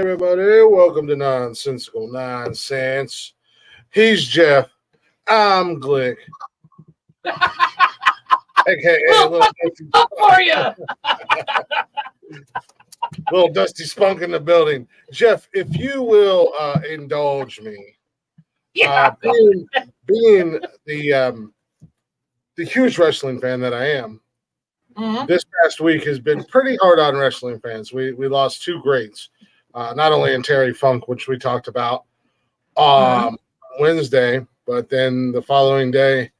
everybody. Welcome to Nonsensical Nonsense. He's Jeff. I'm Glick. AKA Little Dusty, for you. little Dusty Spunk in the building. Jeff, if you will indulge me, Yeah. being the huge wrestling fan that I am, this past week has been pretty hard on wrestling fans. We lost two greats, not only in Terry Funk, which we talked about Wednesday, but then the following day.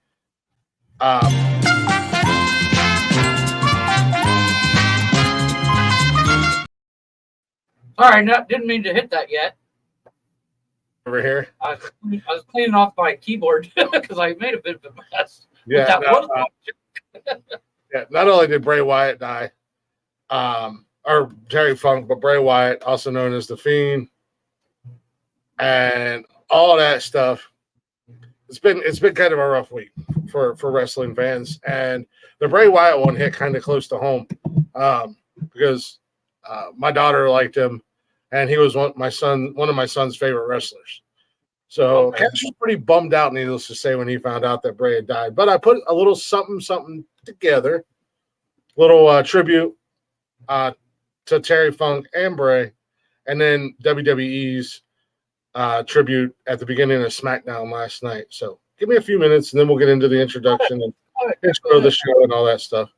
Sorry, didn't mean to hit that yet. Over here. I was cleaning off my keyboard because I made a bit of a mess. Yeah. Not only did Bray Wyatt die, or Terry Funk, but Bray Wyatt, also known as The Fiend, and all that stuff. It's been kind of a rough week for wrestling fans, and the Bray Wyatt one hit kind of close to home because my daughter liked him, and he was one of my son's favorite wrestlers. So Cash was pretty bummed out, needless to say, when he found out that Bray had died. But I put a little something together, little tribute to Terry Funk and Bray, and then WWE's tribute at the beginning of SmackDown last night. So give me a few minutes, and then we'll get into the introduction and intro the show and all that stuff.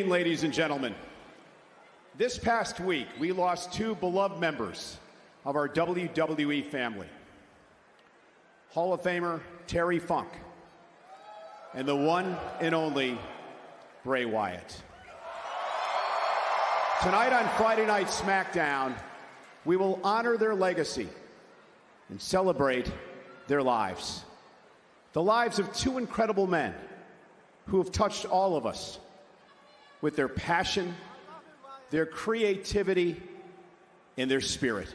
Ladies and gentlemen, this past week we lost two beloved members of our WWE family, Hall of Famer Terry Funk and the one and only Bray Wyatt. Tonight on Friday Night SmackDown, we will honor their legacy and celebrate their lives. The lives of two incredible men who have touched all of us with their passion, their creativity, and their spirit.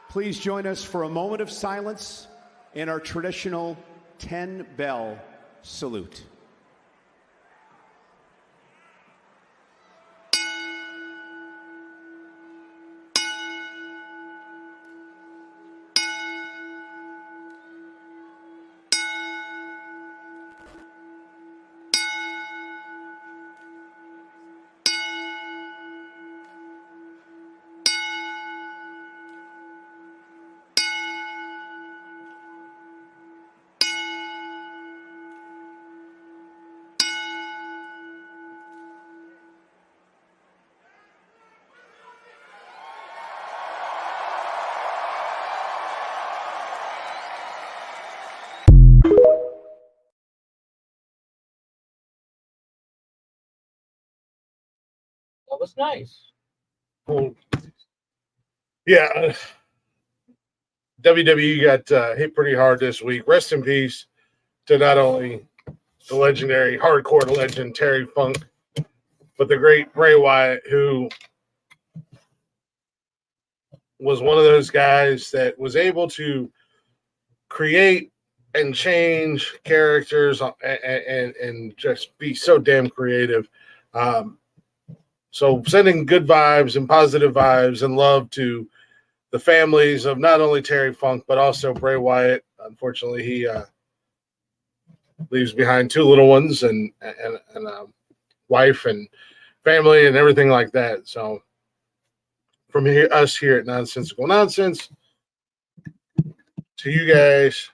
Please join us for a moment of silence and our traditional 10-bell salute. was nice. Well, yeah. WWE got hit pretty hard this week. Rest in peace to not only the legendary hardcore legend Terry Funk, but the great Bray Wyatt, who was one of those guys that was able to create and change characters and just be so damn creative. So sending good vibes and positive vibes and love to the families of not only Terry Funk, but also Bray Wyatt. Unfortunately, he leaves behind two little ones and wife and family and everything like that. So from here, us here at Nonsensical Nonsense, to you guys,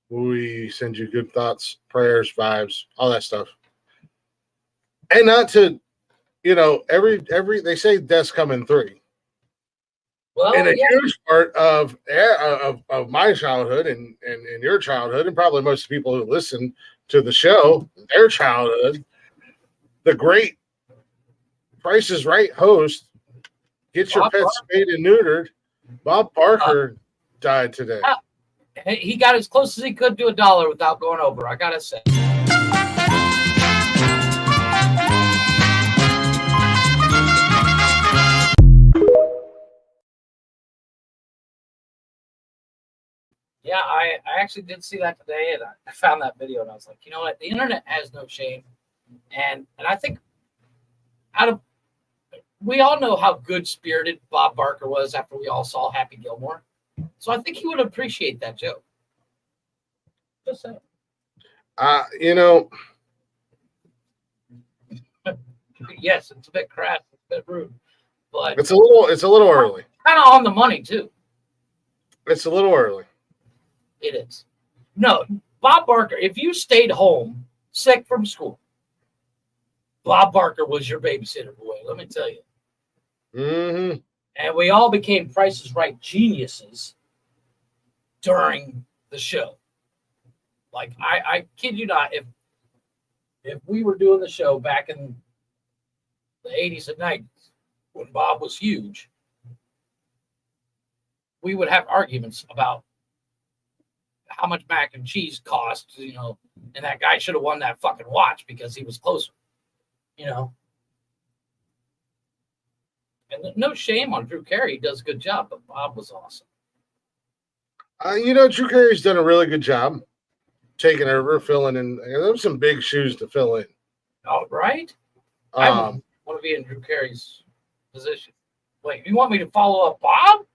we send you good thoughts, prayers, vibes, all that stuff. And not to, every they say deaths come in three. Well, And a huge part of my childhood and your childhood, and probably most people who listen to the show, their childhood, the great Price is Right host, Get Your Pets Spayed and Neutered, Bob Barker died today. He got as close as he could to $1 without going over, I gotta say. Yeah, I actually did see that today, and I found that video, and I was like, you know what? The internet has no shame, and I think we all know how good-spirited Bob Barker was after we all saw Happy Gilmore, so I think he would appreciate that joke. Just saying. Yes, it's a bit crass, it's a bit rude, but it's a little early. Kind of on the money too. It's a little early. It is. No, Bob Barker, if you stayed home sick from school, Bob Barker was your babysitter, boy. Let me tell you. Mm-hmm. And we all became Price is Right geniuses during the show. Like, I kid you not, if we were doing the show back in the 80s and 90s when Bob was huge, we would have arguments about how much mac and cheese costs, and that guy should have won that fucking watch because he was closer, And no shame on Drew Carey. He does a good job, but Bob was awesome. Drew Carey's done a really good job taking over, filling in. There's some big shoes to fill in. Oh, right? I want to be in Drew Carey's position. Wait, you want me to follow up Bob?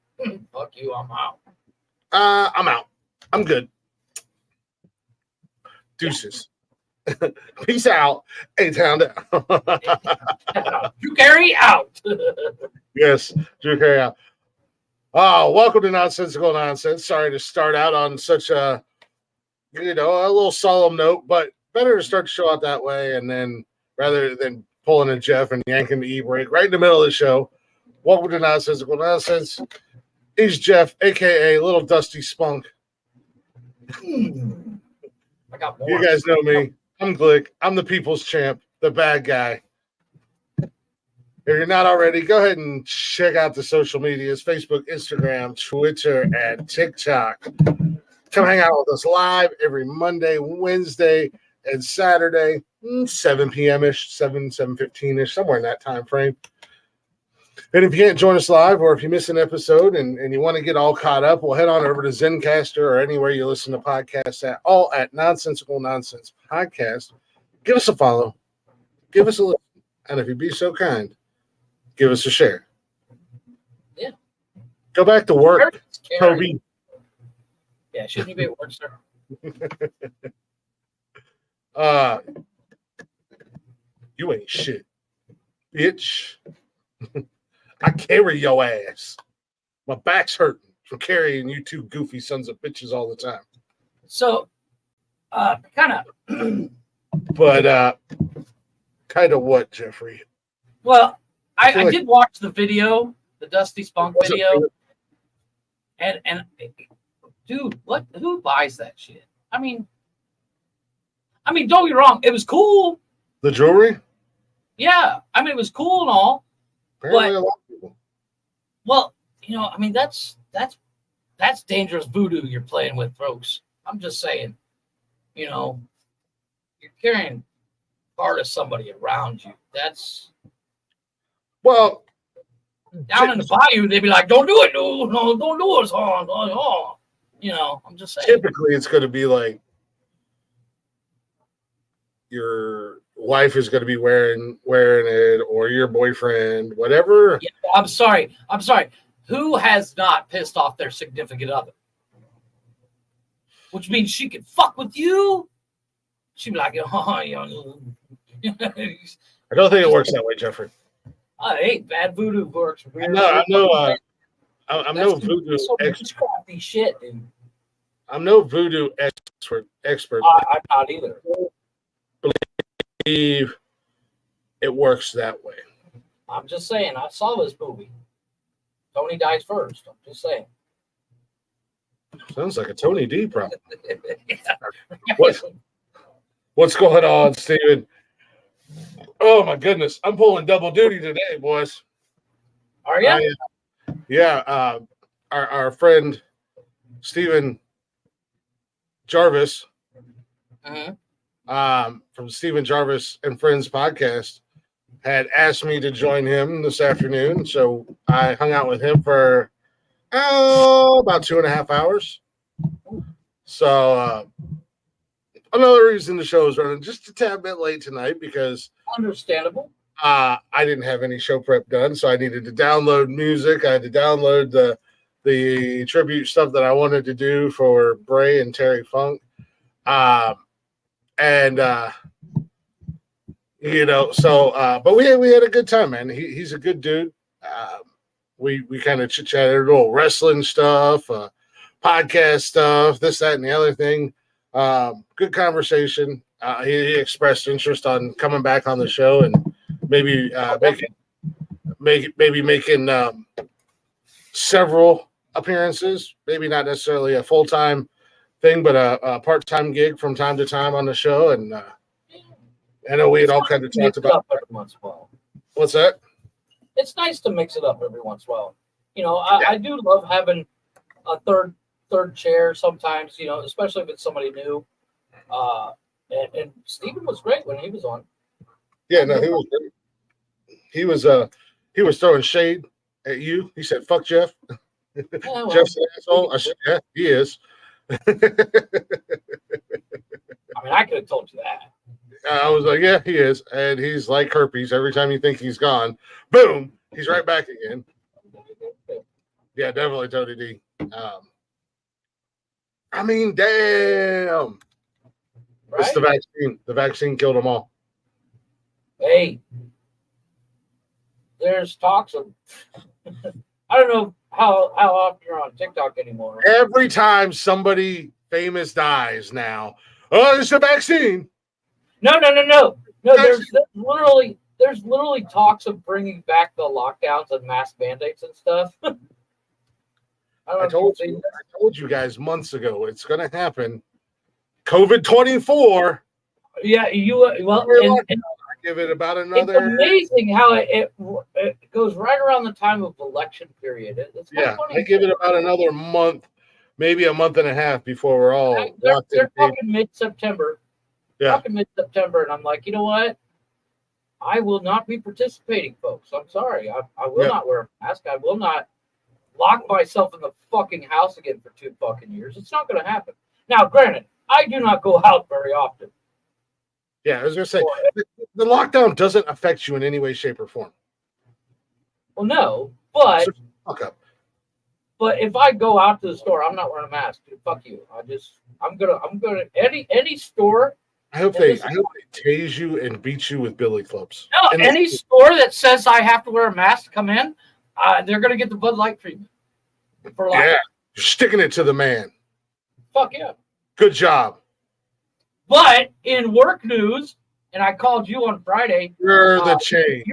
Fuck you, I'm out. I'm out. I'm good. Deuces. Yeah. Peace out. A-Town down. Drew Carey out. Yes, Drew Carey out. Oh, welcome to Nonsensical Nonsense. Sorry to start out on such a little solemn note, but better to start the show out that way, and then rather than pulling a Jeff and yanking the e-brake right in the middle of the show. Welcome to Nonsensical Nonsense. He's Jeff, a.k.a. Little Dusty Spunk. I got more. You guys know me. I'm Glick. I'm the people's champ, the bad guy. If you're not already, go ahead and check out the social medias, Facebook, Instagram, Twitter, and TikTok. Come hang out with us live every Monday, Wednesday, and Saturday, 7 p.m.-ish, 7:15-ish, somewhere in that time frame. And if you can't join us live, or if you miss an episode and you want to get all caught up, well, head on over to Zencaster or anywhere you listen to podcasts at Nonsensical Nonsense Podcast. Give us a follow. Give us a listen. And if you'd be so kind, give us a share. Yeah. Go back to work, Toby. Yeah, shouldn't you be at work, sir? You ain't shit, bitch. I carry your ass. My back's hurting from carrying you two goofy sons of bitches all the time. So, kind of. But, kind of what, Jeffrey? Well, I did watch the video, the Dusty Spunk video. And dude, who buys that shit? I mean, don't get me wrong, it was cool. The jewelry? Yeah, I mean, it was cool and all. Apparently, a lot of people. Well, I mean, that's dangerous voodoo you're playing with, folks. I'm just saying, you're carrying part of somebody around you. That's Well, down in the bayou. They'd be like, "Don't do it, no, don't do it, I'm just saying. Typically, it's going to be like your wife is going to be wearing it, or your boyfriend, whatever. Yeah, I'm sorry. Who has not pissed off their significant other? Which means she could fuck with you. She'd be like, oh, I don't think it works that way, Jeffrey. Hey, bad voodoo works. I'm no voodoo Crafty shit, dude. I'm no voodoo expert. I'm not either. Believe it works that way. I'm just saying. I saw this movie. Tony dies first. I'm just saying. Sounds like a Tony D problem. Yeah. What's going on, Steven? Oh my goodness, I'm pulling double duty today, boys. Are you? Yeah. Our friend Steven Jarvis, from Steven Jarvis and Friends podcast, had asked me to join him this afternoon, so I hung out with him for about 2.5 hours. So another reason the show is running just a tad bit late tonight, because understandable. I didn't have any show prep done, so I needed to download music. I had to download the tribute stuff that I wanted to do for Bray and Terry Funk. But we had a good time, man. He's a good dude. We kind of chit-chatted a little wrestling stuff, podcast stuff, this, that, and the other thing. Good conversation. He expressed interest on coming back on the show and maybe making several appearances. Maybe not necessarily a full-time thing, but a part-time gig from time to time on the show. And I know we had all kind of talked about every once in a while. What's that? It's nice to mix it up every once in a while. I do love having a third chair sometimes, especially if it's somebody new. And Steven was great when he was on. Yeah, no, he was great. He was throwing shade at you. He said, "Fuck Jeff." Yeah, well, Jeff's an asshole. I said, "Yeah, he is." I mean, I could have told you that. I was like, "Yeah, he is," and he's like herpes. Every time you think he's gone, boom, he's right back again. Yeah, definitely Tony D. I mean, damn. Right? It's the vaccine. The vaccine killed them all. Hey, there's talks of I don't know how often you're on TikTok anymore. Every time somebody famous dies now, it's a vaccine. No. There's literally talks of bringing back the lockdowns and mask mandates and stuff. I told you guys months ago it's going to happen. COVID-24. Yeah, I give it about another. It's amazing how it goes right around the time of election period. It's funny. I give it about another month, maybe a month and a half before we're all locked in. They're talking mid-September. Yeah. Talking mid-September, and I'm like, you know what? I will not be participating, folks. I'm sorry. I will not wear a mask. I will not lock myself in the fucking house again for 2 fucking years. It's not going to happen. Now, granted, I do not go out very often. Yeah, I was going to say, the lockdown doesn't affect you in any way, shape, or form. Well, no, but fuck up. But if I go out to the store, I'm not wearing a mask. Dude, fuck you. I'm gonna any store. I hope they tase you and beat you with billy clubs. No, any store that says I have to wear a mask to come in, they're gonna get the Bud Light treatment for life. Yeah, you're sticking it to the man. Fuck yeah. Good job. But in work news, and I called you on Friday. You're the change.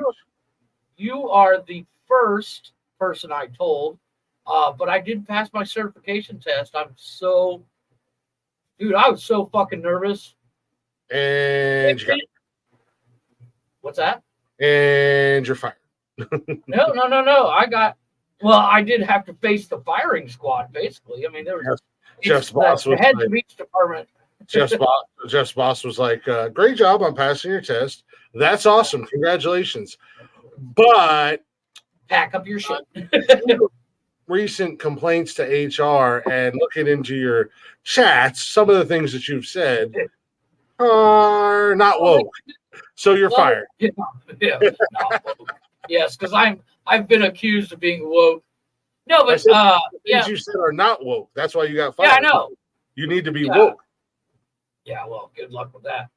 You are the first person I told, but I did pass my certification test. I was so fucking nervous. And what's that? and you're fired. No. I did have to face the firing squad, basically. I mean, there was Jeff's boss the was head like, of each department. Jeff's boss was like, great job on passing your test. That's awesome. Congratulations. But Pack up your shit. Recent complaints to HR and looking into your chats, some of the things that you've said are not woke. So you're fired. Yeah, not woke. Yes, because I've been accused of being woke. No, but things you said are not woke. That's why you got fired. Yeah, I know. You need to be woke. Yeah, well, good luck with that.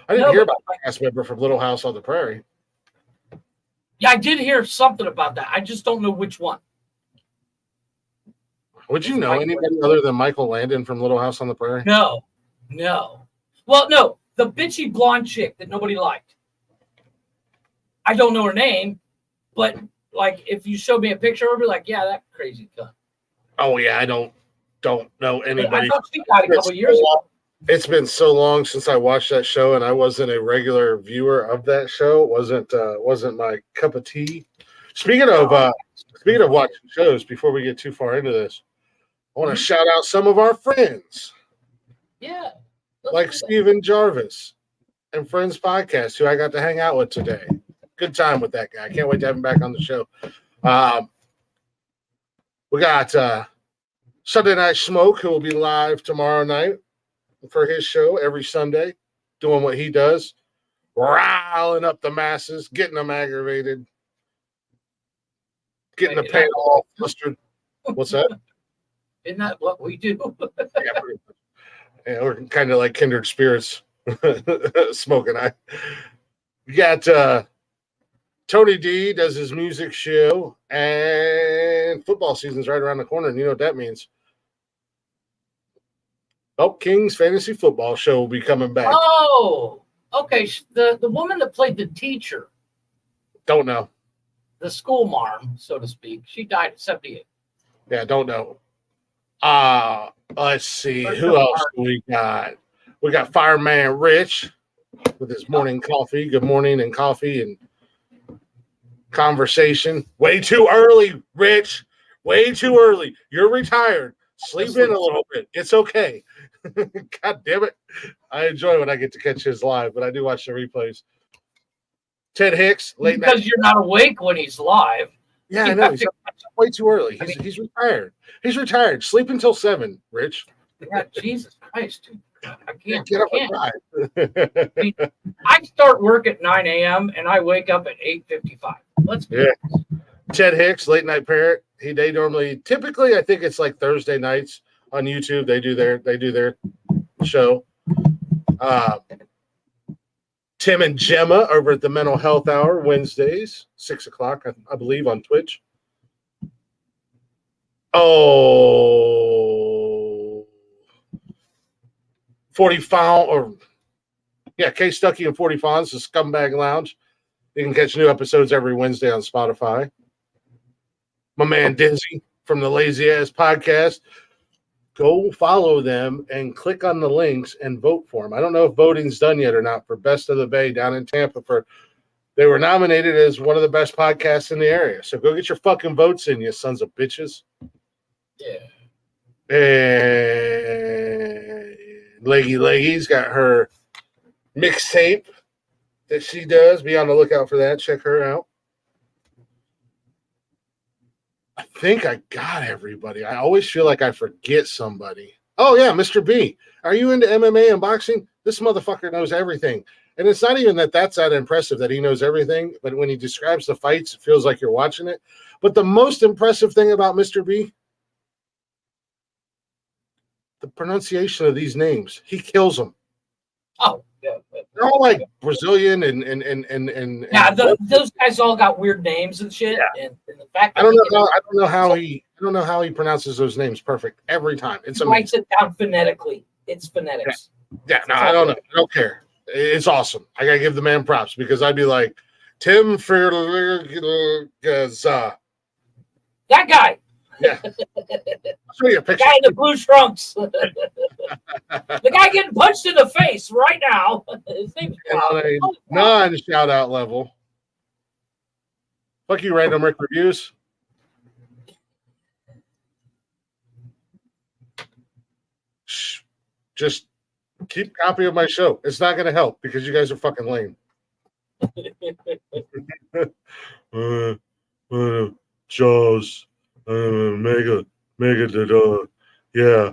I didn't hear about the cast member from Little House on the Prairie. Yeah, I did hear something about that. I just don't know which one. Would you know anybody other than Michael Landon from Little House on the Prairie? No. Well, no, the bitchy blonde chick that nobody liked. I don't know her name, but like if you showed me a picture, I'd be like, yeah, that crazy cunt. Oh yeah, I don't know anybody. I thought she died a couple years ago. It's been so long since I watched that show, and I wasn't a regular viewer of that show. It wasn't my cup of tea. Speaking of watching shows, before we get too far into this, I want to shout out some of our friends. Yeah. Like Steven Jarvis and Friends Podcast, who I got to hang out with today. Good time with that guy. I can't wait to have him back on the show. We got Sunday Night Smoke, who will be live tomorrow night for his show every Sunday, doing what he does, riling up the masses, getting them aggravated, getting the panel all flustered. What's that? Isn't that what we do? Yeah, we're kind of like kindred spirits, Smoke and I. We got Tony D does his music show, and football season's right around the corner, and you know what that means. King's Fantasy Football Show will be coming back. Oh, okay. The woman that played the teacher. Don't know. The school marm, so to speak. She died at 78. Yeah, don't know. Let's see. Who else do we got? We got Fireman Rich with his morning coffee. Good morning and coffee and conversation. Way too early, Rich. Way too early. You're retired. Sleep in a little bit. It's okay. God damn it. I enjoy when I get to catch his live, but I do watch the replays. Ted Hicks, late night. Because you're not awake when he's live. Yeah, I know. He's way too early. He's retired. He's retired. Sleep until 7, Rich. Yeah, Jesus Christ, dude. I can't. Get up at 5. I start work at 9 a.m. and I wake up at 8:55. Let's be honest. Ted Hicks, late night parrot. They normally, typically, I think it's like Thursday nights on YouTube. They do their show. Tim and Gemma over at the Mental Health Hour Wednesdays, 6:00, I believe, on Twitch. Oh, 40 Fawn, or K Stuckey and 40 Fawns, the Scumbag Lounge. You can catch new episodes every Wednesday on Spotify. My man Dizzy from the Lazy Ass Podcast. Go follow them and click on the links and vote for them. I don't know if voting's done yet or not for Best of the Bay down in Tampa. They were nominated as one of the best podcasts in the area. So go get your fucking votes in, you sons of bitches. Yeah. And Leggy's got her mixtape that she does. Be on the lookout for that. Check her out. I think I got everybody. I always feel like I forget somebody. Oh, yeah, Mr. B. Are you into MMA and boxing? This motherfucker knows everything. And it's not even that's that impressive that he knows everything, but when he describes the fights, it feels like you're watching it. But the most impressive thing about Mr. B, the pronunciation of these names. He kills them. Oh, yeah. They're all like Brazilian and those guys all got weird names and shit. Yeah. And the fact that I don't know how he pronounces those names perfect every time. It's amazing. He writes it down phonetically. It's phonetics. Yeah, no, I don't know. I don't care. It's awesome. I gotta give the man props because I'd be like, Tim Fergaza. That guy. Yeah. I'll show you a picture. Guy in the blue trunks. The guy getting punched in the face right now. His name's And on a non-shout out level, fuck you, Random Rick Reviews. Shh. Just keep copy of my show. It's not going to help because you guys are fucking lame. Jaws, mega, yeah,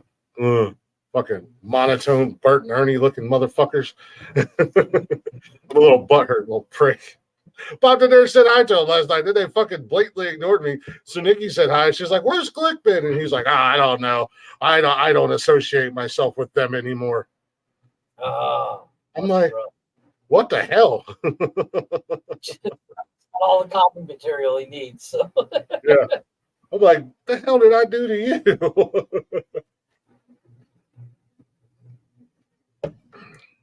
fucking monotone Bert and Ernie looking motherfuckers. I'm a little butthurt, little prick. Bob the Nurse said hi to him last night. Then they fucking blatantly ignored me. So Nikki said hi. She's like, "Where's Glickman?" And he's like, "I don't know. I don't associate myself with them anymore." I'm like, what the hell? All the copy material he needs. So. Yeah. I'm like, the hell did I do to you?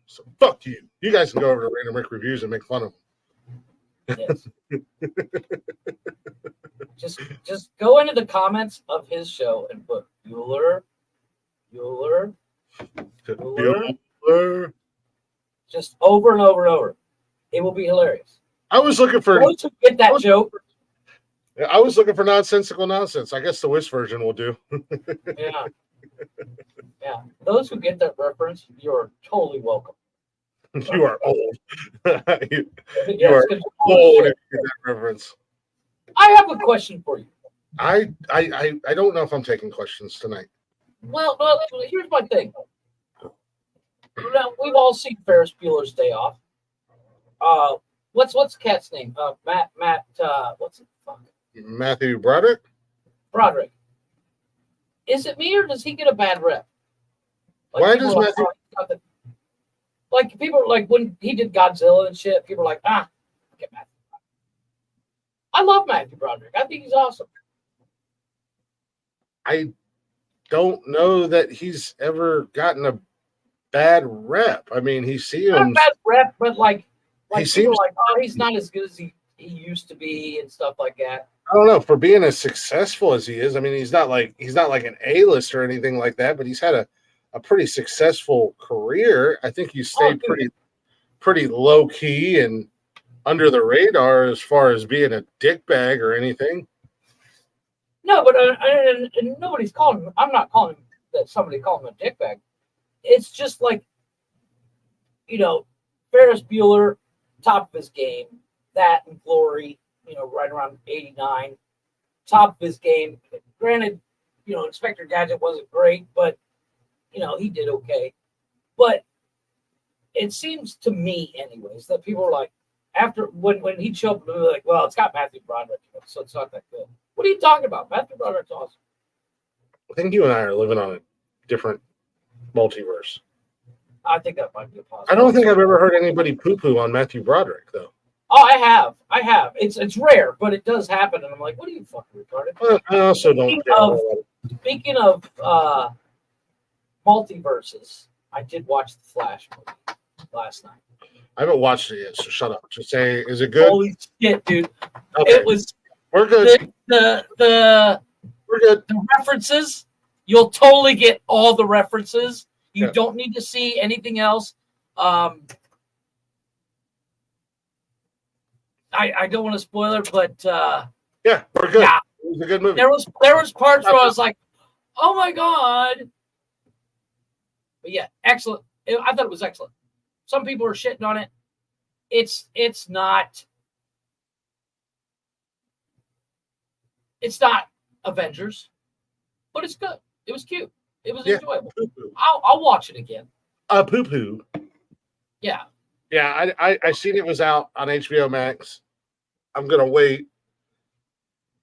So fuck you. You guys can go over to Random Rick Reviews and make fun of them. Yes. just go into the comments of his show and put Bueller. Just over and over and over. It will be hilarious. I was looking for those who get that joke. I was looking for Nonsensical Nonsense. I guess the Wish version will do. Yeah. Those who get that reference, you're totally welcome. You are old. you are old if you get that reference. I have a question for you. I don't know if I'm taking questions tonight. Well, here's my thing. Now, we've all seen Ferris Bueller's Day Off. What's the cat's name? Matt. What's it? Fuck. Matthew Broderick. Broderick. Is it me or does he get a bad rep? Like, why does Matthew? Like people like when he did Godzilla and shit. People are like, get Matthew. I love Matthew Broderick. I think he's awesome. I don't know that he's ever gotten a bad rep. I mean, he seems not a bad rep, but like he people seems like, he's not as good as he used to be and stuff like that. I don't know, for being as successful as he is. I mean, he's not like an A-list or anything like that, but he's had a pretty successful career. I think he stayed pretty low key and under the radar as far as being a dickbag or anything. No, but and nobody's calling him. I'm not calling him that. Somebody called him a dickbag. It's just like, Ferris Bueller, top of his game. That and Glory, right around 89, top of his game. Granted, Inspector Gadget wasn't great, but he did okay. But it seems to me, anyways, that people are like, after when he'd show up, they're like, well, it's got Matthew Broderick, so it's not that good. What are you talking about? Matthew Broderick's awesome. I think you and I are living on a different multiverse. I think that might be a positive. I don't think I've ever heard anybody poo-poo on Matthew Broderick, though. Oh, I have. It's rare, but it does happen, and I'm like, what are you fucking retarded? Well, I also don't. Speaking of multiverses, I did watch the Flash movie last night. I haven't watched it yet, so shut up. Just say, is it good? Holy shit, dude! Okay. It was. We're good. We're good. The references, you'll totally get all the references. You don't need to see anything else. I don't want to spoil it, but yeah, we're good. Yeah. It was a good movie. There was parts where I was like, "Oh my god!" But yeah, excellent. I thought it was excellent. Some people are shitting on it. It's not Avengers, but it's good. It was cute. It was enjoyable. Poo-poo. I'll watch it again. Poo-poo. Yeah. Yeah, I seen it was out on HBO Max. I'm gonna wait.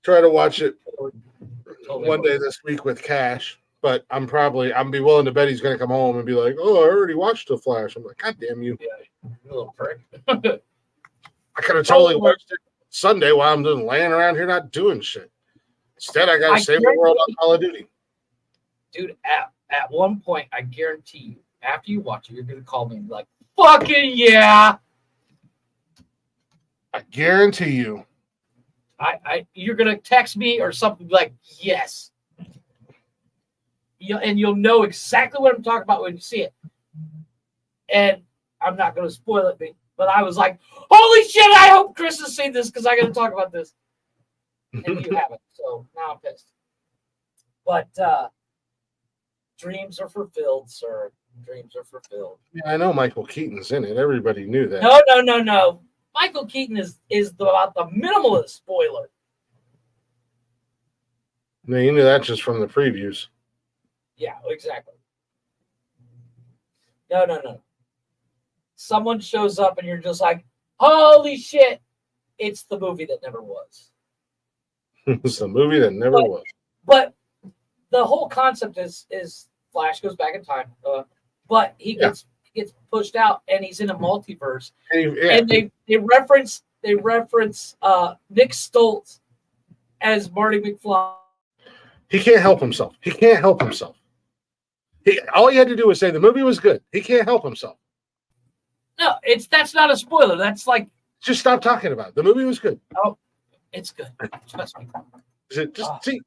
Try to watch it one day this week with Cash, but I'm be willing to bet he's gonna come home and be like, "Oh, I already watched The Flash." I'm like, "God damn you!" Yeah, you little prick. I could have totally watched it Sunday while I'm just laying around here not doing shit. Instead, I gotta save the world on Call of Duty. Dude, at one point, I guarantee you, after you watch it, you're gonna call me and be like, "Fucking yeah!" I guarantee you. You're gonna text me or something like, "Yes." and you'll know exactly what I'm talking about when you see it. And I'm not going to spoil it, but I was like, holy shit, I hope Chris has seen this because I got to talk about this. And you haven't, so now I'm pissed. But dreams are fulfilled, sir. Dreams are fulfilled. Yeah, I know Michael Keaton's in it. Everybody knew that. No. Michael Keaton is about the minimalist spoiler. No, you knew that just from the previews. Yeah, exactly. No. Someone shows up and you're just like, holy shit, it's the movie that never was. It's the movie that never was. But the whole concept is Flash goes back in time, but he gets pushed out and he's in a multiverse. And they reference Nick Stoltz as Marty McFly. He can't help himself. All he had to do was say the movie was good. He can't help himself. No, that's not a spoiler. That's like, just stop talking about it. The movie was good. Oh, it's good. Trust me. See,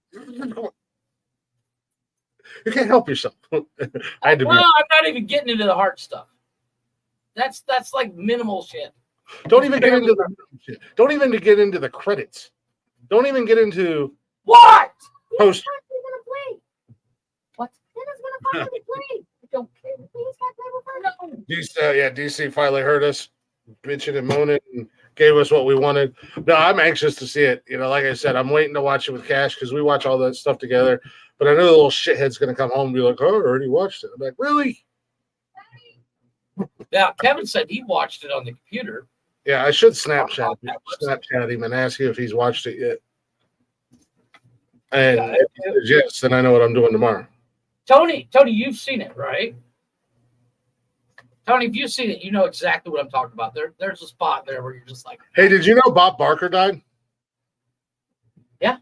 you can't help yourself. I'm not even getting into the hard stuff. That's like minimal shit. Don't even get into the credits. Don't even get into what post. What? Gonna play. Don't care. Please play with her. DC finally heard us bitching and moaning and gave us what we wanted. No, I'm anxious to see it. Like I said, I'm waiting to watch it with Cash because we watch all that stuff together. But I know the little shithead's going to come home and be like, oh, I already watched it. I'm like, really? Now, Kevin said he watched it on the computer. Yeah, I should Snapchat him and ask you if he's watched it yet. And if he says yes, then I know what I'm doing tomorrow. Tony, you've seen it, right? Tony, if you've seen it, you know exactly what I'm talking about. There's a spot there where you're just like, hey, did you know Bob Barker died? Yeah.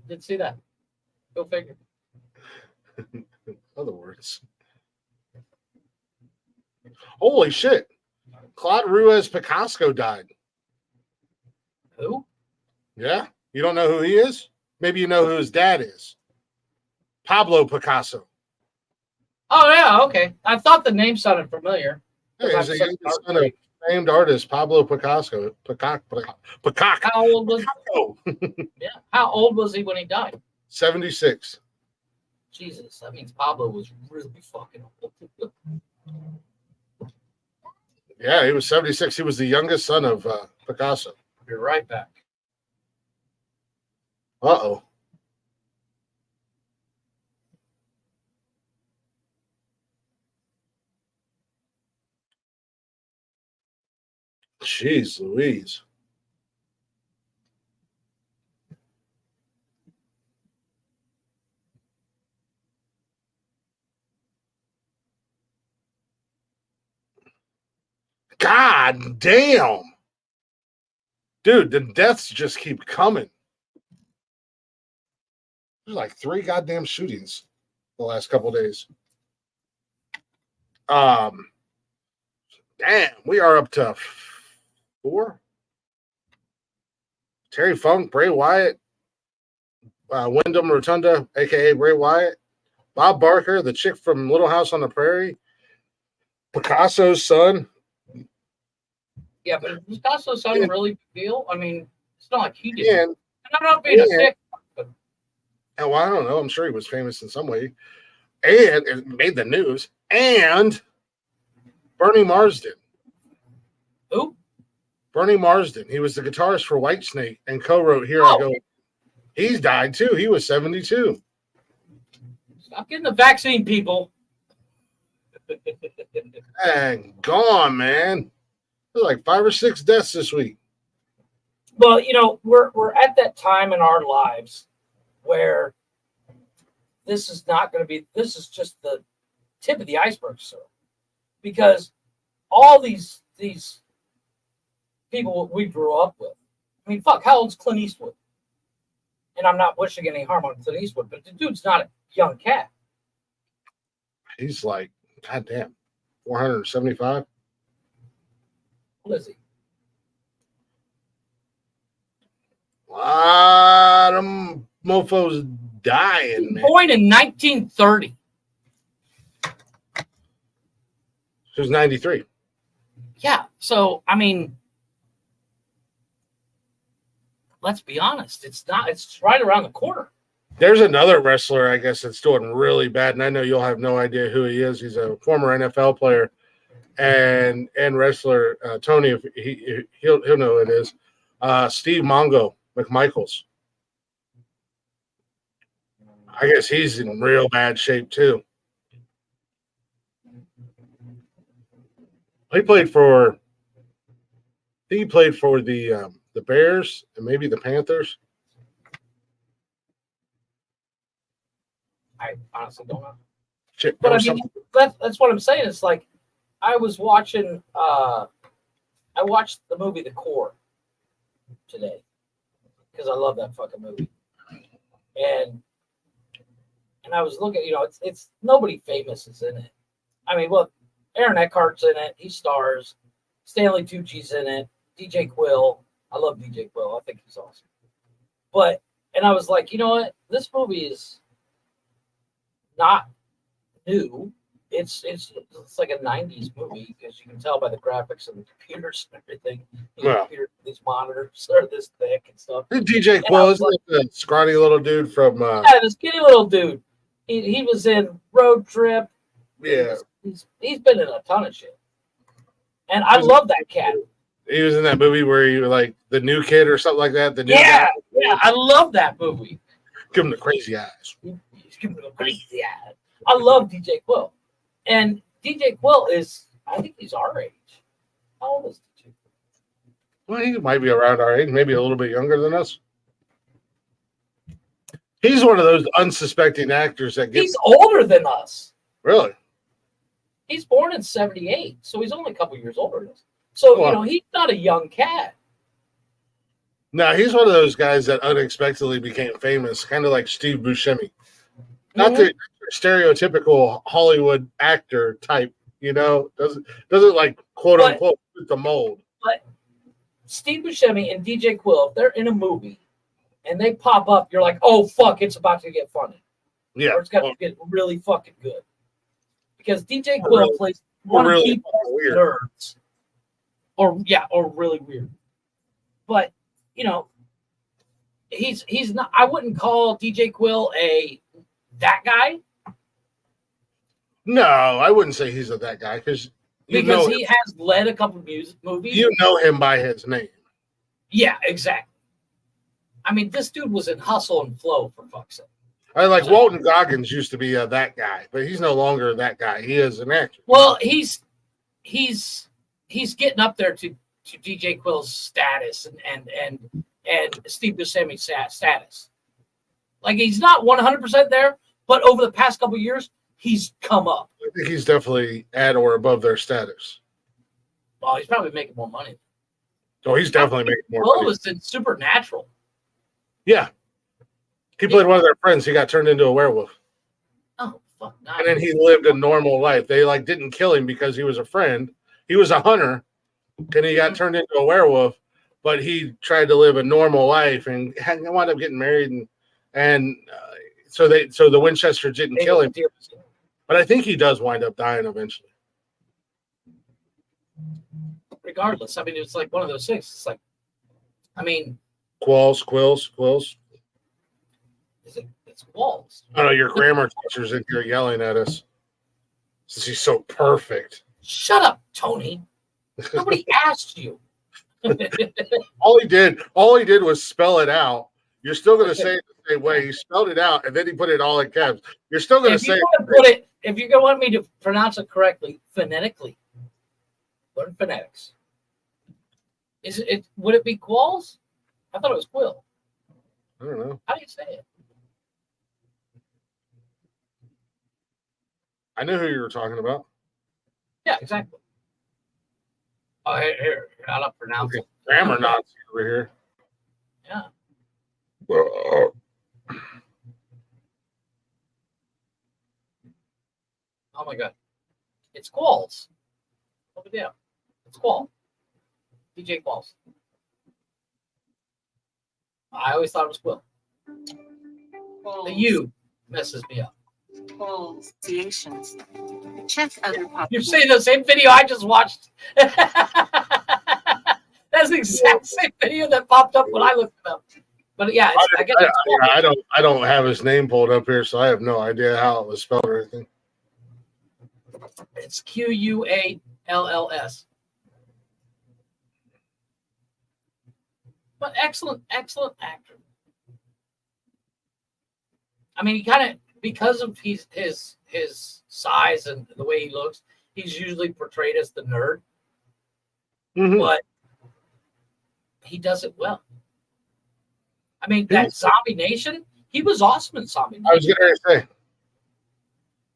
Didn't see that. Go figure. In other words. Holy shit. Claude Ruiz Picasso died. Who? Yeah. You don't know who he is? Maybe you know who his dad is. Pablo Picasso. Oh, yeah, okay. I thought the name sounded familiar. Hey, he's a son of famed artist Pablo Picasso. How old was yeah. How old was he when he died? 76. Jesus, that means Pablo was really fucking old. Yeah, he was 76. He was the youngest son of Picasso. Be right back. Uh-oh. Jeez Louise. God damn. Dude, the deaths just keep coming. There's like 3 goddamn shootings the last couple days. Damn, we are up to 4. Terry Funk, Bray Wyatt, Wyndham Rotunda, a.k.a. Bray Wyatt, Bob Barker, the chick from Little House on the Prairie, Picasso's son. Yeah, but is Picasso's son really big deal? I mean, it's not like he did. And I'm not being a dick. But... well, I don't know. I'm sure he was famous in some way. And it made the news. And Bernie Marsden. Who? Bernie Marsden. He was the guitarist for Whitesnake and co-wrote Here I Go. He's died too. He was 72. Stop getting the vaccine, people. And gone, man. There's like 5 or 6 deaths this week. Well, we're at that time in our lives where this is not going to be. This is just the tip of the iceberg, sir. Because all these people we grew up with. I mean, fuck, how old's Clint Eastwood? And I'm not wishing any harm on Clint Eastwood, but the dude's not a young cat. He's like, goddamn, 475. What is he? A lot of mofos dying, man. Born in 1930. She was 93. Yeah. So, I mean, let's be honest. It's right around the corner. There's another wrestler, I guess, that's doing really bad, and I know you'll have no idea who he is. He's a former NFL player and wrestler. Tony, if he'll know who it is. Steve Mongo McMichaels. I guess he's in real bad shape too. I think he played for the Bears and maybe the Panthers. I honestly don't know. Shit, But I mean, that's what I'm saying. It's like I was watching. I watched the movie The Core today because I love that fucking movie, and I was looking. It's nobody famous is in it. I mean, well, Aaron Eckhart's in it. He stars. Stanley Tucci's in it. DJ Quill. I love DJ Quill. I think he's awesome. And I was like, you know what? This movie is not new. It's like a 90s movie because you can tell by the graphics and the computers and everything. These monitors are this thick and stuff. DJ Quill is like the scrawny little dude from yeah, the skinny little dude. He was in Road Trip. Yeah. He's been in a ton of shit. And I love that cat. He was in that movie where you were like the new kid or something like that. The new guy. guy. Yeah, I love that movie. Give him the crazy eyes. Give him the crazy eyes. I love DJ Quill. And DJ Quill I think he's our age. How old is DJ Quill? Well, he might be around our age, maybe a little bit younger than us. He's one of those unsuspecting actors that gets. He's older than us. Really? He's born in 78, so he's only a couple years older than us. So, he's not a young cat. No, he's one of those guys that unexpectedly became famous, kind of like Steve Buscemi. Not the stereotypical Hollywood actor type, doesn't like quote unquote fit the mold. But Steve Buscemi and DJ Quill, if they're in a movie and they pop up, you're like, oh fuck, it's about to get funny. Yeah. Or it's got to get really fucking good. Because DJ Quill plays one of people's nerds. Or really weird. But, he's not, I wouldn't call DJ Quill that guy. No, I wouldn't say he's that guy because he has led a couple of movies. You know him by his name. Yeah, exactly. I mean, this dude was in Hustle and Flow, for fuck's sake. Walton Goggins used to be that guy, but he's no longer that guy. He is an actor. Well, he's getting up there to DJ Quill's status and Steve Buscemi's status. Like, he's not 100% there, but over the past couple of years, he's come up. I think he's definitely at or above their status. Well, he's probably making more money. Oh, he's definitely making more money. Will was in Supernatural. Yeah. He played one of their friends. He got turned into a werewolf. Oh, fuck. And then he lived a normal life. They didn't kill him because he was a friend. He was a hunter, and he got turned into a werewolf. But he tried to live a normal life and wound up getting married, and so the Winchesters didn't kill him. But I think he does wind up dying eventually. Regardless, I mean, it's like one of those things. It's like, I mean, Quills. It's Qualls. Oh no, your grammar teacher's in here yelling at us. Since he's so perfect. Shut up, Tony. Nobody asked you. All he did was spell it out. You're still going to say it the same way. He spelled it out, and then he put it all in caps. You're still going to say it. If you're going to want me to pronounce it correctly, phonetically, learn phonetics. Would it be Qualls? I thought it was Quill. I don't know. How do you say it? I know who you were talking about. Yeah, exactly. Oh, here, how to pronounce it. Grammar Nazi over here. Yeah. Oh my god. It's Qualls. Look at that. It's Quall. DJ Qualls. I always thought it was Quill. The U messes me up. Pronunciations. Check other You're seeing the same video I just watched. That's the exact same video that popped up when I looked it up. But yeah, I don't have his name pulled up here, so I have no idea how it was spelled or anything. It's Qualls. But excellent actor. I mean, he kind of, because of his size and the way he looks, he's usually portrayed as the nerd. Mm-hmm. But he does it well. I mean, that Zombie Nation, he was awesome in Zombie Nation.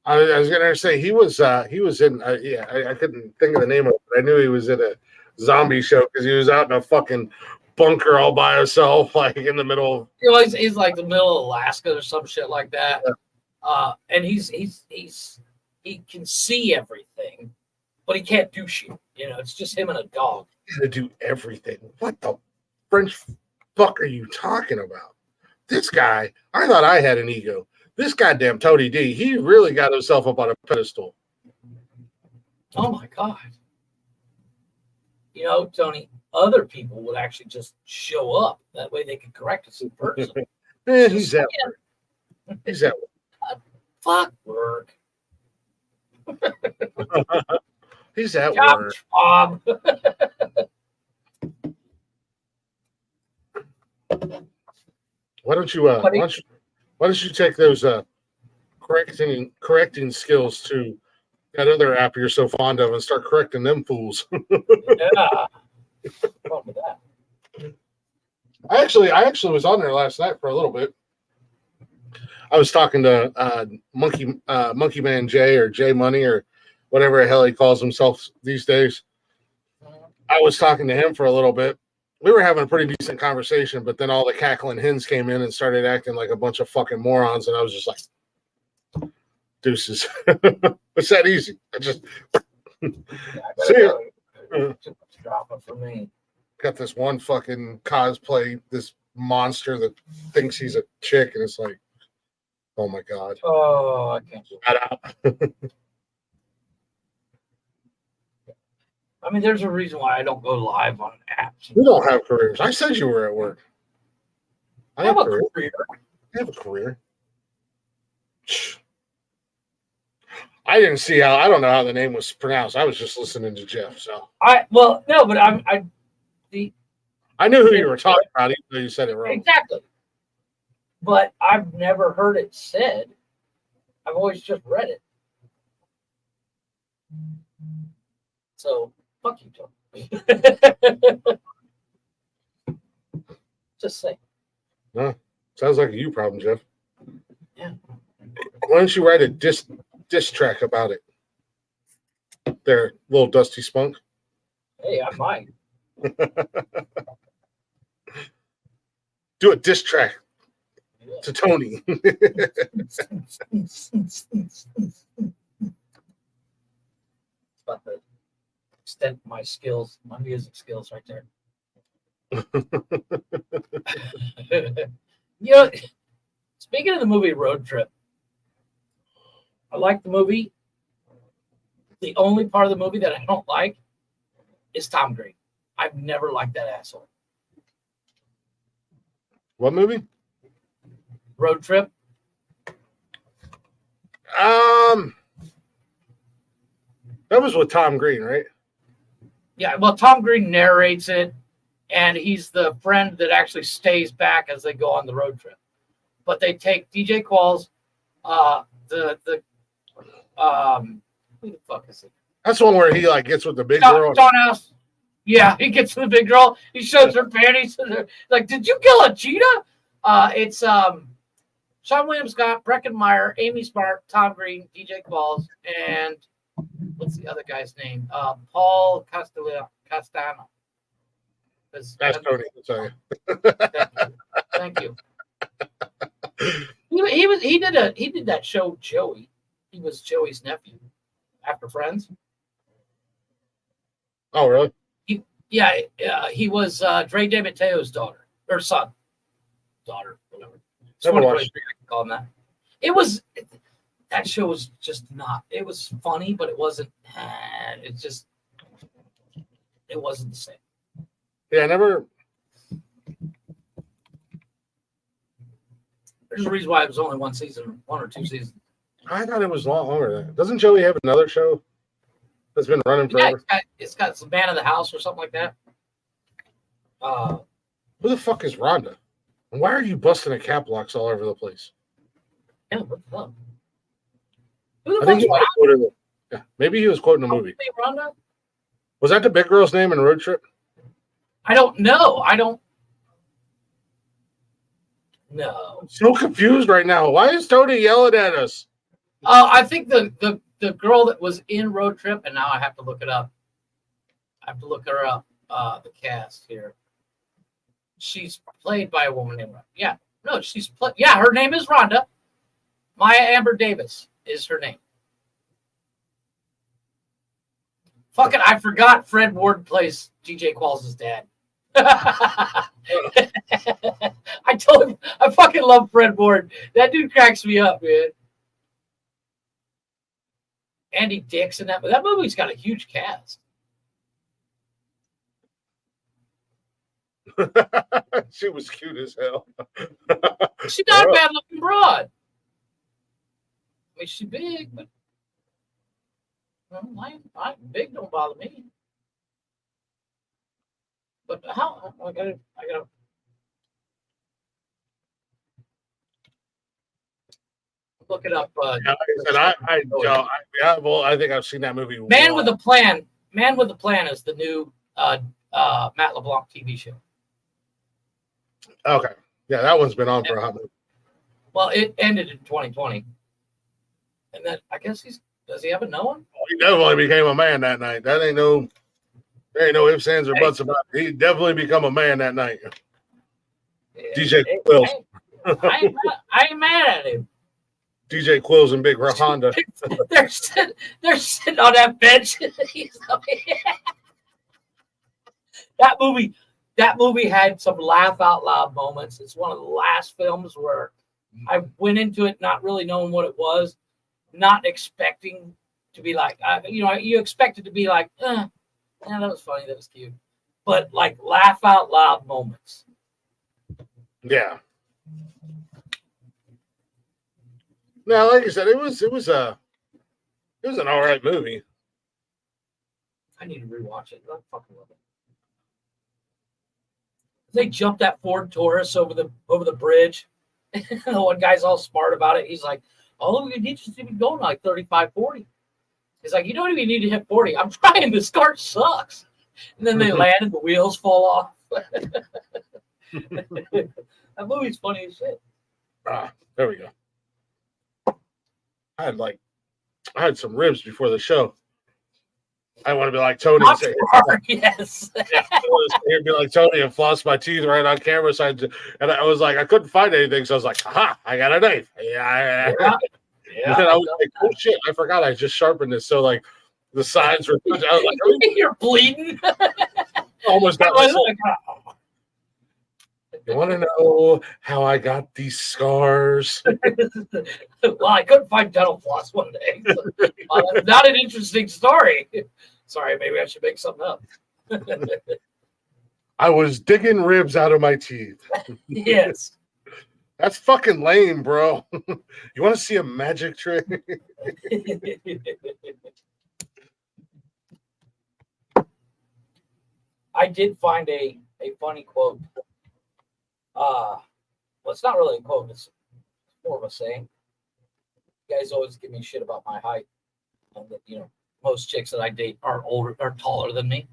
I was gonna say he was in I couldn't think of the name of it, but I knew he was in a zombie show because he was out in a fucking bunker all by himself, like in the middle. He's like the middle of Alaska or some shit like that. Yeah. And he can see everything, but he can't do shit. You know, it's just him and a dog. He's gonna do everything. What the French fuck are you talking about? This guy, I thought I had an ego. This goddamn Tony D, he really got himself up on a pedestal. Oh my God. You know, Tony, other people would actually just show up. That way they could correct us in person. He's at work. He's at work. Fuck work. He's at work. Job. Why don't you take those correcting skills to that other app you're so fond of and start correcting them fools? Yeah. What's with that? I actually was on there last night for a little bit. I was talking to Monkey Man Jay or Jay Money or whatever the hell he calls himself these days. I was talking to him for a little bit. We were having a pretty decent conversation, but then all the cackling hens came in and started acting like a bunch of fucking morons, and I was just like, deuces. It's that easy. I just see ya. Dropping for me. Got this one fucking cosplay, this monster that thinks he's a chick, and it's like, oh my God. Oh, I can't do that. I mean, there's a reason why I don't go live on apps. We don't have careers. I said you were at work. I have a career. I have a career. I didn't see how. I don't know how the name was pronounced. I was just listening to Jeff. So I knew who you were talking about, even though you said it wrong. Exactly. But I've never heard it said. I've always just read it. So fuck you, Tony. Just say. No, sounds like a you problem, Jeff. Yeah. Why don't you write a diss track about it? There, little Dusty Spunk. Hey, I might. Do a diss track to Tony. About the extent of my skills, my music skills right there. You know, speaking of the movie Road Trip, I like the movie. The only part of the movie that I don't like is Tom Green. I've never liked that asshole. What movie? Road Trip. That was with Tom Green, right? Yeah, well, Tom Green narrates it, and he's the friend that actually stays back as they go on the road trip. But they take DJ Qualls, who the fuck is it? That's the one where he like gets with the big girl. John House. Yeah, he gets with the big girl. He shows her panties. Like, did you kill a cheetah? It's Sean William Scott, Breckenmeyer, Amy Smart, Tom Green, DJ Qualls, and what's the other guy's name? Paul Castano. That's Tony. Sorry. Thank you. He did that show Joey. He was Joey's nephew after Friends. Oh, really? He was Dre DeMatteo's daughter or son, daughter, whatever. Never watched. call him that. It was that show was just not. It was funny, but it wasn't. It wasn't the same. Yeah, I never. There's a reason why it was only one or two seasons. I thought it was a lot longer than that. Doesn't Joey have another show that's been running forever? Yeah, it's got some Man of the House or something like that. Who the fuck is Rhonda? And why are you busting at cap locks all over the place? Yeah, what the fuck? Who I the think fuck's he might have quoted it. Yeah, maybe he was quoting a movie. Rhonda? Was that the big girl's name in Road Trip? I don't know. No. I'm so confused right now. Why is Tony yelling at us? I think the girl that was in Road Trip, and now I have to look it up. I have to look her up. The cast here. She's played by a woman named Rhonda. Yeah, no, her name is Rhonda. Maya Amber Davis is her name. Fuck it, I forgot Fred Ward plays DJ Qualls' dad. I told him I fucking love Fred Ward. That dude cracks me up, man. Andy Dix and that movie's got a huge cast. She was cute as hell. She's not a bad looking broad. I mean, she's big, but I big don't bother me. But how I gotta look it up. I think I've seen that movie. Man with a Plan. Man with a Plan is the new Matt LeBlanc TV show. Okay, yeah, that one's been on for a hot minute. Well, it ended in 2020, and then I guess does he have a no one? He definitely became a man that night. There ain't no ifs, ands, or buts about it. He definitely become a man that night. Yeah, DJ Quills. I ain't mad at him. DJ Quills and Big Honda. they're sitting on that bench. That movie had some laugh out loud moments. It's one of the last films where I went into it not really knowing what it was, not expecting to be like, you expect it to be like, yeah, that was funny, that was cute, but like laugh out loud moments. Yeah. Now, like I said, it was an all right movie. I need to rewatch it. I fucking love it. They jumped that Ford Taurus over the bridge. The one guy's all smart about it. He's like, "Oh, you need to be going like 35, 40." He's like, "You don't even need to hit 40. I'm trying. This car sucks." And then they land and the wheels fall off. That movie's funny as shit. There we go. I had some ribs before the show. I want to be like Tony and say, yes. He'd be like Tony and floss my teeth right on camera. So I was like, I couldn't find anything. So I was like, aha, I got a knife. Yeah. And I was like, oh shit, I forgot I just sharpened this. So like the sides were, I was like, oh. You're bleeding. Almost got myself. You want to know how I got these scars? Well, I couldn't find dental floss one day. Not an interesting story. Sorry, maybe I should make something up. I was digging ribs out of my teeth. Yes. That's fucking lame, bro. You want to see a magic trick? I did find a funny quote. Well, it's not really a quote. It's more of a saying. You guys always give me shit about my height. And that, most chicks that I date are taller than me.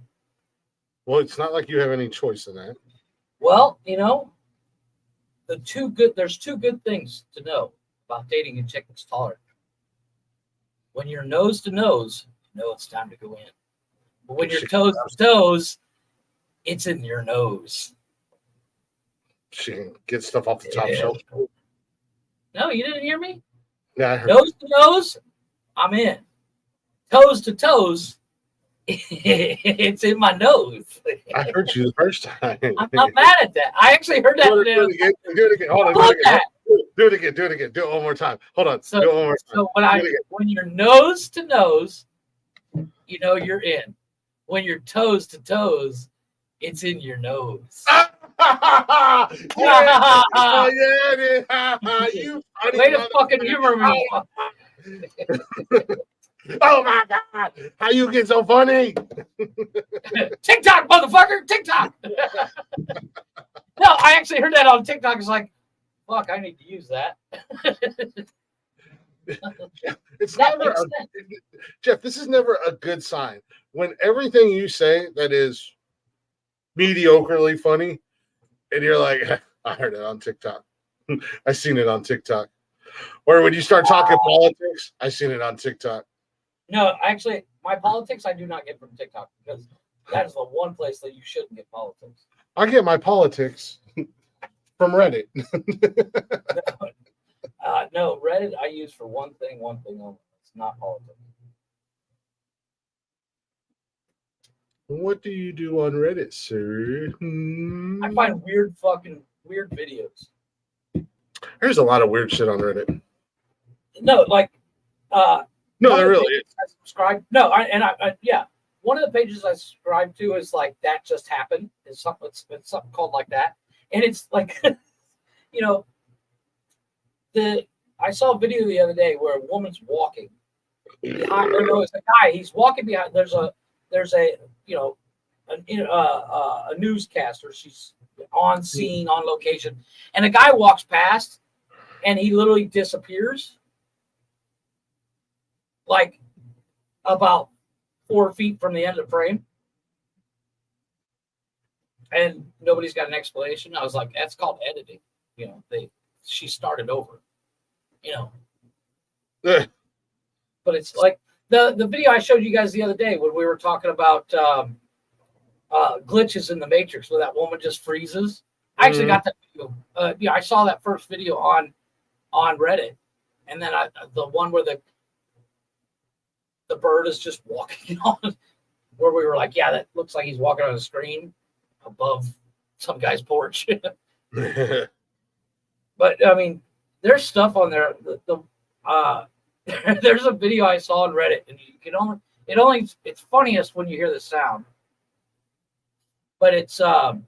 Well, it's not like you have any choice in that. Well, there's two good things to know about dating a chick that's taller. When you're nose to nose, it's time to go in. But when you're toes to toes, it's in your nose. She can get stuff off the top shelf. No, you didn't hear me? Yeah, I heard. Nose to nose, I'm in. Toes to toes, it's in my nose. I heard you the first time. I'm not mad at that. I actually heard that. Do it again. Hold on. Do it again. Do it again. Do it one more time. Hold on. So, do it one more time. so when you're nose to nose, you know you're in. When you're toes to toes, it's in your nose. Yeah. Oh, yeah, it is. You funny Way to fucking humor me. Oh my god! How you get so funny? TikTok, motherfucker! TikTok! No, I actually heard that on TikTok. It's like, fuck, I need to use that. It's That never makes a, sense. Jeff, this is never a good sign. When everything you say that is mediocrely funny, and you're like, I heard it on TikTok. I seen it on TikTok. Or when you start talking politics, I seen it on TikTok. No, actually, my politics I do not get from TikTok because that is the one place that you shouldn't get politics. I get my politics from Reddit. No, Reddit I use for one thing only. It's not politics. What do you do on Reddit, sir? I find weird videos. There's a lot of weird shit on Reddit. No, like No, there really is. I subscribe. No, yeah. One of the pages I subscribe to is like that just happened. It's something called like that, and it's like, you know, I saw a video the other day where a woman's walking behind, or no, it's a guy. He's walking behind. There's a you know a newscaster. She's on scene, on location, and a guy walks past, and he literally disappears, like about 4 feet from the end of the frame, and nobody's got an explanation. I was like, that's called editing. You know, she started over. You know, but it's like the video I showed you guys the other day when we were talking about glitches in the Matrix, where that woman just freezes. I actually got that video. I saw that first video on Reddit, and then the one where the bird is just walking on, where we were like, yeah, that looks like he's walking on a screen above some guy's porch. But I mean, there's stuff on there. There's a video I saw on Reddit, and you can it's funniest when you hear the sound. But it's a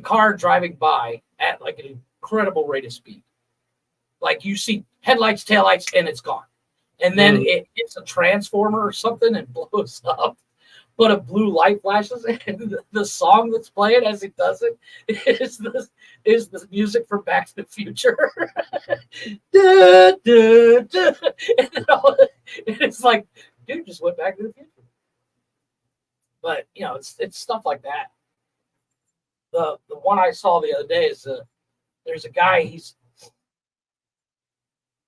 car driving by at like an incredible rate of speed. Like you see headlights, taillights, and it's gone. And then it's a transformer or something and blows up. But a blue light flashes, and the song that's playing as it does it is the music from Back to the Future. Da, da, da. And it's like, dude just went back to the future. But you know, it's stuff like that. The one I saw the other day is there's a guy.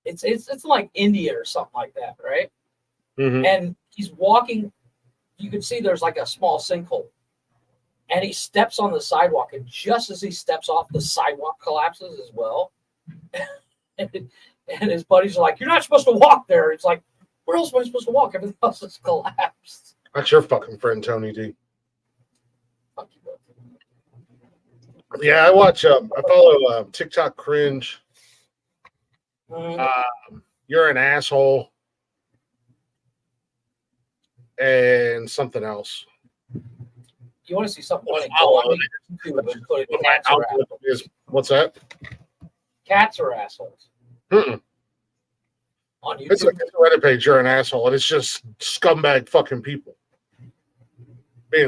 It's like India or something like that, right? Mm-hmm. And he's walking. You can see there's like a small sinkhole, and he steps on the sidewalk, and just as he steps off, the sidewalk collapses as well. and his buddies are like, "You're not supposed to walk there." It's like, where else am I supposed to walk? Everything else is collapsed. That's your fucking friend, Tony D. Fuck you, bro. Yeah, I watch. I follow TikTok cringe. You're an asshole. And something else. You want to see something funny? Go on YouTube and put it, cats are assholes. What's that? Cats are assholes. Mm-mm. On YouTube. It's a Reddit page. You're an asshole, and it's just scumbag fucking people.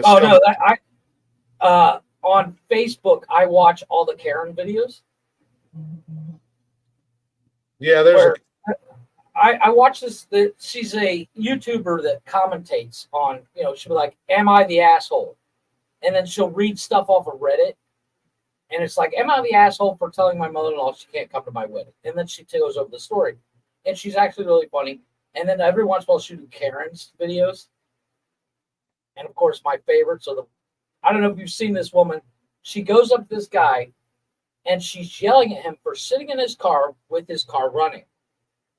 Oh no, on Facebook I watch all the Karen videos. Yeah, there's. I watch this. She's a YouTuber that commentates on. You know, she'll be like, "Am I the asshole?" And then she'll read stuff off of Reddit, and it's like, "Am I the asshole for telling my mother-in-law she can't come to my wedding?" And then she goes over the story, and she's actually really funny. And then every once in a while she'll do Karen's videos, and of course my favorite. So I don't know if you've seen this woman. She goes up to this guy, and she's yelling at him for sitting in his car with his car running,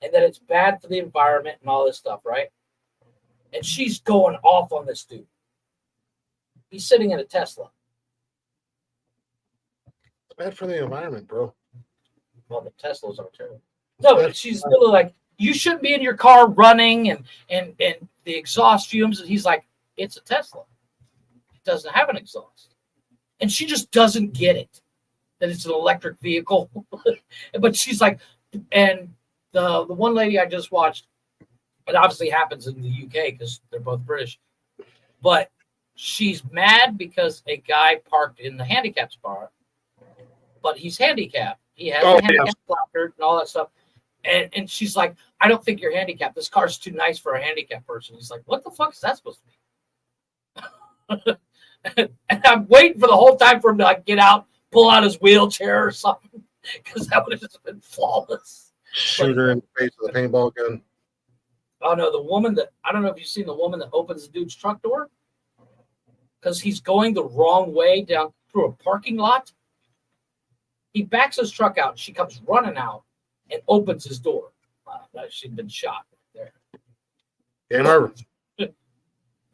and that it's bad for the environment and all this stuff, right? And she's going off on this dude. He's sitting in a Tesla. It's bad for the environment, bro. Well, the Teslas are terrible. No, but she's literally like, you shouldn't be in your car running and the exhaust fumes. And he's like, it's a Tesla. It doesn't have an exhaust. And she just doesn't get it, that it's an electric vehicle. But she's like, and the one lady I just watched, it obviously happens in the UK because they're both British, but she's mad because a guy parked in the handicap spot, but he's handicapped. He has a handicap placard and all that stuff. And she's like, I don't think you're handicapped. This car's too nice for a handicapped person. He's like, what the fuck is that supposed to be? And I'm waiting for the whole time for him to like get out, pull out his wheelchair or something, because that would have just been flawless. Shoot her in the face with a paintball gun. Oh no, the woman that, I don't know if you've seen the woman that opens the dude's truck door because he's going the wrong way down through a parking lot. He backs his truck out. She comes running out and opens his door. She'd been shot right there. Game over.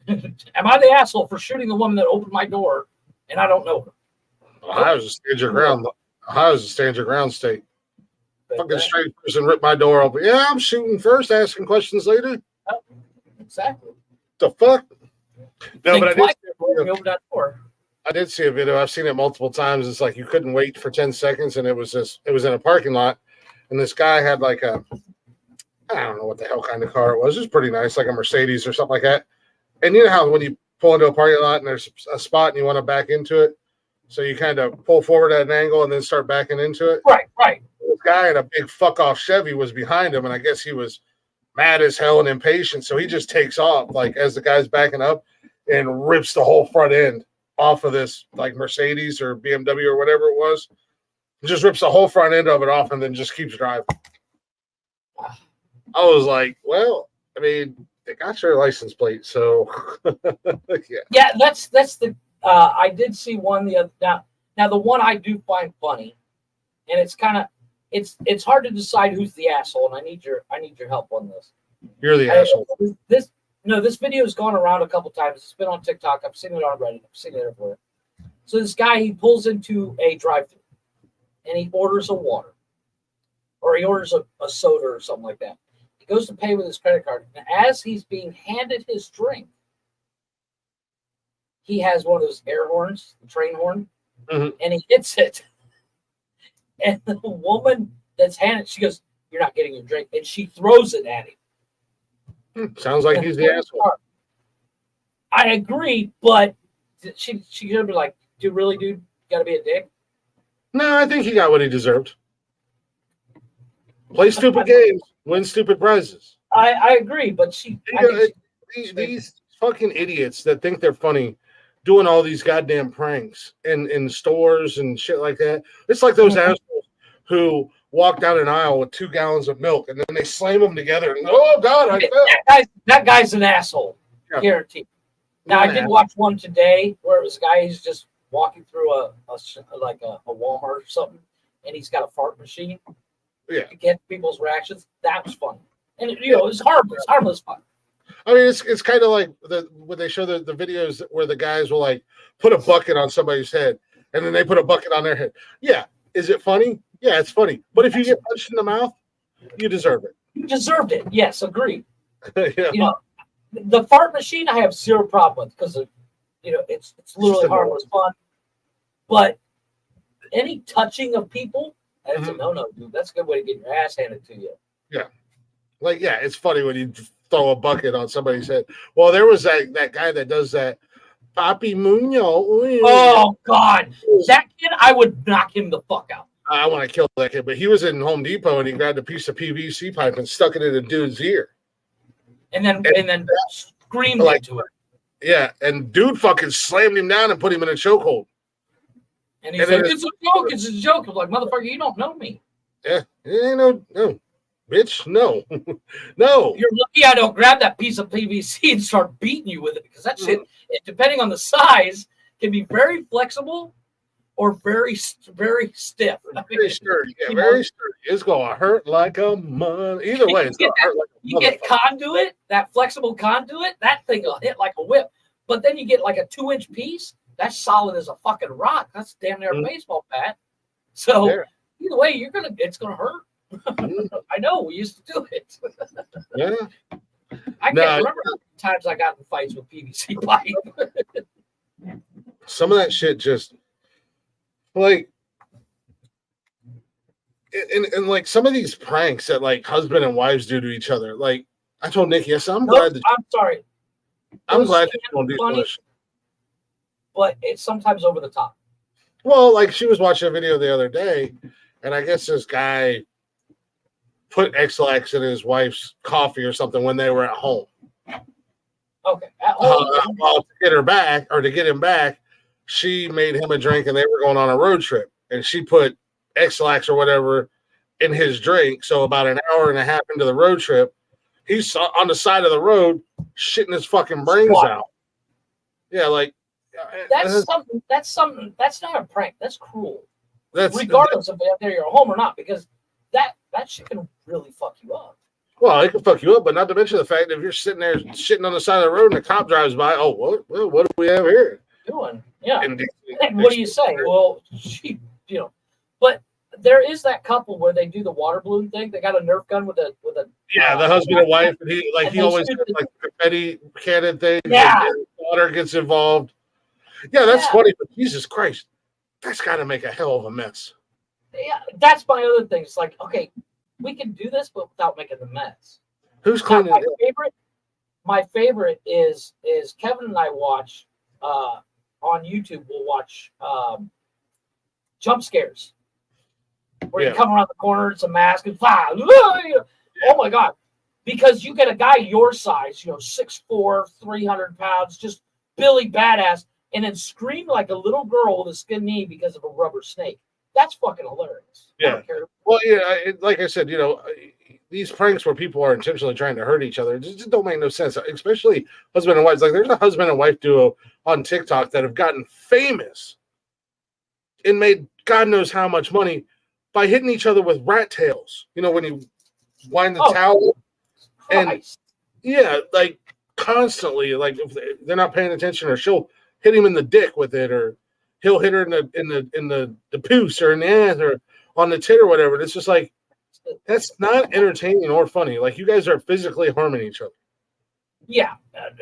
Am I the asshole for shooting the woman that opened my door and I don't know her? Ohio's a stand your ground. Ohio's a stand your ground state. Fucking straight person ripped my door open. Yeah, I'm shooting first, asking questions later. Exactly. The fuck? No, but I did see a video. I've seen it multiple times. It's like you couldn't wait for 10 seconds, and it was in a parking lot, and this guy had like I don't know what the hell kind of car it was. It was pretty nice, like a Mercedes or something like that. And you know how when you pull into a parking lot and there's a spot and you want to back into it, so you kind of pull forward at an angle and then start backing into it. Right. This guy in a big fuck off Chevy was behind him, and I guess he was mad as hell and impatient, so he just takes off like as the guy's backing up and rips the whole front end off of this like Mercedes or BMW or whatever it was. He just rips the whole front end of it off and then just keeps driving. I was like, well, I mean, they got your license plate, so yeah. That's the I did see one the other now the one I do find funny, and it's kind of it's hard to decide who's the asshole, and I need your help on this. You're the asshole. This video has gone around a couple times. It's been on TikTok. I've seen it on Reddit. I've seen it everywhere. So this guy, he pulls into a drive-thru and he orders a water, or he orders a soda or something like that. He goes to pay with his credit card, and as he's being handed his drink, he has one of those air horns, the train horn, and he hits it. And the woman that's handed, she goes, "You're not getting your drink," and she throws it at him. Sounds like he's the asshole. I agree, but she could be like, "Dude, really, dude, you gotta be a dick." No, I think he got what he deserved. Play stupid games, win stupid prizes. I agree, but these fucking idiots that think they're funny doing all these goddamn pranks in stores and shit like that. It's like those assholes who walk down an aisle with 2 gallons of milk and then they slam them together and oh god, I fell. That guy's an asshole. Yeah. Guaranteed. Now I did watch one today where it was a guy who's just walking through a Walmart or something, and he's got a fart machine. Yeah. To get people's reactions. That was fun. And it was harmless fun. I mean, it's kind of like when they show the videos where the guys will like put a bucket on somebody's head and then they put a bucket on their head. Yeah. Is it funny? Yeah, it's funny. But if you get punched in the mouth, you deserve it. You deserved it. Yes, agreed. Yeah. The fart machine I have zero problem with because it's literally harmless fun. But any touching of people, that's a no-no, dude. That's a good way to get your ass handed to you. Yeah. Like, yeah, it's funny when you throw a bucket on somebody's head. Well, there was that guy that does that. Papi Muñoz. Oh, God. That kid, I would knock him the fuck out. I want to kill that kid. But he was in Home Depot, and he grabbed a piece of PVC pipe and stuck it in a dude's ear. And then screamed into it. Yeah, and dude fucking slammed him down and put him in a chokehold. And he's like, it's a joke, it's a joke. I'm like, motherfucker, you don't know me. Yeah, no, bitch, no. No. You're lucky I don't grab that piece of PVC and start beating you with it, because that shit, depending on the size, can be very flexible or very, very stiff. Very sturdy. Yeah, very sturdy. It's going to hurt like a mother. Either way, it's going to hurt like a You get conduit, that flexible conduit, that thing will hit like a whip. But then you get like a 2-inch piece. That's solid as a fucking rock. That's damn near a baseball bat. So, Either way, it's gonna hurt. I know we used to do it. Yeah. I can't remember how many times I got in fights with PVC pipe. Some of that shit just like, and like some of these pranks that like husband and wives do to each other. Like I told Nikki, I said, I'm glad that you don't do funny, this. But it's sometimes over the top. Well, like she was watching a video the other day, and I guess this guy put X-Lax in his wife's coffee or something when they were at home. Okay. At home. Well, to get her back or to get him back, she made him a drink and they were going on a road trip. And she put X-Lax or whatever in his drink. So about an hour and a half into the road trip, he's on the side of the road shitting his fucking brains out. Yeah, like that's something. That's not a prank. That's cruel. Regardless of whether you're home or not, because that shit can really fuck you up. Well, it can fuck you up, but not to mention the fact that if you're sitting there shitting on the side of the road and a cop drives by, what do we have here? Doing, yeah. And what do you say? Well, but there is that couple where they do the water balloon thing. They got a Nerf gun with a the husband and wife, and he always has like confetti cannon thing. Yeah, and water gets involved. Yeah, that's funny, but Jesus Christ, that's got to make a hell of a mess. Yeah, that's my other thing. It's like, okay, we can do this, but without making the mess. Who's cleaning it? My favorite is Kevin and I watch on YouTube. We'll watch jump scares where you come around the corner, it's a mask, and oh my god! Because you get a guy your size, 6'4", 300 pounds, just Billy Badass, and then scream like a little girl with a skin knee because of a rubber snake. That's fucking hilarious. Yeah. Well, yeah, like I said, these pranks where people are intentionally trying to hurt each other just don't make no sense, especially husband and wives. Like there's a husband and wife duo on TikTok that have gotten famous and made God knows how much money by hitting each other with rat tails. When you wind the towel. Christ. And like constantly, like if they're not paying attention, or she'll hit him in the dick with it, or he'll hit her in the puce or in the ass or on the tit or whatever. And it's just like, that's not entertaining or funny. Like you guys are physically harming each other. Yeah.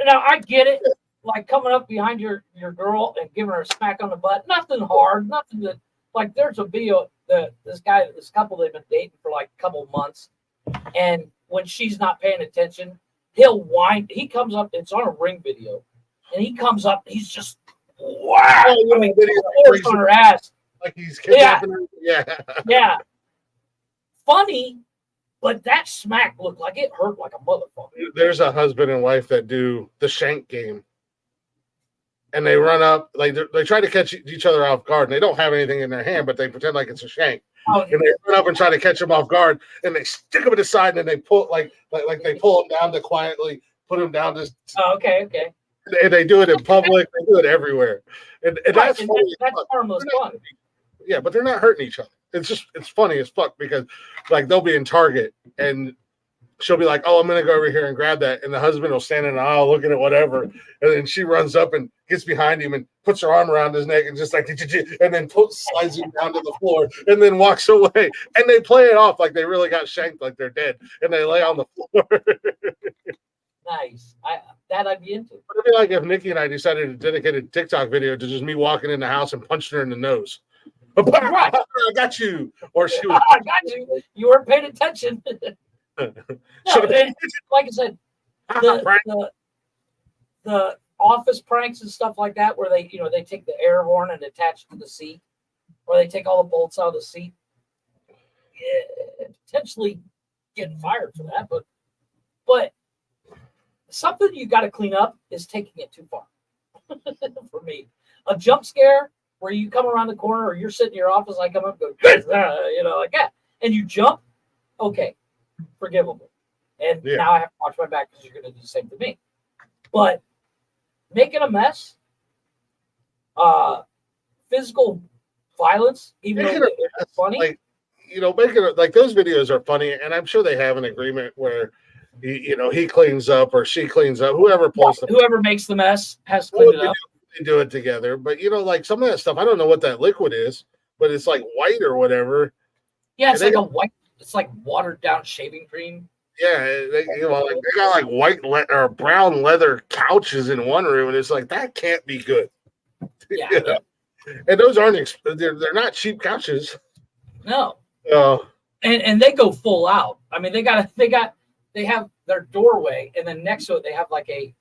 Now I get it. Like coming up behind your girl and giving her a smack on the butt. Nothing hard. Nothing that, like there's a video that this couple, they've been dating for like a couple months. And when she's not paying attention, he'll whine. He comes up, it's on a Ring video. And he comes up, he's just, wow. On her ass. Like he's kidnapping her. Yeah. Yeah. Funny, but that smack looked like it hurt like a motherfucker. There's a husband and wife that do the shank game. And they run up, like they try to catch each other off guard. And they don't have anything in their hand, but they pretend like it's a shank. Oh, and they run up and try to catch them off guard. And they stick them to the side, and then they pull like they pull them down to quietly put them down. Okay. And they do it in public. They do it everywhere. And that's funny. That's harmless fun. Yeah, but they're not hurting each other. It's funny as fuck because like they'll be in Target and she'll be like, "Oh, I'm gonna go over here and grab that," and the husband will stand in the aisle looking at whatever, and then she runs up and gets behind him and puts her arm around his neck and just like, and then slides him down to the floor and then walks away. And they play it off like they really got shanked, like they're dead, and they lay on the floor. Nice. I'd be into. It'd be like if Nikki and I decided to dedicate a TikTok video to just me walking in the house and punching her in the nose. Right. I got you. Or she was, I got you. You weren't paying attention. No, like I said, the office pranks and stuff like that, where they take the air horn and attach it to the seat, or they take all the bolts out of the seat. Yeah, potentially getting fired for that, but something you got to clean up is taking it too far. For me, a jump scare where you come around the corner, or you're sitting in your office, I come up and go, like that, and you jump. Okay. Forgivable. And now I have to watch my back because you're going to do the same to me. But making a mess, physical violence, even though it's funny. Like, making it like those videos are funny, and I'm sure they have an agreement where he cleans up or she cleans up. Whoever makes the mess has to clean it up. They do it together. But like some of that stuff, I don't know what that liquid is, but it's like white or whatever. Yeah, it's And it's like watered down shaving cream. Yeah, they got like or brown leather couches in one room, and it's like that can't be good. Yeah, And those aren't they're not cheap couches. no. Oh, And they go full out. I mean, they have their doorway, and then next to it they have like a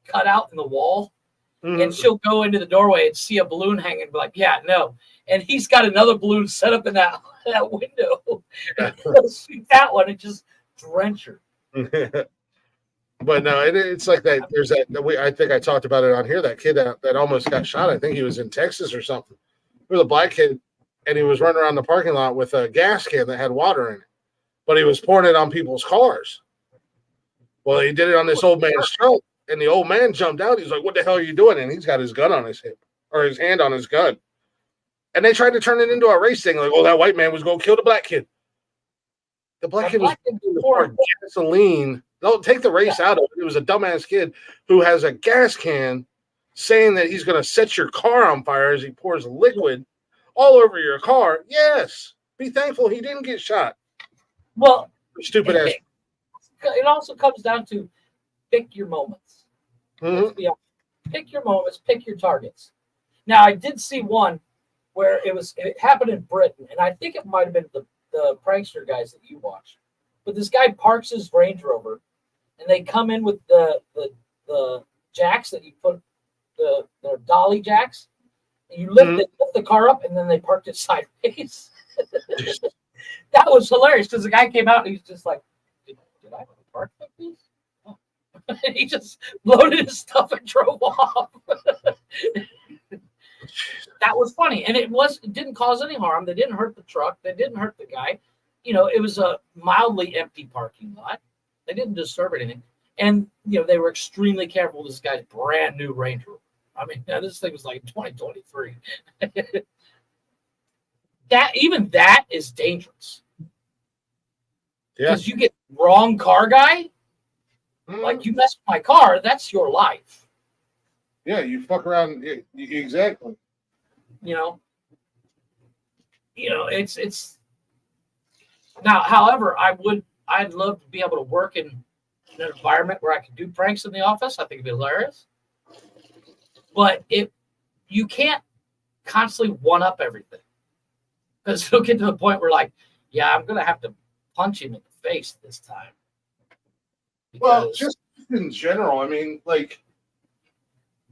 cutout in the wall. And she'll go into the doorway and see a balloon hanging and be like, yeah, no. And he's got another balloon set up in that window. And he'll shoot that one and just drench her. But no, it's like that. There's I think I talked about it on here. That kid that almost got shot. I think he was in Texas or something. He was a black kid, and he was running around the parking lot with a gas can that had water in it, but he was pouring it on people's cars. Well, he did it on this old man's truck, and the old man jumped out. He's like, "What the hell are you doing?" And he's got his gun on his hip, or his hand on his gun. And they tried to turn it into a race thing, like, "Oh, that white man was going to kill the black kid." The black kid was pouring gasoline. Don't take the race out of it. It was a dumbass kid who has a gas can saying that he's going to set your car on fire as he pours liquid all over your car. Yes. Be thankful he didn't get shot. Well, stupid ass. It also comes down to pick your moments. Mm-hmm. Pick your moments, pick your targets. Now, I did see one where it happened in Britain, and I think it might have been the prankster guys that you watched. But this guy parks his Range Rover, and they come in with the jacks that you put the dolly jacks, and you lift the car up, and then they parked it sideways. That was hilarious because the guy came out and he's just like, "Did I park like this?" Oh. And he just loaded his stuff and drove off. That was funny, and it didn't cause any harm. They didn't hurt the truck. They didn't hurt the guy. It was a mildly empty parking lot. They didn't disturb anything, and they were extremely careful with this guy's brand new Range Rover. I mean, this thing was like 2023. That is dangerous. Yeah, because you get wrong car guy. Like you mess with my car, that's your life. Yeah, you fuck around. Exactly. It's now. However, I'd love to be able to work in an environment where I could do pranks in the office. I think it'd be hilarious. But you can't constantly one up everything, because you'll get to the point where, like, yeah, I'm gonna have to punch him in the face this time. Well, just in general, I mean, like,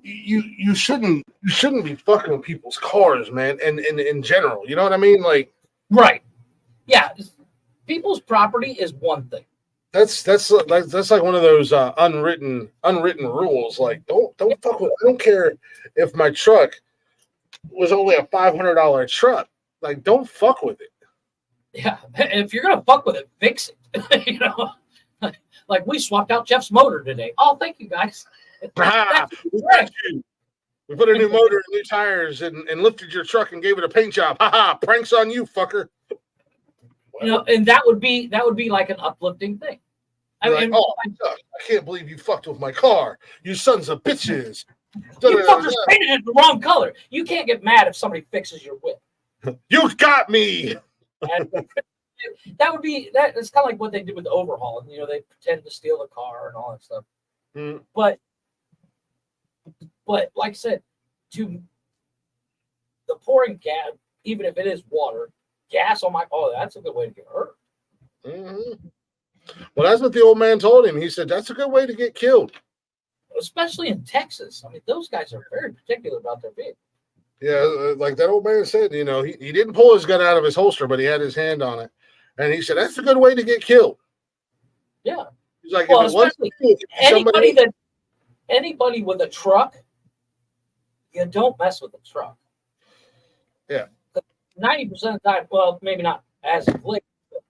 you shouldn't be fucking with people's cars, man. And in general, you know what I mean? Like, right? Yeah, people's property is one thing. That's like one of those unwritten rules. Like, don't fuck with. I don't care if my truck was only a $500 truck. Like, don't fuck with it. Yeah, if you're gonna fuck with it, fix it. Like we swapped out Jeff's motor today. Oh, thank you guys. We put a new motor and new tires and lifted your truck and gave it a paint job. Pranks on you, fucker. And that would be like an uplifting thing. I can't believe you fucked with my car. You sons of bitches. You fuckers painted it the wrong color. You can't get mad if somebody fixes your whip. You got me. It's kind of like what they did with the overhaul. They pretend to steal the car and all that stuff. But like I said, to the pouring gas, even if it is water, gas on that's a good way to get hurt. Mm-hmm. Well, that's what the old man told him. He said that's a good way to get killed, especially in Texas. I mean, those guys are very particular about their vehicle. Yeah, like that old man said, he didn't pull his gun out of his holster, but he had his hand on it, and he said that's a good way to get killed. Yeah, he's like, anybody with a truck, you don't mess with a truck. Yeah, 90% of the time, well, maybe not as of late, but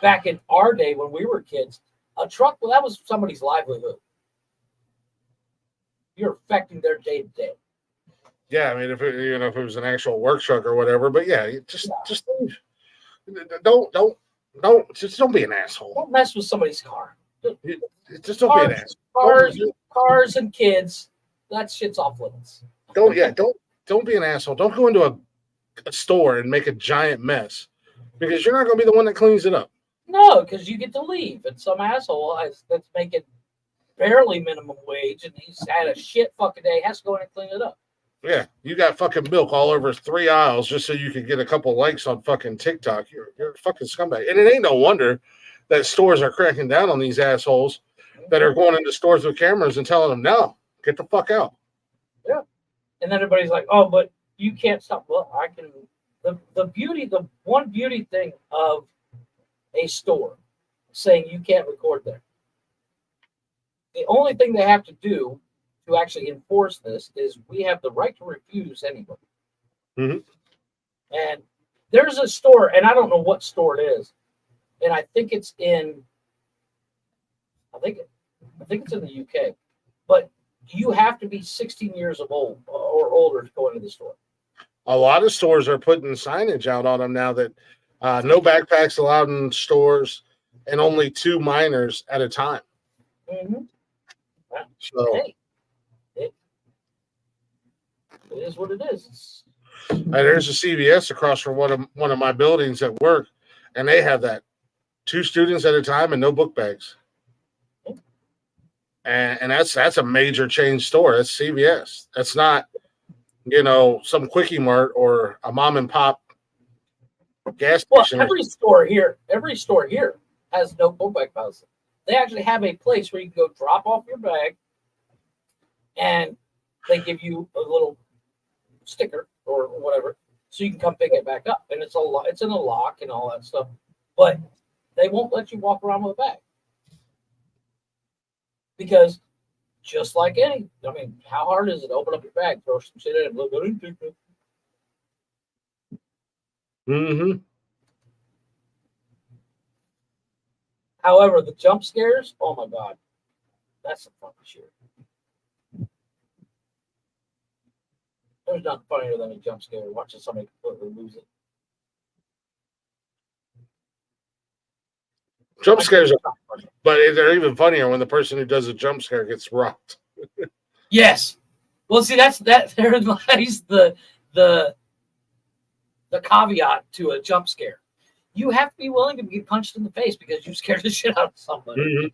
back in our day when we were kids, a truck, well, that was somebody's livelihood. You're affecting their day to day. Yeah, I mean, if it was an actual work truck or whatever, but yeah, just don't be an asshole. Don't mess with somebody's car. Just don't be an asshole. Cars and kids, that shit's off limits. Don't be an asshole. Don't go into a store and make a giant mess Because you're not going to be the one that cleans it up. No, because you get to leave, and some asshole that's making barely minimum wage, and he's had a shit fucking day, has to go in and clean it up. Yeah, you got fucking milk all over 3 aisles just so you can get a couple likes on fucking TikTok. You're a fucking scumbag. And it ain't no wonder that stores are cracking down on these assholes that are going into stores with cameras and telling them, no, get the fuck out. Yeah. And then everybody's like, oh, but you can't stop. Well, I can. The one beauty thing of a store saying you can't record there. The only thing they have to do to actually enforce this is we have the right to refuse anybody. Mm-hmm. And there's a store, and I don't know what store it is, and I think it's in. I think it's in the UK, but you have to be 16 years of old or older to go into the store. A lot of stores are putting signage out on them now that no backpacks allowed in stores and only 2 minors at a time. Mm-hmm. So hey, it is what it is. there's a CVS across from one of my buildings at work, and they have that 2 students at a time and no book bags. And that's a major chain store. That's CVS. That's not, some Quickie Mart or a mom and pop gas station. Well, every store here has no book bag policy. They actually have a place where you can go drop off your bag, and they give you a little sticker or whatever, so you can come pick it back up. And it's in a lock and all that stuff, but they won't let you walk around with a bag because, just like how hard is it to open up your bag, throw some shit in, and look at it? Mm-hmm. However, the jump scares, oh my god, that's some fucking shit. There's nothing funnier than a jump scare. Watching somebody completely lose it. Jump scares are, but they're even funnier when the person who does a jump scare gets rocked. Yes. Well, see, that there lies the caveat to a jump scare. You have to be willing to get punched in the face because you scared the shit out of somebody.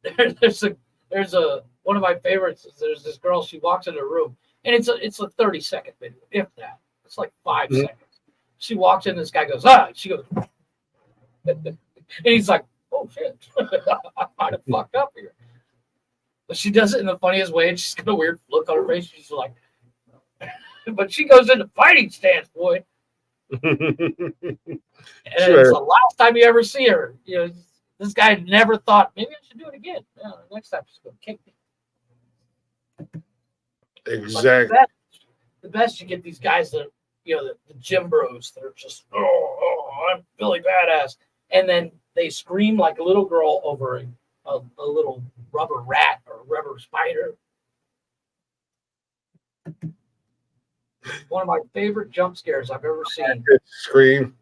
Mm-hmm. There's a one of my favorites is there's this girl, she walks in a room, and it's a 30-second video, if that. It's like 5 Mm-hmm. seconds. She walks in, this guy goes, she goes, and he's like, oh shit, I might have fucked up here. But she does it in the funniest way, and she's got a weird look on her face. She's like, but she goes into fighting stance, boy. And it's the last time you ever see her. This guy never thought, maybe I should do it again. Yeah, next time she's going to kick me. Exactly. The best you get these guys that, the gym bros that are just, I'm Billy Badass. And then they scream like a little girl over a little rubber rat or rubber spider. One of my favorite jump scares I've ever seen. Scream.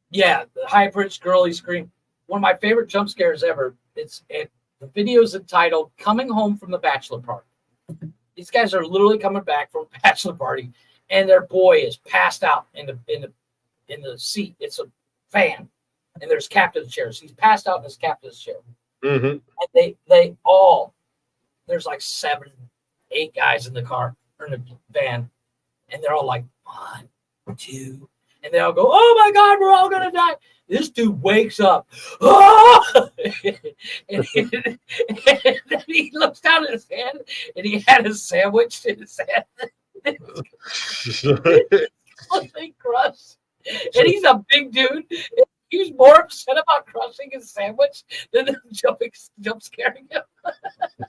Yeah, the high-pitched girly scream. One of my favorite jump scares ever. The video is entitled "Coming Home from the Bachelor Party." These guys are literally coming back from a bachelor party, and their boy is passed out in the seat. It's a van, and there's captain's chairs. He's passed out in his captain's chair. Mm-hmm. And there's like 7, 8 guys in the car or in the van, and they're all like 1, 2, and they all go, "Oh my God, we're all gonna die!" This dude wakes up, and then he looks down at his hand, and he had a sandwich in his hand. It's crushed, and he's a big dude. He was more upset about crushing his sandwich than jump scaring him.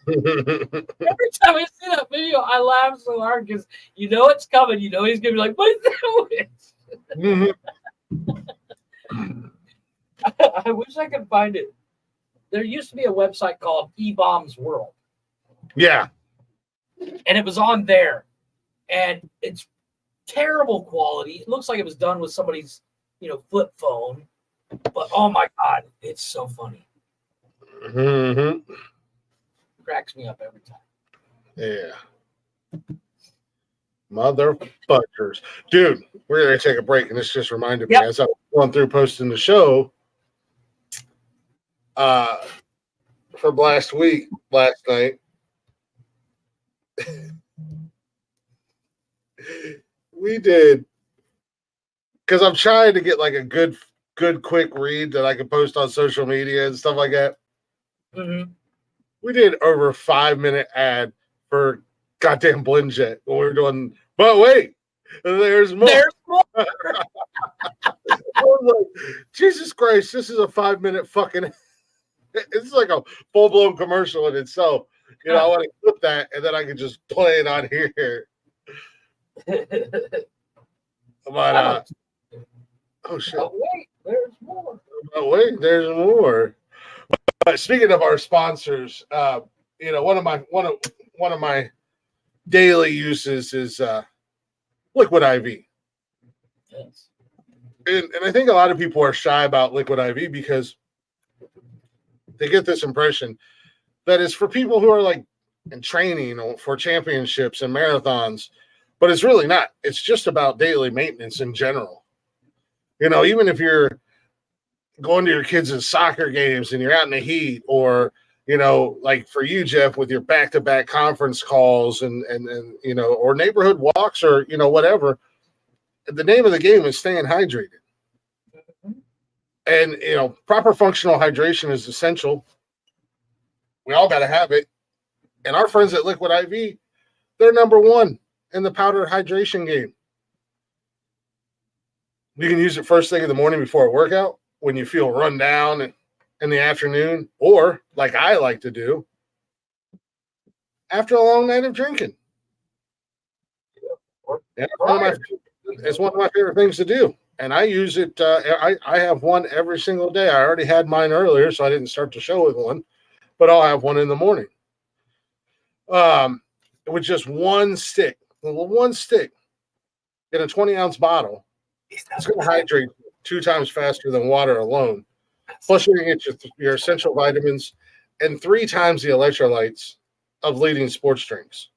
Every time I see that video, I laugh so hard because it's coming. He's gonna be like, "My sandwich." Mm-hmm. I wish I could find it. There used to be a website called E-Bombs World. Yeah. And it was on there. And it's terrible quality. It looks like it was done with somebody's, flip phone. But oh my God, it's so funny. Mm-hmm. Cracks me up every time. Yeah. Motherfuckers. Dude, we're going to take a break, and this just reminded me Yep. as I was going through posting the show from last night. We did, because I'm trying to get like a good quick read that I can post on social media and stuff like that. Mm-hmm. We did over a 5-minute ad for goddamn Blendjet when we were doing, but wait, there's more. There's more. I was like, Jesus Christ, this is a 5-minute fucking, it's like a full-blown commercial in itself. You know, I want to clip that and then I can just play it on here. But, oh shit. Oh, wait, there's more. Oh, wait, there's more. But speaking of our sponsors, you know, one of my daily uses is Liquid IV. Yes. And I think a lot of people are shy about Liquid IV because they get this impression that it's for people who are like in training for championships and marathons, but it's really not. It's just about daily maintenance in general. You know, even if you're going to your kids' soccer games and you're out in the heat, or, you know, like for you, Jeff, with your back-to-back conference calls and you know, or neighborhood walks, or, you know, whatever, the name of the game is staying hydrated. And, you know, proper functional hydration is essential. We all got to have it. And our friends at Liquid IV, they're number one in the powder hydration game. You can use it first thing in the morning before a workout, when you feel run down in the afternoon, or like I like to do, after a long night of drinking. Yeah, it's one of my favorite things to do. And I use it. I have one every single day. I already had mine earlier, so I didn't start the show with one, but I'll have one in the morning. With just one stick in a 20-ounce bottle, it's going to hydrate 2 times faster than water alone. Plus, you're going to get your essential vitamins and 3 times the electrolytes of leading sports drinks.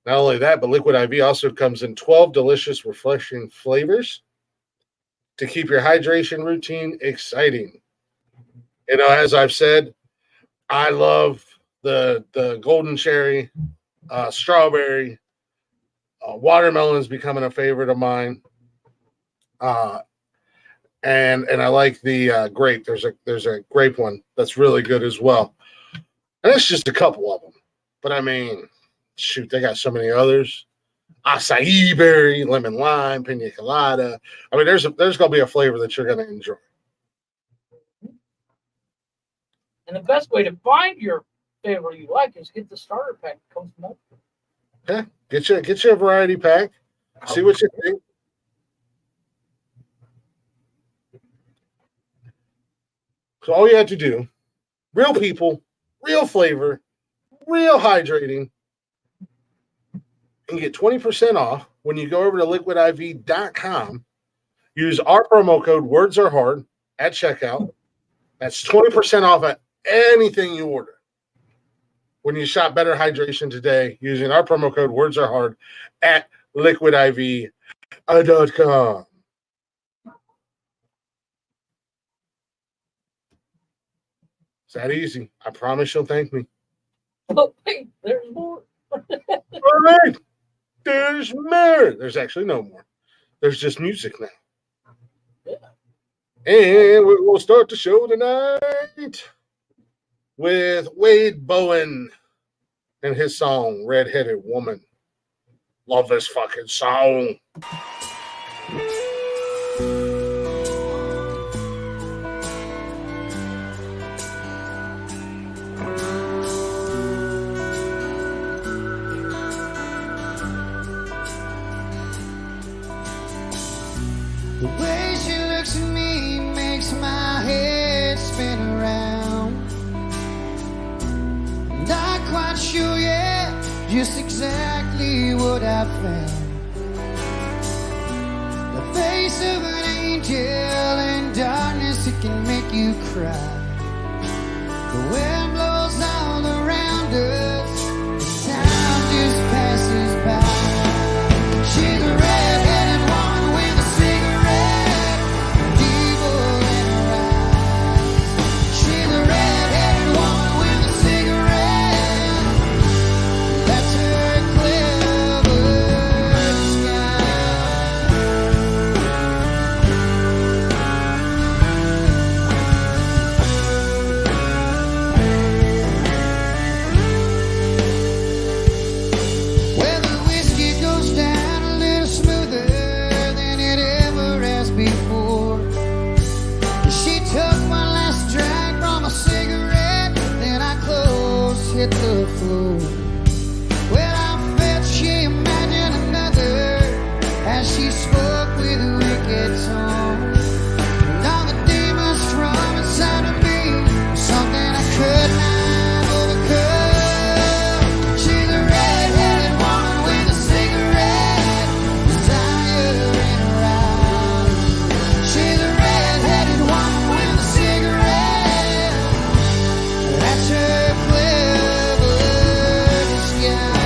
Not only that, but Liquid IV also comes in 12 delicious, refreshing flavors to keep your hydration routine exciting. You know, as I've said, I love the golden cherry, strawberry, watermelon is becoming a favorite of mine. And I like the grape. There's a grape one that's really good as well. And it's just a couple of them. But I mean, shoot, they got so many others. Acai berry, lemon lime, pina colada. I mean, there's going to be a flavor that you're going to enjoy. And the best way to find your flavor you like is get the starter pack that comes from that. Yeah, get you a variety pack. See what you think. So all you have to do, real people, real flavor, real hydrating, and get 20% off when you go over to liquidiv.com. Use our promo code Words Are Hard at checkout. That's 20% off at anything you order. When you shop Better Hydration today using our promo code Words Are Hard at liquidiv.com. It's that easy. I promise you'll thank me. Oh, hey, there's more. All right. There's more. There's actually no more. There's just music now. Yeah. And we'll start the show tonight with Wade Bowen and his song, Redheaded Woman. Love this fucking song. The way she looks at me makes my head spin around. Not quite sure yet just exactly what I found. The face of an angel in darkness, it can make you cry. The wind blows all around us. The time with a wicked tongue. And all the demons from inside of me were something I could not overcome. She's a red-headed woman with a cigarette, desire in her eyes. She's a red-headed woman with a cigarette. That's her clever disguise.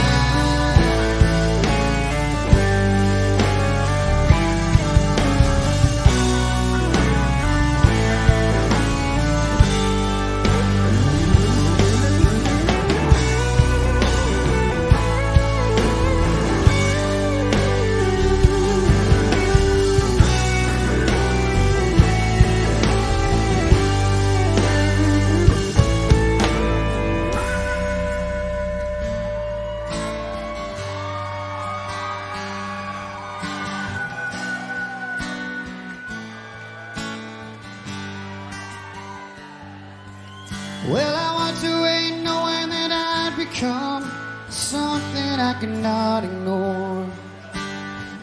Well, I walked away knowing that I'd become something I could not ignore.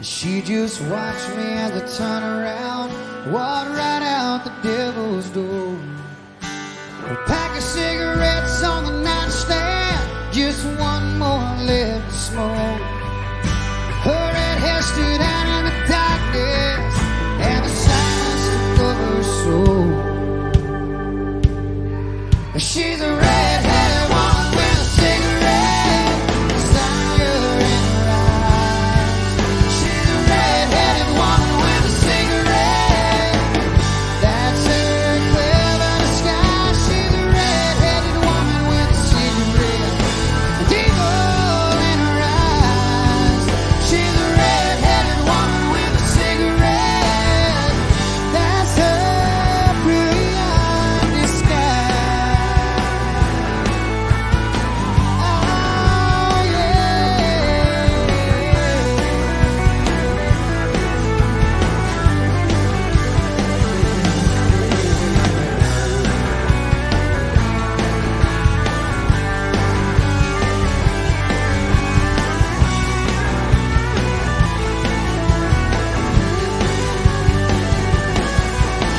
She just watched me as I turned around, walked right out the devil's door. A pack of cigarettes on the nightstand, just one more left to smoke. Her red hair stood out in the darkness, and the silence took over her soul. She's a red-headed woman with a cigarette, desire in her eyes. She's a red-headed woman with a cigarette. That's her clever disguise. She's a red-headed woman with a cigarette, and evil in her eyes. She's a red-headed woman with a cigarette. That's her brilliant disguise.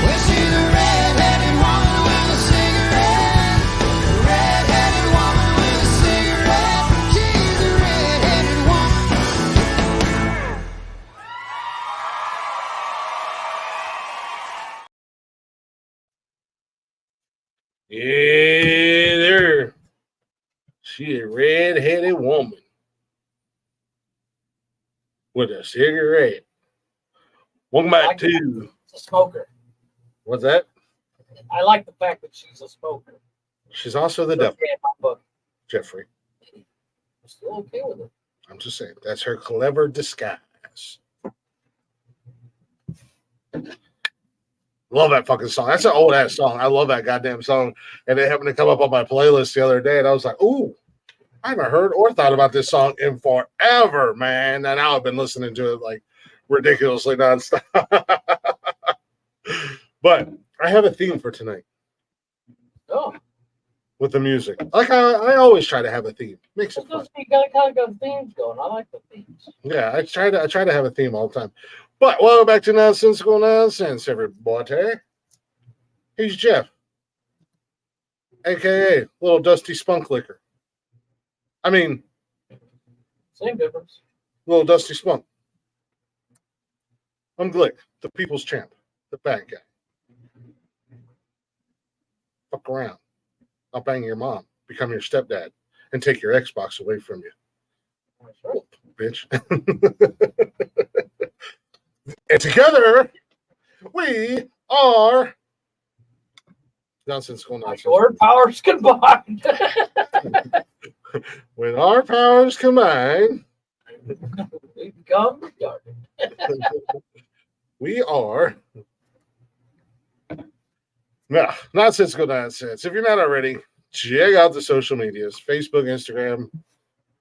Well, she's a red-headed woman with a cigarette. A red-headed woman with a cigarette. She's a red-headed woman. Yeah, there. She a red-headed woman with a cigarette. Welcome back to She's a smoker. what's that? I like the fact that she's a smoker. She's also the It's devil, okay in my book. Jeffrey. I'm still okay with it. I'm just saying that's her clever disguise. Love that fucking song. That's an old ass song. I love that goddamn song. And it happened to come up on my playlist the other day, and I was like, "Ooh, I haven't heard or thought about this song in forever, man." And now I've been listening to it like ridiculously nonstop. But I have a theme for tonight Oh, with the music. Like I always try to have a theme. Makes it fun. you got kind of got themes going. I like the themes. Yeah, I try to have a theme all the time. But welcome back to Nonsensical Nonsense, everybody. He's Jeff, aka Little Dusty Spunk Licker. I mean, Same difference. Little Dusty Spunk. I'm Glick, the people's champ, the bad guy. Fuck around. I'll bang your mom, become your stepdad, and take your Xbox away from you, That's right. bitch. And together, we are Nonsensical Nonsense. Your powers combined. When our powers combine, We become retarded. we are Nonsensical Nonsense. If you're not already, check out the social medias: Facebook, Instagram,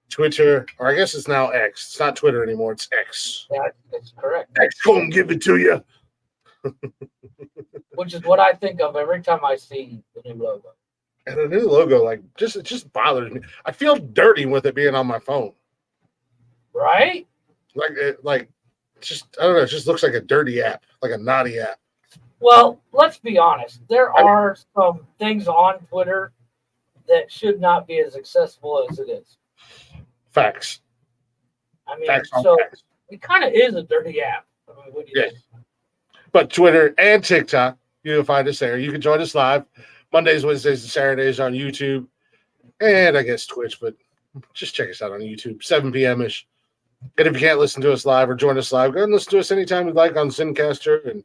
Twitter, or I guess it's now X. It's not Twitter anymore. It's X. Yeah, that's correct. X gonna give it to you. Which is what I think of every time I see the new logo. And the new logo, like, it just bothers me. I feel dirty with it being on my phone. Right? Like just I don't know. It just looks like a dirty app, like a naughty app. Well, let's be honest. There are some things on Twitter that should not be as accessible as it is. Facts. I mean, Facts on so facts. it kind of is a dirty app. I mean, what do you Yeah. think? But Twitter and TikTok, you can find us there. You can join us live Mondays, Wednesdays, and Saturdays on YouTube, and I guess Twitch. But just check us out on YouTube, 7 p.m. ish. And if you can't listen to us live or join us live, go and listen to us anytime you'd like on Zencaster and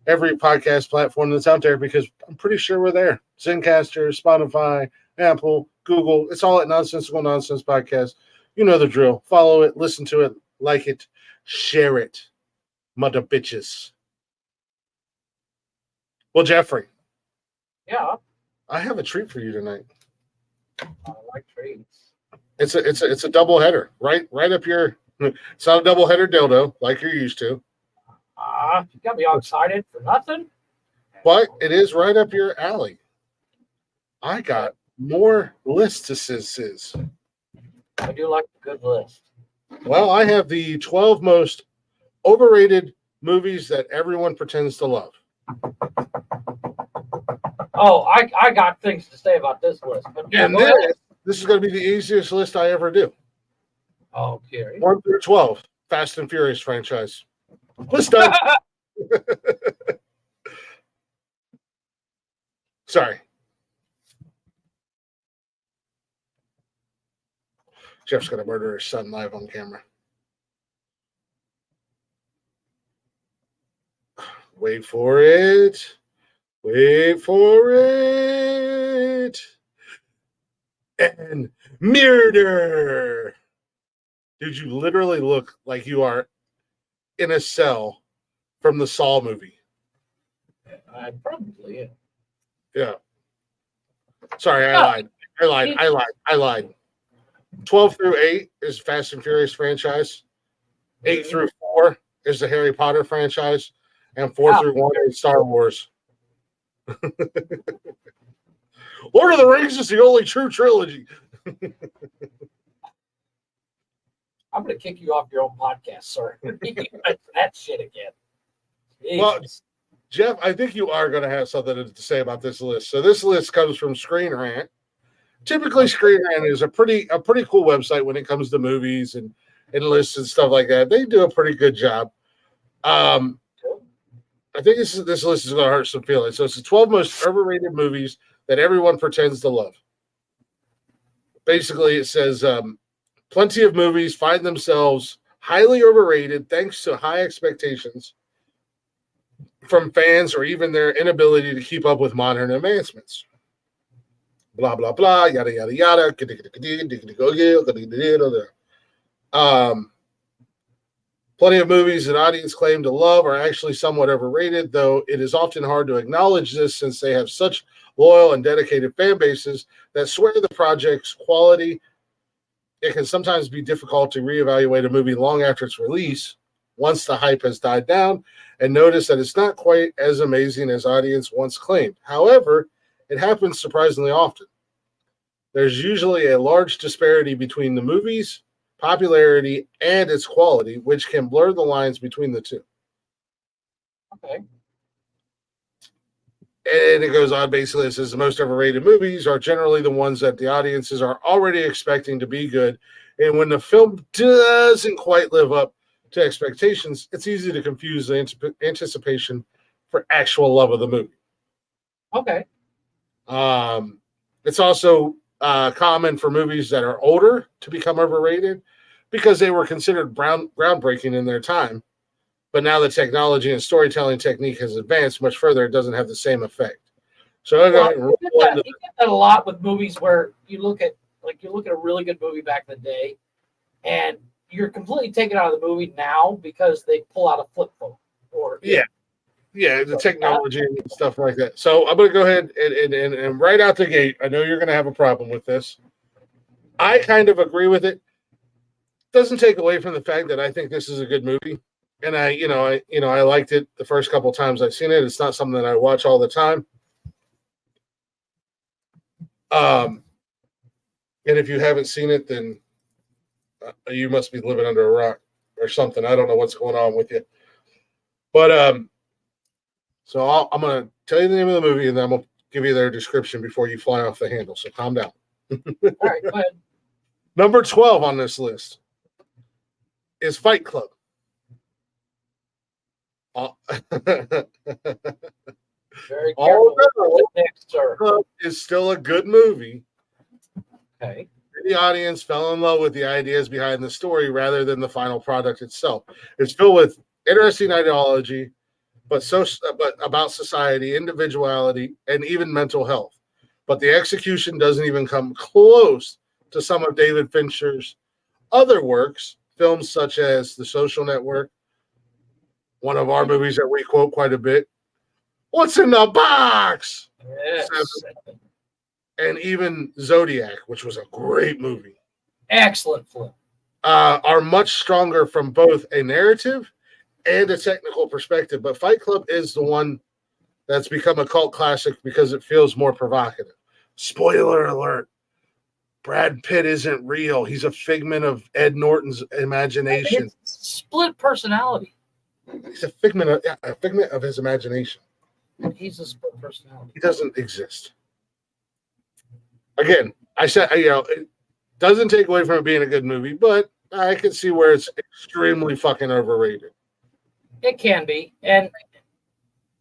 every podcast platform that's out there, because I'm pretty sure we're there. Zencaster, Spotify, Apple, Google. It's all at Nonsensical Nonsense Podcast. You know the drill. Follow it, listen to it, like it, share it. Mother bitches. Well, Jeffrey, Yeah, I have a treat for you tonight. I like treats. It's a double header, right up your. It's not a double header dildo like you're used to, You got me all excited for nothing. but it is right up your alley. I got more lists. I do like a good list. Well, I have the 12 most overrated movies that everyone pretends to love. Oh, I got things to say about this list, but yeah, And go ahead. this is going to be the easiest list I ever do. Okay. 1 through 12, Fast and Furious franchise. List done. Sorry. Jeff's going to murder his son live on camera. Wait for it. Wait for it. And murder. Dude, you literally look like you are in a cell from the Saw movie. I probably am. Yeah. Sorry, I lied. 12 through 8 is Fast and Furious franchise. 8 through 4 is the Harry Potter franchise. And 4 through 1 is Star Wars. Lord of the Rings is the only true trilogy. I'm going to kick you off your own podcast, sir. That shit again. Well, Jesus. Jeff, I think you are going to have something to say about this list. So this list comes from Screen Rant. Typically, Screen Rant is a pretty cool website when it comes to movies and lists and stuff like that. They do a pretty good job. I think this list is going to hurt some feelings. So it's the 12 most overrated movies that everyone pretends to love. Basically, it says plenty of movies find themselves highly overrated thanks to high expectations from fans or even their inability to keep up with modern advancements. Blah, blah, blah, yada, yada, yada. Plenty of movies that audience claim to love are actually somewhat overrated, though it is often hard to acknowledge this since they have such loyal and dedicated fan bases that swear the project's quality. It can sometimes be difficult to reevaluate a movie long after its release, once the hype has died down, and notice that it's not quite as amazing as audience once claimed. However, it happens surprisingly often. There's usually a large disparity between the movie's popularity and its quality, which can blur the lines between the two. Okay. And it goes on, basically, it says the most overrated movies are generally the ones that the audiences are already expecting to be good. And when the film doesn't quite live up to expectations, it's easy to confuse the anticipation for actual love of the movie. Okay. It's also common for movies that are older to become overrated because they were considered groundbreaking in their time. But now the technology and storytelling technique has advanced much further. It doesn't have the same effect. So You get that a lot with movies where you look at a really good movie back in the day, and you're completely taken out of the movie now because they pull out a flip phone or the technology and stuff like that. So I'm going to go ahead and right out the gate, I know you're going to have a problem with this. I kind of agree with it. Doesn't take away from the fact that I think this is a good movie. And I liked it the first couple times I've seen it. It's not something that I watch all the time. And if you haven't seen it, then you must be living under a rock. or something. I don't know what's going on with you. But so I'm going to tell you the name of the movie, and then I'm going to give you their description before you fly off the handle. So calm down. All right, go ahead. Number 12 on this list is Fight Club. Very All careful. What's next, sir? Club is still a good movie. Okay. The audience fell in love with the ideas behind the story rather than the final product itself. It's filled with interesting ideology, but about society, individuality, and even mental health. But the execution doesn't even come close to some of David Fincher's other works, films such as The Social Network, one of our movies that we quote quite a bit, What's in the Box? Yes. And even Zodiac, which was a great movie. Excellent film. Are much stronger from both a narrative and a technical perspective. But Fight Club is the one that's become a cult classic because it feels more provocative. Spoiler alert. Brad Pitt isn't real. He's a figment of Ed Norton's imagination. It's split personality. He's a figment of his imagination. He's a split personality. He doesn't exist. Again, I said, it doesn't take away from it being a good movie, but I can see where it's extremely fucking overrated. It can be. And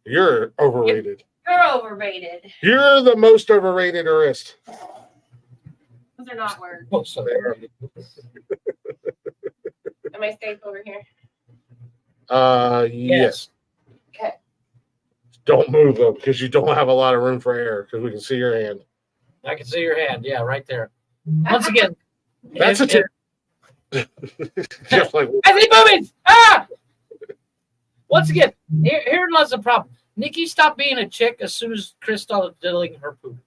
You're overrated. You're overrated. You're the most overrated-erist. Those are not words. oh, so Am I safe over here? Yes. Okay. Don't move though, because you don't have a lot of room for air, because we can see your hand. I can see your hand. Yeah, right there. Once again, That's a tip. Just like I see movies. Ah! Once again, here lies the problem. Nikki stopped being a chick as soon as Chris started diddling her poop.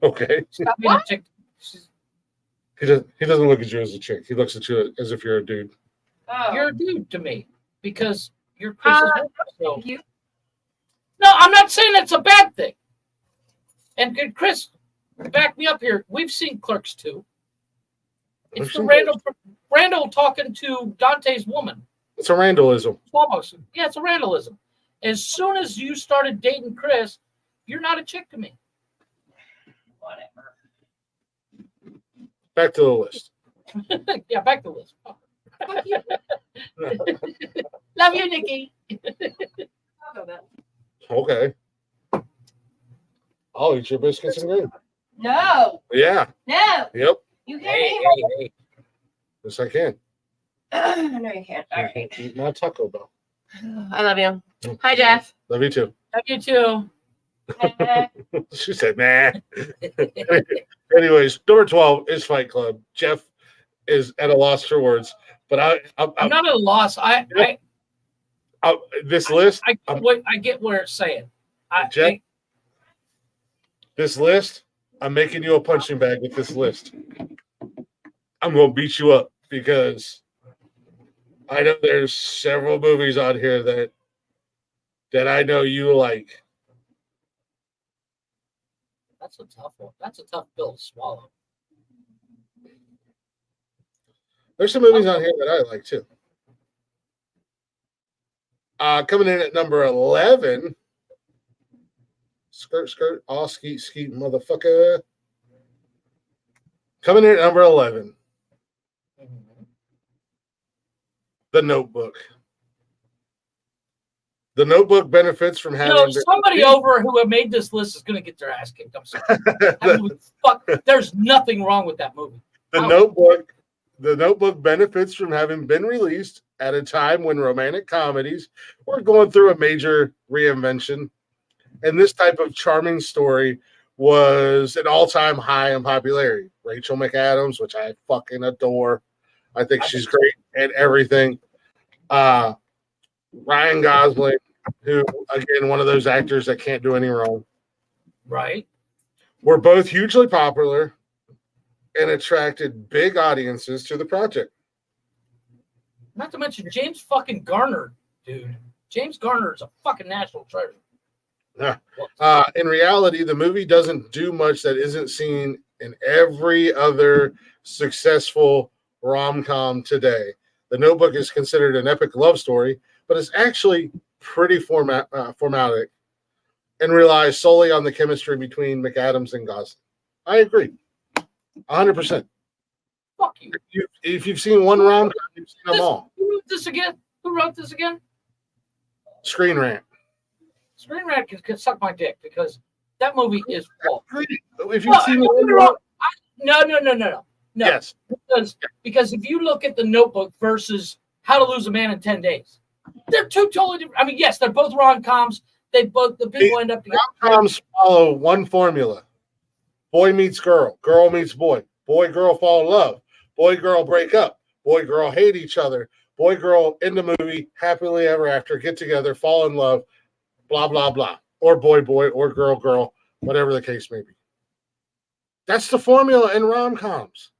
okay. Stop being a chick. He doesn't look at you as a chick. He looks at you as if you're a dude. Oh. You're a dude to me because you're Chris's wife. So. Thank you. No, I'm not saying that's a bad thing. And good Chris, back me up here. We've seen Clerks 2. It's the Randall talking to Dante's woman. It's a Randallism. Almost. Yeah, it's a Randallism. As soon as you started dating Chris, you're not a chick to me. Whatever. Back to the list. Yeah, back to Liz. Fuck you. Love you, Nikki. I'll go then. Okay. I'll eat your biscuits and gravy. No. Yeah. No. Yep. You Hey, can't hey, hey. Yes, I can. No, you can't. All right. Eat my Taco Bell. I love you. Hi, Jeff. Love you too. Love you too. She said, nah. Anyways, number 12 is Fight Club. Jeff is at a loss for words, but I'm not at a loss. This list. I get where it's saying. Jeff, this list, I'm making you a punching bag with this list. I'm going to beat you up because I know there's several movies on here that I know you like. That's a tough one. That's a tough pill to swallow. There's some movies on here that I like too. Coming in at number 11. Skirt, all skeet, motherfucker. Coming in at number 11. The Notebook. The Notebook benefits from having somebody over who have made this list is going to get their ass kicked. I'm sorry. That movie, fuck, there's nothing wrong with that movie. The Notebook benefits from having been released at a time when romantic comedies were going through a major reinvention. And this type of charming story was an all-time high in popularity. Rachel McAdams, which I fucking adore. I think she's great at everything. Ryan Gosling, who, again, one of those actors that can't do any wrong. Right. Were both hugely popular and attracted big audiences to the project. Not to mention James fucking Garner, dude. James Garner is a fucking national treasure. In reality, the movie doesn't do much that isn't seen in every other successful rom-com today. The Notebook is considered an epic love story, but it's actually pretty formatic and relies solely on the chemistry between McAdams and Gosling. I agree, 100%. Fuck you. If you've seen one rom-com, you've seen them all. Who wrote this again? Who wrote this again? Screen Rant. Screen Rant can suck my dick because that movie is false. If you've seen No. yes, because if you look at The Notebook versus How to Lose a Man in 10 Days, they're two totally different. I mean, yes, they're both rom-coms. The people end up together. Rom-coms follow one formula: boy meets girl, girl meets boy, girl fall in love, boy girl break up, boy girl hate each other, boy girl in the movie happily ever after, get together, fall in love, blah blah blah, or boy or girl, whatever the case may be. That's the formula in rom-coms.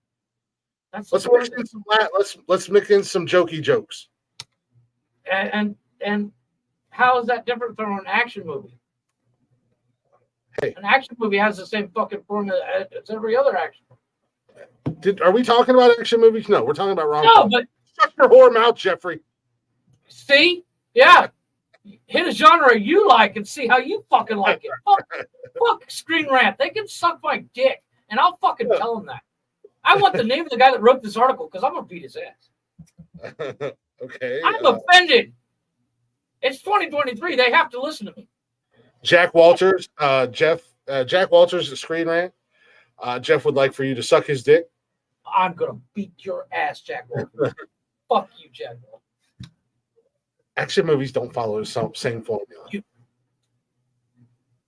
Let's mix in some jokey jokes. And how is that different from an action movie? Hey. An action movie has the same fucking formula as every other action movie. Are we talking about action movies? No, we're talking about rom-coms. No, but shut your whore mouth, Jeffrey. see, yeah, hit a genre you like and see how you fucking like it. Fuck Screen Rant. They can suck my dick, and I'll fucking tell them that. I want the name of the guy that wrote this article because I'm gonna beat his ass. Okay. I'm offended. It's 2023. They have to listen to me. Jack Walters, Jack Walters at Screen Rant. Jeff would like for you to suck his dick. I'm gonna beat your ass, Jack Walters. Fuck you, Jack Walters. Action movies don't follow the same formula.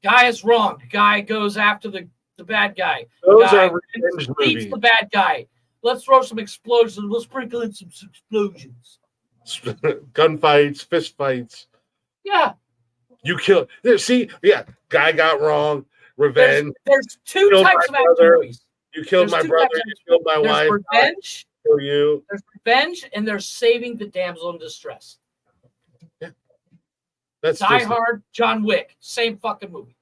Guy is wrong. The guy goes after the bad guy. Those guy are revenge beats movies. the bad guy. Let's throw some explosions. We'll sprinkle in some explosions. Gunfights, fist fights. Yeah. You kill. See, yeah, guy got wrong. Revenge. There's two Killed types of my action brother. movies. You killed There's my two brother. types You killed my There's wife. revenge. Kill you. There's revenge, and there's saving the damsel in distress. Yeah. That's Die Hard, John Wick, same fucking movie.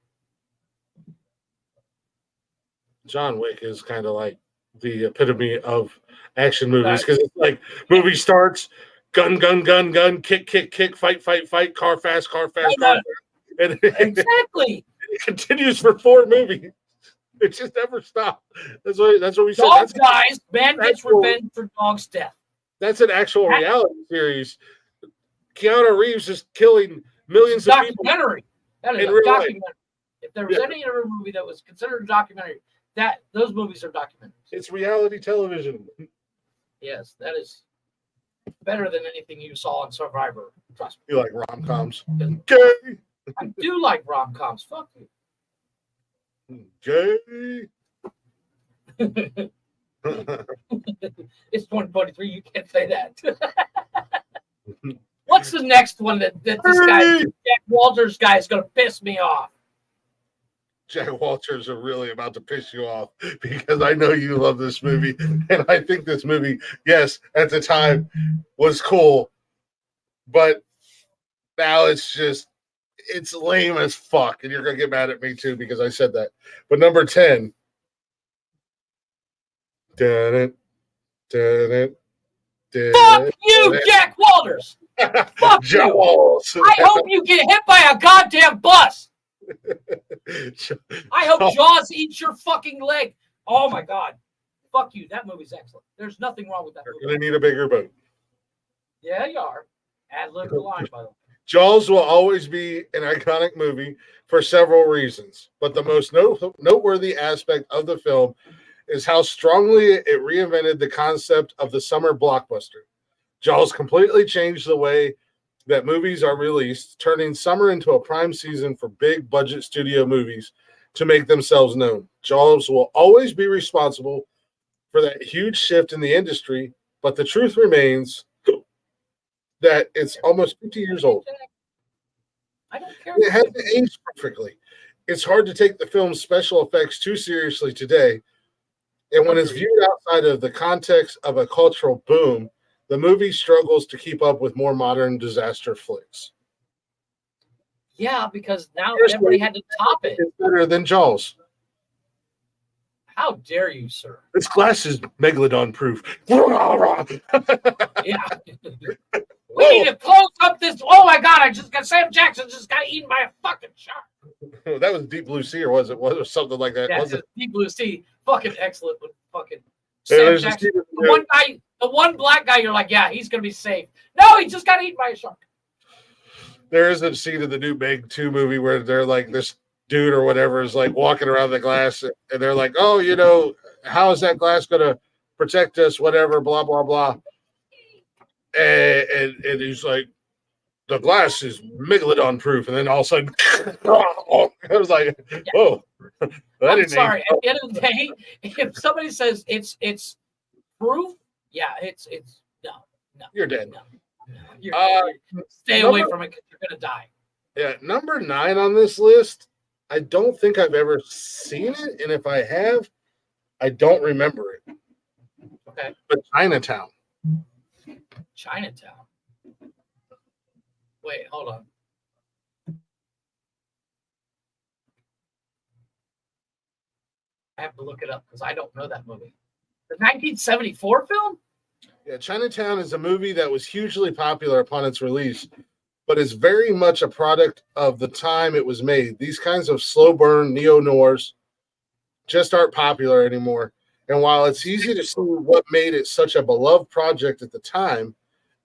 John Wick is kind of like the epitome of action movies because it's like movie starts, gun, kick, fight, car fast. And Exactly. It continues for 4 movies. It just never stops. That's what we said. Dog dies, man gets revenge for dog's death. That's an actual reality series. Keanu Reeves is killing millions of people. Documentary. That is in a real life. documentary. If there was any other movie that was considered a documentary, those movies are documentaries. It's reality television. Yes, that is better than anything you saw on Survivor. Trust me. You like rom-coms? Gay. I do like rom-coms. Fuck you. Gay. It's 2023. You can't say that. What's the next one that this guy, Jack Walters guy, is going to piss me off? Jack Walters are really about to piss you off because I know you love this movie. And I think this movie, yes, at the time was cool. But now it's lame as fuck. And you're going to get mad at me too because I said that. But number 10. Fuck you, Jack Walters. Fuck you. I hope you get hit by a goddamn bus. I hope Jaws eats your fucking leg. Oh my god. Fuck you. That movie's excellent. There's nothing wrong with that movie. You're going to need a bigger boat. Yeah, you are. Ad lib the line, by the way. Jaws will always be an iconic movie for several reasons, but the most noteworthy aspect of the film is how strongly it reinvented the concept of the summer blockbuster. Jaws completely changed the way that movies are released, turning summer into a prime season for big budget studio movies to make themselves known. Jaws will always be responsible for that huge shift in the industry, but the truth remains that it's almost 50 years old. I don't care. It hasn't aged perfectly. It's hard to take the film's special effects too seriously today. And when it's viewed outside of the context of a cultural boom, the movie struggles to keep up with more modern disaster flicks. Yeah, because now everybody had to top it. It's better than Jaws. How dare you, sir? This glass is megalodon proof. Yeah. We need to close up this. Oh my God! I just got Sam Jackson just got eaten by a fucking shark. That was Deep Blue Sea, or was it? Was it something like that? Yeah, Was it? Deep Blue Sea. Fucking excellent with fucking Yeah, Sam there's a Jackson. scene- The one guy, the one black guy, you're like, yeah, he's gonna be safe. No, he just got eaten by a shark. There is a scene in the new Meg 2 movie where they're like, this dude or whatever is like walking around the glass, and they're like, oh, you know, how is that glass going to protect us? Whatever, blah, blah, blah. And he's like, the glass is megalodon proof. And then all of a sudden, I was like, oh, I'm sorry. At the end of the day, if somebody says it's proof, yeah, it's no. You're dead. No. Stay away number- from it because you're gonna die. Yeah, number 9 on this list. I don't think I've ever seen it, and if I have, I don't remember it. Okay. But Chinatown. Chinatown. Wait, hold on. I have to look it up because I don't know that movie. The 1974 film? Yeah, Chinatown is a movie that was hugely popular upon its release, but is very much a product of the time it was made. These kinds of slow burn neo-noirs just aren't popular anymore. And while it's easy to see what made it such a beloved project at the time,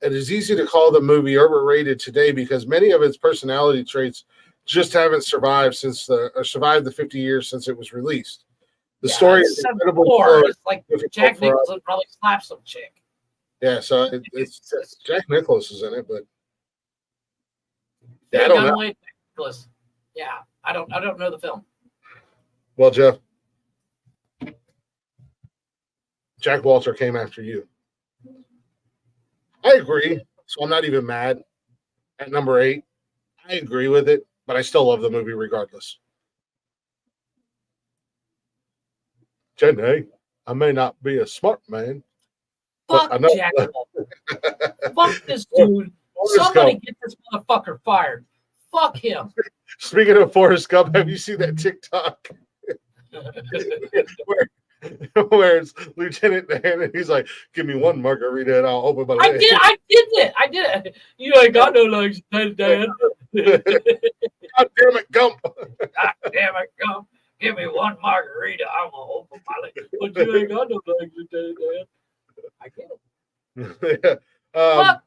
it is easy to call the movie overrated today because many of its personality traits just haven't survived survived the 50 years since it was released. The story is incredibly slow. It's like Jack Nicholson probably slapped some chick. Yeah, so it's Jack Nicholson is in it, but Yeah, I don't know. Nicholas. Yeah, I don't know the film. Well, Jeff, Jack Walter came after you. I agree, so I'm not even mad at number 8. I agree with it, but I still love the movie regardless. Jenny, I may not be a smart man, but Fuck I know. Jack Walter. Fuck this dude. Somebody get this motherfucker fired. Fuck him. Speaking of Forrest Gump, have you seen that TikTok where it's Lieutenant Dan and he's like, "Give me one margarita and I'll open my I leg." did it. You ain't got no legs, Dan. God damn it, Gump! God damn it, Gump. Give me one margarita. I'm gonna open my leg. But you ain't got no legs, Dan. I get it. But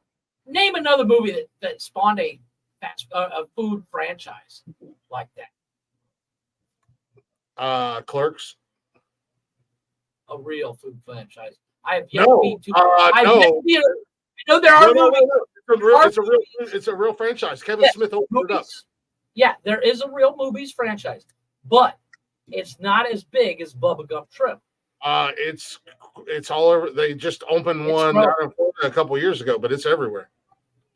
name another movie that spawned a food franchise like that. Clerks. A real food franchise. I have yet No, to be to. no. I know there are movies. It's a real franchise. Kevin Smith opened it up. Yeah, there is a real movies franchise, but it's not as big as Bubba Gump Shrimp. It's all over. They just opened one down in Florida a couple years ago, but it's everywhere.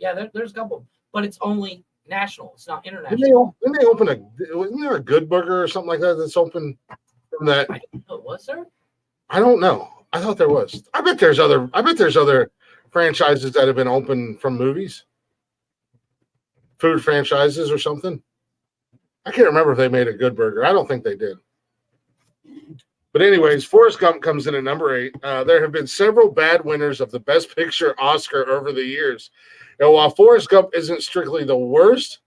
Yeah, there's a couple, but it's only national. It's not international. Didn't they open wasn't there a Good Burger or something like that that's open from that? I don't know. Was there? I don't know. I thought there was. I bet there's other franchises that have been open from movies, food franchises or something. I can't remember if they made a Good Burger. I don't think they did. But anyways, Forrest Gump comes in at number 8. There have been several bad winners of the Best Picture Oscar over the years. And while Forrest Gump isn't strictly the worst,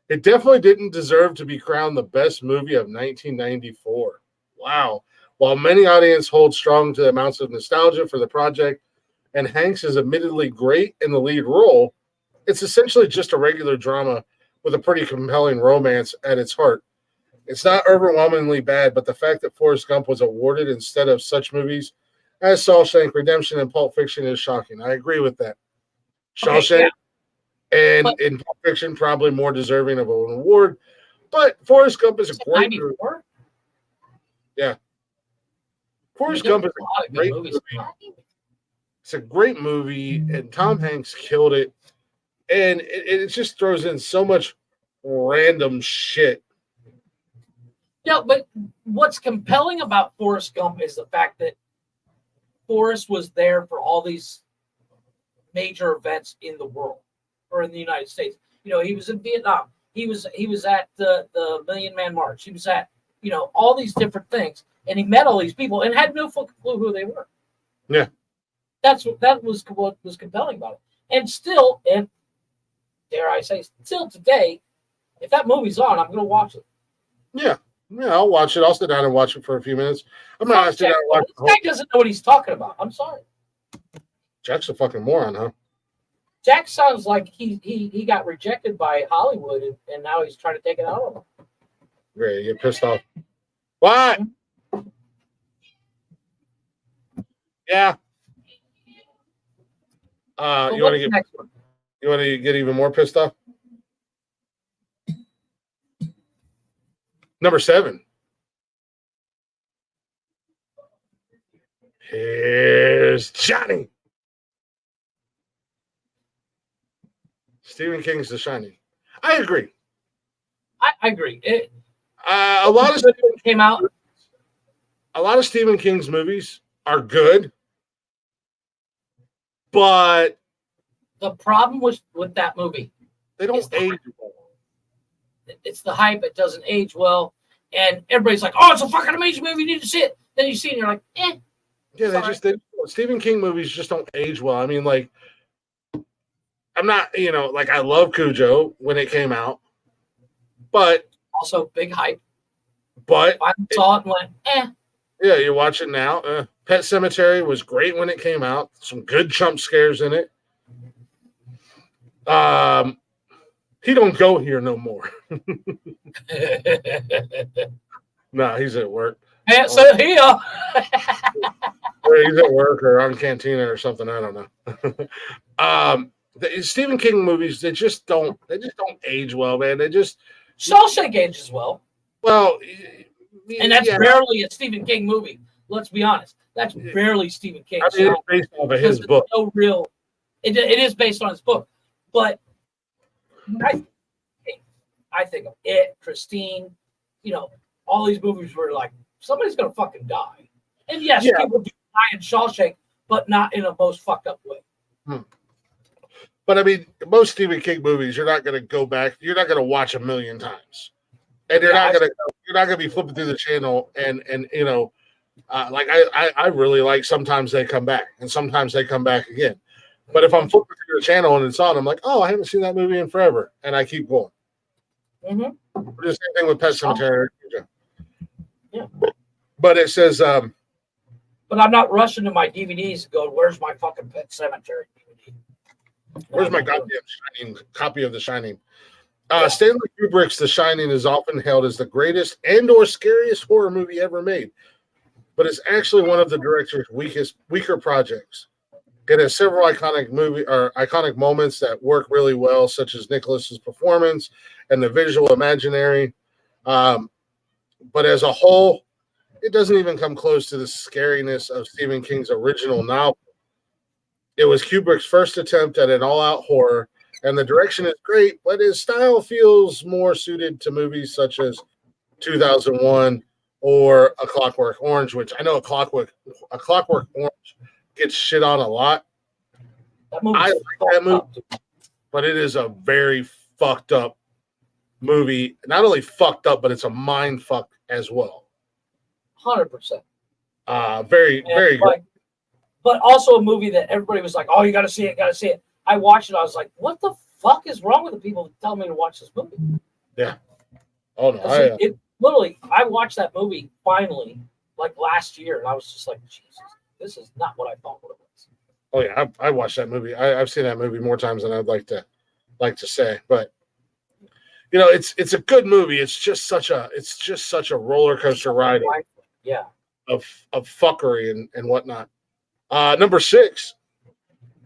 it definitely didn't deserve to be crowned the best movie of 1994. Wow. While many audiences hold strong to amounts of nostalgia for the project, and Hanks is admittedly great in the lead role, it's essentially just a regular drama with a pretty compelling romance at its heart. It's not overwhelmingly bad, but the fact that Forrest Gump was awarded instead of such movies as Shawshank Redemption and Pulp Fiction is shocking. I agree with that. Shawshank and in Pulp Fiction probably more deserving of an award, but Forrest Gump is a great movie. Yeah. Forrest Gump is a great movie. It's a great movie, and Tom Hanks killed it. And it just throws in so much random shit. Yeah, but what's compelling about Forrest Gump is the fact that Forrest was there for all these major events in the world or in the United States. You know, he was in Vietnam. He was at the Million Man March. He was at, all these different things. and he met all these people and had no fucking clue who they were. Yeah. That was what was compelling about it. And still, and dare I say, still today, if that movie's on, I'm gonna watch it. Yeah, I'll watch it. I'll sit down and watch it for a few minutes. I'm not gonna sit down and watch This guy doesn't know what he's talking about. I'm sorry. Jack's a fucking moron, huh? Jack sounds like he got rejected by Hollywood, and now he's trying to take it out of him. Great, you get pissed off. What? Yeah. But You want what's to the get next one? even more pissed off? Number 7. Here's Johnny. Stephen King's The Shining. I agree. I agree. A lot of Came out. Stephen King's movies are good, but The problem with that movie, they don't age well. it's the hype. It doesn't age well, and everybody's like, "Oh, it's a fucking amazing movie. You need to see it." Then you see it, and you're like, "Eh." Yeah, Stephen King movies just don't age well. I mean, like, I'm not, like, I love Cujo when it came out, but Also, big hype. I saw it and went, "Eh." Yeah, you watch it now. Pet Sematary was great when it came out. Some good jump scares in it. He don't go here no more. No, he's at work. And so here, Or he's at work or on Cantina or something. I don't know. The Stephen King movies, they just don't age well, man. They just Shawshank ages well, well, and that's yeah. barely a Stephen King movie. Let's be honest. That's barely Stephen King. I mean, it's based off of his Because book. there's no real. It is based on his book, but I think of it, Christine. All these movies were like somebody's gonna fucking die, and yes, Yeah. people do die in Shawshank, but not in a most fucked up way. But I mean, most Stephen King movies, you're not going to go back. You're not going to watch a million times, and you're not going to be flipping through the channel and like I really like Sometimes They Come Back, and Sometimes They Come Back Again. But if I'm flipping through the channel and it's on, I'm like, oh, I haven't seen that movie in forever, and I keep going. Mm-hmm. The same thing with Pet Sematary. Yeah. But it says, But I'm not rushing to my DVDs and going, "Where's my fucking Pet Cemetery DVD? where's my goddamn Shining copy of The Shining? Stanley Kubrick's The Shining is often hailed as the greatest and/or scariest horror movie ever made, but it's actually one of the director's weaker projects. It has several iconic moments that work really well, such as Nicholas's performance and the visual imaginary. But as a whole, it doesn't even come close to the scariness of Stephen King's original novel. It was Kubrick's first attempt at an all-out horror, and the direction is great, but his style feels more suited to movies such as 2001 or A Clockwork Orange, which I know A Clockwork Orange gets shit on a lot. That I like that movie, but it is a very fucked up movie. Not only fucked up, but it's a mind fuck as well. 100%. Very good. But also a movie that everybody was like, "Oh, you got to see it, got to see it." I watched it. I was like, "What the fuck is wrong with the people that tell me to watch this movie?" Yeah. Oh no. It literally, I watched that movie finally, like last year, and I was just like, "Jesus, this is not what I thought it was." Oh yeah, I watched that movie. I've seen that movie more times than I'd like to say, but it's a good movie. It's just such a roller coaster ride of fuckery and whatnot. Number 6,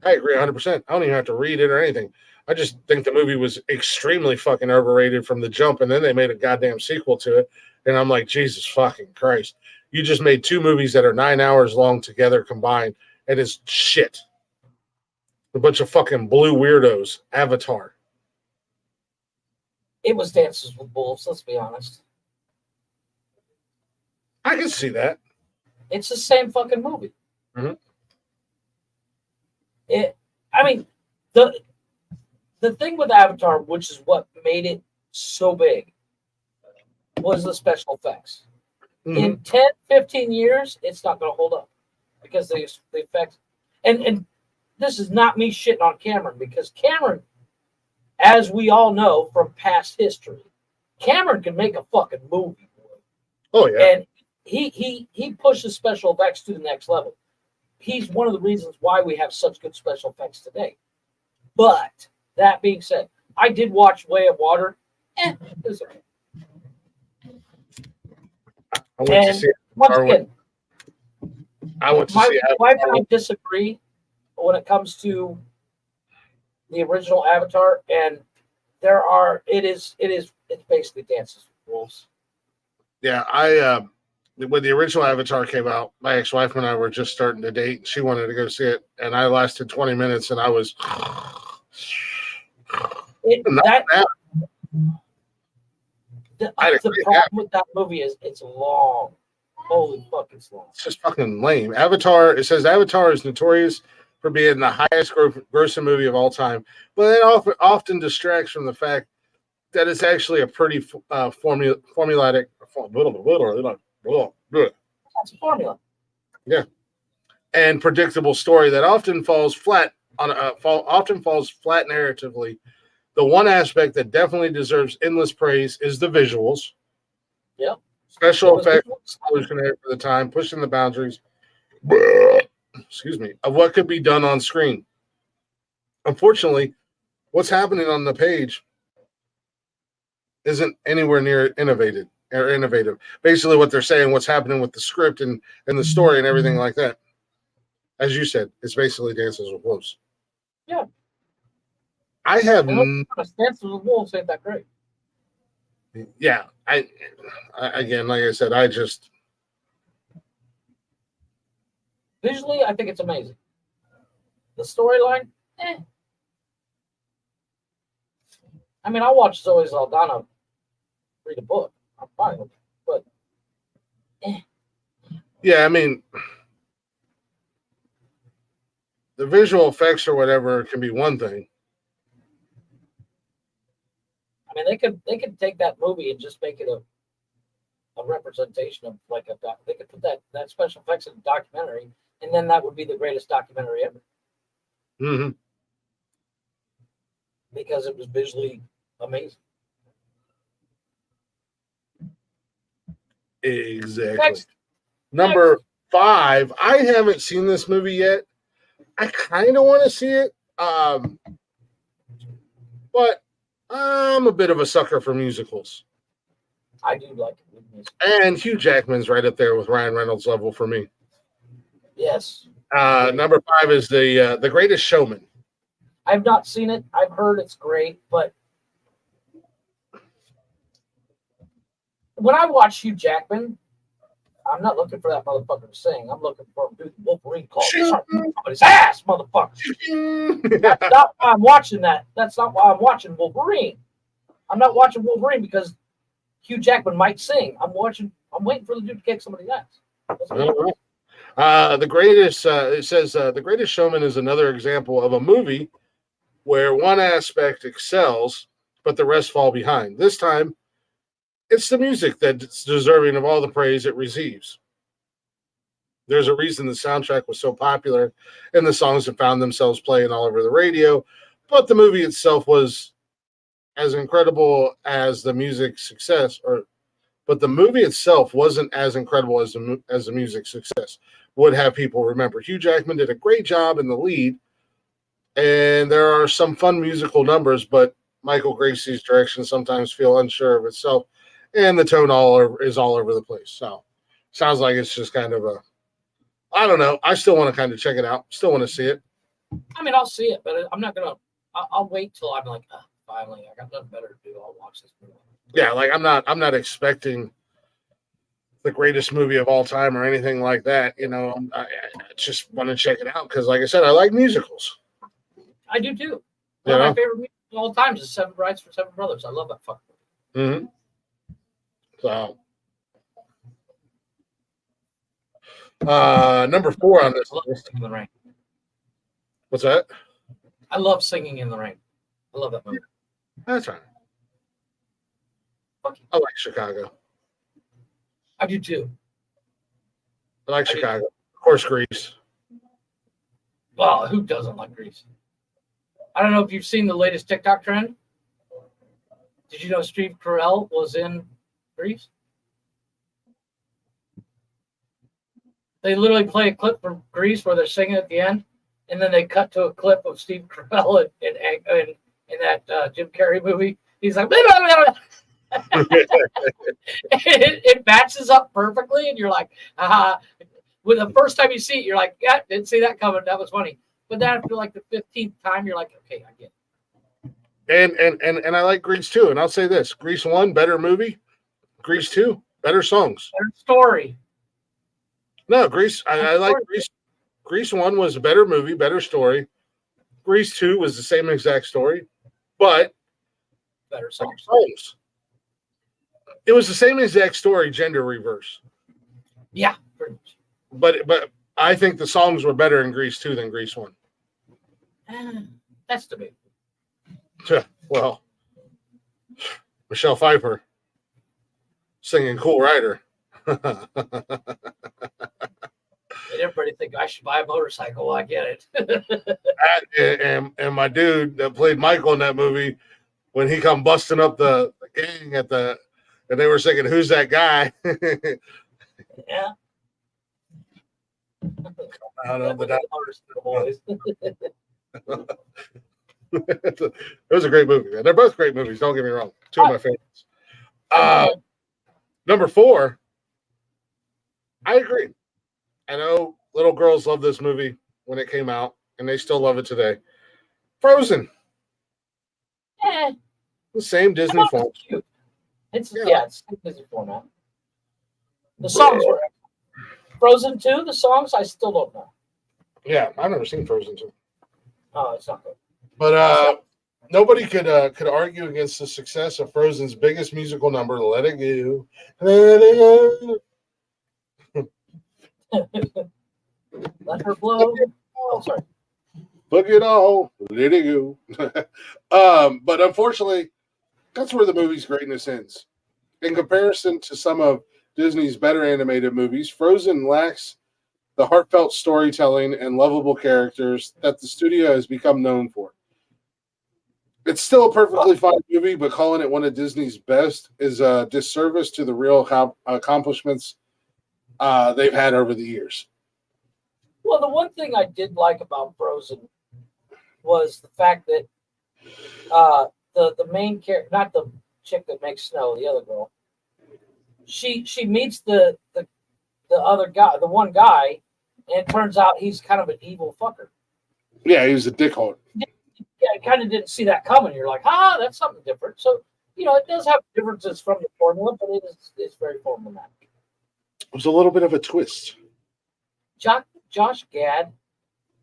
I agree 100%. I don't even have to read it or anything. I just think the movie was extremely fucking overrated from the jump, and then they made a goddamn sequel to it, and I'm like, Jesus fucking Christ. You just made 2 movies that are 9 hours long together combined, and it's shit. A bunch of fucking blue weirdos. Avatar. It was Dances with Wolves. Let's be honest. I can see that. It's the same fucking movie. Mm-hmm. The thing with Avatar, which is what made it so big, was the special effects. In 10, 15 years, it's not going to hold up because the effects. And this is not me shitting on Cameron, because Cameron, as we all know from past history, Cameron can make a fucking movie. Oh yeah. And he pushes special effects to the next level. He's one of the reasons why we have such good special effects today. But that being said, I did watch Way of Water. It was okay. I went to see Once Avatar. again, I went to my see wife Avatar. and I disagree when it comes to the original Avatar, and it's basically Dances with Wolves. Yeah, when the original Avatar came out, my ex-wife and I were just starting to date, and she wanted to go see it, and I lasted 20 minutes, and I was The problem with that movie is it's long. Holy fuck, it's long. It's just fucking lame. Avatar, it says Avatar is notorious for being the highest grossing movie of all time, but it often distracts from the fact that it's actually a pretty formulaic, That's a formula. yeah, and predictable story that often falls flat narratively. The one aspect that definitely deserves endless praise is the visuals. Yep. Special effects revolutionary for the time, pushing the boundaries of what could be done on screen. Unfortunately, what's happening on the page isn't anywhere near innovative. Basically, what they're saying, what's happening with the script and the story and everything like that. As you said, it's basically Dances with Wolves. Yeah. I have Dances with Wolves ain't that great. Yeah, I again, like I said, I just visually, I think it's amazing. The storyline, I mean, I watched Zoe Saldana read a book. I'm fine with it, but yeah, I mean, the visual effects or whatever can be one thing. I mean, they could take that movie and just make it a representation of like they could put that special effects in a documentary, and then that would be the greatest documentary ever. Mm-hmm. Because it was visually amazing. Exactly. Next. Number 5. I haven't seen this movie yet. I kind of want to see it, but I'm a bit of a sucker for musicals. I do like it. And Hugh Jackman's right up there with Ryan Reynolds level for me. Yes. Number 5 is the Greatest Showman. I've not seen it. I've heard it's great, but when I watch Hugh Jackman, I'm not looking for that motherfucker to sing. I'm looking for him to do the Wolverine call. Somebody's ass, motherfucker. That's not why I'm watching that. That's not why I'm watching Wolverine. I'm not watching Wolverine because Hugh Jackman might sing. I'm waiting for the dude to kick somebody's ass. The greatest, it says, The Greatest Showman is another example of a movie where one aspect excels, but the rest fall behind. This time, it's the music that's deserving of all the praise it receives. There's a reason the soundtrack was so popular, and the songs have found themselves playing all over the radio, but the movie itself was as incredible as the music success, but the movie itself wasn't as incredible as the music success would have people remember. Hugh Jackman did a great job in the lead, and there are some fun musical numbers, but Michael Gracey's direction sometimes feel unsure of itself, and the tone is all over the place. So, sounds like it's just kind of I don't know. I still want to kind of check it out. Still want to see it. I mean, I'll see it, but I'm not gonna. I'll wait till I'm like, finally, I got nothing better to do. I'll watch this movie. Yeah, like I'm not expecting the greatest movie of all time or anything like that. You know, I just want to check it out because, like I said, I like musicals. I do too. One of my favorite musicals of all time is Seven Brides for Seven Brothers. I love that fucking movie. Mm-hmm. So, number 4 on this list. In the Rain. What's that? I love Singing in the Rain. I love that movie. That's right. I like Chicago. I I do too. I like Chicago. Of course, Grease. Well, who doesn't like Grease? I don't know if you've seen the latest TikTok trend. Did you know Steve Carell was in Grease? They literally play a clip from Grease where they're singing at the end, and then they cut to a clip of Steve Carell in that Jim Carrey movie. He's like, blah, blah, blah, blah. It matches up perfectly, and you're like, when the first time you see it, you're like, yeah, didn't see that coming. That was funny. But then after like the 15th time, you're like, okay, I get it. And I like Grease 2. And I'll say this: Grease 1, better movie. Grease 2, better songs. Better story. No, Grease. I like Grease. Grease 1 was a better movie, better story. Grease 2 was the same exact story, but Better songs. It was the same exact story, gender reverse. Yeah, pretty much. But I think the songs were better in Grease 2 than Grease 1. That's debatable. Well, Michelle Pfeiffer singing Cool Rider. And everybody think I should buy a motorcycle. I get it. and my dude that played Michael in that movie, when he come busting up the gang and they were singing, "Who's that guy?" Yeah. I don't know, but Motorcycle boys. it was a great movie, man. They're both great movies. Don't get me wrong. Two of my favorites. Number 4, I agree. I know little girls love this movie when it came out, and they still love it today. Frozen, Eh, the same Disney it's form. cute. It's Yeah. it's Disney format. The songs were Frozen 2. The songs I still don't know. Yeah, I've never seen Frozen 2. Oh, it's not good. But nobody could argue against the success of Frozen's biggest musical number, "Let It Go." Let it go. Let her blow. Oh, sorry. Look it all, let it go. But unfortunately, that's where the movie's greatness ends. In comparison to some of Disney's better animated movies, Frozen lacks the heartfelt storytelling and lovable characters that the studio has become known for. It's still a perfectly fine movie, but calling it one of Disney's best is a disservice to the real accomplishments they've had over the years. Well, the one thing I did like about Frozen was the fact that the main character, not the chick that makes snow, the other girl, she meets the other guy, the one guy, and it turns out he's kind of an evil fucker. Yeah, he was a dickhole. Yeah, I kind of didn't see that coming. You're like, that's something different. So, it does have differences from the formula, but it's very formulaic. It was a little bit of a twist. Josh Gad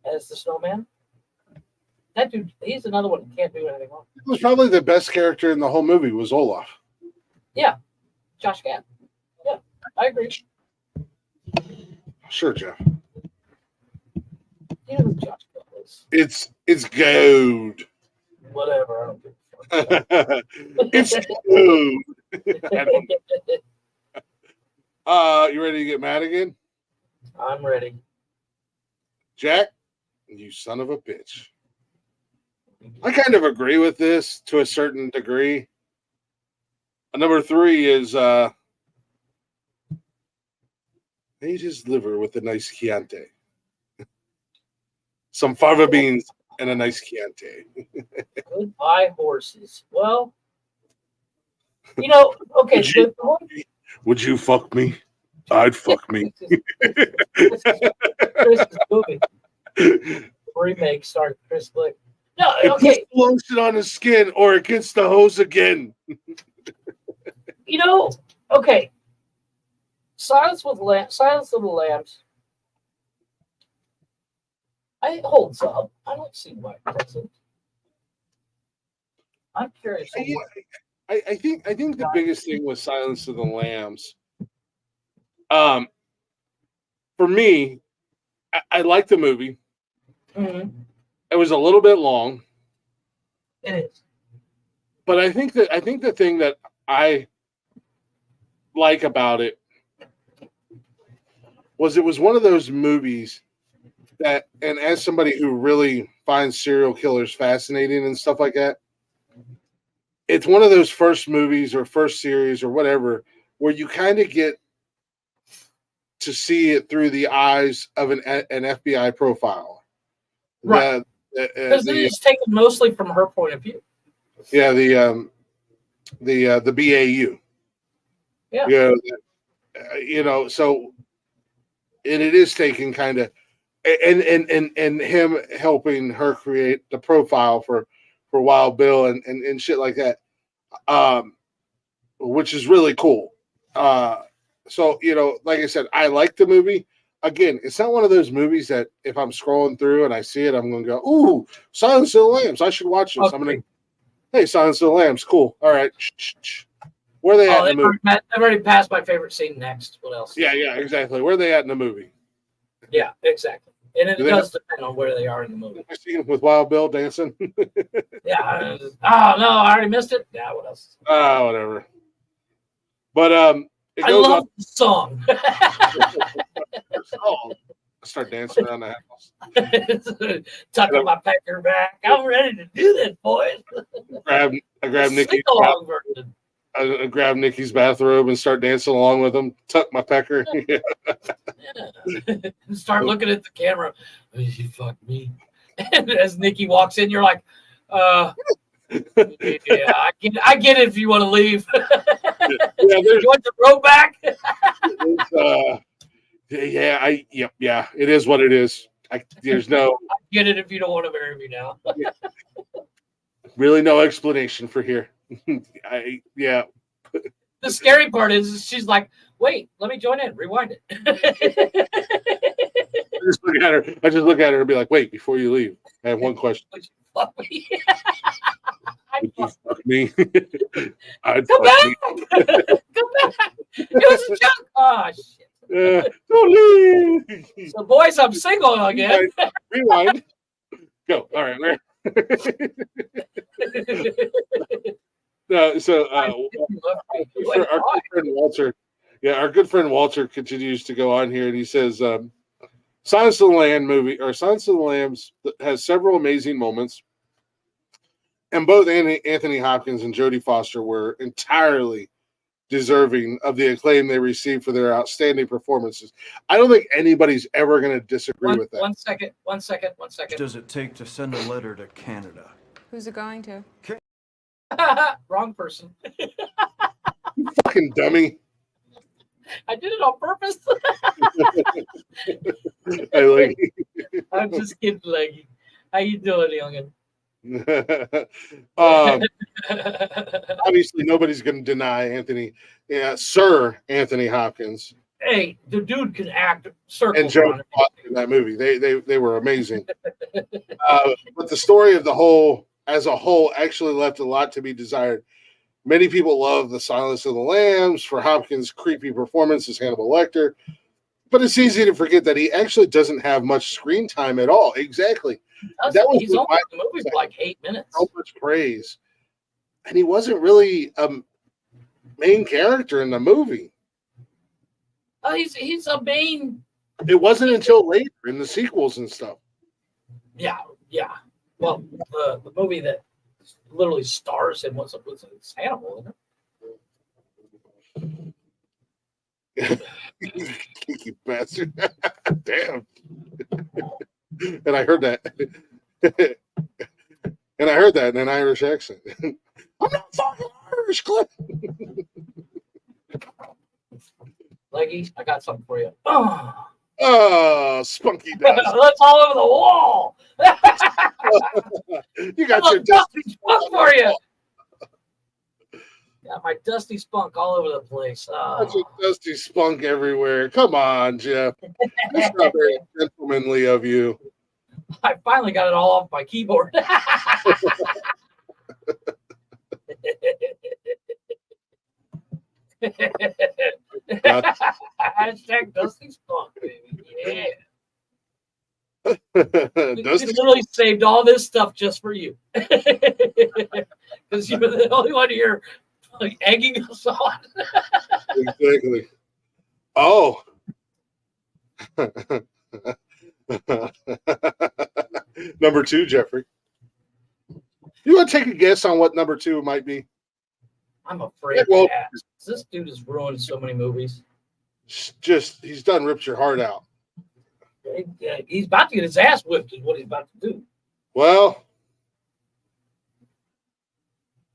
as the snowman. That dude, he's another one who can't do anything wrong. It was probably the best character in the whole movie was Olaf. Yeah, Josh Gad. Yeah, I agree. Sure, Jeff. You know who Josh Gad is. It's gold. Whatever. I don't give a fuck. It's gold. You ready to get mad again? I'm ready. Jack, you son of a bitch. I kind of agree with this to a certain degree. Number 3 is ate his liver with a nice Chianti. Some fava beans and a nice Chianti. Goodbye, horses. Well, okay. Would you fuck me? I'd fuck me. Chris's movie remake starring Chris Glick. No, It okay. puts the lotion on his skin or it gets the hose again. Okay. Silence of the Lambs. It holds up. I don't see why it doesn't. I'm curious. I think the biggest thing with Silence of the Lambs, for me, I like the movie. Mm-hmm. It was a little bit long. It is. But I think the thing that I like about it was it was one of those movies that, and as somebody who really finds serial killers fascinating and stuff like that, it's one of those first movies or first series or whatever where you kind of get to see it through the eyes of an FBI profile. Right. Because it is taken mostly from her point of view. Yeah, the BAU. Yeah. So and it is taken kind of and him helping her create the profile for Wild Bill and shit like that. Which is really cool. So, like I said, I like the movie. Again, it's not one of those movies that if I'm scrolling through and I see it, I'm going to go, ooh, Silence of the Lambs. I should watch this. Okay. I'm going to, hey, Silence of the Lambs. Cool. All right. Where are they at in the movie? I've already passed my favorite scene next. What else? Yeah, exactly. Where are they at in the movie? Yeah, exactly. And it does depend on where they are in the movie. I see him with Wild Bill dancing. Yeah. Oh, no, I already missed it. Yeah, what else? Whatever. But I love the song. I start dancing around the house. Tucking my pecker back. I'm ready to do this, boys. I grab Nikki. I grab Nikki's bathrobe and start dancing along with him. Tuck my pecker. Yeah. Start looking at the camera. Oh, you fuck me. And as Nikki walks in, you're like, yeah, I get it if you want to leave. You want the rope back? Yeah, it is what it is. There's no. I get it if you don't want to marry me now. Really, no explanation for here. The scary part is she's like, wait, let me join in. Rewind it. I just look at her and be like, wait, before you leave, I have one question. Would you fuck me? Would you fuck me? I'd Come fuck back. me. Come back. It was a joke. Oh, shit. Don't leave. So, boys, I'm single again. Rewind. Go. All right. So our good friend Walter, our good friend Walter continues to go on here, and he says, "Silence of the Lambs has several amazing moments, and both Anthony Hopkins and Jodie Foster were entirely deserving of the acclaim they received for their outstanding performances. I don't think anybody's ever going to disagree with that." One second. What does it take to send a letter to Canada? Who's it going to? Wrong person. You fucking dummy. I did it on purpose. I like it. I'm just kidding, Leggy. How you doing, youngin? Obviously, nobody's going to deny Sir Anthony Hopkins. Hey, the dude can act circles And Joe Foster in that movie. They were amazing. But the story of as a whole actually left a lot to be desired. Many people love The Silence of the Lambs for Hopkins' creepy performance as Hannibal Lecter, but it's easy to forget that he actually doesn't have much screen time at all. Exactly. He's only in the movie for like 8 minutes. So much praise. And he wasn't really a main character in the movie. Oh, he's a main. It wasn't until later in the sequels and stuff. Yeah. Well, the movie that literally stars him was Hannibal, isn't it? You bastard. Damn. And I heard that. And I heard that in an Irish accent. I'm not fucking Irish, Cliff. Leggy, I got something for you. Spunky dust. That's all over the wall. You got your dusty spunk for you. Got my dusty spunk all over the place. Got your dusty spunk everywhere. Come on, Jeff. That's not very gentlemanly of you. I finally got it all off my keyboard. Hashtag Dusty Spunk, baby. Yeah. We literally saved all this stuff just for you. Because you were the only one here like, egging us on. Exactly. Oh. Number 2, Jeffrey. You want to take a guess on what number 2 might be? I'm afraid Well, to ask. This dude has ruined so many movies. Just he's done ripped your heart out. He's about to get his ass whipped, is what he's about to do. Well,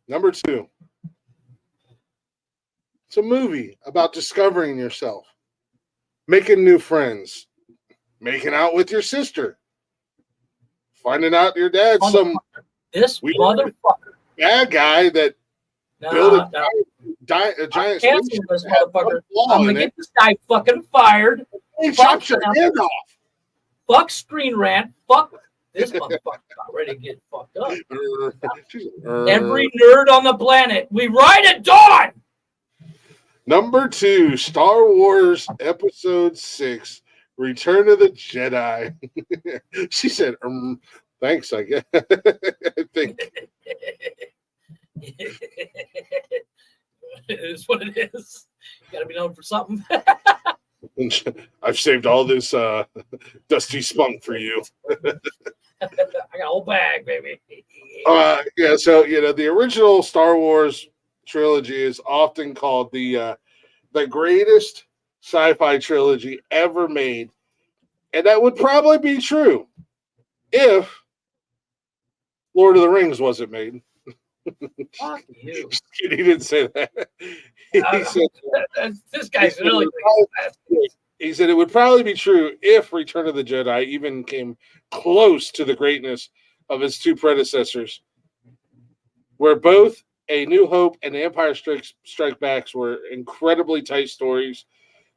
number 2. It's a movie about discovering yourself, making new friends, making out with your sister, finding out your dad's some This weird motherfucker. bad guy that built a giant Cancel spaceship this that had motherfucker. one I'm flaw gonna in get it. this guy fucking fired. He chops your him. hand off. Fuck Screen Rant. Fuck this motherfucker. Got ready to get fucked up. Every nerd on the planet. We ride at dawn. Number 2, Star Wars Episode 6, Return of the Jedi. She said, thanks, I guess. I think. It is what it is. You gotta be known for something. I've saved all this dusty spunk for you. I got a whole bag, baby. Yeah, so the original Star Wars trilogy is often called the greatest sci-fi trilogy ever made, and that would probably be true if Lord of the Rings wasn't made. Fuck you. He didn't say that. He said, This guy's really. he said it would probably be true if Return of the Jedi even came close to the greatness of its 2 predecessors, where both A New Hope and Empire Strike Backs were incredibly tight stories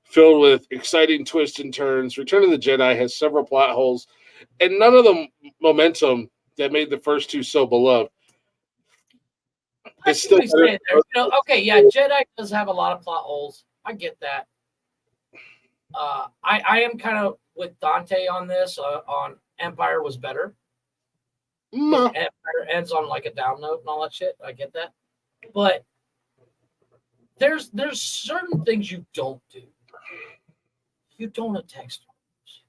filled with exciting twists and turns. Return of the Jedi has several plot holes and none of the momentum that made the first 2 so beloved. I see what he's saying there. Okay, yeah, Jedi does have a lot of plot holes. I get that. I am kind of with Dante on this. On Empire was better. Empire ends on like a down note and all that shit. I get that, but there's certain things you don't do. You don't attack Star Wars.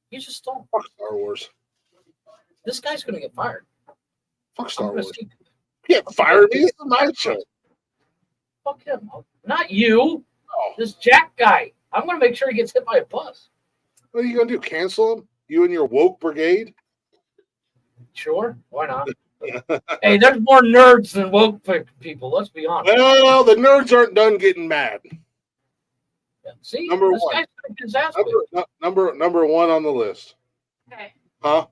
You just don't. Fuck Star Wars. This guy's gonna get fired. Fuck Star Wars. See, Yeah, fire me. This is my show. fuck him. Not you. Oh. This Jack guy. I'm gonna make sure he gets hit by a bus. What are you gonna do? Cancel him? You and your woke brigade? Sure, why not? Hey, there's more nerds than woke people. Let's be honest. Well, the nerds aren't done getting mad. Yeah, see, Number this 1. guy's gonna get his ass whipped. Number 1 on the list. Okay. Huh?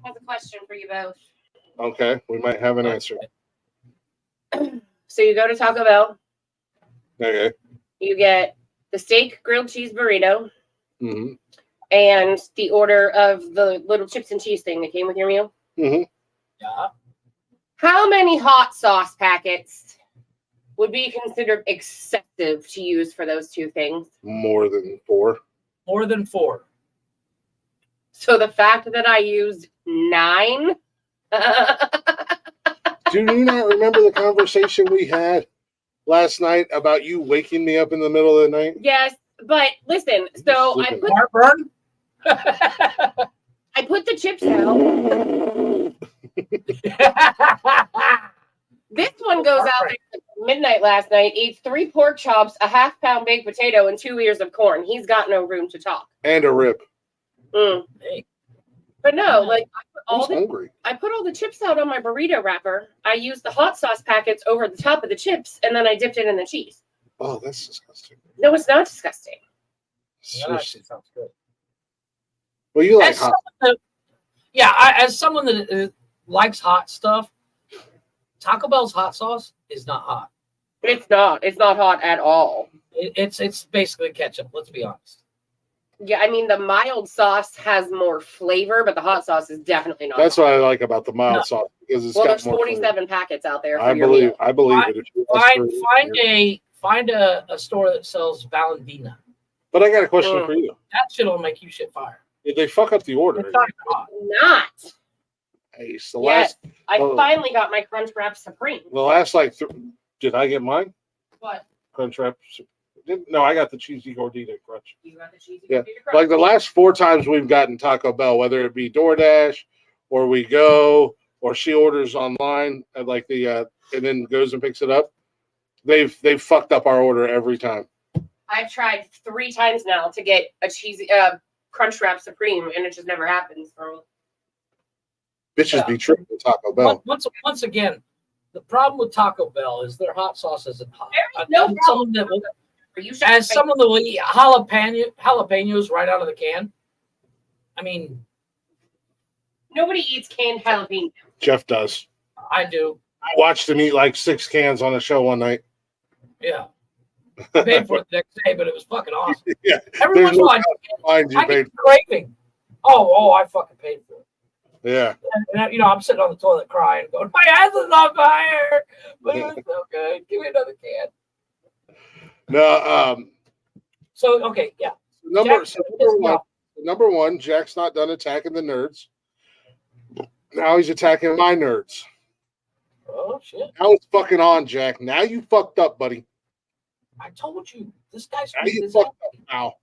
I have a question for you both. Okay, we might have an answer. So you go to Taco Bell, Okay. you get the steak grilled cheese burrito, Mm-hmm. and the order of the little chips and cheese thing that came with your meal. Mm-hmm. Yeah. How many hot sauce packets would be considered excessive to use for those 2 things? More than 4. More than 4. So the fact that I used 9. Do you not remember the conversation we had last night about you waking me up in the middle of the night? Yes, but listen. So I put Heartburn. I put the chips out. This one goes out there at midnight last night, eats 3 pork chops, a half-pound baked potato, and 2 ears of corn. He's got no room to talk. And a rip. Hey. But no, like I'm hungry. I put all the chips out on my burrito wrapper. I used the hot sauce packets over the top of the chips, and then I dipped it in the cheese. Oh, that's disgusting. No, it's not disgusting. That actually sounds good. Well, you like As hot. as someone that likes hot stuff, Taco Bell's hot sauce is not hot. It's not. It's not hot at all. It's basically ketchup. Let's be honest. Yeah, I mean the mild sauce has more flavor, but the hot sauce is definitely not. That's hot. what I like about the mild No. sauce because it's Well, got there's more. 47 packets out there. For I your believe. meal. I believe it. If you ask for- Find a store that sells Valentina. But I got a question for you. That shit'll make you shit fire. Did they fuck up the order? It's not even hot. Not. Hey, it's the Yes, last. I oh. finally got my Crunch Wrap Supreme. The last did I get mine? What? Crunchwrap. No, I got the cheesy gordita crunch. You got the cheesy Yeah, potato crunch. like the last 4 times we've gotten Taco Bell, whether it be DoorDash or we go or she orders online at like the and then goes and picks it up. They've fucked up our order every time. I've tried 3 times now to get a cheesy Crunch Wrap Supreme, and it just never happens for me. Bitches be tripping with Taco Bell. Once again, the problem with Taco Bell is their hot sauce isn't hot. There is no problem. Someone that will eat jalapenos right out of the can. I mean, nobody eats canned jalapeno. Jeff does. I do. I watched him eat like 6 cans on a show one night. Yeah. I paid for it the next day, but it was fucking awesome. Yeah. Every once in a while, I get craving. Oh, I fucking paid for it. Yeah. And, you know, I'm sitting on the toilet crying, going, my ass is on fire, but it was so good. Give me another can. No. So okay, yeah. Number one, Jack's not done attacking the nerds. Now he's attacking my nerds. Oh shit! Now it's fucking on, Jack. Now you fucked up, buddy. I told you this guy's. Now you fucked up now,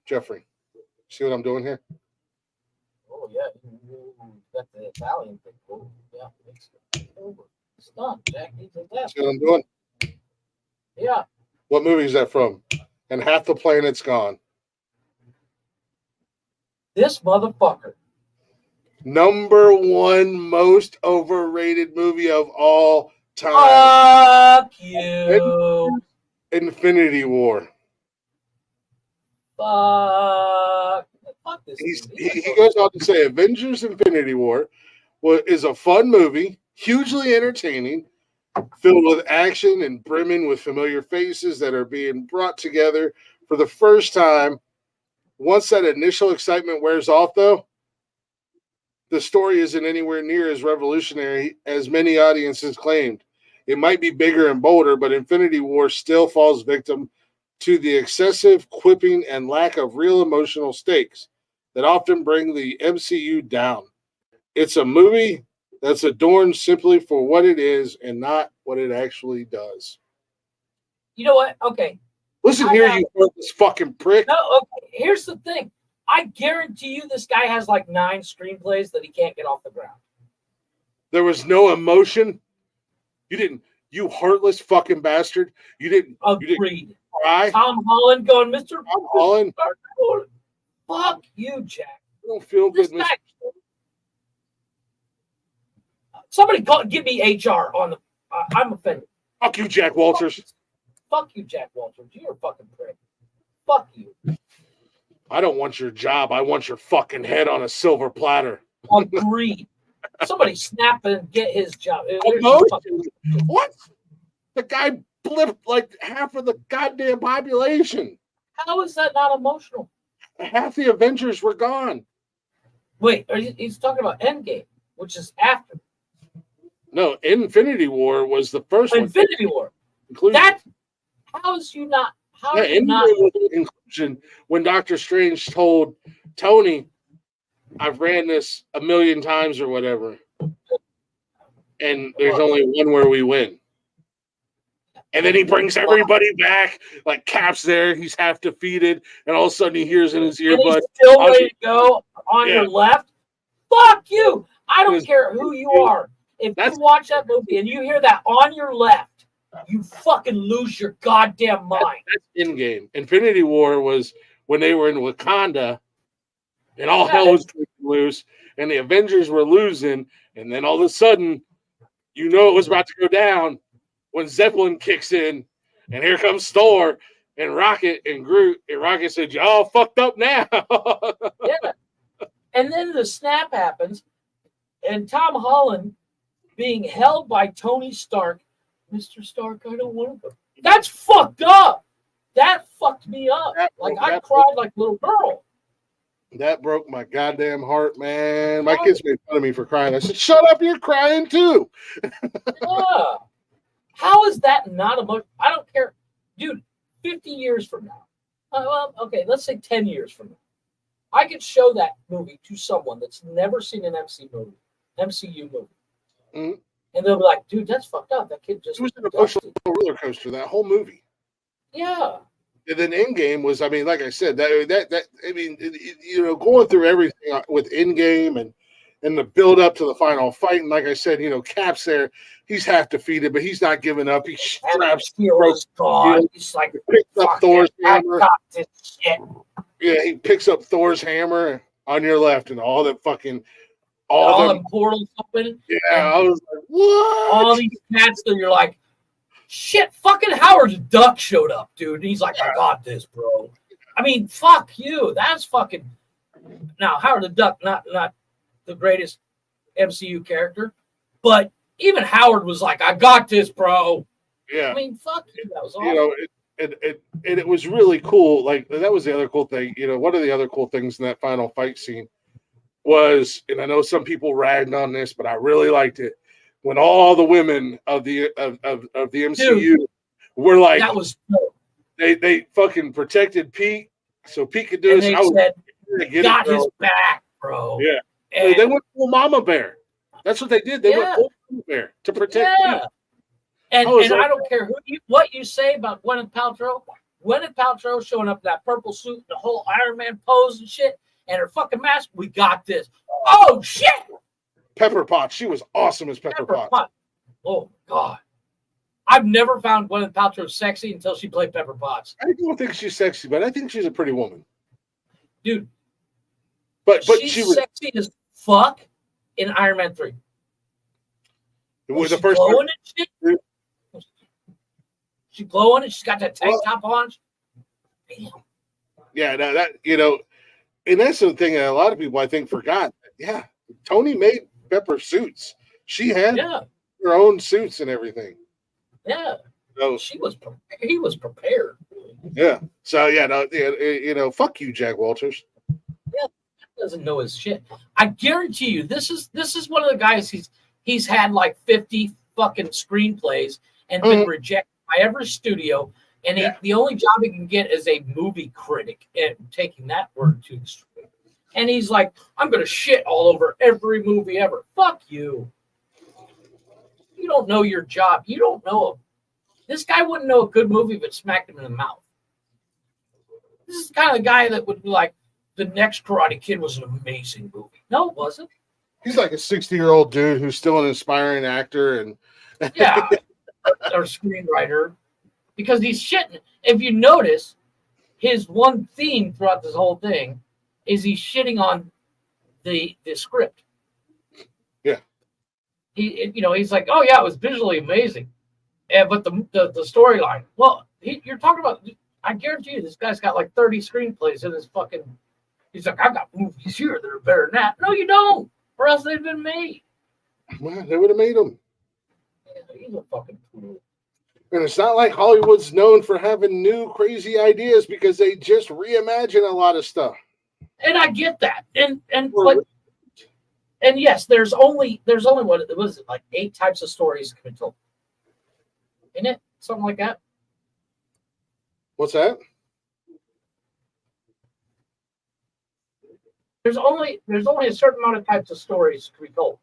Jeffrey. See what I'm doing here? Oh yeah, you got the Italian thing. Oh, yeah, it's over. It's done. Jack needs a death. See what I'm doing? Yeah. What movie is that from? And half the planet's gone. This motherfucker. Number 1 most overrated movie of all time. Fuck you. Infinity War. Fuck this. He goes on to say Avengers Infinity War is a fun movie, hugely entertaining, filled with action and brimming with familiar faces that are being brought together for the first time. Once that initial excitement wears off, though, the story isn't anywhere near as revolutionary as many audiences claimed. It might be bigger and bolder, but Infinity War still falls victim to the excessive quipping and lack of real emotional stakes that often bring the MCU down. It's a movie that's adorned simply for what it is and not what it actually does. You know what? Okay. Listen here, you this fucking prick. No, okay. Here's the thing. I guarantee you this guy has like 9 screenplays that he can't get off the ground. There was no emotion. You heartless fucking bastard. You didn't cry. Tom Holland going, Mr. Tom Holland. Fuck you, Jack. I don't feel good, Mr. Somebody give me HR on the. I'm offended. Fuck you, Jack Walters. Fuck you, Jack Walters. You're a fucking prick. Fuck you. I don't want your job. I want your fucking head on a silver platter. Agreed. Somebody snap and get his job. What? The guy blipped like half of the goddamn population. How is that not emotional? Half the Avengers were gone. Wait, he's talking about Endgame, which is after. No, Infinity War was the first one. Infinity War. That. How is you not? How yeah, is not? Was the conclusion when Doctor Strange told Tony, "I've ran this 1,000,000 times or whatever, and there's only one where we win." And then he brings everybody back, like Cap's there. He's half defeated, and all of a sudden he hears in his earbud, he's still ready to go on your left. Fuck you! I don't care who you are. If you watch that movie and you hear that on your left, you fucking lose your goddamn mind. That's Endgame. Infinity War was when they were in Wakanda, and all hell was loose, and the Avengers were losing, and then all of a sudden, you know it was about to go down when Zeppelin kicks in, and here comes Thor and Rocket and Groot, and Rocket said, "Y'all fucked up now." Yeah. And then the snap happens, and Tom Holland being held by Tony Stark. Mr. Stark, I don't want to go. That's fucked up. That fucked me up. I cried like a little girl. That broke my goddamn heart, man. My kids made fun of me for crying. I said, "Shut up, you're crying too." Yeah. How is that not emotional? I don't care. Dude, 50 years from now. Well, okay, let's say 10 years from now. I could show that movie to someone that's never seen an MCU movie. Mm-hmm. and they'll be like, "Dude, that's fucked up. That kid just." It was an emotional roller coaster, that whole movie. Yeah. And then Endgame was, I mean, like I said, going through everything with Endgame and the build up to the final fight, and like I said, Cap's there, he's half defeated, but he's not giving up. He straps, is gone. He's like, picks up Thor's hammer. I got this shit. Yeah, he picks up Thor's hammer on your left, and all that fucking all the portals open. Yeah, I was like, what? All these cats that you're like, shit, fucking Howard the Duck showed up, dude. And he's like, I got this, bro. I mean, fuck you. That's fucking. Now, Howard the Duck, not the greatest MCU character, but even Howard was like, I got this, bro. Yeah. I mean, fuck you. That was awesome. It was really cool. Like, that was the other cool thing. One of the other cool things in that final fight scene was, and I know some people ragged on this, but I really liked it, when all the women of the MCU Dude, were like, that was cool. They fucking protected Pete, so Pete could do this. They said, got his back, bro. Yeah, and they went full Mama Bear. That's what they did. They went full Mama Bear to protect Pete. And I don't care what you say about Gwyneth Paltrow. Gwyneth Paltrow showing up in that purple suit, the whole Iron Man pose and shit, and her fucking mask. We got this. Oh shit! Pepper Potts. She was awesome as Pepper Potts. Oh God, I've never found Gwyneth Paltrow sexy until she played Pepper Potts. I don't think she's sexy, but I think she's a pretty woman, dude. But she's she was sexy as fuck in Iron Man 3. It was the first glowing and shit. She glowing and she's got that tank top on. Damn. Yeah, and that's the thing that a lot of people I think forgot. Yeah, Tony made Pepper suits. She had her own suits and everything. Yeah. So he was prepared. Yeah. So fuck you, Jack Walters. Yeah, he doesn't know his shit. I guarantee you, this is one of the guys he's had like 50 fucking screenplays and been rejected by every studio, and the only job he can get is a movie critic, and taking that word to extreme. And he's like, I'm gonna shit all over every movie ever. Fuck you. You don't know your job. You don't know. This guy wouldn't know a good movie if it smacked him in the mouth. This is the kind of the guy that would be like, the next Karate Kid was an amazing movie. No, it wasn't. He's like a 60-year-old dude who's still an inspiring actor and or screenwriter, because he's shitting. If you notice, his one theme throughout this whole thing is he's shitting on the script. Yeah. He's like, oh yeah, it was visually amazing, but the storyline. Well, you're talking about. I guarantee you, this guy's got like 30 screenplays in his fucking. He's like, I've got movies here that are better than that. No, you don't, or else they've been made. Well, they would have made them. Yeah, he's a fucking fool. And it's not like Hollywood's known for having new crazy ideas, because they just reimagine a lot of stuff. And I get that. And yes, there's only what was it, like 8 types of stories can be told. Isn't it? Something like that. What's that? There's only a certain amount of types of stories can be told.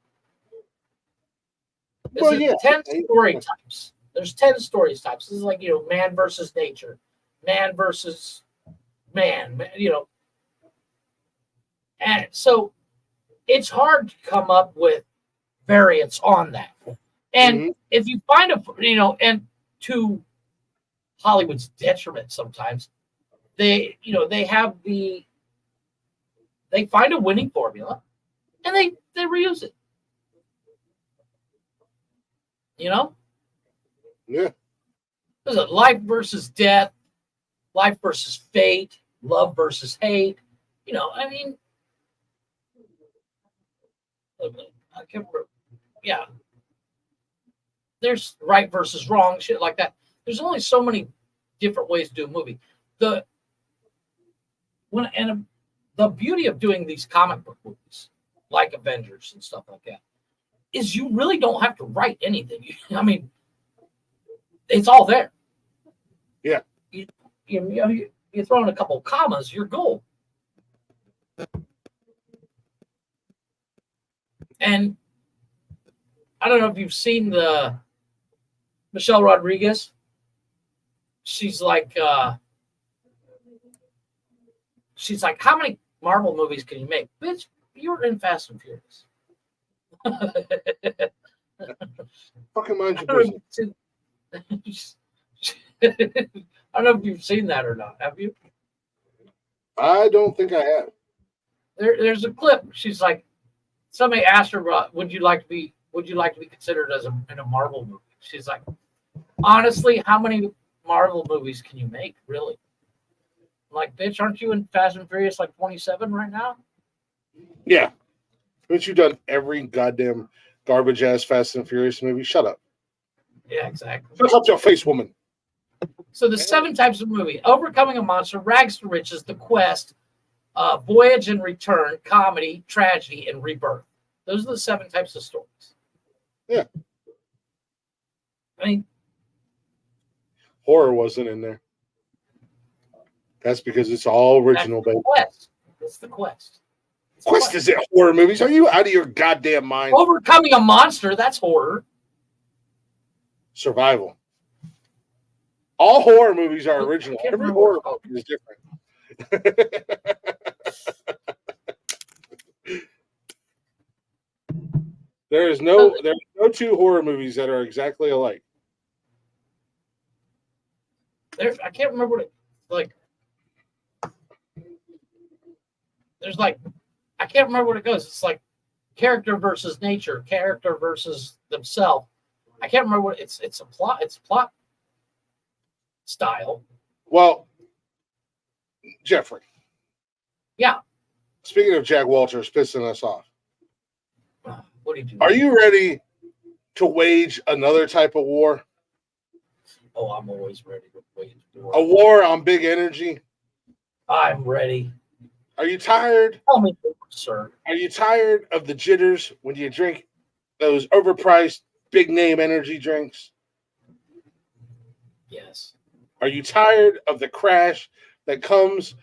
There's 10 story types. There's 10 stories types. This is like, man versus nature, man versus man, And so it's hard to come up with variants on that. And if you find and to Hollywood's detriment sometimes, they find a winning formula and they reuse it. Yeah. There's a life versus death, life versus fate, love versus hate. I mean, I can't remember. Yeah. There's right versus wrong, shit like that. There's only so many different ways to do a movie. The beauty of doing these comic book movies, like Avengers and stuff like that, is you really don't have to write anything. I mean, it's all there. Yeah. You throw in a couple of commas, you're gold. And I don't know if you've seen the Michelle Rodriguez. She's like, how many Marvel movies can you make? Bitch, you're in Fast and Furious. Fucking mind I your don't business. I don't know if you've seen that or not. Have you? I don't think I have. There's a clip. She's like, somebody asked her, would you like to be considered as in a Marvel movie? She's like, honestly, how many Marvel movies can you make, really? I'm like, bitch, aren't you in Fast and Furious like 27 right now? Yeah. Haven't you done every goddamn garbage ass Fast and Furious movie? Shut up. Yeah, exactly. Shut up your face, woman. So the 7 types of movie: overcoming a monster, rags to riches, the quest, voyage and return, comedy, tragedy, and rebirth. Those are the 7 types of stories. Yeah. I mean, Horror wasn't in there. That's because it's all original, baby. quest. It's the quest. Quest isn't horror movies. Are you out of your goddamn mind? Overcoming a monster, that's horror. Survival. All horror movies are original. can't Every remember horror what movie is different. There's no 2 horror movies that are exactly alike. I can't remember what it like. There's like, I can't remember what it goes. It's like character versus nature, character versus themselves. I can't remember what it's a plot. It's plot style. Well, Jeffrey. Yeah. Speaking of Jack Walters pissing us off, What do you do? are you ready to wage another type of war? Oh, I'm always ready to wage war. A war on big energy? I'm ready. Are you tired? Tell me, sir. Are you tired of the jitters when you drink those overpriced big name energy drinks? Yes. Are you tired of the crash that comes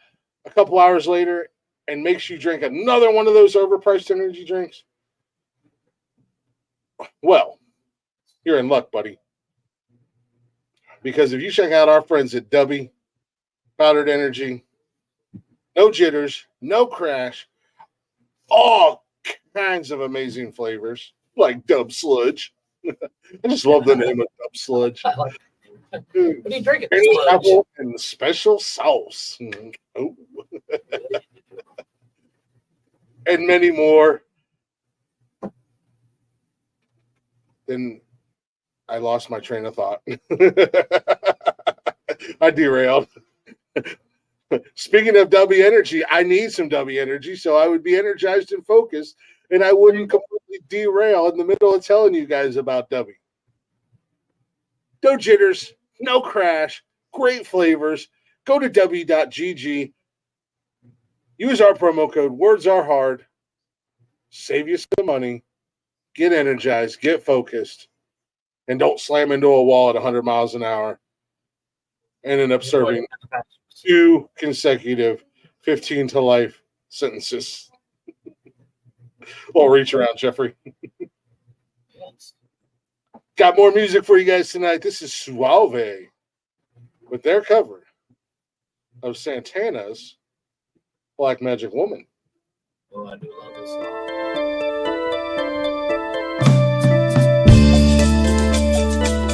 a couple hours later and makes you drink another one of those overpriced energy drinks? Well, you're in luck, buddy. Because if you check out our friends at Dubby, Powdered Energy, no jitters, no crash, all kinds of amazing flavors, like Dub Sludge. I just love the name of Dub Sludge. I like it. What are you drinking? Any Sludge? apple and special sauce. Oh. And many more. Then I lost my train of thought. I derailed. Speaking of W Energy, I need some W Energy so I would be energized and focused, and I wouldn't completely derail in the middle of telling you guys about W. No jitters, no crash, great flavors. Go to W.GG. Use our promo code Words Are Hard. Save you some money. Get energized. Get focused. And don't slam into a wall at 100 miles an hour and end up serving 2 consecutive 15 to life sentences. Well, reach around, Jeffrey. Yes. Got more music for you guys tonight. This is Suave with their cover of Santana's Black Magic Woman. Oh, I do love this song. Thank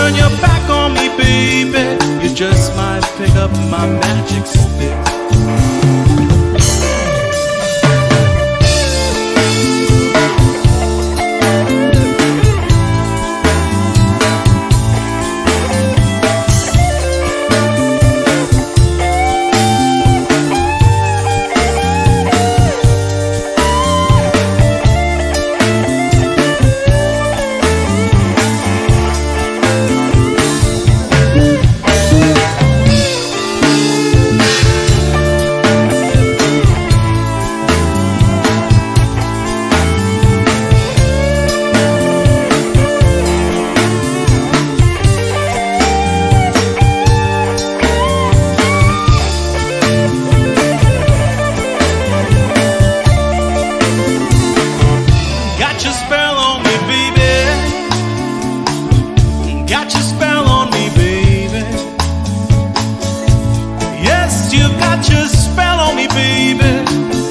turn your back on me, baby, you just might pick up my magic stick. Got your spell on me, baby. Got your spell on me, baby. Yes, you got your spell on me, baby.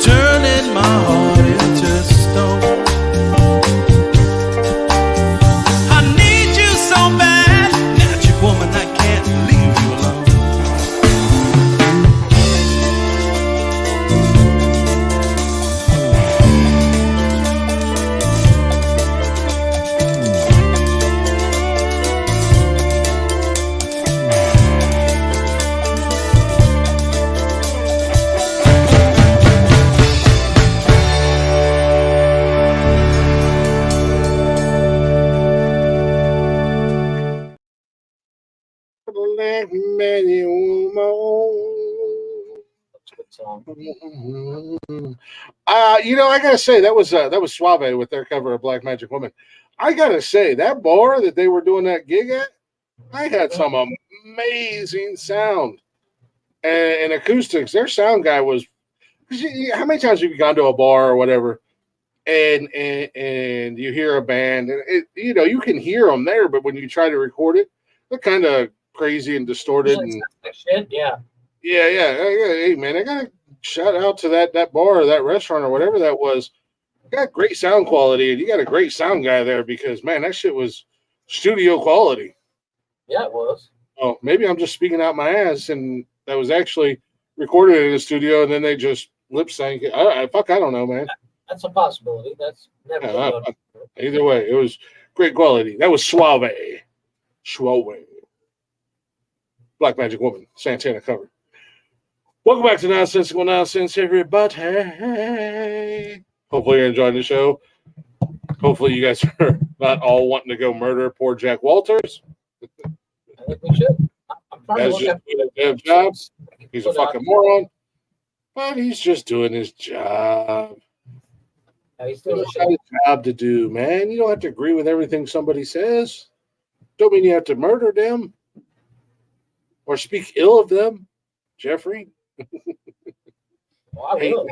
Turning my heart into stone. I need you so bad, magic woman, I can't leave you alone. Black Magic Woman. That's a good song. I gotta say that was Suave with their cover of Black Magic Woman. I gotta say that bar that they were doing that gig at, I had some amazing sound and acoustics. Their sound guy was. 'Cause how many times have you gone to a bar or whatever, and you hear a band and you can hear them there, but when you try to record it, they're kind of crazy and distorted and. Like shit, yeah. Yeah. Hey, man, I gotta shout out to that bar or that restaurant or whatever that was. Got great sound quality, and you got a great sound guy there because, man, that shit was studio quality. Yeah, it was. Oh, maybe I'm just speaking out my ass, and that was actually recorded in a studio, and then they just lip sync it. I don't know, man. That's a possibility. That's never been done before. Either way, it was great quality. That was Suave. Black Magic Woman, Santana cover. Welcome back to Nonsensical Nonsense, everybody. Hopefully you're enjoying the show. Hopefully you guys are not all wanting to go murder poor Jack Walters. I think we should. I'm trying That's to just look doing his damn job. He's a fucking moron. But he's just doing his job. He's He's doing got a job to do, man. You don't have to agree with everything somebody says. Don't mean you have to murder them or speak ill of them, Jeffrey. Well, I will.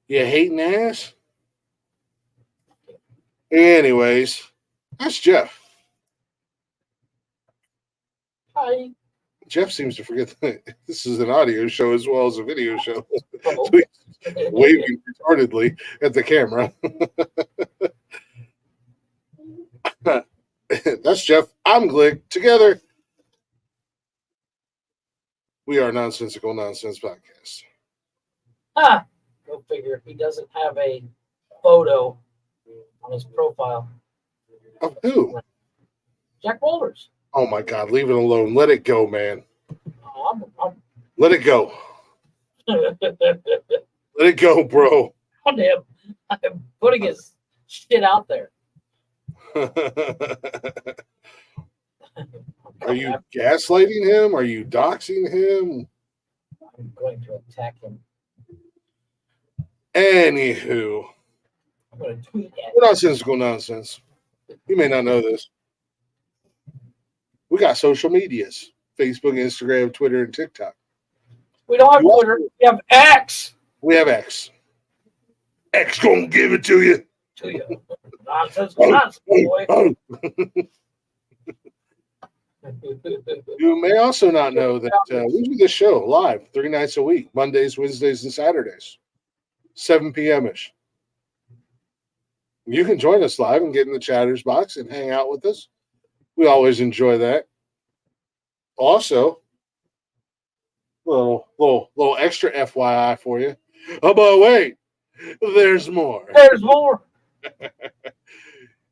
You hating ass. Anyways, that's Jeff. Hi. Jeff seems to forget that this is an audio show as well as a video show. Oh. So he's waving retardedly at the camera. That's Jeff. I'm Glick. Together, we are Nonsensical Nonsense Podcast. Ah, go figure. He doesn't have a photo on his profile. Of who? Jack Walters. Oh my God, leave it alone. Let it go, man. I'm Let it go. Let it go, bro. on him. I'm putting his shit out there. Are you gaslighting him? Are you doxing him? I'm going to attack him. Anywho, I'm going to tweet at him. we're Nonsensical Nonsense. You may not know this. We got social medias: Facebook, Instagram, Twitter, and TikTok. We don't have Twitter. We have X. We have X. X gonna give it to you. To you. Nonsensical nonsense, boy. You may also not know that we do this show live 3 nights a week, Mondays, Wednesdays, and Saturdays, 7 p.m.-ish. You can join us live and get in the chatters box and hang out with us. We always enjoy that. Also, little extra FYI for you. Oh, but wait, there's more. There's more.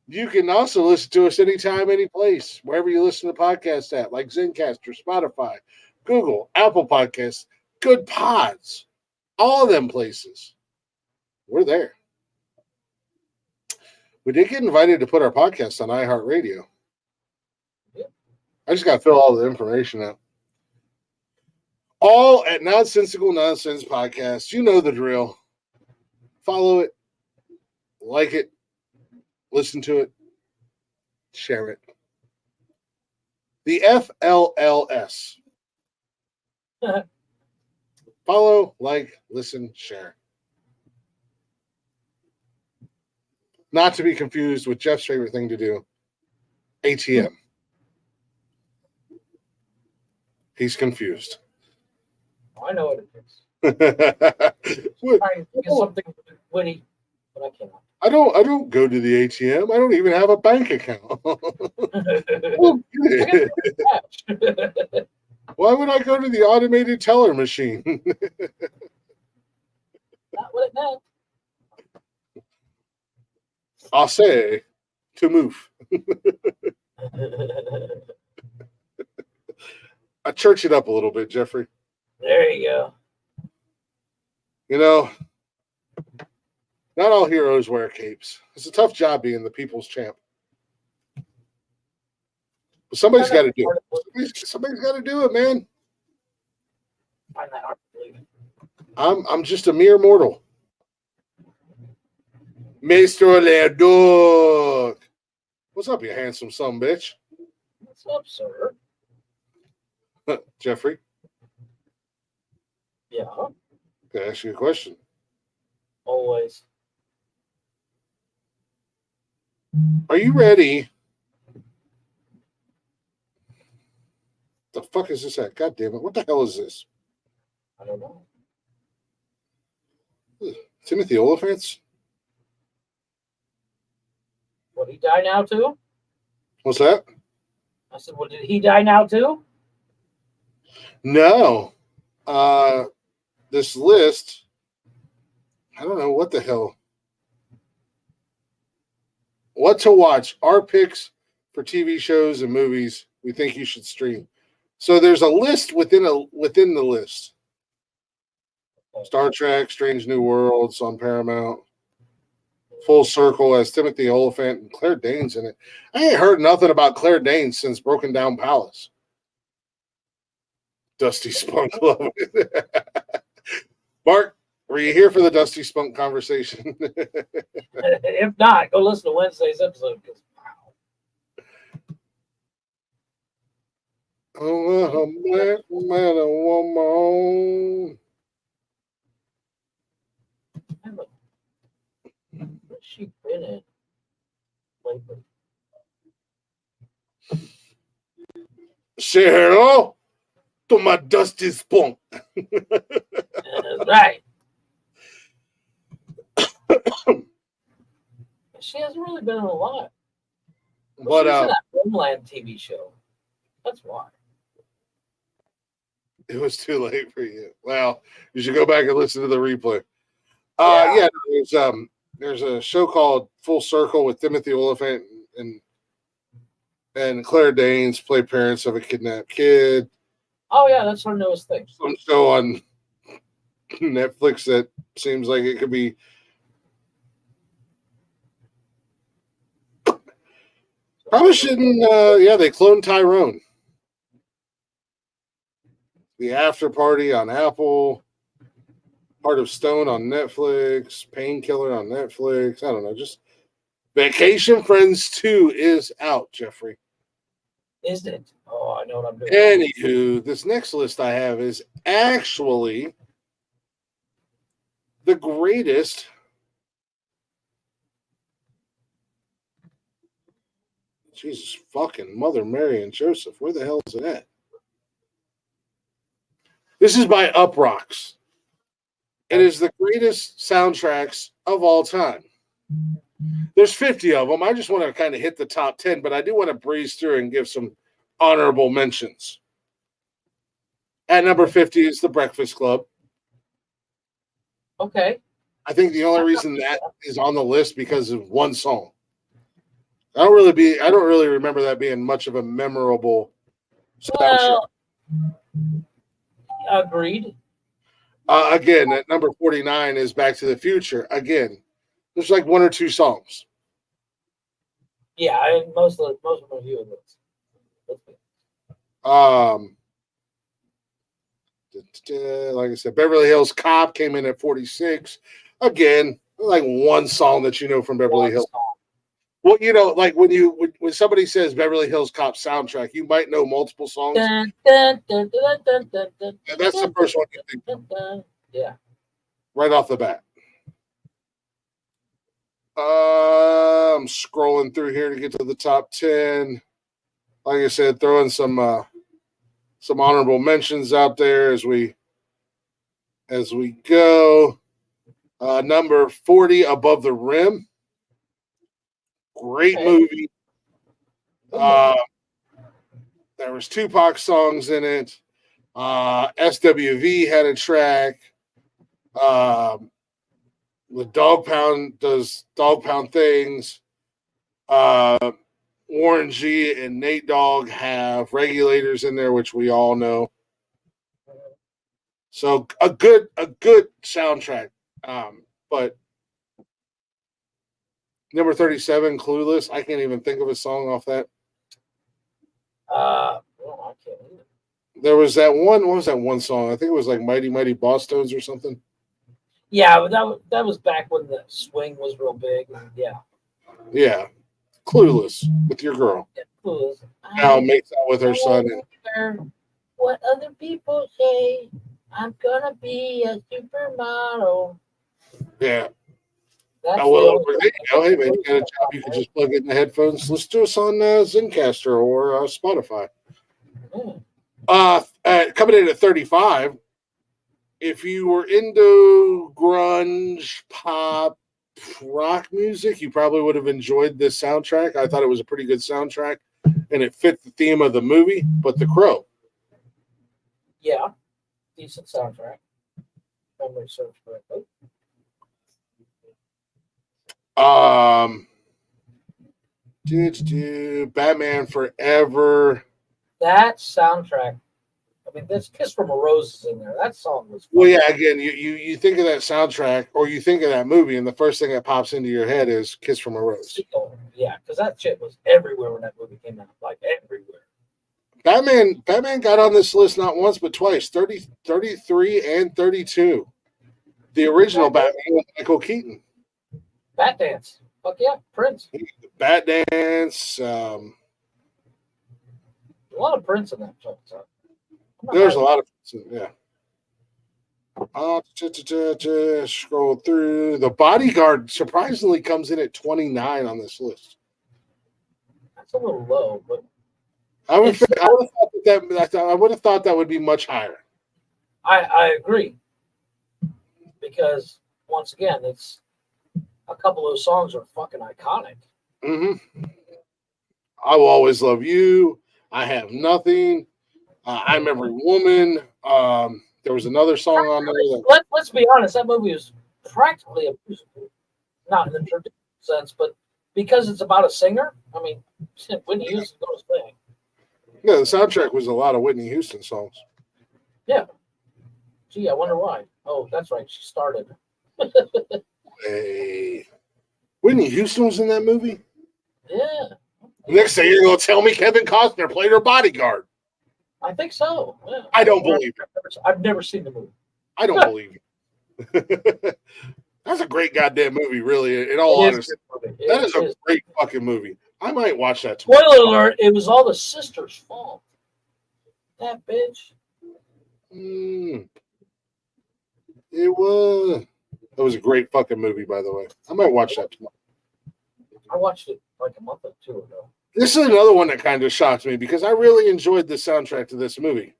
You can also listen to us anytime, any place, wherever you listen to podcasts at, like Zencaster, Spotify, Google, Apple Podcasts, Good Pods, all of them places. We're there. We did get invited to put our podcast on iHeartRadio. I just got to fill all the information out. All at Nonsensical Nonsense Podcast. You know the drill. Follow it, like it, listen to it, share it. The FLLS. Follow, like, listen, share. Not to be confused with Jeff's favorite thing to do, ATM. He's confused. I know what it is. What? Trying to think of something witty, but I cannot. I don't go to the ATM. I don't even have a bank account. Why would I go to the automated teller machine? Not what it meant. I'll say to move. I church it up a little bit, Jeffrey. There you go. You know, not all heroes wear capes. It's a tough job being the people's champ. But somebody's got to do it. Somebody's got to do it, man. Find that hard to believe. I'm just a mere mortal. Mr. Leduc. What's up, you handsome son bitch? What's up, sir? Jeffrey, Yeah, can I ask you a question? always. Are you ready? The fuck is this at? God damn it. What the hell is this? I don't know. Timothy Oliphants? Would he die now too? What's that? I said, well, did he die now too? No. This list, I don't know what the hell. What to watch? Our picks for TV shows and movies we think you should stream. So there's a list within the list. Star Trek, Strange New Worlds on Paramount. Full Circle has Timothy Oliphant and Claire Danes in it. I ain't heard nothing about Claire Danes since Broken Down Palace. Dusty Spunk love it. Mark, were you here for the Dusty Spunk conversation? If not, go listen to Wednesday's episode. Because Oh, black man and woman. what's she been in lately? Say hello to my Dusty Spunk. That's right. She hasn't really been in a lot. Well, But she was in that Homeland TV show. That's why. it was too late for you. Well, you should go back and listen to the replay. Yeah. Yeah, there's a show called Full Circle with Timothy Oliphant and Claire Danes play parents of a kidnapped kid. Oh yeah, that's her newest thing. Some show on Netflix that seems like it could be probably shouldn't. They cloned Tyrone. The After Party on Apple. Heart of Stone on Netflix. Painkiller on Netflix. I don't know. Just Vacation Friends 2 is out, Jeffrey. Isn't it? Oh, I know what I'm doing. Anywho, this next list I have is actually the greatest Jesus fucking Mother Mary and Joseph. Where the hell is it at? This is by Uprocks. It is the greatest soundtracks of all time. There's 50 of them. I just want to kind of hit the top 10, but I do want to breeze through and give some honorable mentions. At number 50 is The Breakfast Club. Okay. I think the only reason that is on the list because of one song. I don't really remember that being much of a memorable soundtrack. Well, agreed. Again, at number 49 is Back to the Future. Again, there's like one or two songs. Yeah, most of them are you of those. Like I said, Beverly Hills Cop came in at 46. Again, like one song that you know from Beverly Hills. Well, you know, like when somebody says Beverly Hills Cop soundtrack, you might know multiple songs. Dun, dun, dun, dun, dun, dun, dun, And that's the first one you think yeah. right off the bat. I'm scrolling through here to get to the top 10. Like I said, throwing some honorable mentions out there as we go. Number 40, Above the Rim. Great movie. There was Tupac songs in it. SWV had a track. The Dog Pound does Dog Pound things. Warren G and Nate Dogg have Regulators in there, which we all know. So a good soundtrack. But number 37, Clueless. I can't even think of a song off that. Well, I can't either. There was that one. What was that one song? I think it was like Mighty Mighty Boss Tones or something. Yeah, but that was back when the swing was real big. Yeah. Yeah. Clueless with your girl. Yeah, Clueless. Now makes out with her son. And, what other people say. I'm gonna be a supermodel. yeah. That's Oh, well, the there you go. Hey, man, you got a job. You can just plug it in the headphones. Listen to us on Zencaster or Spotify. Coming in at 35, if you were into grunge, pop, rock music, you probably would have enjoyed this soundtrack. I thought it was a pretty good soundtrack, and it fit the theme of the movie, but The Crow. Yeah. Decent soundtrack. Memory serves correctly. Batman Forever. That soundtrack. I mean, this Kiss from a Rose is in there. That song was fun. Well, yeah, again, you think of that soundtrack or you think of that movie, and the first thing that pops into your head is Kiss from a Rose. Yeah, because that shit was everywhere when that movie came out. Like, everywhere. Batman got on this list not once but twice, 30, 33, and 32. The original Batman with Michael Keaton. Bat Dance. Fuck yeah, Prince. Bat Dance. A lot of Prince in that film. So. There's a lot of, yeah. Scroll through. The Bodyguard surprisingly comes in at 29 on this list. That's a little low, but I would have thought that would be much higher. I agree. Because once again, it's a couple of those songs are fucking iconic. Mm-hmm. I Will Always Love You. I Have Nothing. I'm Every Woman. There was another song on there. Let's be honest, that movie is practically a musical. Not in the traditional sense, but because it's about a singer, I mean, Whitney Houston goes sing. Yeah, the soundtrack was a lot of Whitney Houston songs. Yeah. Gee, I wonder why. Oh, that's right. She started. Hey. Whitney Houston was in that movie? Yeah. Next thing you're going to tell me Kevin Costner played her bodyguard. I think so. Yeah. I don't believe it. I've never seen the movie. I don't believe it. That's a great goddamn movie, really. In all honesty, that is a great fucking movie. I might watch that tomorrow. Spoiler alert, it was all the sister's fault. That bitch. It was. That was a great fucking movie, by the way. I might watch that tomorrow. I watched it like a month or two ago. This is another one that kind of shocked me because I really enjoyed the soundtrack to this movie.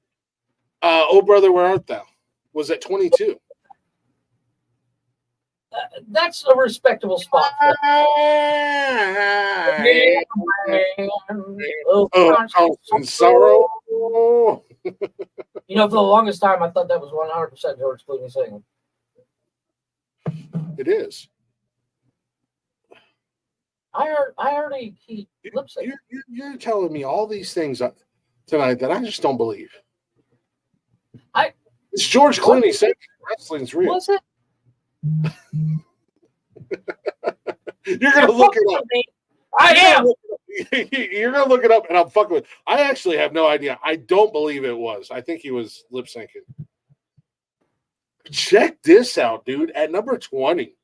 Oh, Brother, Where Art Thou? Was at 22. That's a respectable spot. For it. Oh, and sorrow. You know, for the longest time, I thought that was 100% George Clooney singing. It is. I heard he lip synced. You're telling me all these things tonight that I just don't believe. It's George Clooney saying wrestling's real. Was it? You're gonna look it up. I am. You're gonna look it up, and I'm fucking with. I actually have no idea. I don't believe it was. I think he was lip syncing. Check this out, dude. At number 20,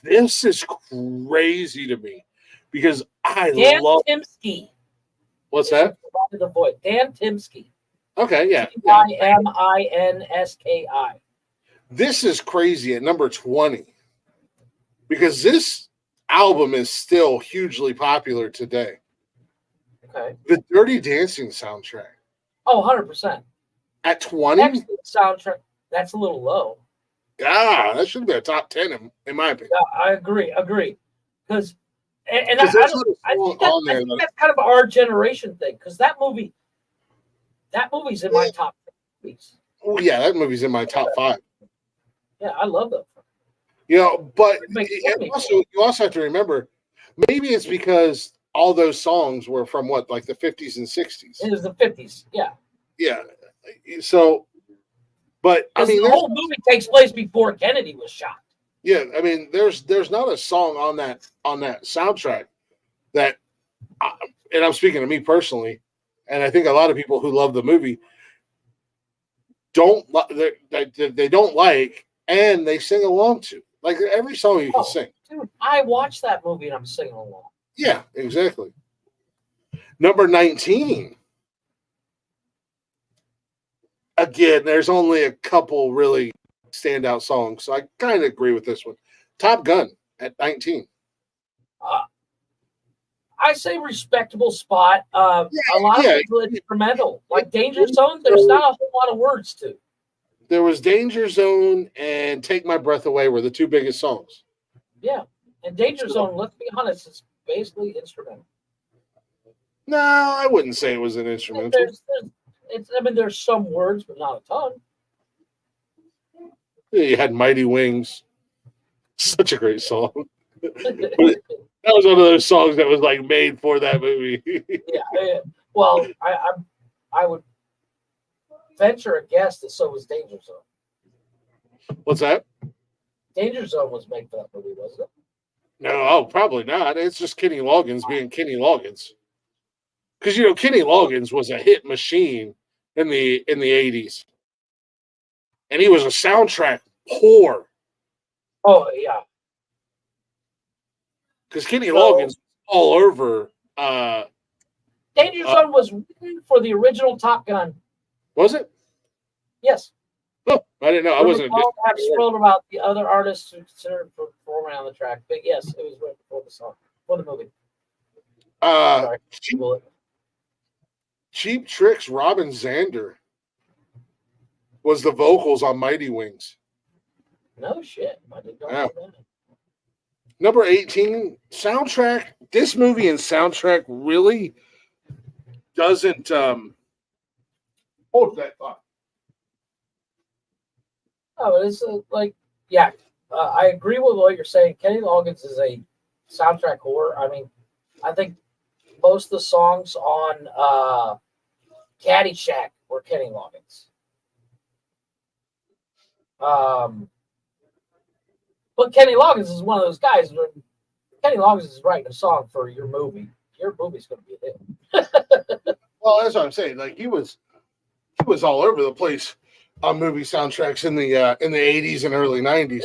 this is crazy to me because I Dan love. Timsky. What's that? The voice. Dan Timsky. Okay, yeah. Timski. This is crazy at number 20 because this album is still hugely popular today. Okay. The Dirty Dancing soundtrack. Oh, 100%. At 20? Excellent soundtrack. That's a little low. Ah, that should be a top 10 in my opinion. Yeah, I agree. Because and Because I think that's kind of our generation thing. Because that movie's in my top 10 movies. Oh, yeah, that movie's in my top 5. Yeah, I love that. You know, but you also have to remember, maybe it's because all those songs were from what, like the 50s and 60s. It was the 50s, yeah. Yeah. So, but I mean, the whole movie takes place before Kennedy was shot. Yeah, I mean, there's not a song on that soundtrack that, and I'm speaking to me personally, and I think a lot of people who love the movie they don't like, and they sing along to. Like every song you can sing. Dude, I watched that movie and I'm singing along. Yeah, exactly. Number 19. Again, there's only a couple really standout songs, so I kind of agree with this one. Top Gun at 19. I say respectable spot. A lot of people instrumental. Like Danger Zone, there's not a whole lot of words to. There was Danger Zone and Take My Breath Away were the two biggest songs. Yeah. And Danger Zone, let's be honest, it's basically instrumental. No, I wouldn't say it was an instrumental. There's some words, but not a ton. You had Mighty Wings. Such a great song. That was one of those songs that was like made for that movie. Yeah. Well, I would venture a guess that so was Danger Zone. What's that? Danger Zone was made for that movie, wasn't it? No, probably not. It's just Kenny Loggins being Kenny Loggins. Because Kenny Loggins was a hit machine in the 80s. And he was a soundtrack whore. Oh, yeah. Because Kenny Loggins was all over. Danger Zone was written for the original Top Gun. Was it? Yes. Oh, I didn't know. I wasn't. I've scrolled about the other artists who considered performing on the track, but yes, it was written for the song, for the movie. Cheap Trick's Robin Zander was the vocals on Mighty Wings. No shit. I didn't know that. Number 18, soundtrack. This movie and soundtrack really doesn't hold that thought. Oh, it's I agree with what you're saying. Kenny Loggins is a soundtrack whore. I mean, I think most of the songs on Caddyshack were Kenny Loggins. But Kenny Loggins is one of those guys. When Kenny Loggins is writing a song for your movie, your movie's going to be a hit. Well, that's what I'm saying. Like he was all over the place on movie soundtracks in the 80s and early 90s.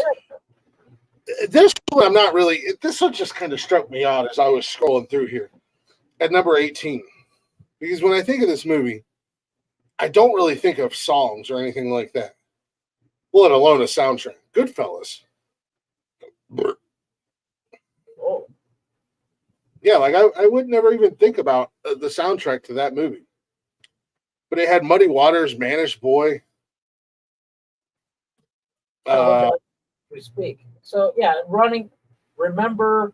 This one I'm not really. This one just kind of struck me out as I was scrolling through here at number 18, because when I think of this movie, I don't really think of songs or anything like that, let alone a soundtrack. Goodfellas. Oh. Yeah, like I would never even think about the soundtrack to that movie. But it had Muddy Waters, Manish Boy. We speak. So yeah, running. Remember,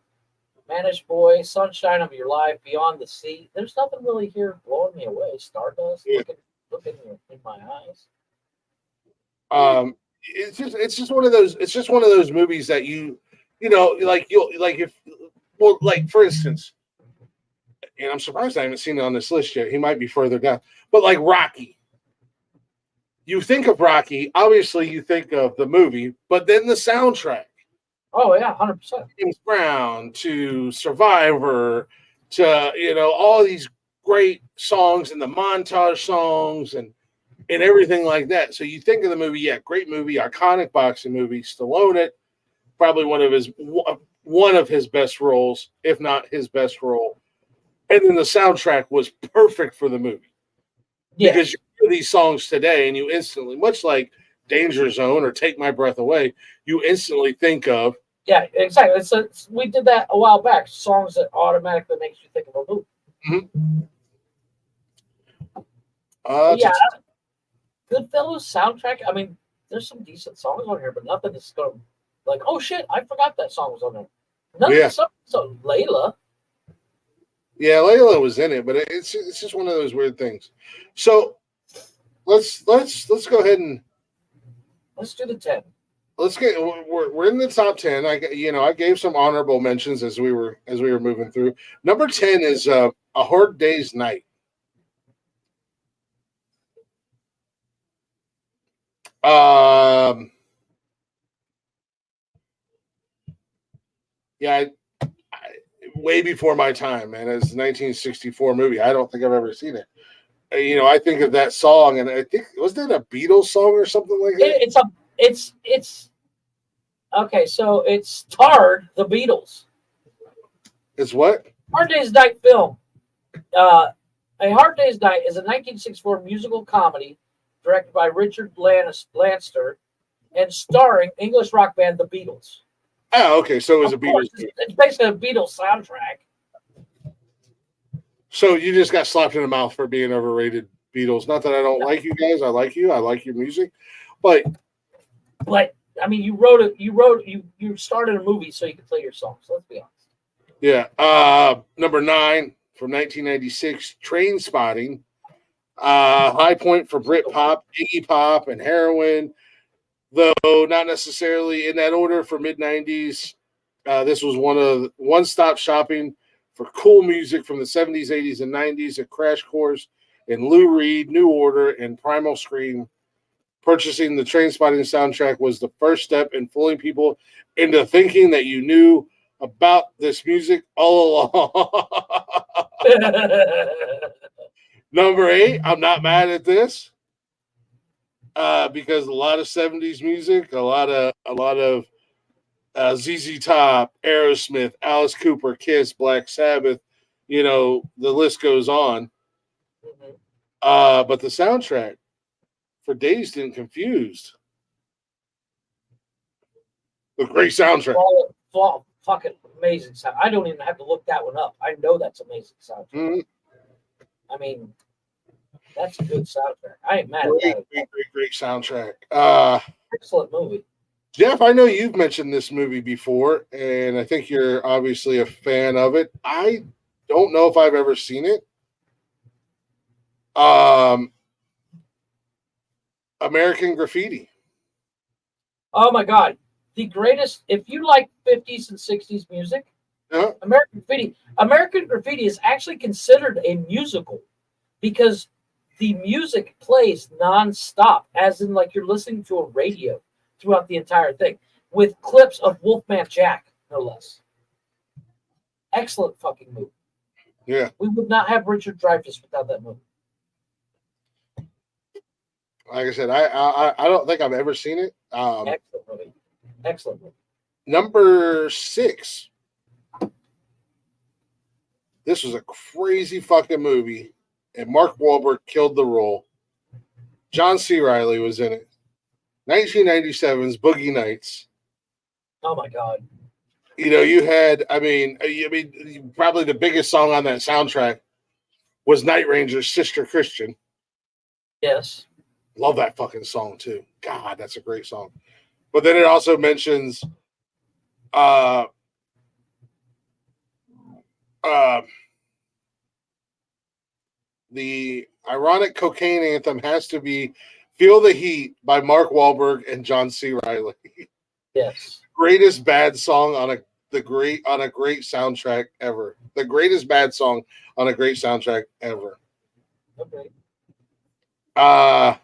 Manish Boy, Sunshine of Your Life, Beyond the Sea. There's nothing really here blowing me away. Stardust, Yeah. look in my eyes. It's just one of those. It's just one of those movies that like for instance, and I'm surprised I haven't seen it on this list yet. He might be further down, but like Rocky. You think of Rocky, obviously you think of the movie, but then the soundtrack. Oh yeah, 100%. James Brown to Survivor to all these great songs and the montage songs and everything like that. So you think of the movie, yeah, great movie, iconic boxing movie. Stallone, it probably one of his best roles, if not his best role. And then the soundtrack was perfect for the movie. Yeah. Because you hear these songs today and you instantly, much like Danger Zone or Take My Breath Away, you instantly think of. Yeah, exactly. We did that a while back. Songs that automatically makes you think of a movie. Mm-hmm. Goodfellas soundtrack. I mean, there's some decent songs on here, but nothing that's going to like, oh shit, I forgot that song was on there. Nothing. So Layla. Yeah, Layla was in it, but it's just one of those weird things. So let's go ahead and let's do the 10. We're in the top 10. I gave some honorable mentions as we were moving through. Number 10 is A Hard Day's Night. Yeah, way before my time, man. It's a 1964 movie. I don't think I've ever seen it. I think of that song, and I think wasn't that a Beatles song or something like that? It's okay. So it starred the Beatles. It's what? Hard Day's Night film. A Hard Day's Night is a 1964 musical comedy directed by Richard Lanster and starring English rock band The Beatles. Oh, okay. So it was a Beatles. It's basically a Beatles soundtrack. So you just got slapped in the mouth for being overrated, Beatles. Not that I don't like you guys. I like you. I like your music. But I mean, you started a movie so you could play your songs. Let's be honest. Yeah. Number 9 from 1996, Train Spotting. High point for Britpop, Iggy Pop, and Heroin. Though not necessarily in that order for mid-90s. This was one-stop shopping for cool music from the 70s, 80s, and 90s. A crash course in Lou Reed, New Order, and Primal Scream. Purchasing the Train Spotting soundtrack was the first step in fooling people into thinking that you knew about this music all along. Number 8, I'm not mad at this. Because a lot of 70s music, a lot of ZZ Top, Aerosmith, Alice Cooper, Kiss, Black Sabbath, the list goes on. But the soundtrack for Dazed and Confused, a great soundtrack. Fucking amazing sound. I don't even have to look that one up. I know that's amazing soundtrack. Mm-hmm. I mean, that's a good soundtrack. I ain't mad at that. Great soundtrack. Excellent movie. Jeff, I know you've mentioned this movie before, and I think you're obviously a fan of it. I don't know if I've ever seen it. American Graffiti. Oh my God. The greatest, if you like 50s and 60s music, American Graffiti is actually considered a musical because the music plays nonstop, as in like you're listening to a radio throughout the entire thing, with clips of Wolfman Jack, no less. Excellent fucking movie. Yeah. We would not have Richard Dreyfuss without that movie. Like I said, I don't think I've ever seen it. Excellent movie. Excellent movie. Number 6. This was a crazy fucking movie, and Mark Wahlberg killed the role. John C. Reilly was in it. 1997's Boogie Nights. Oh my God. You had, probably the biggest song on that soundtrack was Night Ranger's Sister Christian. Yes. Love that fucking song too. God, that's a great song. But then it also mentions Uh, the ironic cocaine anthem has to be "Feel the Heat" by Mark Wahlberg and John C. Reilly. Yes. Greatest bad song on a great soundtrack ever. The greatest bad song on a great soundtrack ever. Okay. I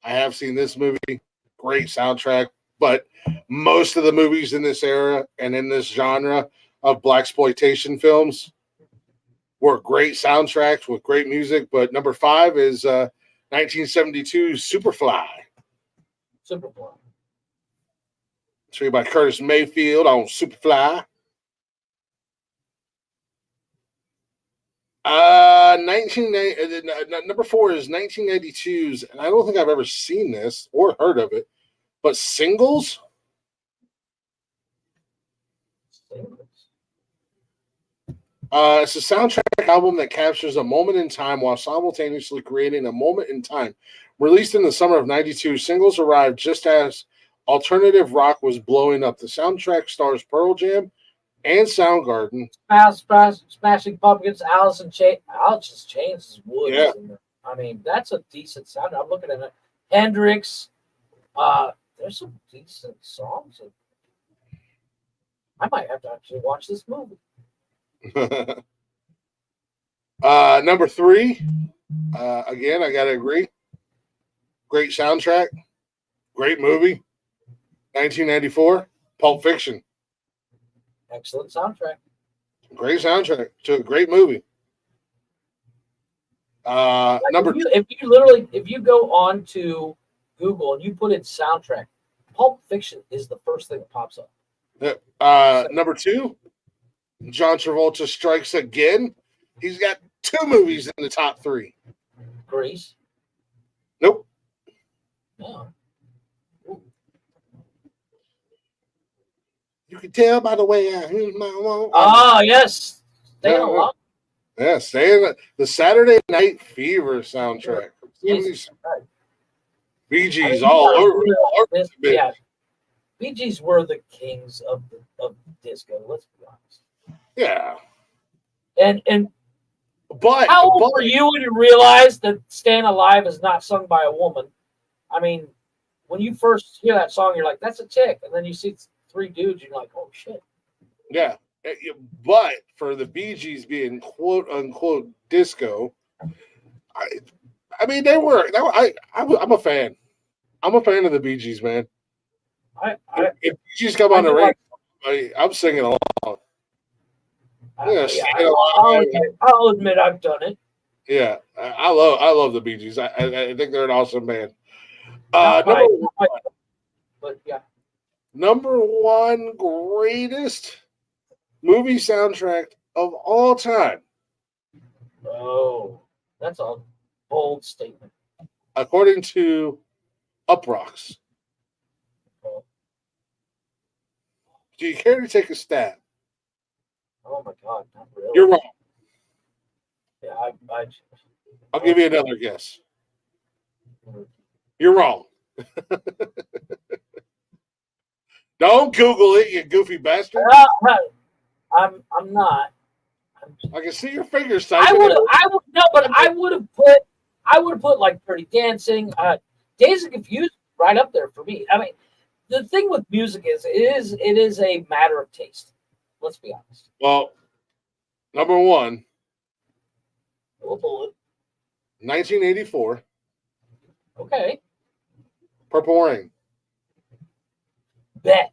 have seen this movie. Great soundtrack, but most of the movies in this era and in this genre of blaxploitation films were great soundtracks with great music. But number 5 is 1972 Superfly. Superfly. It's by Curtis Mayfield on Superfly. 1990, number 4 is 1992's, and I don't think I've ever seen this or heard of it, but Singles. It's a soundtrack album that captures a moment in time while simultaneously creating a moment in time. Released in the summer of 92, Singles arrived just as alternative rock was blowing up. The soundtrack stars Pearl Jam and Soundgarden. Smashing Pumpkins, Alice in Chains is wood. Yeah. I mean, that's a decent sound. I'm looking at it. Hendrix. There's some decent songs. I might have to actually watch this movie. Number 3, again, I gotta agree. Great soundtrack, great movie. 1994, Pulp Fiction. Excellent soundtrack. Great soundtrack to a great movie. Number if you go on to Google and you put in soundtrack, Pulp Fiction is the first thing that pops up. Number 2, John Travolta Strikes Again. He's got 2 movies in the top 3. Grease. Nope. No. You can tell by the way I use my own. Ah, yes. Staying alive. Yeah, staying the Saturday Night Fever soundtrack. Yes. Bee Gees all over. Yeah. Bee Gees were the kings of disco, let's be honest. Yeah. And but how old were you when you realized that Staying Alive is not sung by a woman? I mean, when you first hear that song, you're like, that's a chick. And then you see 3 dudes, you're like, oh, shit. Yeah. But for the Bee Gees being quote unquote disco, I mean, they were. I'm a fan. I'm a fan of the Bee Gees, man. If Bee Gees come on the radio, I'm singing along. I'll admit I've done it. Yeah, I love the Bee Gees. I think they're an awesome band. Number 1 greatest movie soundtrack of all time. Oh, that's a bold statement. According to Uprocks. Do you care to take a stab? Oh my God, not really. You're wrong. Yeah, I'll give you another guess. You're wrong. Don't Google it, you goofy bastard. I'm not. I can see your fingers. I would have put like Dirty Dancing, Days of Confused right up there for me. I mean, the thing with music is it is a matter of taste. Let's be honest. Well, number 1, We'll pull it. 1984. Okay. Purple Rain. Bet.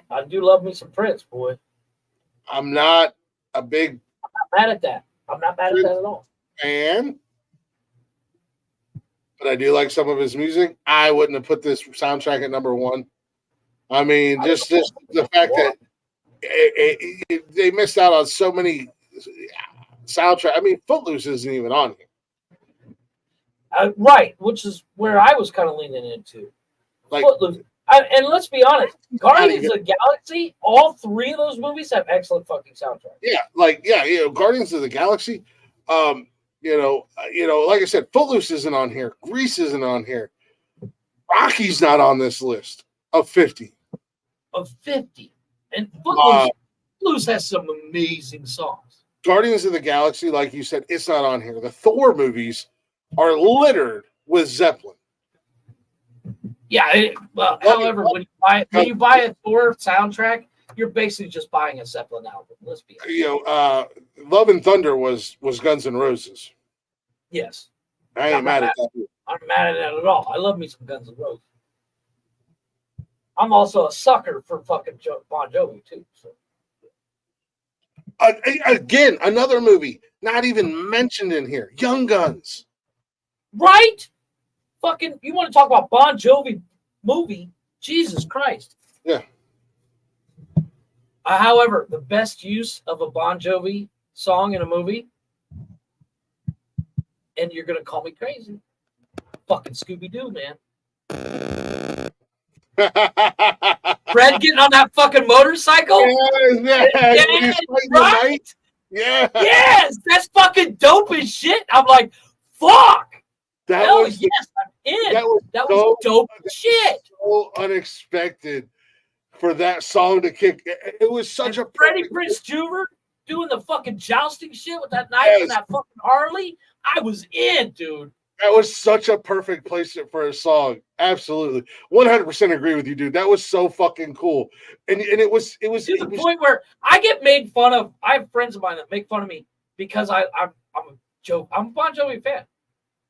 I do love me some Prince, boy. I'm not a big mad at that. I'm not mad at that at all. fan, but I do like some of his music. I wouldn't have put this soundtrack at number 1. I mean, just the fact that they missed out on so many soundtracks. I mean, Footloose isn't even on here. Right, which is where I was kind of leaning into. Like, Footloose. And let's be honest, Guardians of the Galaxy, all 3 of those movies have excellent fucking soundtracks. Yeah, Guardians of the Galaxy. Like I said, Footloose isn't on here. Grease isn't on here. Rocky's not on this list. Of 50. Of 50. And Uh, Footloose has some amazing songs. Guardians of the Galaxy, like you said, it's not on here. The Thor movies are littered with Zeppelin. Yeah, however, when you buy a Thor soundtrack, you're basically just buying a Zeppelin album. Let's be honest. Love and Thunder was Guns N' Roses. Yes. I ain't mad at that. I'm not mad at that at all. I love me some Guns N' Roses. I'm also a sucker for fucking Bon Jovi too. So. Again, another movie not even mentioned in here. Young Guns. Right? Fucking, you want to talk about Bon Jovi movie? Jesus Christ. Yeah. However, the best use of a Bon Jovi song in a movie, and you're gonna call me crazy, fucking Scooby-Doo, man. Fred getting on that fucking motorcycle? Yes, right? Yeah. Yes, that's fucking dope as shit. I'm like, fuck. Hell Was yes, I'm in. That so, was dope as shit. So unexpected for that song to kick. It was such a Freddie Prinze Jr. doing the fucking jousting shit with that knife and that fucking Harley. I was in, dude. That was such a perfect placement for a song. Absolutely. 100% agree with you, dude. That was so fucking cool. And it was to the point where I get made fun of. I have friends of mine that make fun of me because I'm a Bon Jovi fan.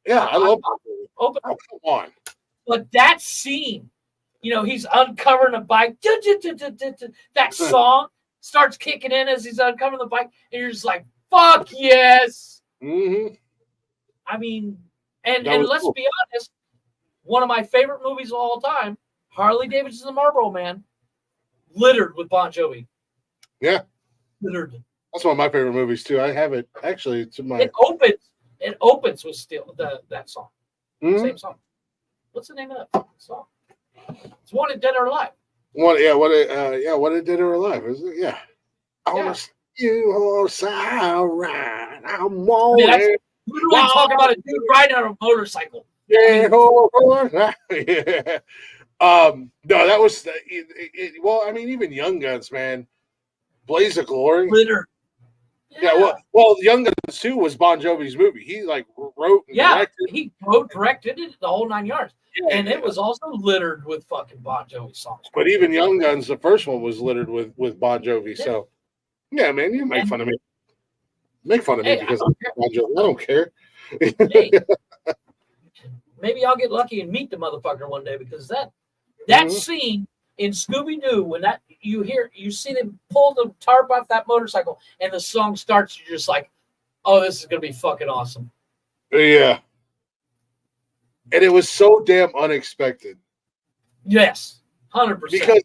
Yeah, I love Bon Jovi. Oh, come on. But that scene, he's uncovering a bike. That song starts kicking in as he's uncovering the bike, and you're just like, fuck yes. Mm-hmm. I mean, and let's be honest, one of my favorite movies of all time, Harley Davidson and the Marlboro Man, littered with Bon Jovi. Yeah. Littered. That's one of my favorite movies too. I have it actually to my It opens with still that song. Mm-hmm. Same song. What's the name of that fucking song? It's Wanted Dead or Alive. What it Dead or Alive, is it? Yeah. I want to see you right. I'm wanted. Literally talking about a dude riding on a motorcycle. Yeah. Yeah. No, that was even Young Guns, man. Blaze of Glory. Litter. Yeah. Well, Young Guns 2 was Bon Jovi's movie. He wrote and directed. He directed it the whole 9 yards. Yeah, and it was also littered with fucking Bon Jovi songs. But even Young Guns, the first one, was littered with Bon Jovi. Yeah. So, yeah, man, you make fun of me. Make fun of me because I'm Bon Jovi. I don't care. Hey, maybe I'll get lucky and meet the motherfucker one day because that scene in Scooby-Doo, when you see them pull the tarp off that motorcycle and the song starts, you're just like, oh, this is gonna be fucking awesome. Yeah. And it was so damn unexpected. Yes, 100%. Because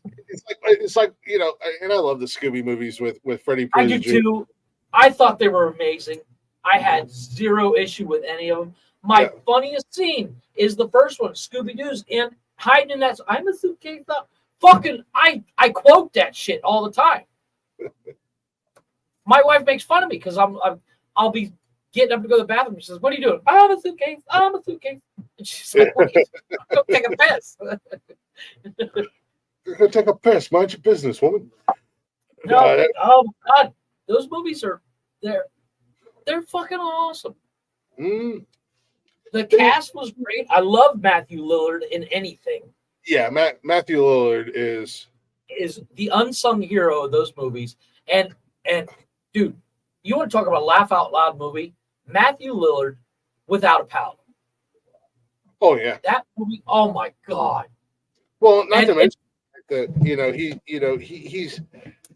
it's like and I love the Scooby movies with Freddie Prinze. I do too. I thought they were amazing. I had zero issue with any of them. My funniest scene is the first one. Scooby-Doo's hiding in that. I'm a suitcase up. Fucking, I quote that shit all the time. My wife makes fun of me because I'll be getting up to go to the bathroom. She says, "What are you doing?" I'm a suitcase. I'm a suitcase. And she's like, "Go take a piss." Go take a piss. Mind your business, woman. No, oh God, those movies they're fucking awesome. Mm. The cast was great. I love Matthew Lillard in anything. Yeah, Matthew Lillard is the unsung hero of those movies. And dude, you want to talk about a laugh out loud movie? Matthew Lillard without a paddle. Oh yeah, that movie. Oh my God. Well, not to mention that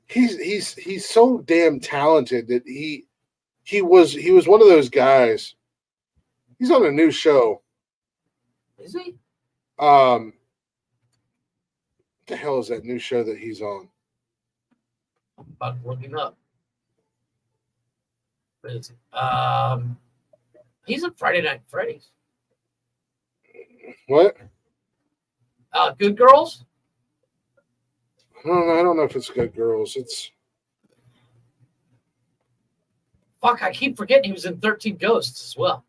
he's so damn talented that he was one of those guys. He's on a new show. Is he? What the hell is that new show that he's on? I'm about to look him up. He's on Friday Night Freddy's. What? Good Girls? I don't know if it's Good Girls. It's fuck. I keep forgetting he was in 13 Ghosts as well.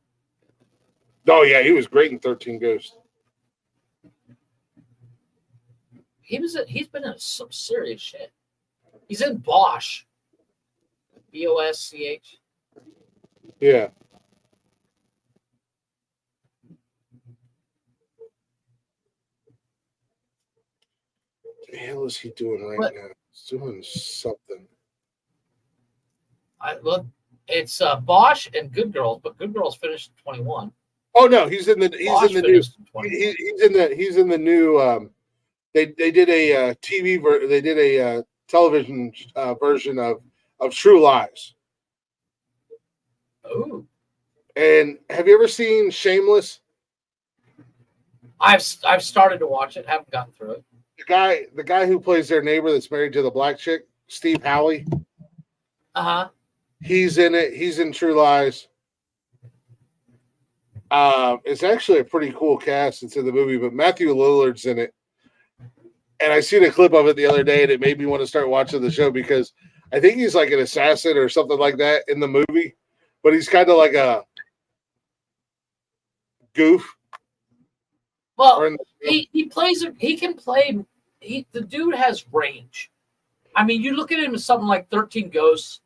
Oh yeah, he was great in 13 Ghosts. he's been in some serious shit. He's in Bosch. Bosch. Yeah. What the hell is he doing right now? He's doing something. It's Bosch and Good Girls, but Good Girls finished in 21. Oh no, he's in the Bosch new finished in 21. he's in the new they did a they did a television version of True Lies. Oh, And have you ever seen Shameless? I've started to watch it, haven't gotten through it. The guy who plays their neighbor that's married to the black chick, Steve Howley. He's in it. He's in True Lies. It's actually a pretty cool cast. It's in the movie, but Matthew Lillard's in it. And I seen a clip of it the other day, and it made me want to start watching the show because I think he's like an assassin or something like that in the movie, but he's kind of like a goof. Well, he plays. He can play. The dude has range. I mean, you look at him as something like 13 Ghosts,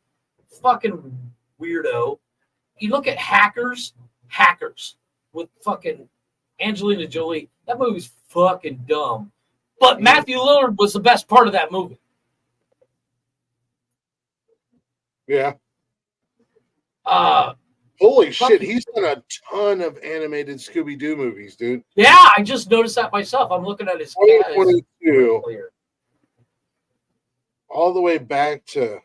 fucking weirdo. You look at Hackers with fucking Angelina Jolie. That movie's fucking dumb. But Matthew Lillard was the best part of that movie. Yeah. Fucking Holy shit, he's done a ton of animated Scooby-Doo movies, dude. Yeah, I just noticed that myself. I'm looking at his 2022, all the way back to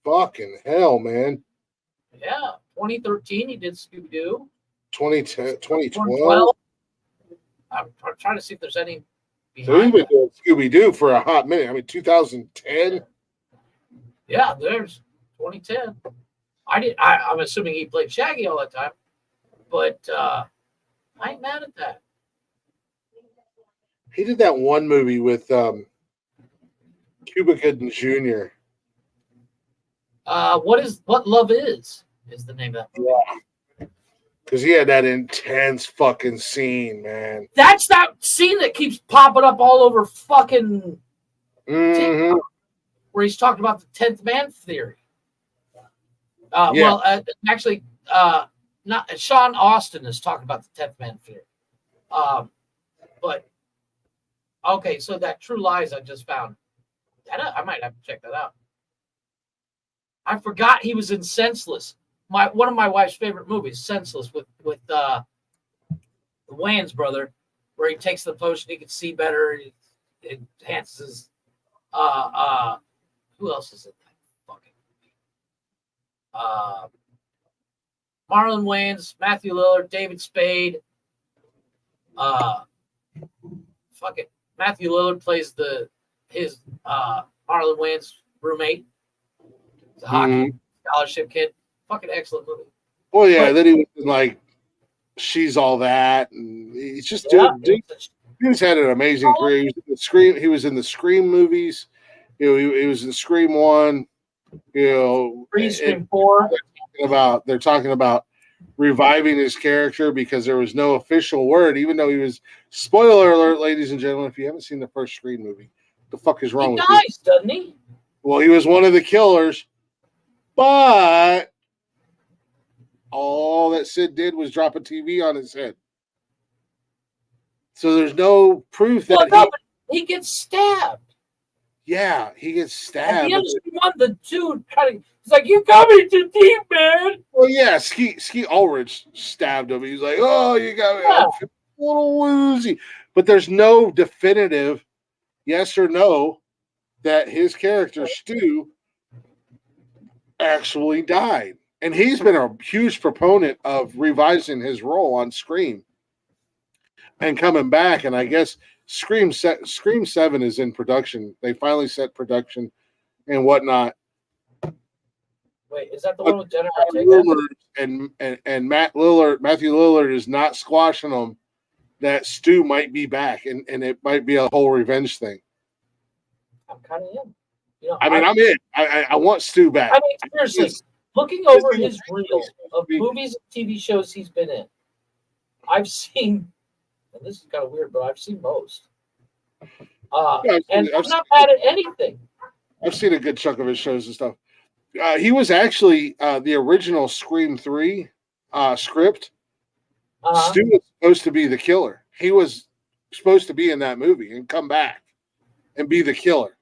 fucking hell, man. Yeah, 2013 he did Scooby-Doo. 2010, 2012. 2012. I'm trying to see if there's any So he's behind been that. doing Scooby-Doo for a hot minute. I mean, 2010. Yeah, there's 2010. I'm assuming he played Shaggy all that time, but I ain't mad at that. He did that one movie with Cuba Gooding Jr. What Love Is the name of that movie. Yeah. Because he had that intense fucking scene, man. That's that scene that keeps popping up all over fucking Mm-hmm. where he's talking about the 10th man theory. Yeah. Well, actually, not Sean Austin is talking about the 10th man theory. But okay, so that True Lies I just found. I might have to check that out. I forgot he was in Senseless. One of my wife's favorite movies, Senseless, with the Wayans brother, where he takes the potion, he can see better, it enhances his who else is in that fucking movie? Marlon Wayans, Matthew Lillard, David Spade. Matthew Lillard plays his Marlon Wayans roommate. He's a hockey scholarship kid. Fucking excellent movie. Well, yeah, then he was in, like, She's All That, and he's just dude's had an amazing career. He was in the Scream. He was in the Scream movies. You know, he was in Scream 1. You know, Scream 4. They're talking about reviving his character because there was no official word, even though he was. Spoiler alert, ladies and gentlemen! If you haven't seen the first Scream movie, the fuck is wrong with you? He dies, doesn't he? Well, he was one of the killers, but all that Sid did was drop a TV on his head. So there's no proof that he gets stabbed. Yeah, he gets stabbed. At the end of one, the dude kind of, he's like, "You got me too deep, man." Well, yeah, Ski Ulrich stabbed him. He's like, "Oh, you got me a little woozy," but there's no definitive yes or no that his character Stu actually died. And he's been a huge proponent of revising his role on Scream and coming back. And I guess Scream 7 is in production. They finally set production and whatnot. Wait, is that the one with Jennifer Ortega? And Matthew Lillard is not squashing them that Stu might be back, and it might be a whole revenge thing. I'm kind of in. You know, I'm in. I want Stu back. I mean, seriously, looking over his reels of movies and TV shows he's been in, I've seen and this is kind of weird, but I've seen most. Yeah, And I'm not bad at anything. I've seen a good chunk of his shows and stuff. He was actually the original Scream 3 script. Stu was supposed to be the killer. He was supposed to be in that movie and come back and be the killer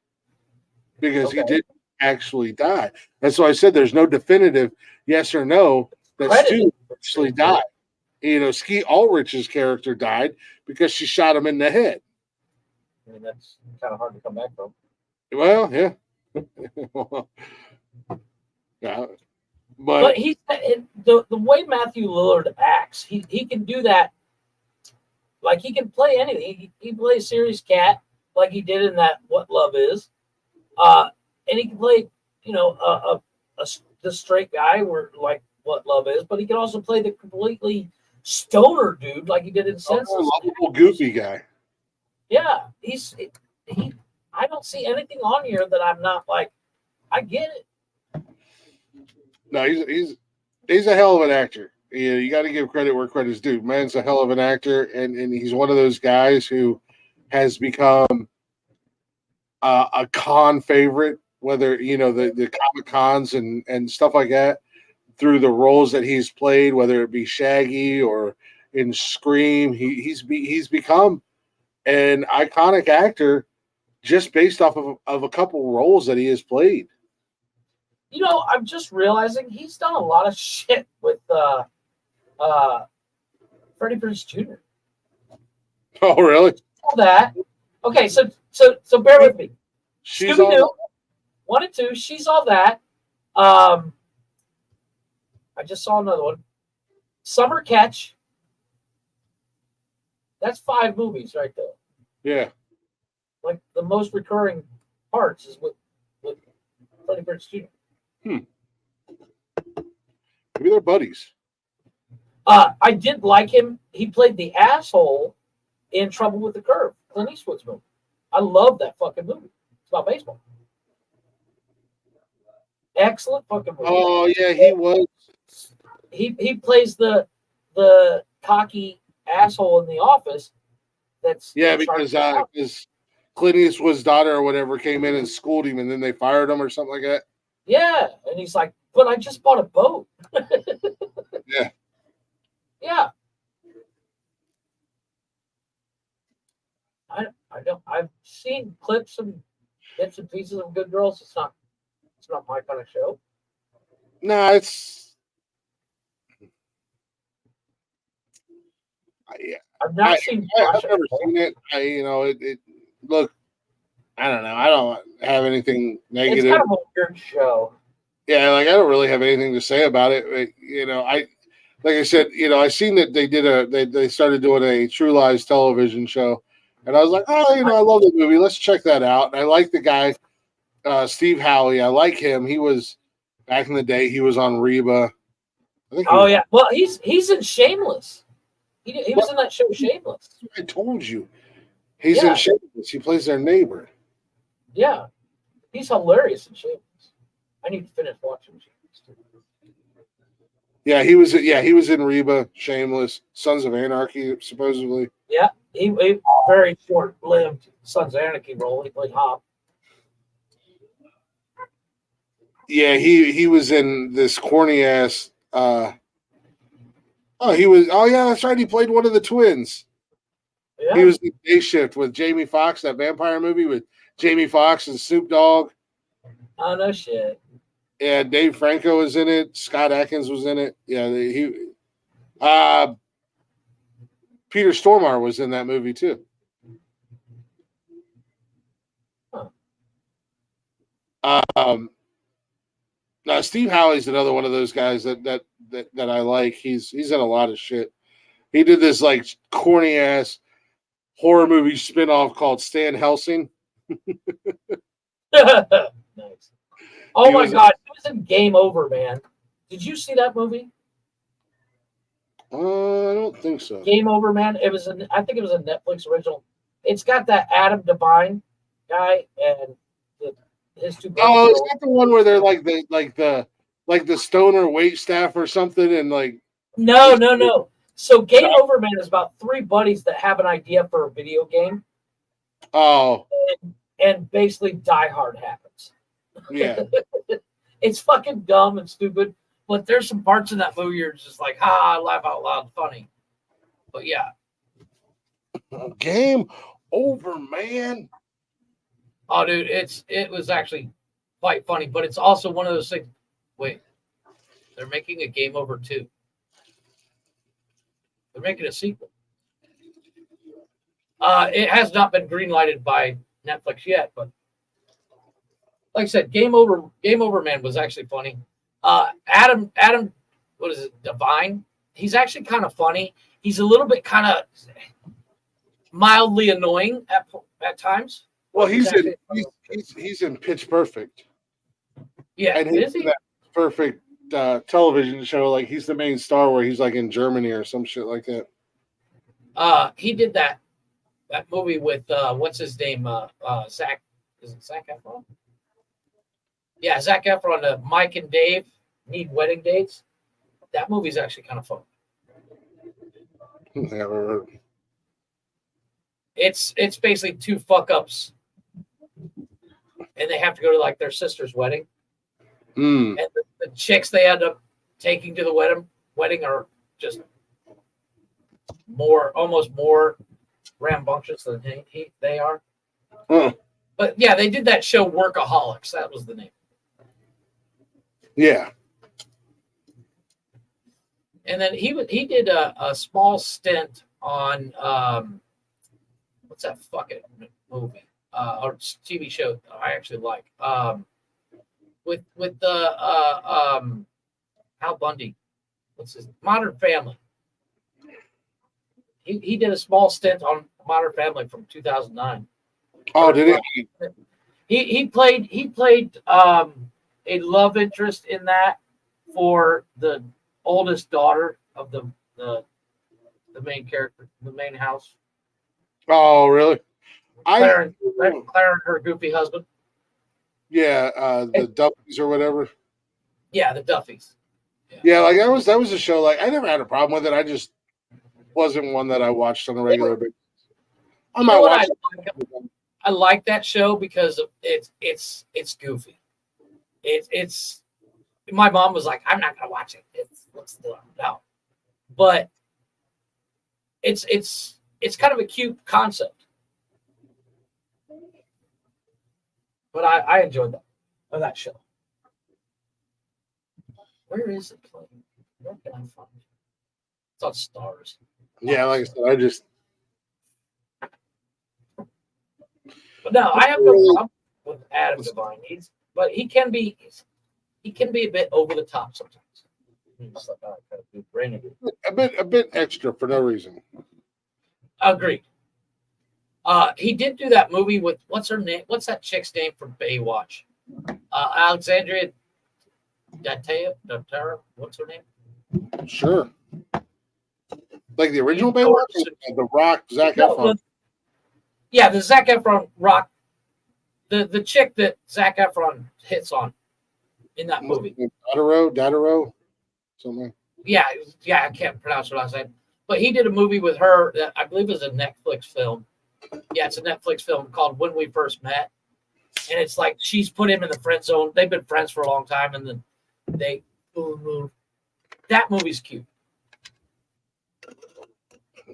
because he didn't actually die. That's why I said there's no definitive yes or no that Stu actually died. You know, Skeet Ulrich's character died because she shot him in the head. I mean, that's kind of hard to come back from. Well, yeah. Yeah. But he's the way Matthew Lillard acts, he can do that. Like he can play anything. He plays serious cat like he did in that What Love Is, and he can play the straight guy where like What Love Is, but he can also play the completely stoner dude like he did in Senses. Lovable goofy guy. Yeah, he. I don't see anything on here that I'm not like. I get it. No, he's a hell of an actor. You got to give credit where credit's due. Man's a hell of an actor, and he's one of those guys who has become a con favorite. Whether the Comic Cons and stuff like that, through the roles that he's played, whether it be Shaggy or in Scream, he's become an iconic actor just based off of a couple roles that he has played. I'm just realizing he's done a lot of shit with Freddie Prinze Jr. Oh, really? All that. Okay, so bear with me. She's Scooby-Doo, 1 and 2. She's all that. I just saw another one. Summer Catch. That's 5 movies right there. Yeah. Like the most recurring parts is with Freddie Prinze Jr. Maybe they're buddies. I did like him. He played the asshole in Trouble with the Curve, Clint Eastwood's movie. I love that fucking movie. It's about baseball. Excellent fucking movie. Oh yeah, he was. He plays the cocky asshole in The Office. That's because Clint Eastwood's daughter or whatever came in and schooled him, and then they fired him or something like that. Yeah, and he's like, "But I just bought a boat." Yeah. Yeah. I don't. I've seen clips and bits and pieces of Good Girls. It's not my kind of show. No, it's. I've not seen. I've never seen it. It look. I don't know. I don't have anything negative. It's kind of a weird show. Yeah, like I don't really have anything to say about it. Like I said, I seen that they started doing a True Lies television show, and I was like, oh, I love the movie. Let's check that out. And I like the guy, Steve Howey. I like him. He was back in the day. He was on Reba. Yeah. Well, he's in Shameless. He was in that show Shameless. I told you, he's in Shameless. He plays their neighbor. Yeah, he's hilarious in Shameless. I need to finish watching Shameless too. Yeah, he was in Reba, Shameless, Sons of Anarchy, supposedly. Yeah, he very short-lived Sons of Anarchy role. He played Hop. Yeah, he was in this corny ass. That's right. He played one of the twins. Yeah. He was in Day Shift with Jamie Foxx, that vampire movie with Jamie Foxx and Snoop Dogg. Oh no shit. Yeah, Dave Franco was in it. Scott Adkins was in it. Yeah, Peter Stormare was in that movie too. Huh. Now Steve Howey's another one of those guys that I like. He's in a lot of shit. He did this like corny ass horror movie spinoff called Stan Helsing. Nice. Oh my God, it was in Game Over, man. Did you see that movie? I don't think so. Game Over, man. I think it was a Netflix original. It's got that Adam Devine guy and his two brothers. Oh, is that the one where they're like the stoner wait staff or something? And like no. So Game Over Man is about three buddies that have an idea for a video game, Oh, and basically Die Hard happens. yeah. It's fucking dumb and stupid, but there's some parts in that movie you're just like, laugh out loud, funny. But yeah. Game Over, man. Oh, dude, it was actually quite funny, but it's also one of those things. Wait, they're making a Game Over 2. They're making a sequel. It has not been greenlighted by Netflix yet, but like I said, Game Over Man was actually funny. Adam, what is it, Divine? He's actually kind of funny. He's a little bit kind of mildly annoying at times. Well, he's in Pitch Perfect. Yeah, and is he? That perfect television show. Like he's the main star, where he's like in Germany or some shit like that. He did that movie with what's his name? Zach. Is it Zac Efron? Yeah, Zac Efron. Mike and Dave Need Wedding Dates. That movie's actually kind of fun. Never heard. It's basically two fuck ups, and they have to go to like their sister's wedding. Mm. And the chicks they end up taking to the wedding are just almost more rambunctious than they are. Oh. But yeah, they did that show Workaholics. That was the name. Yeah. And then he did a small stint on what's that fucking movie or TV show I actually like with the Al Bundy. What's his Modern Family? He did a small stint on Modern Family from 2009. Oh, did he? He played a love interest in that for the oldest daughter of the main character, the main house. Oh, really? Claire and her goofy husband. Yeah, the Duffys or whatever. Yeah, the Duffys. Yeah, like that was a show. Like I never had a problem with it. I just wasn't one that I watched on a regular basis. I might watch it. I like that show because it's goofy. It's my mom was like, I'm not gonna watch it. Let's do it. No. But it's kind of a cute concept. But I enjoyed that show. Where is it playing? Where can I find it? It's on Stars. Yeah, like I said, I just. But no, I have no problem with Adam Devine. But he can be a bit over the top sometimes. Just like, a bit extra for no reason. Agreed. He did do that movie with what's her name? What's that chick's name from Baywatch? Alexandria Daddario. What's her name? Sure. Like the original Baywatch, The Rock, Zac Efron. Yeah, the Zac Efron Rock. The chick that Zac Efron hits on in that movie. Daddario, something. Yeah, I can't pronounce her last name. But he did a movie with her that I believe is a Netflix film. Yeah, it's a Netflix film called When We First Met. And it's like she's put him in the friend zone. They've been friends for a long time, and then they move. That movie's cute.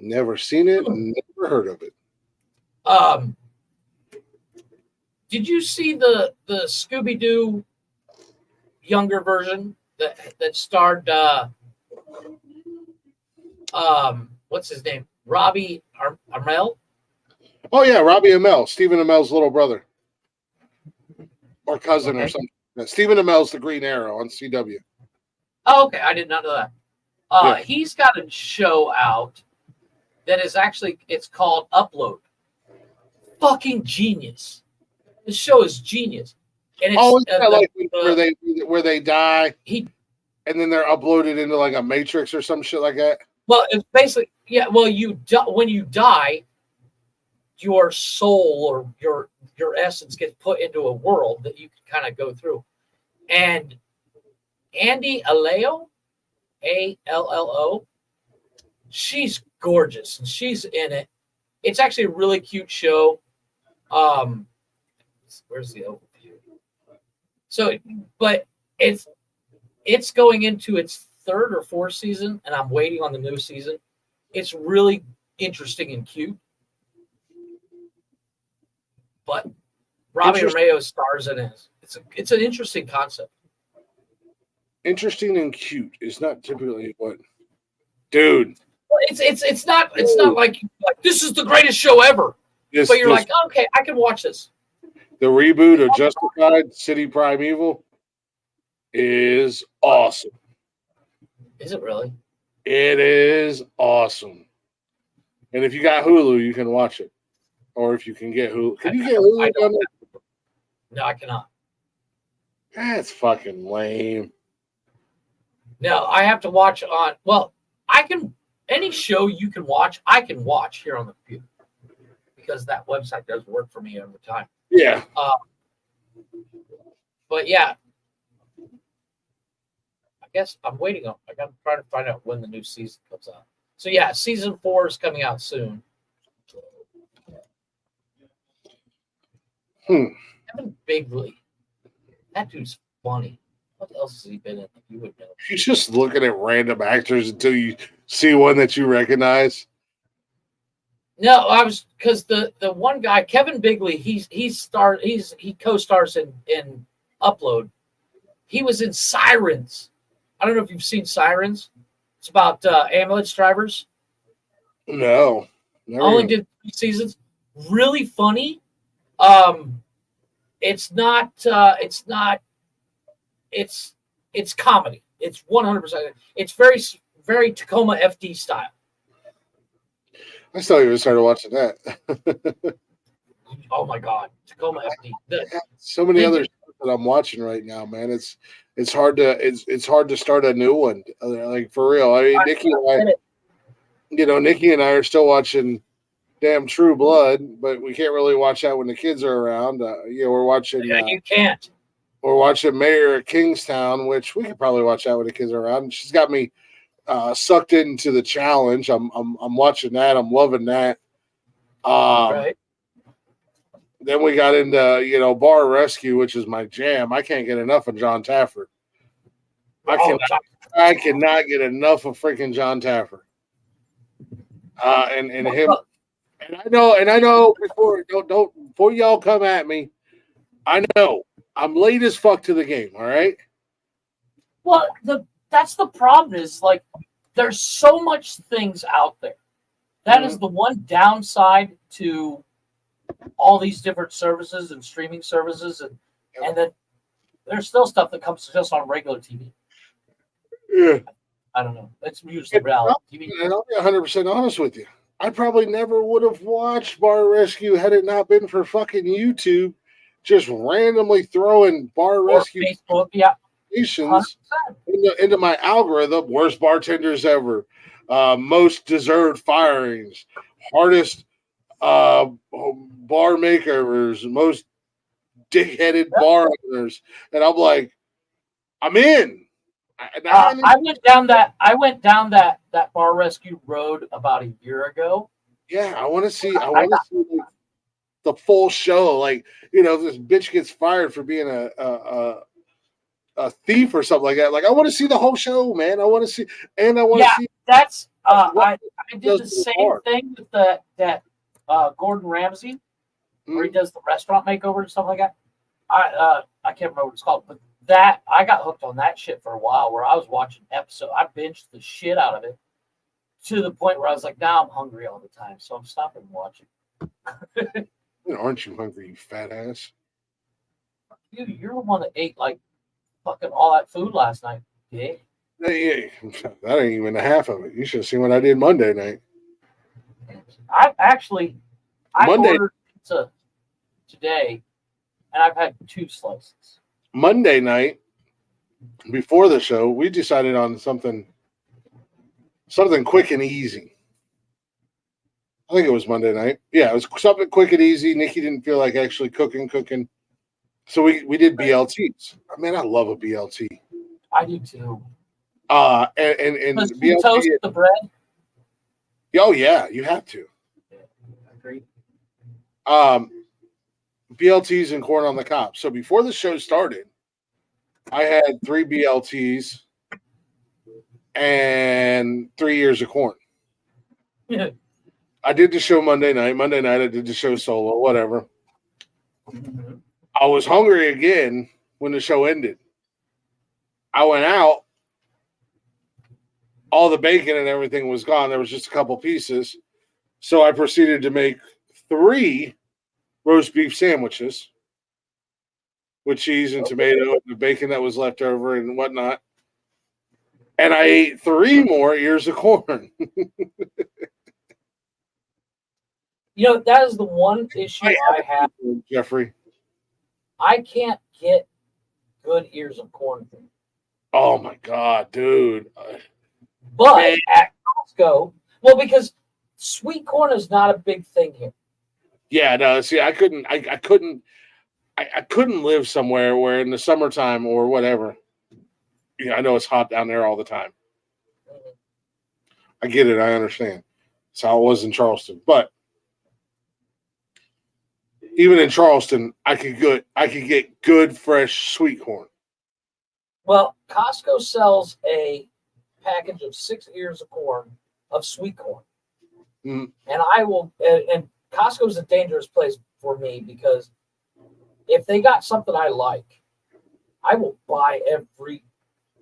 Never seen it, never heard of it. Did you see the Scooby-Doo younger version that starred what's his name? Robbie Amell? Oh yeah, Robbie Amell, Stephen Amell's little brother. Or cousin or something. Stephen Amell's the Green Arrow on CW. Oh, okay. I did not know that. Yeah. He's got a show out that is actually, it's called Upload. Fucking genius. This show is genius. And it's, where they die and then they're uploaded into like a matrix or some shit like that. Well, it's basically, yeah, well, when you die, your soul or your essence gets put into a world that you can kind of go through. And Andy Allo, Allo, she's gorgeous and she's in it. It's actually a really cute show. Where's the overview? So, but it's going into its third or fourth season, and I'm waiting on the new season. It's really interesting and cute. But Robbie Romeo stars in it. It's an interesting concept. Interesting and cute is not typically what, dude. It's not like this is the greatest show ever. But you're like, okay, I can watch this. The reboot of Justified City Primeval is awesome. Is it really? It is awesome. And if you got Hulu, you can watch it. Or if you can get Hulu. Can you get Hulu? No, I cannot. That's fucking lame. No, I have to watch on. Well, I can. Any show you can watch, I can watch here on the computer because that website does work for me every time. Yeah. But yeah, I guess I'm waiting on. I'm trying to find out when the new season comes out. So yeah, season 4 is coming out soon. Kevin Bigley, that dude's funny. What else has he been in? You would know. You're just looking at random actors until you see one that you recognize. No, I was because the one guy, Kevin Bigley, he co-stars in Upload. He was in Sirens. I don't know if you've seen Sirens. It's about ambulance drivers. No, only did 3 seasons. Really funny. It's comedy. It's 100%. It's very, very Tacoma FD style. I still even started watching that. Oh my God, Tacoma FD. So many other stuff that I'm watching right now, man. It's hard to start a new one. Like for real. I mean, Nikki and I are still watching damn True Blood, but we can't really watch that when the kids are around. We're watching. You can't. We're watching Mayor of Kingstown, which we could probably watch that when the kids are around. She's got me sucked into the challenge. I'm watching that. I'm loving that. Right. Then we got into Bar Rescue, which is my jam. I can't get enough of John Taffer. I cannot get enough of freaking John Taffer. And him. And I know before y'all come at me, I know I'm late as fuck to the game. All right. Well, that's the problem is like there's so much things out there. That is the one downside to all these different services and streaming services, and then there's still stuff that comes just on regular TV. Yeah. I don't know. It's usually reality TV. And I'll be 100% honest with you. I probably never would have watched Bar Rescue had it not been for fucking YouTube just randomly throwing Bar Rescue Facebook, yeah, into my algorithm. Worst bartenders ever, most deserved firings, hardest bar makeovers, most dick-headed bar owners, and I'm like, I'm in. I went down that Bar Rescue road about a year ago. Yeah, I want to see. I want to see the full show. Like, this bitch gets fired for being a thief or something like that. Like, I want to see the whole show, man. I want to see, and I want to see. That's I did the same thing with that Gordon Ramsay, where he does the restaurant makeover and stuff like that. I can't remember what it's called, but that I got hooked on that shit for a while. Where I was watching episode, I binged the shit out of it to the point where I was like, now I'm hungry all the time, so I'm stopping watching. Aren't you hungry, you fat ass? You're the one that ate like fucking all that food last night. Yeah. Hey, that ain't even the half of it. You should have seen what I did Monday night. I ordered pizza today, and I've had 2 slices. Monday night, before the show, we decided on something quick and easy. I think it was Monday night. Yeah, it was something quick and easy. Nikki didn't feel like actually cooking. So we did BLTs. I mean, I love a BLT. I do too. And Does BLT, toast the bread? Oh yeah, you have to. Agreed. BLTs and corn on the cob. So before the show started, I had 3 BLTs and 3 years of corn. Yeah. I did the show Monday night. Monday night I did the show solo, whatever. I was hungry again when the show ended. I went out. All the bacon and everything was gone. There was just a couple pieces. So I proceeded to make 3 roast beef sandwiches with cheese and tomato and the bacon that was left over and whatnot. And I ate 3 more ears of corn. That is the one issue I have. Jeffrey. I can't get good ears of corn. Oh my God, dude. But Man. at Costco, well, because sweet corn is not a big thing here. Yeah, no, see, I couldn't live somewhere where in the summertime or whatever. Yeah, I know it's hot down there all the time. I get it, I understand. That's how it was in Charleston. But even in Charleston, I could get good fresh sweet corn. Well, Costco sells a package of 6 ears of corn, of sweet corn. Mm. And Costco's a dangerous place for me because if they got something I like, I will buy every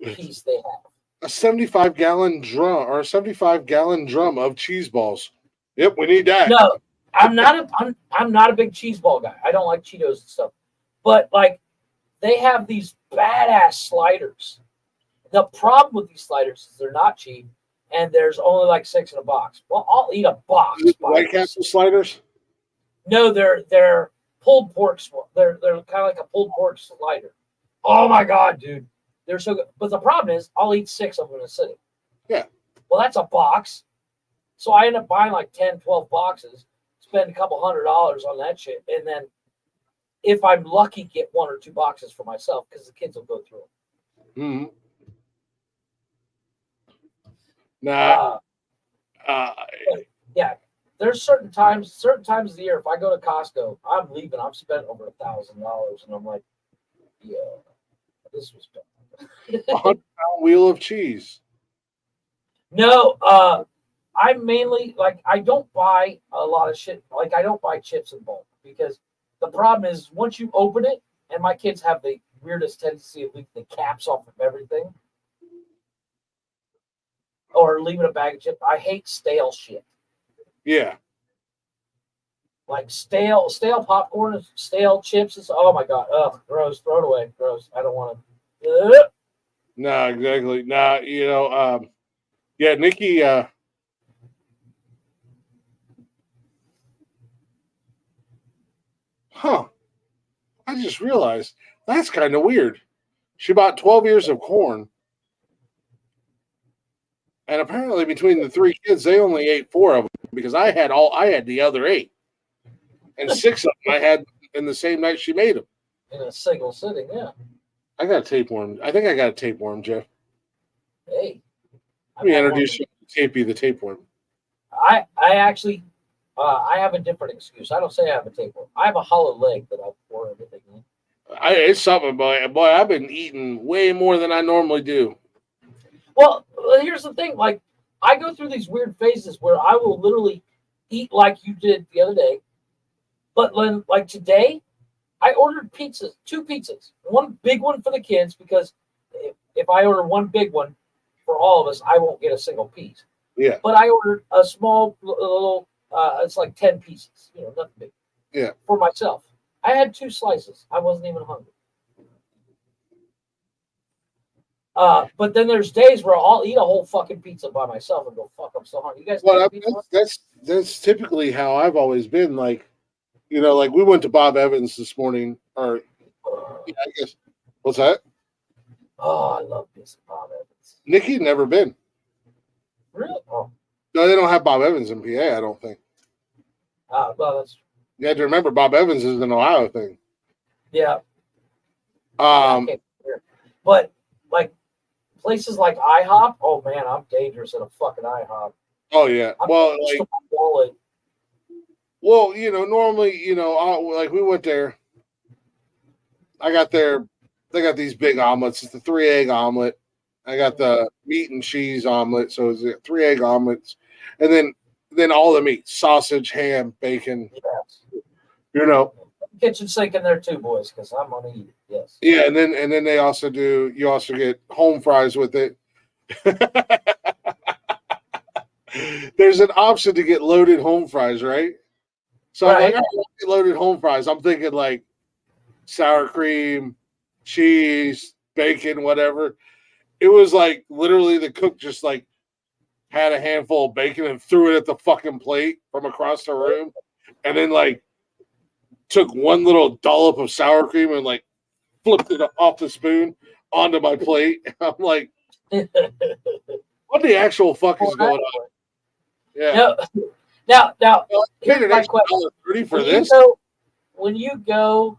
piece they have. A 75-gallon drum or a 75-gallon drum of cheese balls. Yep, we need that. No, I'm not a big cheese ball guy. I don't like Cheetos and stuff. But like they have these badass sliders. The problem with these sliders is they're not cheap and there's only like 6 in a box. Well, I'll eat a box. White Castle sliders? No, they're pulled pork. They're kind of like a pulled pork slider. Oh my God, dude. They're so good. But the problem is I'll eat 6 of them in a sitting. Yeah. Well, that's a box. So I end up buying like 10, 12 boxes, spend a couple $100 on that shit. And then if I'm lucky, get 1 or 2 boxes for myself because the kids will go through them. Mm-hmm. Nah. Yeah. There's certain times of the year, if I go to Costco, I'm leaving. I've spent over $1,000 and I'm like, yeah, this was bad. 100-pound wheel of cheese. No, I mainly I don't buy a lot of shit. Like I don't buy chips in bulk because the problem is once you open it, and my kids have the weirdest tendency of leaving the caps off of everything or leaving a bag of chips. I hate stale shit. Yeah. Like stale popcorn, stale chips. Oh my God. Ugh, gross. Throw it away. Gross. I don't want to. No, exactly. Nah, yeah, Nikki, I just realized that's kind of weird. She bought 12 ears of corn, and apparently between the 3 kids, they only ate 4 of them because I had the other 8, and 6 of them I had in the same night she made them. In a single sitting, yeah. I got a tapeworm. I think I got a tapeworm, Jeff. Hey. Let me introduce you to Tapey the tapeworm. I actually, I have a different excuse. I don't say I have a tapeworm. I have a hollow leg that I pour everything in. It's something, boy. I've been eating way more than I normally do. Well, here's the thing. Like, I go through these weird phases where I will literally eat like you did the other day. But then, like today, I ordered pizzas, 2 pizzas. One big one for the kids because if I order one big one for all of us, I won't get a single piece. Yeah. But I ordered a small little, it's like 10 pieces, nothing big. Yeah. For myself. I had 2 slices. I wasn't even hungry. But then there's days where I'll eat a whole fucking pizza by myself and go, fuck, I'm so hungry. You guys that's typically how I've always been. Like, like we went to Bob Evans this morning, or I guess, what's that? Oh, I love pizza Bob Evans. Nikki'd never been. Really? Oh. No, they don't have Bob Evans in PA, I don't think. Well, that's... You have to remember, Bob Evans is an Ohio thing. Yeah. But like places like IHOP, oh man, I'm dangerous at a fucking IHOP. Oh yeah. I'm Well, used like, to my wallet. well, normally, like we went there. I got there. They got these big omelets. It's the 3 egg omelet. I got the meat and cheese omelet. So it's 3 egg omelets, and then all the meat: sausage, ham, bacon. Yes. You know. Kitchen sink in there too, boys, because I'm gonna eat it. Yes. Yeah, and then they also do. You also get home fries with it. There's an option to get loaded home fries, right? So I'm like, Right. I want to get loaded home fries. I'm thinking like sour cream, cheese, bacon, whatever. It was like literally the cook just like had a handful of bacon and threw it at the fucking plate from across the room, and then like took one little dollop of sour cream and like flipped it off the spoon onto my plate. I'm like, what the actual fuck is going on? Yeah. Now, Well, I paid here's an my extra question: $1.30 for when this. when you go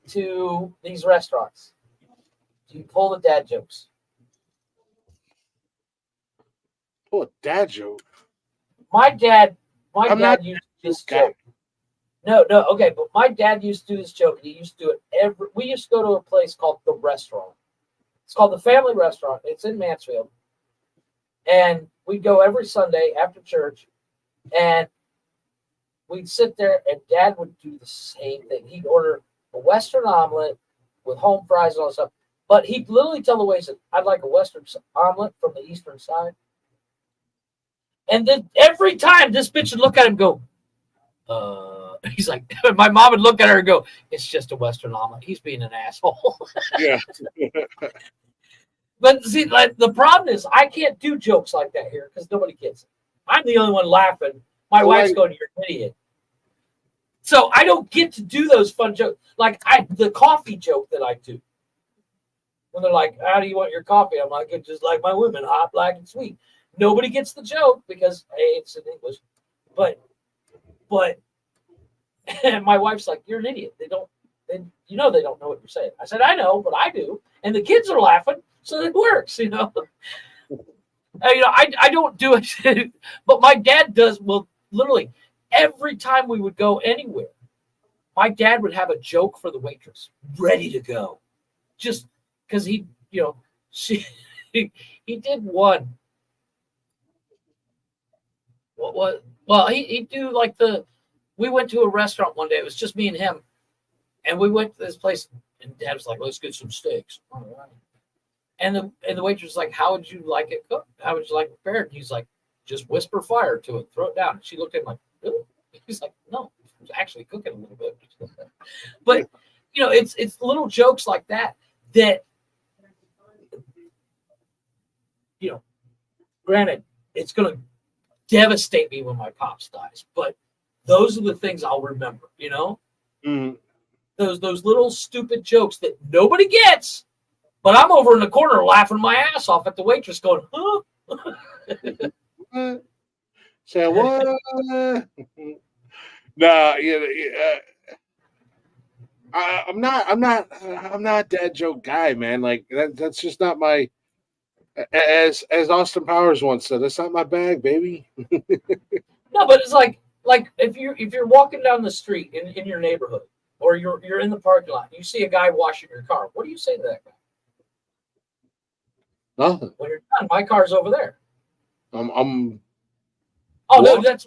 to these restaurants, do you pull the dad jokes? Oh, a dad joke. My dad I'm not used this guy. joke. No, okay, but my dad used to do this joke, and he used to do it we used to go to a place called The Restaurant. It's called the Family Restaurant. It's in Mansfield. And we'd go every Sunday after church, and we'd sit there, and Dad would do the same thing. He'd order a Western omelet with home fries and all that stuff. But he'd literally tell the waiters, I'd like a Western omelet from the Eastern side. And then every time this bitch would look at him and go, he's like, my mom would look at her and go, it's just a Western omelet. He's being an asshole. Yeah. But see, like the problem is I can't do jokes like that here because nobody gets it. I'm the only one laughing. My wife's going, you're an idiot. So I don't get to do those fun jokes. Like the coffee joke that I do. When they're like, how do you want your coffee? I'm like, it's just like my women, hot, black, and sweet. Nobody gets the joke because hey, it's in English. But and my wife's like, you're an idiot. They don't know what you're saying. I said, I know, but I do. And the kids are laughing, so it works, I don't do it, but my dad does. Well, literally every time we would go anywhere, my dad would have a joke for the waitress ready to go, just because he did one. What was well, he'd do like we went to a restaurant one day. It was just me and him, and we went to this place, and Dad was like, "Let's get some steaks." All right. And the waitress was like, "How would you like it cooked? How would you like it prepared?" And he's like, "Just whisper fire to it, throw it down." And she looked at him like, "Really?" He's like, "No, it's actually cooking a little bit." But it's little jokes like that. Granted, it's gonna devastate me when my pops dies, but those are the things I'll remember. Mhm. Those little stupid jokes that nobody gets. But I'm over in the corner laughing my ass off at the waitress going, huh? What? Say what? Nah, I'm not that joke guy, man. Like that's just not my. As Austin Powers once said, that's not my bag, baby. No, but it's like if you're walking down the street in your neighborhood, or you're in the parking lot, you see a guy washing your car. What do you say to that guy? Nothing. When you're done, my car's over there. I'm Oh no, what? that's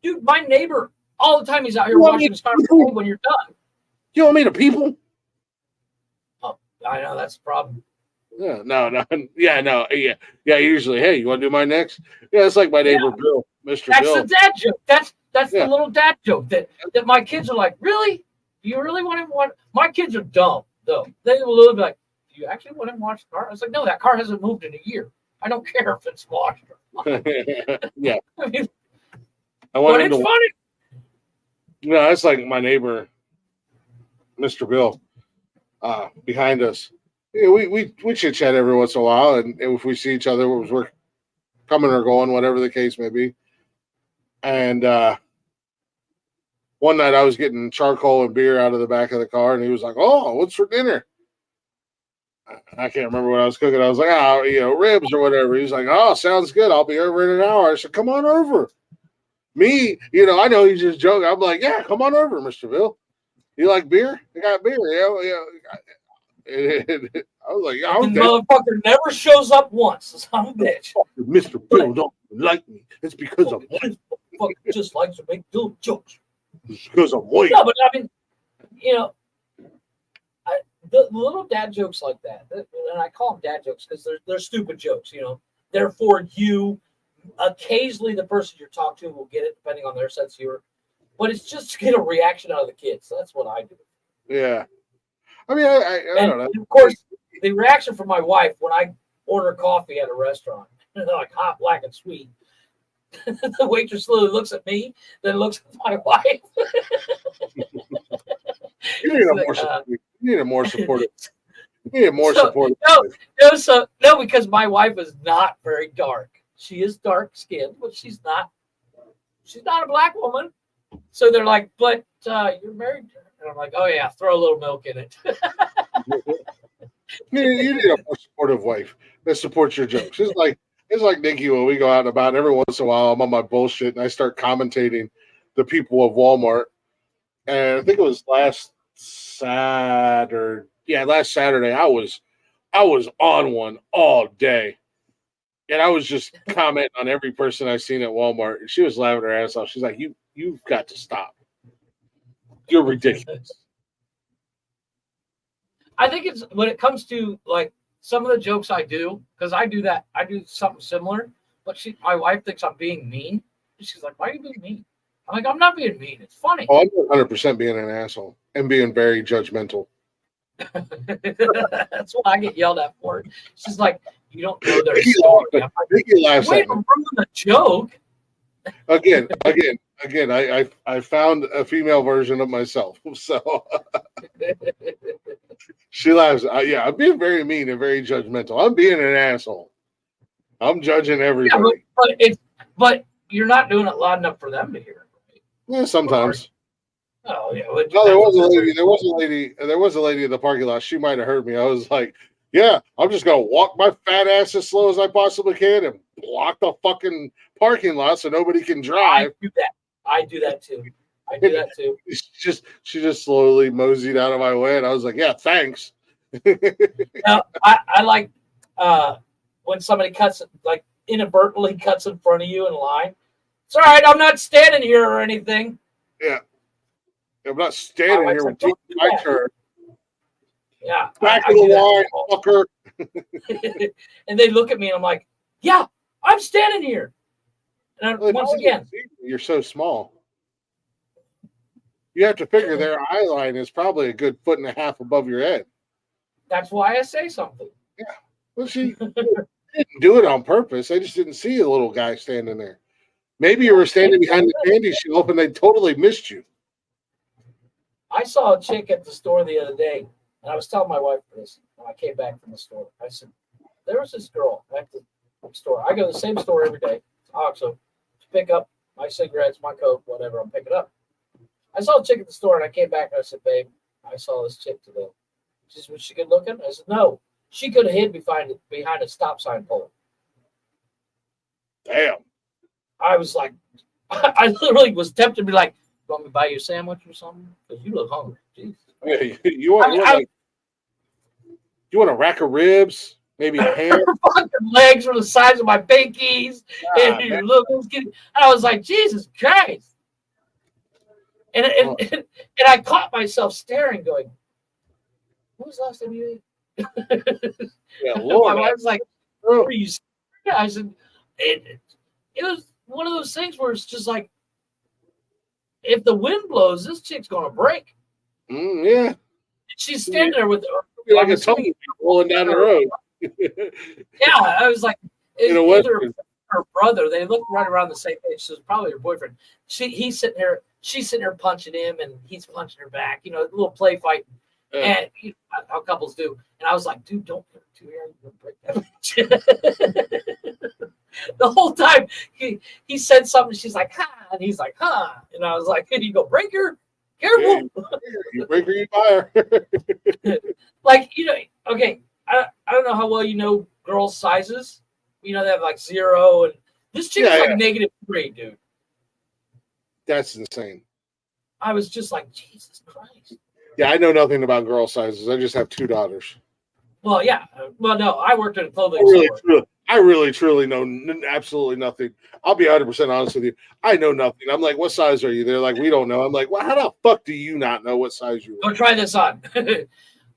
dude. My neighbor all the time. He's out here You want washing me- his car. When you're done, You want me to people? oh, I know that's the problem. Yeah, no, yeah, no, yeah. Usually, hey, you want to do mine next? Yeah, it's like my neighbor Bill, Mr. That's Bill. the dad joke. That's Yeah. the little dad joke that my kids are like, really? Do you really want him to watch? My kids are dumb though. They will literally be like, do you actually want him to watch the car? I was like, no, that car hasn't moved in a year. I don't care if it's washed or not. Yeah, I mean, I want but him it's to. funny. No, it's like my neighbor, Mr. Bill, behind us. Yeah, we chit chat every once in a while, and if we see each other, we're coming or going, whatever the case may be. And one night I was getting charcoal and beer out of the back of the car, and he was like, "Oh, what's for dinner?" I can't remember what I was cooking. I was like, oh, ribs or whatever. He's like, oh, sounds good. I'll be over in an hour. I said, come on over. Me, I know he's just joking. I'm like, yeah, come on over, Mr. Bill. You like beer? I got beer. And I was like, yeah, The motherfucker never shows up once. Son of a bitch. Mr. Bill don't like me. It's because I'm white. This motherfucker just likes to make little jokes. It's because I'm white. No, but I mean, the little dad jokes like that, and I call them dad jokes because they're stupid jokes. They're for you. Occasionally, the person you're talking to will get it, depending on their sense of humor. But it's just to get a reaction out of the kids. So that's what I do. Yeah. I mean, I don't know. Of course, the reaction from my wife when I order coffee at a restaurant, they're like hot, black, and sweet. The waitress slowly looks at me, then looks at my wife. You need a more supportive. You need a more supportive. No, because my wife is not very dark. She is dark skinned, but she's not a black woman. So they're like, but you're married to her. And I'm like, oh yeah, throw a little milk in it. You need a more supportive wife that supports your jokes. It's like Nikki when we go out and about. Every once in a while, I'm on my bullshit and I start commentating the people of Walmart. And I think it was last Saturday. Yeah, last Saturday I was on one all day. And I was just commenting on every person I seen at Walmart. And she was laughing her ass off. She's like, you've got to stop. You're ridiculous. I think it's when it comes to like some of the jokes I do, because I do something similar, but my wife thinks I'm being mean. She's like, why are you being mean? I'm like, I'm not being mean. It's funny. Oh, I'm 100% being an asshole and being very judgmental. That's what I get yelled at for. She's like, you don't know their story. I'm like, wait, I'm ruining the joke. Again, I found a female version of myself. So she laughs. Yeah, I'm being very mean and very judgmental. I'm being an asshole. I'm judging everybody. Yeah, but you're not doing it loud enough for them to hear. Right? Yeah, sometimes. Oh yeah. No, there was a lady in the parking lot. She might have heard me. I was like, yeah, I'm just gonna walk my fat ass as slow as I possibly can and block the fucking parking lot so nobody can drive. I do that too. She just slowly moseyed out of my way, and I was like, yeah, thanks. Now, I like when somebody inadvertently cuts in front of you in line. It's all right. I'm not standing here or anything. Yeah. I'm not standing here with my turn. Yeah. Back of the line, fucker. And they look at me and I'm like, yeah, I'm standing here. And once again, you're so small. You have to figure their eye line is probably a good 1.5 feet above your head. That's why I say something. Yeah. Well, she didn't do it on purpose. I just didn't see a little guy standing there. Maybe you were standing behind the candy shelf and they totally missed you. I saw a chick at the store the other day, and I was telling my wife this when I came back from the store. I said, there was this girl at the store. I go to the same store every day, OXO, to pick up my cigarettes, my Coke, whatever I'm picking up. I saw a chick at the store, and I came back, and I said, babe, I saw this chick today. She said, was she good looking? I said, no. She could have hid behind a stop sign pole. Damn. I was like, I literally was tempted to be like, you want me to buy you a sandwich or something? Because you look hungry. Jeez. Yeah, you want a rack of ribs? Maybe a ham? Her fucking legs were the size of my pinkies. And your little skinny. I was like, Jesus Christ. And I caught myself staring, going, when was the last time you ate? Yeah, Lord. My wife's like, were you? Yeah, I said, it was one of those things where it's just like, if the wind blows, this chick's gonna break. Yeah. And she's standing there with her, like a tumbleweed rolling down the road. Yeah, I was like, either her brother. They look right around the same age, so it's probably her boyfriend. He's sitting there, she's sitting there punching him, and he's punching her back. A little play fight, and how couples do. And I was like, dude, don't put her too here. You'll break that. The whole time he said something, she's like, ha, and he's like, huh. And I was like, you go break her? Careful. Yeah, you break her, you buy her. Like, okay, I don't know how well you know girls' sizes. You know, they have like 0, and this chick's Yeah, like yeah. -3, dude. That's insane. I was just like, Jesus Christ. Yeah, I know nothing about girl sizes. I just have 2 daughters. Well, yeah. Well, no, I worked at a clothing I really, truly know absolutely nothing. I'll be 100% honest with you. I know nothing. I'm like, what size are you? They're like, we don't know. I'm like, well, how the fuck do you not know what size you are? Go try this on.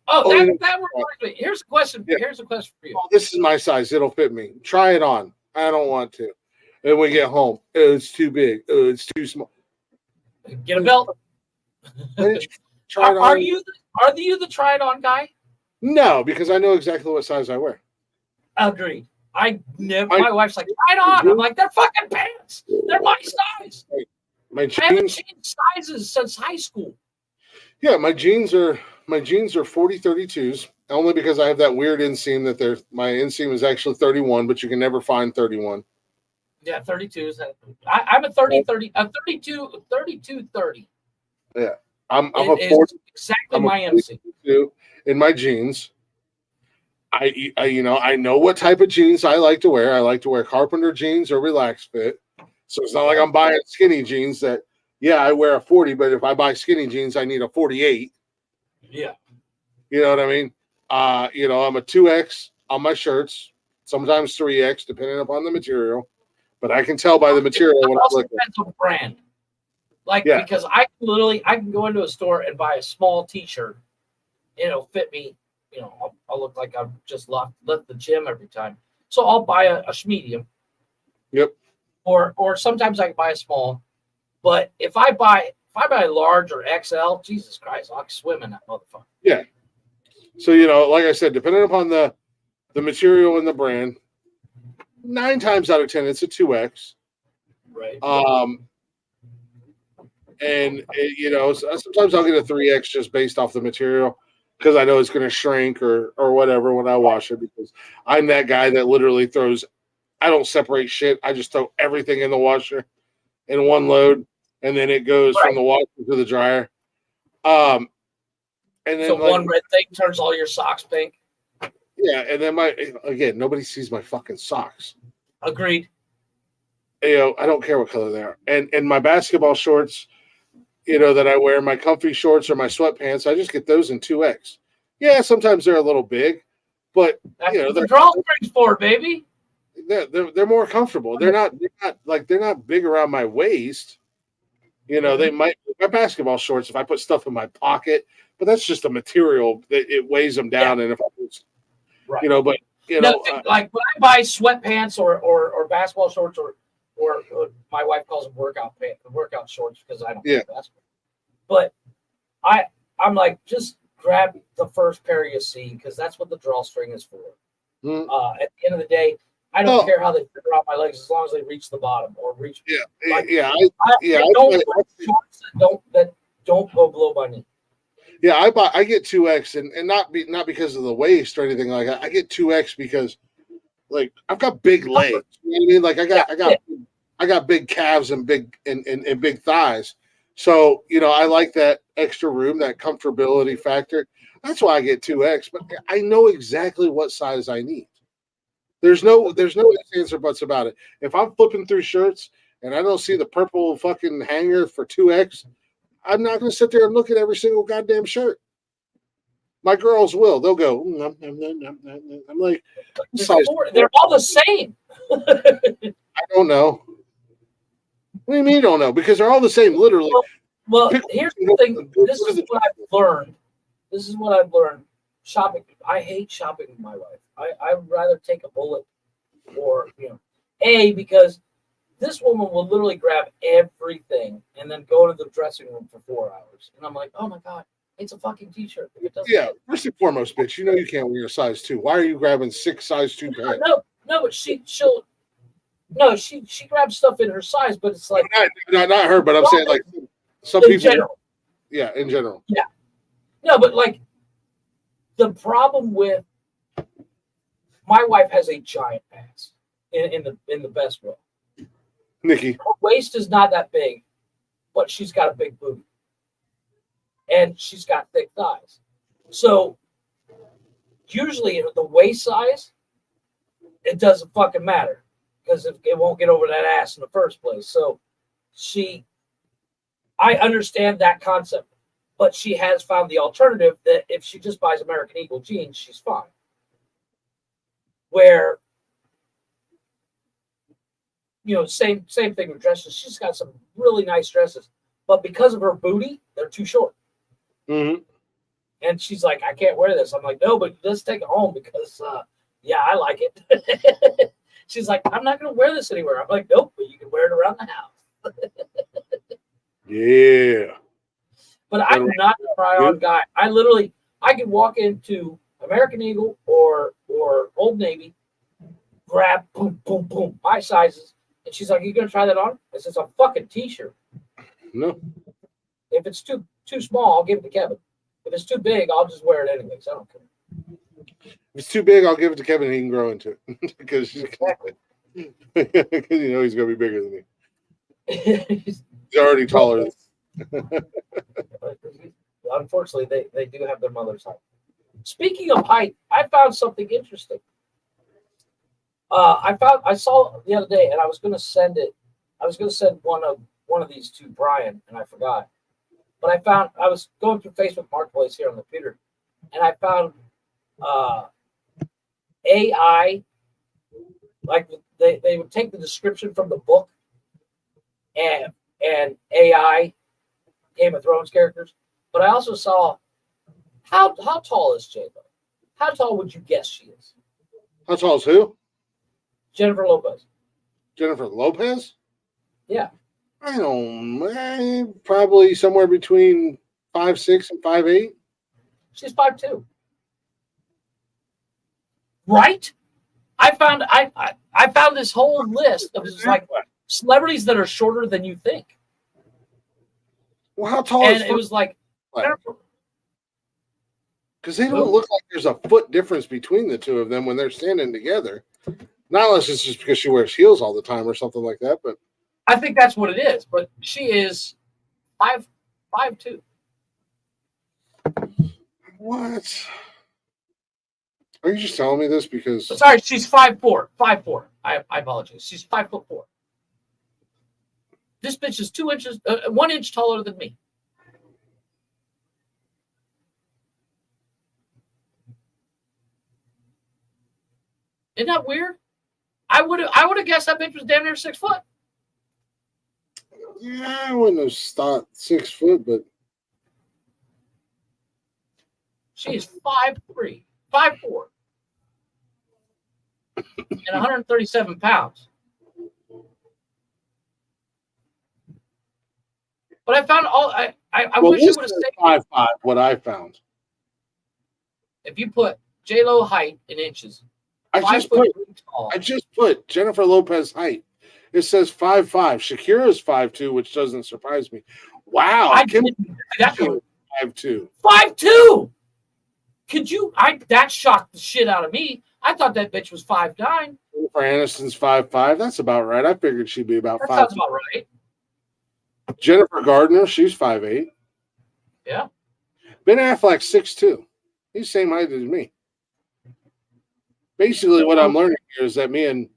Oh, that yeah. reminds me. Here's a question. Yeah. Here's a question for you. Oh, this is my size. It'll fit me. Try it on. I don't want to. And we get home. Oh, it's too big. Oh, it's too small. Get a belt. Why didn't you try it on? Are you the try it on guy? No, because I know exactly what size I wear. Agreed. My wife's like, try it on. I'm like, they're fucking pants. They're my size. My I haven't jeans, changed sizes since high school. yeah, my jeans are 40-32s, only because I have that weird inseam that my inseam is actually 31, but you can never find 31. Yeah, 32s. I'm a 30. I'm 32-30. Yeah. I'm a It 40. is exactly I'm a my MC. 42 in my jeans. I know what type of jeans I like to wear. I like to wear carpenter jeans or relaxed fit. So it's not like I'm buying skinny jeans that, yeah, I wear a 40, but if I buy skinny jeans, I need a 48. Yeah. You know what I mean? I'm a 2X on my shirts, sometimes 3X, depending upon the material. But I can tell by the material when I also look at depends on brand. Like, Yeah. because I can go into a store and buy a small T-shirt. It'll fit me. You know, I'll look like I've just left the gym every time. So I'll buy a medium. Yep. Or sometimes I can buy a small. But if I buy large or XL, Jesus Christ, I'll swim in that motherfucker. Yeah. So, like I said, depending upon the material and the brand, 9 times out of 10, it's a 2X. Right. Sometimes I'll get a 3X just based off the material because I know it's going to shrink or whatever when I wash it, because I'm that guy that literally I don't separate shit. I just throw everything in the washer in one load, and then it goes from the washer to the dryer. And then So one red thing turns all your socks pink. Yeah, and then nobody sees my fucking socks. Agreed. I don't care what color they are. And my basketball shorts, that I wear, my comfy shorts or my sweatpants, I just get those in 2X. Yeah, sometimes they're a little big, but That's what the drawstrings for, baby. they're more comfortable. They're not big around my waist. They might, my basketball shorts, if I put stuff in my pocket, but that's just a material that it weighs them down. And if I was, like when I buy sweatpants or basketball shorts or my wife calls them workout shorts, because I don't play basketball. But I'm like, just grab the first pair you see, because that's what the drawstring is for. At the end of the day, I don't care how they fit around my legs, as long as they reach the bottom or reach. I don't wear shorts that don't go below my knee. Yeah, I get 2X and not because of the waist or anything like that. I get 2X because, like, I've got big legs. You know what I mean? Like I got big calves and big and big thighs. So, I like that extra room, that comfortability factor. That's why I get 2X, but I know exactly what size I need. There's no ifs, ands, or buts about it. If I'm flipping through shirts and I don't see the purple fucking hanger for 2X, I'm not going to sit there and look at every single goddamn shirt. My girls will. They'll go, I'm like, they're all the same. I don't know. What do you mean you don't know? Because they're all the same, literally. Well, here's the thing. This is what I've learned. Shopping. I hate shopping with my wife. I'd rather take a bullet or, because this woman will literally grab everything and then go to the dressing room for 4 hours. And I'm like, oh my God, it's a fucking t-shirt. Yeah, first and foremost, bitch, you can't wear a size 2. Why are you grabbing 6 size 2 pants? No, but she grabs stuff in her size, but it's like not her, but I'm saying like some in people. General. Yeah, in general. Yeah. No, but like the problem with my wife has a giant ass in the best way. Nikki. Her waist is not that big, but she's got a big booty. And she's got thick thighs. So usually the waist size, it doesn't fucking matter because it won't get over that ass in the first place. So I understand that concept, but she has found the alternative that if she just buys American Eagle jeans, she's fine. Where, same thing with dresses. She's got some really nice dresses, but because of her booty, they're too short. Mm-hmm. And she's like, I can't wear this. I'm like, no, but let's take it home because, I like it. She's like, I'm not going to wear this anywhere. I'm like, nope, but you can wear it around the house. Yeah. But I'm not a try-on guy. I could walk into American Eagle or Old Navy, grab, boom, boom, boom, my sizes. And she's like, you going to try that on? I said, it's a fucking T-shirt. No. If it's too small, I'll give it to Kevin. If it's too big, I'll just wear it anyways. I don't care. If it's too big, I'll give it to Kevin and he can grow into it. Because Exactly. He's going to be bigger than me. He's already taller. Unfortunately, they do have their mother's height. Speaking of height, I found something interesting. I saw the other day, and I was going to send it. I was going to send one of these to Brian, and I forgot. But I was going through Facebook Marketplace here on the computer, and I found AI. Like they would take the description from the book, and AI Game of Thrones characters. But I also saw how tall is J-Lo? How tall would you guess she is? How tall is who? Jennifer Lopez. Jennifer Lopez? Yeah. I don't know. Probably somewhere between 5'6" and 5'8". She's 5'2". Right? I found this whole list of just like celebrities that are shorter than you think. Well, how tall And is it was like because they don't look like there's a foot difference between the two of them when they're standing together. Not unless it's just because she wears heels all the time or something like that. But I think that's what it is. But she is 5'2". What? Are you just telling me this because? Sorry, she's 5'4". 5'4". I apologize. She's 5'4". This bitch is 1 inch taller than me. Isn't that weird? I would have guessed that bitch was damn near 6 foot. Yeah, I wouldn't have thought 6 foot, but She's 5'3", 5'4", and 137 pounds. But I found I wish it would have stayed 5'5". What I found. if you put J-Lo height in inches. I just put Jennifer Lopez height. It says 5'5". Shakira's 5'2", which doesn't surprise me. Wow, Kim 5'2". 5'2". Could you? That shocked the shit out of me. I thought that bitch was 5'9". Jennifer Aniston's 5'5". That's about right. I figured she'd be about That 5'. sounds about right. Jennifer Gardner, she's 5'8". Yeah. Ben Affleck's 6'2". He's the same height as me. Basically, what I'm learning here is that me and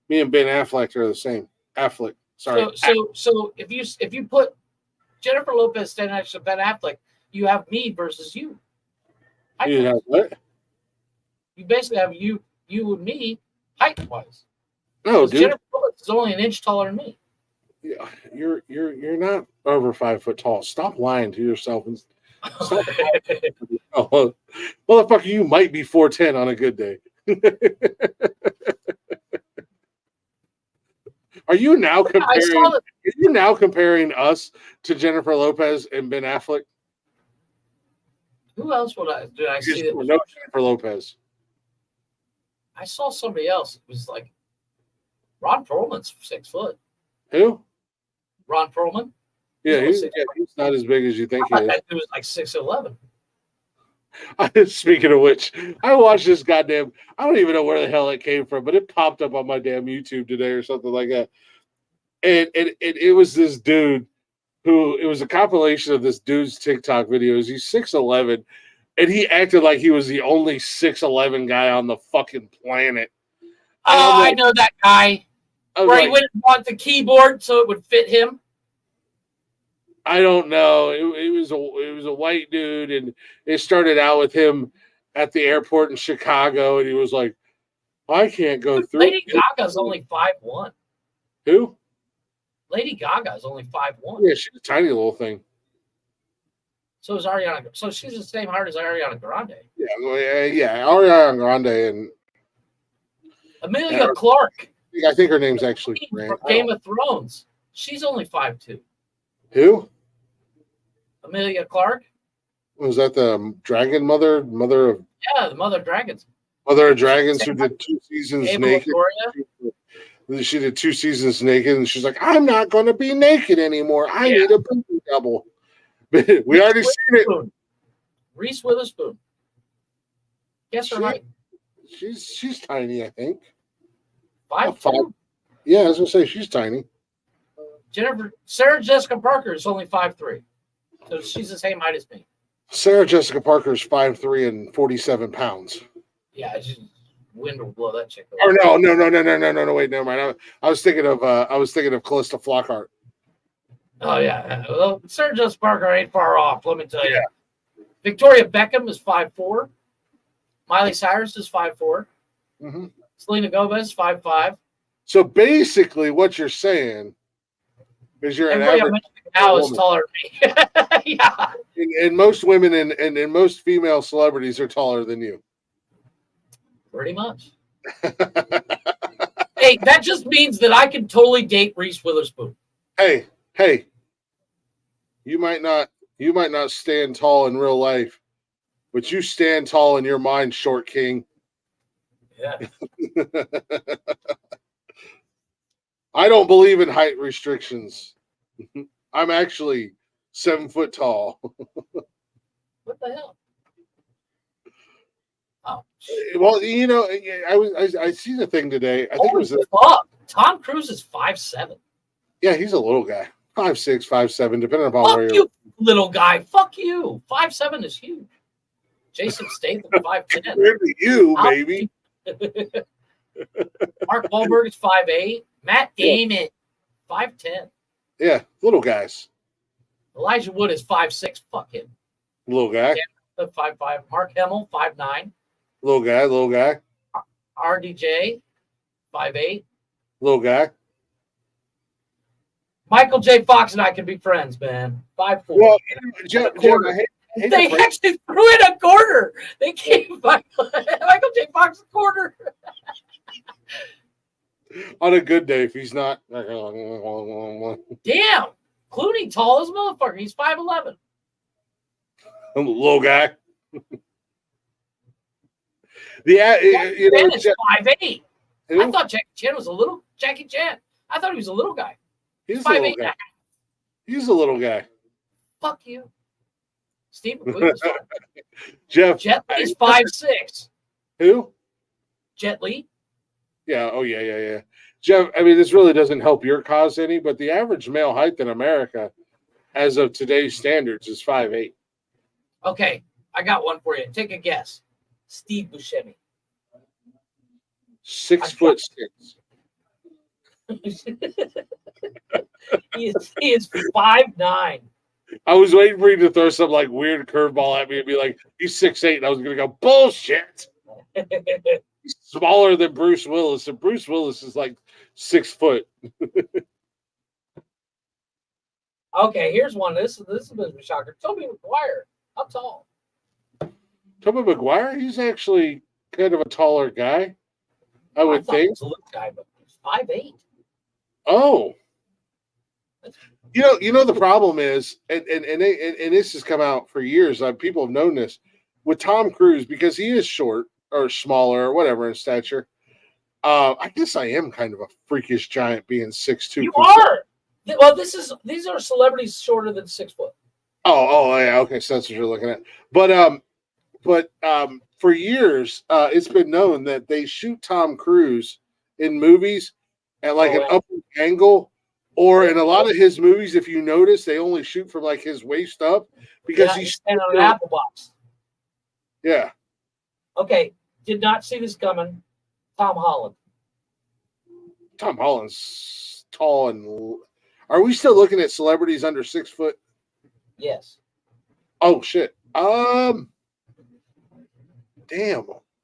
Ben Affleck are the same. Affleck, sorry. So if you put Jennifer Lopez standing next to Ben Affleck, you have me versus you. You have what? You basically have you and me height wise. No, dude. Jennifer Lopez is only an inch taller than me. Yeah, you're not over 5 foot tall. Stop lying to yourself and stop. Oh, motherfucker, you might be 4'10" on a good day. Are you now comparing us to Jennifer Lopez and Ben Affleck? Who else did I see? That was, no Jennifer Lopez. I saw somebody else. It was like Ron Perlman's 6 foot. Who? Ron Perlman. Yeah, he's not as big as you think he is. It was like 6'11". Speaking of which, I watched this goddamn. I don't even know where the hell it came from, but it popped up on my damn YouTube today or something like that. And it was this dude who it was a compilation of this dude's TikTok videos. He's 6'11", And he acted like he was the only 6'11" guy on the fucking planet. Oh, I know that guy. Where he wouldn't want the keyboard so it would fit him. I don't know. It was a white dude, and it started out with him at the airport in Chicago, and he was like, "I can't go through." Lady Gaga's only 5'1". Who? Lady Gaga's only 5'1". Yeah, she's a tiny little thing. So is Ariana. So she's the same height as Ariana Grande. Yeah, Ariana Grande and Amelia Clark. I think her name's actually from Game of Thrones. She's only 5'2". Who? Amelia Clark. Was that the dragon mother of Yeah, the mother of dragons. Mother of Dragons who did 2 seasons Ava naked? Longoria. She did 2 seasons naked, and she's like, "I'm not going to be naked anymore. I need a booty double." We already seen it. Reese Witherspoon. Guess her height. She's tiny, I think. 5'2". Yeah, I was gonna say she's tiny. Sarah Jessica Parker is only 5'3". So she's the same height as me. Sarah Jessica Parker is 5'3" and 47 pounds. Yeah, wind will blow that chick Or over. no, wait, never mind. I was thinking of Callista Flockhart. Oh yeah. Well, Sarah Jessica Parker ain't far off, let me tell you. Victoria Beckham is 5'4". Miley Cyrus is 5'4". Mm-hmm. Selena Gomez 5'5". So basically, what you're saying is you're Everybody an I'm average mentioning now is woman. taller than me. Yeah. And most women and most female celebrities are taller than you. Pretty much. Hey, that just means that I can totally date Reese Witherspoon. Hey, you might not stand tall in real life, but you stand tall in your mind, short king. Yeah. I don't believe in height restrictions. I'm actually 7 foot tall. What the hell? Oh, Well, you know, I see the thing today. I think it was fuck. Tom Cruise is 5'7". yeah, he's a little guy, 5'6", 5'7", depending upon where Fuck you're. you, little guy. Fuck you. 5'7" is huge. Jason Statham 5'10". Where are you, baby? Mark Wahlberg is 5'8". Matt Damon 5'10". Yeah, little guys. Elijah Wood is 5'6". Fuck him. Little guy. Yeah, 5'5". Mark Hamill 5'9". Little guy. RDJ 5'8". Little guy. Michael J. Fox and I can be friends, man. 5'4". Well, Jeff, I hate They actually threw in a quarter. They gave Michael J. Fox a quarter. on a good day, if he's not. Damn. Clooney tall as a motherfucker. He's 5'11". Little guy. You know, Chan is 5'8". Who? I thought Jackie Chan was a little Jackie Chan. I thought he was a little guy. He's a little 5'8". guy. He's a little guy. Fuck you. Steve McQueen is 5'8". Jeff. Jet Li's 5'6". Who? Jet Li. Yeah. Oh, yeah. Jeff, I mean, this really doesn't help your cause any, but the average male height in America, as of today's standards, is 5'8". Okay, I got one for you. Take a guess. Steve Buscemi. 6'6". He is 5'9". I was waiting for you to throw some like weird curveball at me and be like, he's 6'8", and I was gonna go, bullshit. He's smaller than Bruce Willis, and Bruce Willis is like 6 foot. Okay, here's one. This is a bit of a shocker. Tobey Maguire. How tall? Tobey Maguire, he's actually kind of a taller guy, I would thought he think. was a little guy, but he's 5'8". Oh, you know the problem is, and this has come out for years. People have known this with Tom Cruise because he is short or smaller or whatever in stature. I guess I am kind of a freakish giant, being 6'2". You are. Well, these are celebrities shorter than 6 foot. Oh, yeah. Okay, so that's what you're looking at. But for years, it's been known that they shoot Tom Cruise in movies at like an upward angle, or in a lot of his movies, if you notice, they only shoot from like his waist up because he's standing on an apple box. Yeah. Okay, did not see this coming. Tom Holland. Tom Holland's tall and. Are we still looking at celebrities under 6 foot? Yes. Oh shit. Damn.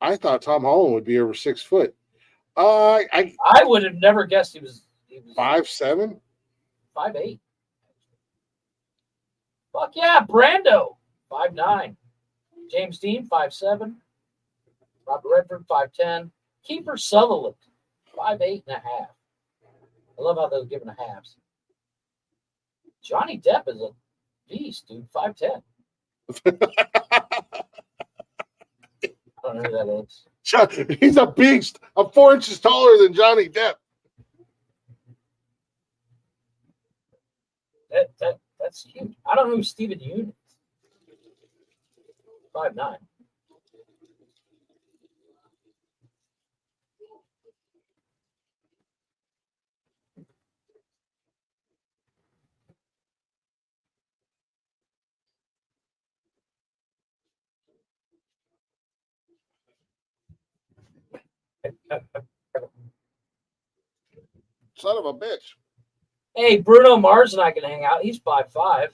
I thought Tom Holland would be over 6 foot. I I would have never guessed he was 5'7". 5'8". Fuck yeah, Brando. 5'9". James Dean, 5'7". Robert Redford, 5'10". Kiefer Sutherland, 5'8 and a half. I love how they're giving a halves. Johnny Depp is a beast, dude. 5'10". I don't know who that is. He's a beast. I'm 4 inches taller than Johnny Depp. That's huge. I don't know who Stephen Yeun is. 5'9". Son of a bitch. Hey, Bruno Mars and I can hang out. He's 5'5".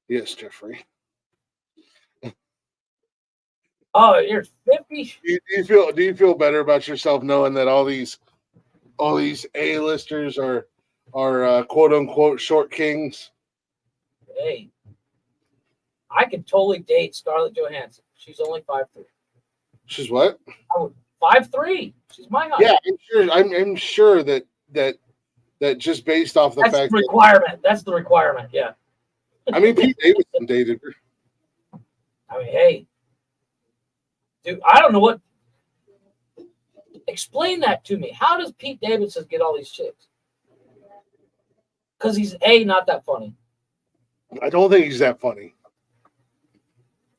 Yes, Jeffrey. Oh, you're 50. Do you feel better about yourself knowing that all these A-listers are quote unquote short kings? Hey, I could totally date Scarlett Johansson. She's only 5'3". She's what? 5'3". She's my height. Yeah, I'm sure that just based off the That's fact the requirement. That's the requirement. Yeah. that I mean Pete Davidson dated her. I mean, hey, dude, I don't know what. Explain that to me. How does Pete Davidson get all these chicks? Because he's not that funny. I don't think he's that funny.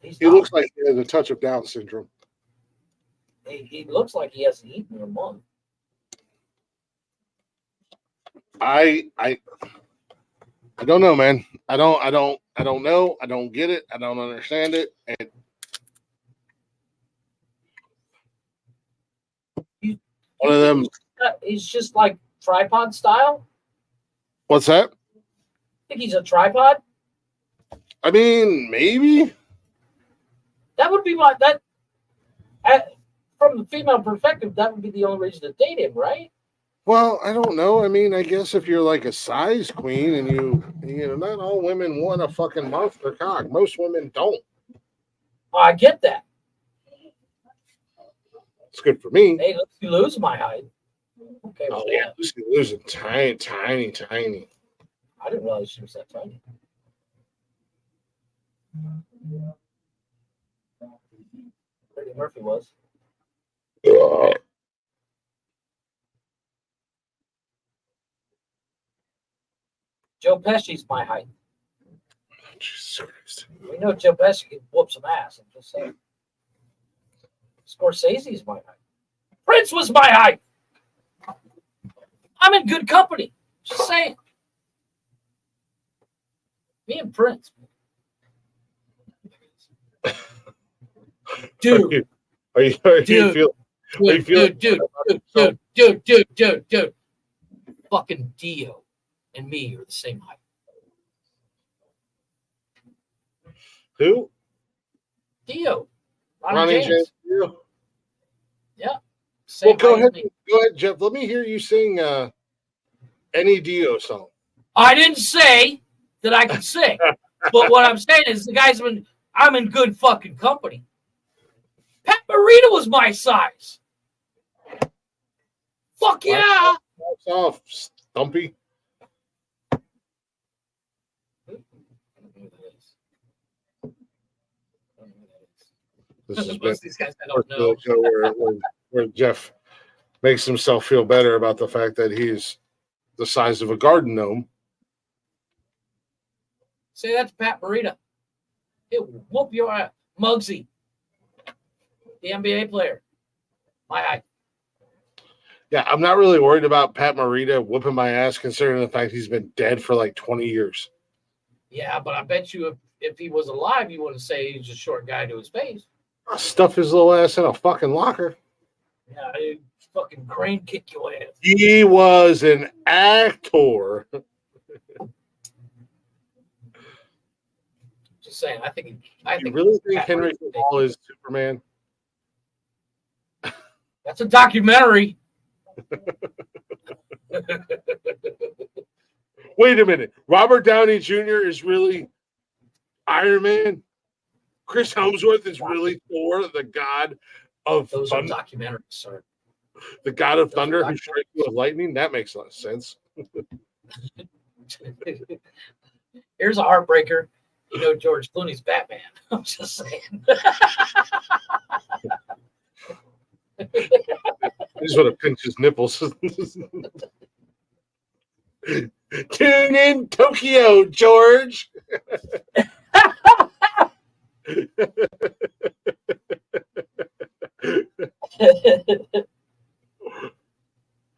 He looks like he has a touch of Down syndrome. He looks like he hasn't eaten in a month. I don't know, man. I don't know. I don't get it. I don't understand it. And one of them. He's just like tripod style. What's that? Think he's a tripod? I mean, maybe. That would be from the female perspective, that would be the only reason to date him, right? Well, I don't know. I mean, I guess if you're like a size queen and you know, not all women want a fucking monster cock. Most women don't. Oh, I get that. It's good for me. Hey, let's lose my height. Okay. Oh yeah, Lucy losing tiny. I didn't realize she was that tiny. Freddie Murphy was. Joe Pesci's my height. Jesus Christ. We know Joe Pesci can whoop some ass. I'm just saying. Scorsese's my height. Prince was my height. I'm in good company. Just saying. Me and Prince. Dude. Are you Dude. Fucking Dio and me are the same height. Who? Dio. Ronnie James Dio. Yeah. Same Well, height as me. go ahead, Jeff. Let me hear you sing any Dio song. I didn't say that I could sing, but what I'm saying is I'm in good fucking company. Pat Morita was my size. Fuck yeah. That's off, Stumpy. This has been Most of these guys I don't know. the show where Jeff makes himself feel better about the fact that he's the size of a garden gnome. Say that to Pat Morita. He'll whoop your ass. Muggsy, the NBA player. My height. Yeah, I'm not really worried about Pat Morita whooping my ass, considering the fact he's been dead for like 20 years. Yeah, but I bet you if he was alive, you wouldn't say he's a short guy to his face. I'll stuff his little ass in a fucking locker. Yeah, he'd fucking crane kick your ass. He was an actor. Just saying, I think You really think Pat Henry Morita- Cavill is Superman? That's a documentary. Wait a minute. Robert Downey Jr. is really Iron Man? Chris Hemsworth is really Thor, the god of Those are thunder? documentaries, sir. The god of those are thunder who strikes you with lightning? That makes a lot of sense. Here's a heartbreaker. You know George Clooney's Batman. I'm just saying. I just want to pinch his nipples. Tune in Tokyo, George.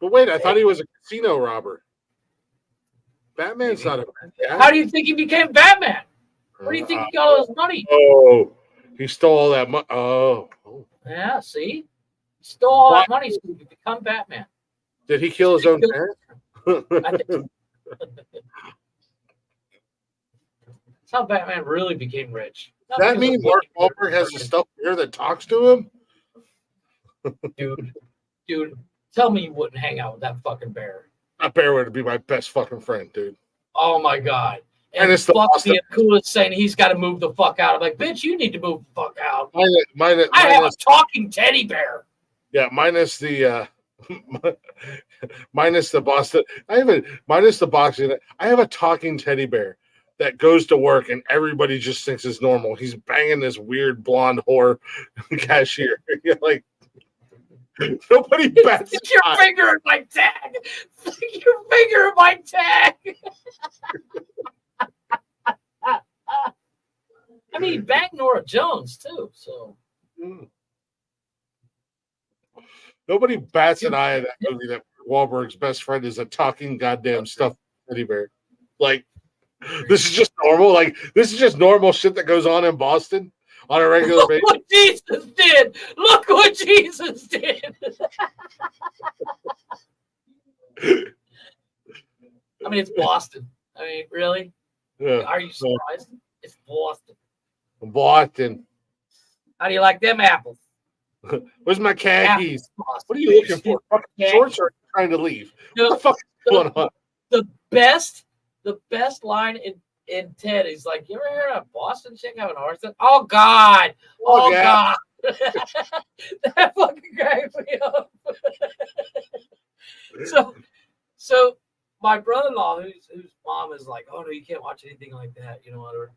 But wait, I thought he was a casino robber. Batman's not a bad guy. How do you think he became Batman? Where do you think he got all his money? Oh, he stole all that money. Oh. Yeah, see? He stole all that money so he could become Batman. Did he kill his own parents? I think that's how Batman really became rich. Does that mean Mark Wahlberg has a stuffed bear that talks to him? Dude, tell me you wouldn't hang out with that fucking bear. That bear would be my best fucking friend, dude. Oh my god. And Minus the fuck Boston- me coolest saying he's got to move the fuck out. I'm like, bitch, you need to move the fuck out. I have a talking teddy bear. Yeah, minus the minus the Boston. Minus the boxing. I have a talking teddy bear that goes to work and everybody just thinks it's normal. He's banging this weird blonde whore cashier. You're like, nobody bats. Stick your finger in my tag. Stick your finger in my tag. I mean, bang Nora Jones too. So nobody bats an eye at that movie that Wahlberg's best friend is a talking goddamn stuffed teddy bear. Like, this is just normal. Like, this is just normal shit that goes on in Boston on a regular look basis. what Jesus did. Look what Jesus did. I mean, it's Boston. I mean, really? Yeah. Are you surprised? It's Boston. Boston. How do you like them apples? Where's my khakis? Apples, What are you looking for? Fucking Khakis. shorts or are you trying to leave? No, What the fuck is going on? the best line in Ted is like, you ever heard of a Boston chick have an horse? Oh God. Oh yeah. God. That fucking cracks me up. So my brother-in-law, whose mom is like, oh no, you can't watch anything like that, you know, whatever.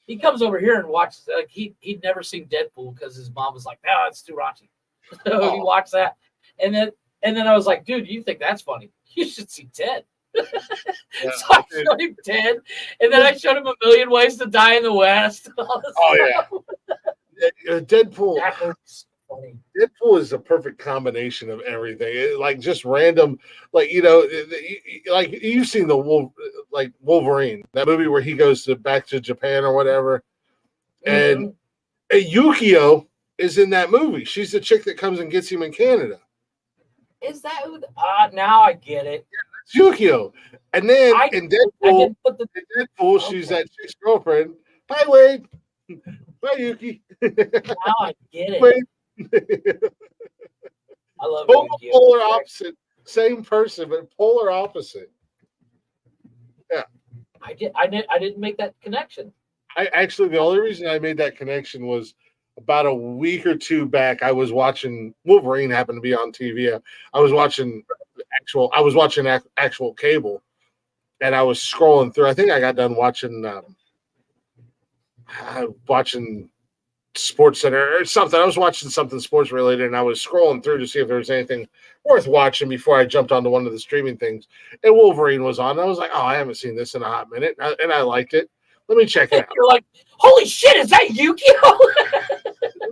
He comes over here and watches, like he'd never seen Deadpool because his mom was like, no, it's too raunchy. So he watched that. And then I was like, dude, you think that's funny? You should see Ted. Yeah, So I showed him Ted, and then I showed him A Million Ways to Die in the West. Deadpool. That was funny. Deadpool is a perfect combination of everything. Like just random, like like you've seen the Wolverine, that movie where he goes back to Japan or whatever, and Yukio is in that movie. She's the chick that comes and gets him in Canada. Is that who? Now I get it. It's Yukio, and then in Deadpool, Okay. she's that chick's girlfriend. Hi, Wade. Bye, Yuki. Now I get it. Wade. I love Yuki. Polar opposite, same person, but polar opposite. Yeah, I didn't make that connection. I actually the only reason I made that connection was about a week or two back. I was watching Wolverine happened to be on TV. I was watching actual cable, and I was scrolling through. I think I got done watching Sports Center or something. I was watching something sports related, and I was scrolling through to see if there was anything worth watching before I jumped onto one of the streaming things. And Wolverine was on. I was like, oh, I haven't seen this in a hot minute, and I liked it. Let me check it out. You're like, holy shit, is that Yukio?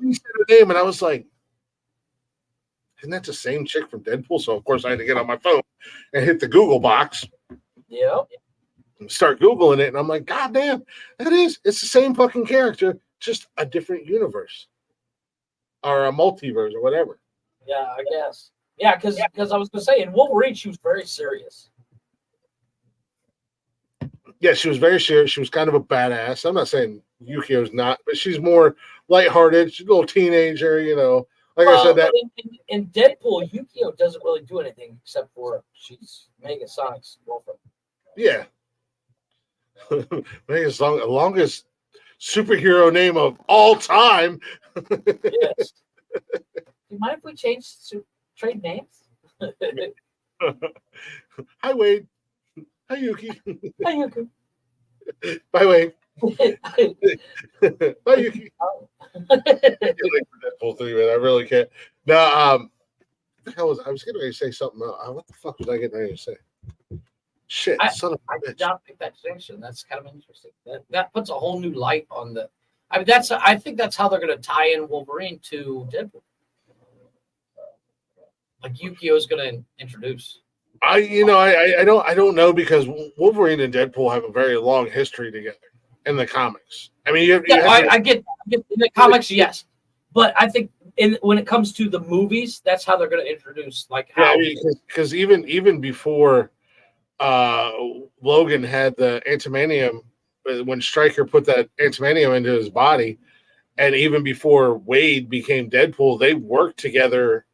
He said her name, and I was like, isn't that the same chick from Deadpool? So of course I had to get on my phone and hit the Google box Yeah. and start Googling it. And I'm like, God damn, it's the same fucking character, just a different universe or a multiverse or whatever. Yeah, I guess. Yeah, because I was gonna say in Wolverine she was very serious. Yeah, she was very serious. She was kind of a badass. I'm not saying Yukio's not, but she's more lighthearted. She's a little teenager, you know. Like I said, that in Deadpool, Yukio doesn't really do anything except for she's Mega Sonic's girlfriend. yeah. Megan's the longest superhero name of all time. Yes. Do you mind if we trade names? Hi, Wade. Hi, Yuki. Hi, Yuki. Bye, Wade. Bye, Yuki. I Deadpool 3, man. I really can't. Now, what the hell was I was getting ready to say something else. What the fuck was I getting ready to say? Shit, son of I a did bitch. not think that distinction. That's kind of interesting. That puts a whole new light on the. I mean, I think that's how they're going to tie in Wolverine to Deadpool. Like Yukio is going to introduce. I don't know because Wolverine and Deadpool have a very long history together in the comics. I mean, I get in the comics, yes, but I think when it comes to the movies, that's how they're going to introduce like how. Yeah, I mean, because even before Logan had the antimanium, when Stryker put that antimanium into his body, and even before Wade became Deadpool, they worked together.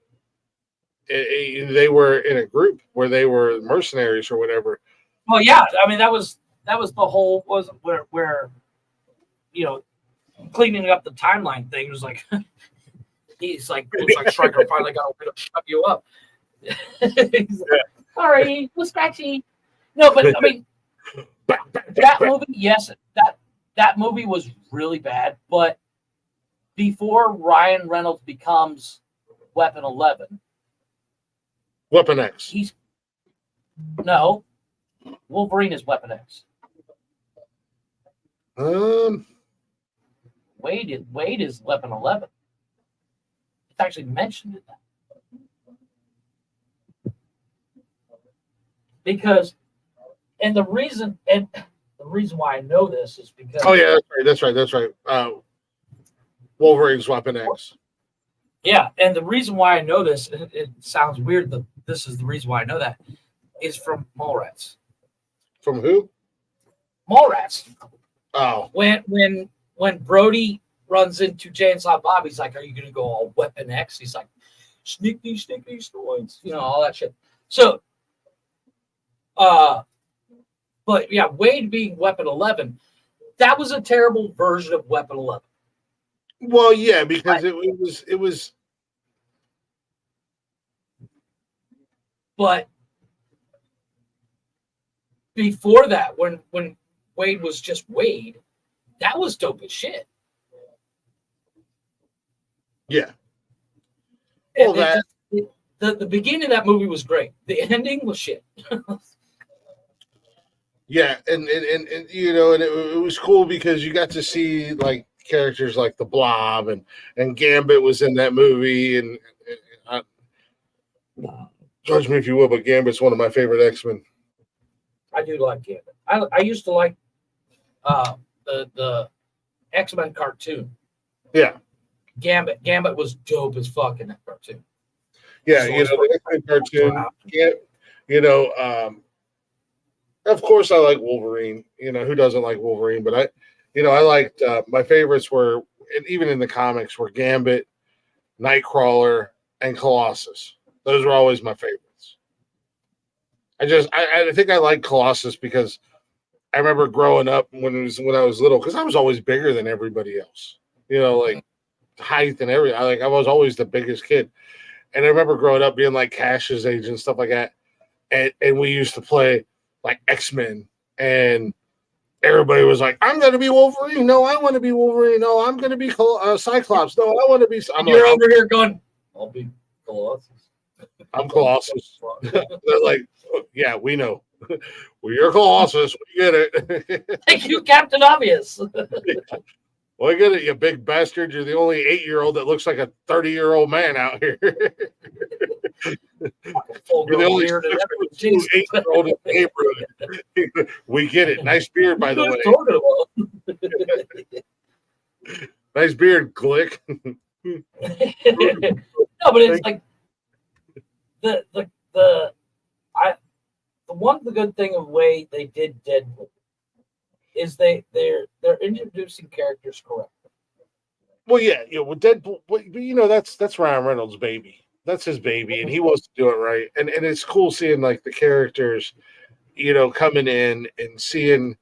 They were in a group where they were mercenaries or whatever. Well, yeah, I mean that was the whole where you know cleaning up the timeline thing was like he's like looks like Stryker finally got a way to shut you up. He's like, sorry, was scratchy. No, but I mean that movie, yes, that movie was really bad, but before Ryan Reynolds becomes Weapon 11. Weapon X. Wolverine is Weapon X. Wade is Weapon 11. It's actually mentioned in that. Because the reason why I know this is because that's right. Wolverine's Weapon X. Yeah, and the reason why I know this, it sounds weird that this is the reason why I know that, is from Mallrats. From who? Mallrats. Oh. When Brody runs into Jay and Silent Bob, he's like, "Are you gonna go all Weapon X?" He's like, "Sneak these stories," you know, all that shit. So, but yeah, Wade being Weapon 11, that was a terrible version of Weapon 11. Well, yeah, because it was. But before that, when Wade was just Wade, that was dope as shit. Yeah. Well, the beginning of that movie was great. The ending was shit. Yeah, and you know, and it was cool because you got to see like characters like the Blob and Gambit was in that movie, and judge me if you will, but Gambit's one of my favorite X-Men. I do like Gambit. I used to like the X-Men cartoon. Yeah. Gambit was dope as fuck in that cartoon. Yeah, you know, the X-Men cartoon. Yeah, you know, of course I like Wolverine. You know, who doesn't like Wolverine? But I liked my favorites were, and even in the comics, were Gambit, Nightcrawler, and Colossus. Those were always my favorites. I think I like Colossus because I remember growing up when I was little, because I was always bigger than everybody else. You know, like height and everything. I was always the biggest kid. And I remember growing up being like Cash's age and stuff like that. And we used to play like X-Men, and everybody was like, "I'm going to be Wolverine. No, I want to be Wolverine. No, I'm going to be Cyclops. No, I want to be." You're over here going, "I'll be Colossus." I'm Colossus. They're like, "Yeah, we know. Well, you're Colossus. We get it." Thank you, Captain Obvious. Well, I get it, you big bastard. You're the only 8-year-old that looks like a 30-year-old man out here. Full You're the grown only beard and everything. 8-year-old in the neighborhood. We get it. Nice beard, by the Who way. are you talking about? Nice beard, Glick. No, but it's like the good thing of the way they did Deadpool is they're introducing characters correctly. Well, yeah, with Deadpool, but that's Ryan Reynolds' baby. That's his baby, and he wants to do it right. And it's cool seeing like the characters, coming in and seeing,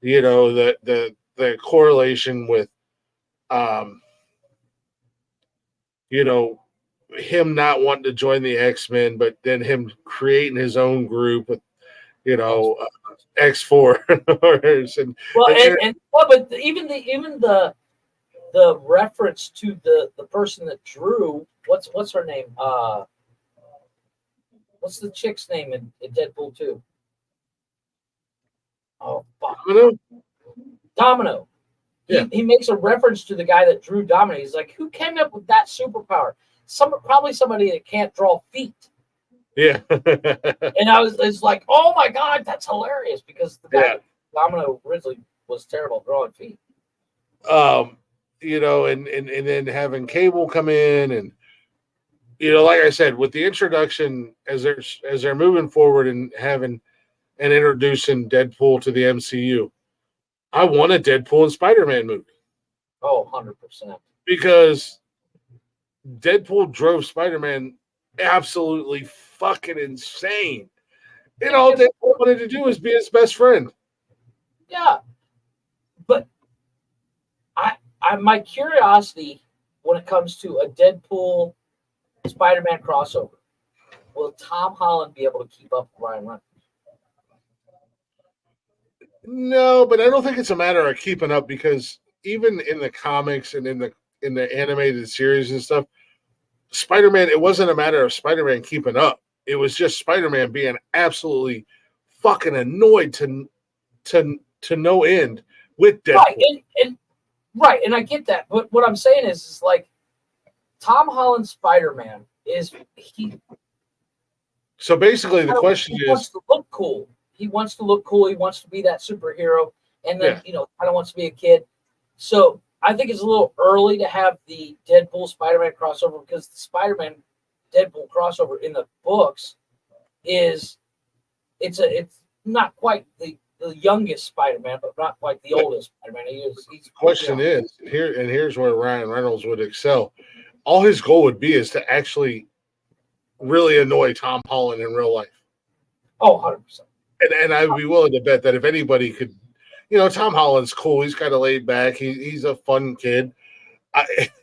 the correlation with, him not wanting to join the X-Men, but then him creating his own group with, X4 and but even the reference to the person that drew what's her name? What's the chick's name in Deadpool 2? Oh, fuck. Domino. Yeah. He makes a reference to the guy that drew Domino. He's like, who came up with that superpower? Probably somebody that can't draw feet. Yeah. And it's like, oh my God, that's hilarious, because the guy Domino originally was terrible at drawing feet. And then having Cable come in, and like I said, with the introduction as they're moving forward and having and introducing Deadpool to the MCU, I want a Deadpool and Spider-Man movie. Oh, 100%. Because Deadpool drove Spider-Man absolutely fucking insane. And all Deadpool wanted to do was be his best friend. Yeah. But my curiosity when it comes to a Deadpool Spider-Man crossover, will Tom Holland be able to keep up with Ryan Reynolds? No, but I don't think it's a matter of keeping up, because even in the comics and in the animated series and stuff, Spider-Man, it wasn't a matter of Spider-Man keeping up. It was just Spider-Man being absolutely fucking annoyed to no end with Deadpool. Right, and I get that. But what I'm saying is like Tom Holland's Spider-Man is he. So basically, the question he wants to look cool. He wants to look cool. He wants to be that superhero, and then kind of wants to be a kid. So I think it's a little early to have the Deadpool Spider-Man crossover, because the Spider-Man Deadpool crossover in the books it's not quite the youngest Spider-Man, but not quite the oldest Spider-Man. The question is here's where Ryan Reynolds would excel. All his goal would be is to actually really annoy Tom Holland in real life. Oh, 100%. And I would be willing to bet that if anybody could, Tom Holland's cool. He's kind of laid back. He's a fun kid.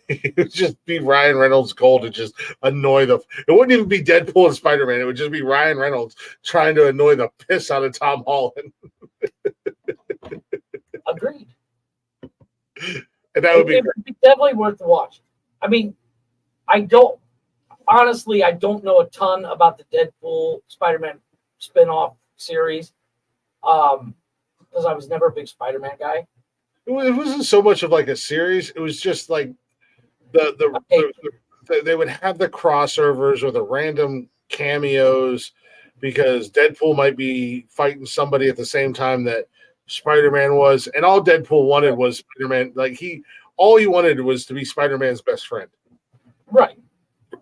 It would just be Ryan Reynolds' goal to just annoy it wouldn't even be Deadpool and Spider-Man. It would just be Ryan Reynolds trying to annoy the piss out of Tom Holland. Agreed. And that would be definitely worth the watch. I mean, I don't know a ton about the Deadpool Spider-Man spin-off series, because I was never a big Spider-Man guy. It wasn't so much of like a series. It was just like they would have the crossovers or the random cameos, because Deadpool might be fighting somebody at the same time that Spider-Man was, and all Deadpool wanted was Spider-Man. Like all he wanted was to be Spider-Man's best friend. Right.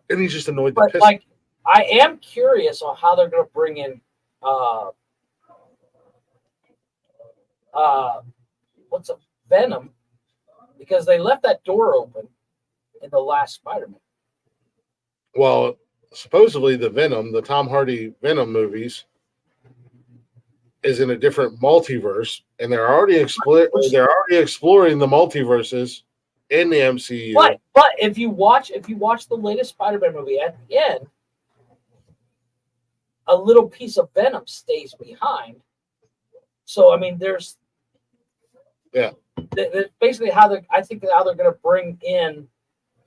And he just annoyed the piss. Like, I am curious on how they're going to bring in Venom, because they left that door open in the last Spider-Man. Well, supposedly the Tom Hardy Venom movies is in a different multiverse, and they're already exploring the multiverses in the MCU. But if you watch the latest Spider-Man movie, at the end, a little piece of Venom stays behind. So I mean, there's basically I think how they're going to bring in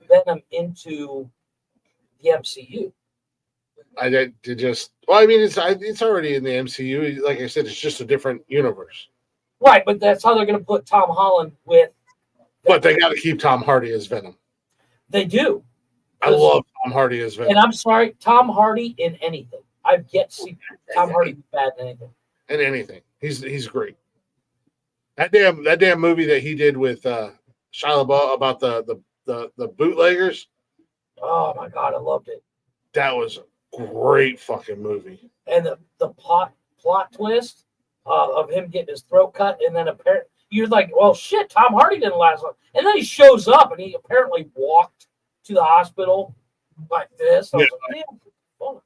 Venom into the MCU. It's already in the MCU. Like I said, it's just a different universe. Right, but that's how they're going to put Tom Holland with But they got to keep Tom Hardy as Venom. They do. I love Tom Hardy as Venom. And I'm sorry, Tom Hardy in anything. I've yet to see Tom Hardy bad in anything. In anything, he's great. That damn movie that he did with Shia LaBeouf about the bootleggers. Oh my god, I loved it. That was a great fucking movie. And the plot twist of him getting his throat cut, and then apparently you're like, well, shit, Tom Hardy didn't last long, and then he shows up, and he apparently walked to the hospital like this. I was like, damn, fuck.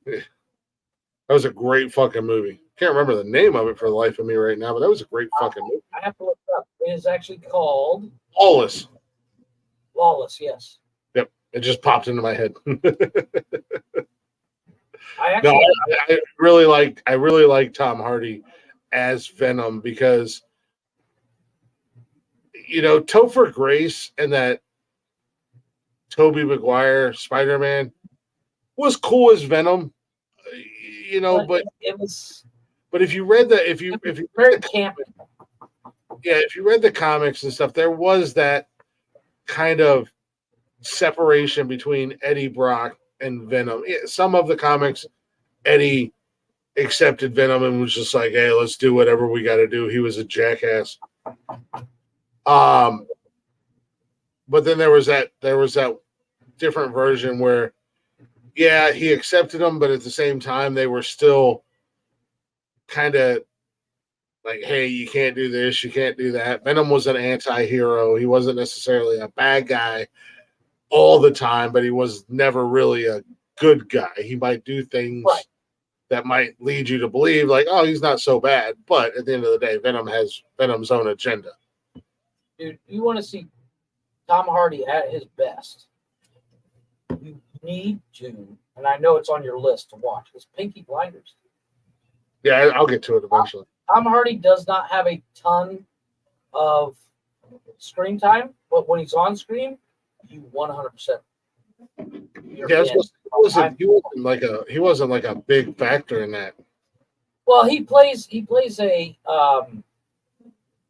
That was a great fucking movie. Can't remember the name of it for the life of me right now, but that was a great fucking movie. I have to look it up. It is actually called Lawless. Lawless. Yes. Yep, it just popped into my head. I really like Tom Hardy as Venom because Topher Grace and that Tobey Maguire Spider-Man was cool as Venom, but it was. But if you read if you very campy. Yeah, if you read the comics and stuff, there was that kind of separation between Eddie Brock and Venom. Some of the comics, Eddie accepted Venom and was just like, "Hey, let's do whatever we got to do." He was a jackass. But then there was that different version where, yeah, he accepted them, but at the same time, they were still kind of like, hey, you can't do this, you can't do that. Venom was an anti-hero. He wasn't necessarily a bad guy all the time, but he was never really a good guy. He might do things that might lead you to believe like, oh, he's not so bad. But at the end of the day, Venom has Venom's own agenda. Dude, you want to see Tom Hardy at his best, you need to, and I know it's on your list to watch, is Pinky Blinders. Yeah, I'll get to it eventually. Tom Hardy does not have a ton of screen time, but when he's on screen, you 100%. Yeah, he wasn't like a big factor in that. Well, he plays a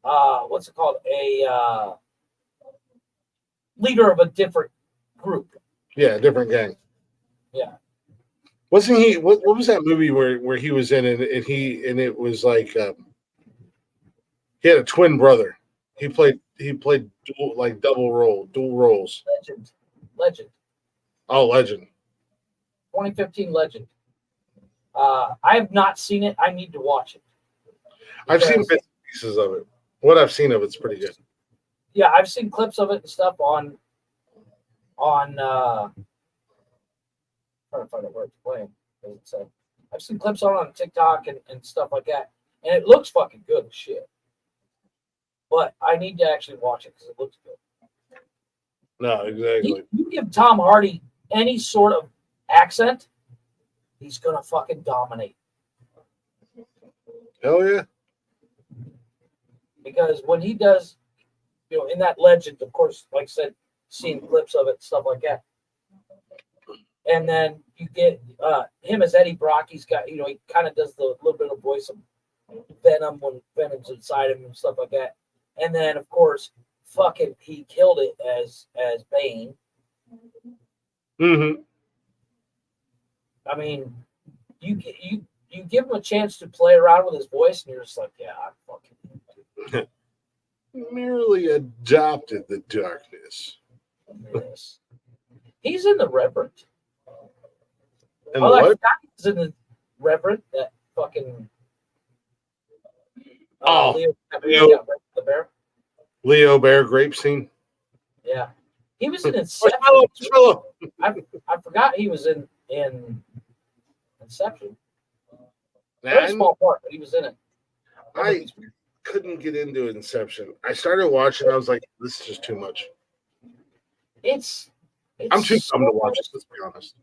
what's it called? A leader of a different group. Yeah, a different gang. Yeah. Wasn't he? What was that movie where he was in and it was like he had a twin brother. He played dual roles. Legend. Oh, Legend. 2015 Legend. I have not seen it. I need to watch it. I've seen bits and pieces of it. What I've seen of it's pretty good. Yeah, I've seen clips of it and stuff on trying to find out where it's playing. I've seen clips on TikTok and stuff like that, and it looks fucking good as shit. But I need to actually watch it because it looks good. No, exactly. You give Tom Hardy any sort of accent, he's gonna fucking dominate. Hell yeah. Because when he does, in that Legend, of course, like I said, seeing clips of it, stuff like that. And then you get him as Eddie Brock. He's got, he kind of does the little bit of voice of Venom when Venom's inside him and stuff like that. And then, of course, fucking he killed it as Bane. Mm-hmm. I mean, you give him a chance to play around with his voice, and you're just like, yeah, I'm fucking. Merely adopted the darkness. Yes. He's in the Reverend. And what? He's in the Reverend. That fucking. Leo the bear. Leo Bear grape scene. Yeah, he was in Inception. I forgot he was in Inception. Very small part, but he was in it. I couldn't get into Inception. I started watching. I was like, this is just too much. I'm too dumb to watch it. Let's be honest.